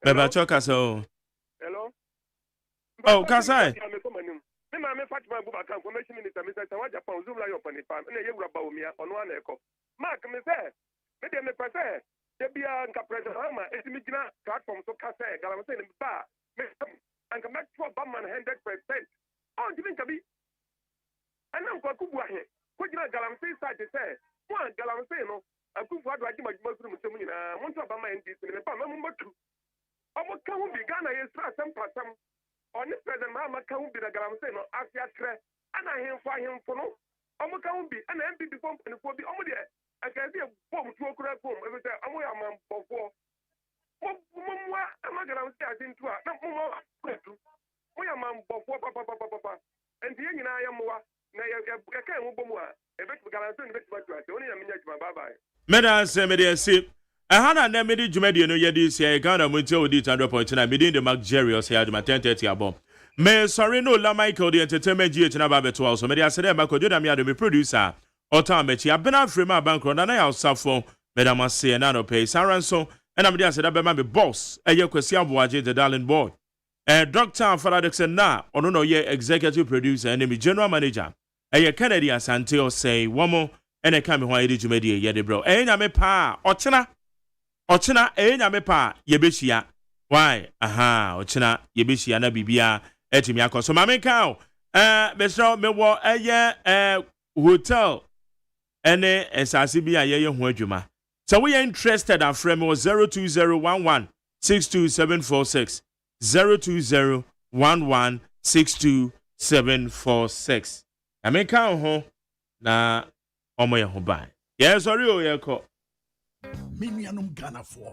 Beba Choka, so. Hello? Oh, Kasai. Me ma me Fatima Abubakar information minister me say wa Japan zoom la yo panipa na ye wura ba omia ono ana eko mark me say me de me pese de bia nka president ama etimi gina platform so ka say galam say me ba me anka make sure ba man 100% on di nka bi ana nko kubu ahe ko gina galam say say one galam say no akufu adu agima juma suru mu temu nyina mo nto ba man ndi me ba ma mo matu omo ka hu bi Ghana ye stra sem pasam on the president Mama can be the Galamse no Asia Tre and I him for him for no Omo can be an MP before and for the Omo there. I can see a bomb to a correct home every time I'm a man for four. Mama, I'm not going to say I didn't do it. No more. We are man for papa. And the young I am more. Now I can't move more. A bit of Galamse and bit of only a minute, my bye. Medal say, Hana na medi jumedi no yedi si Ghana muntie odi 100.9 medi the Mark Jerry o say aduma 10:30 abom. Me sorry no la Michael the entertainment GH na ba beto also me dey asede Michael Joda me ado me producer Otan Mechi abena frame abankro na ya osafo madam ase na no pay saranso na me dey asede be ma me boss eye kwasi aboaje the darling boy. Dr. Faradexen na ono no ye executive producer and me general manager eye Kennedy Asante o say womo ene ka me ho ayedi jumedi ye de bro. Enya me pa Ochina nyame pa yebeshia. Why? Aha, ochina yebeshia na bibia etimi akoso. Mame ka besro me wo hotel ene esase bia ye ho adwuma. So we are interested and frame was 02011627746 02011627746. Mame ka ho na omo ye ho ban. Yes, sorry o ye ko. Minianum Ghana for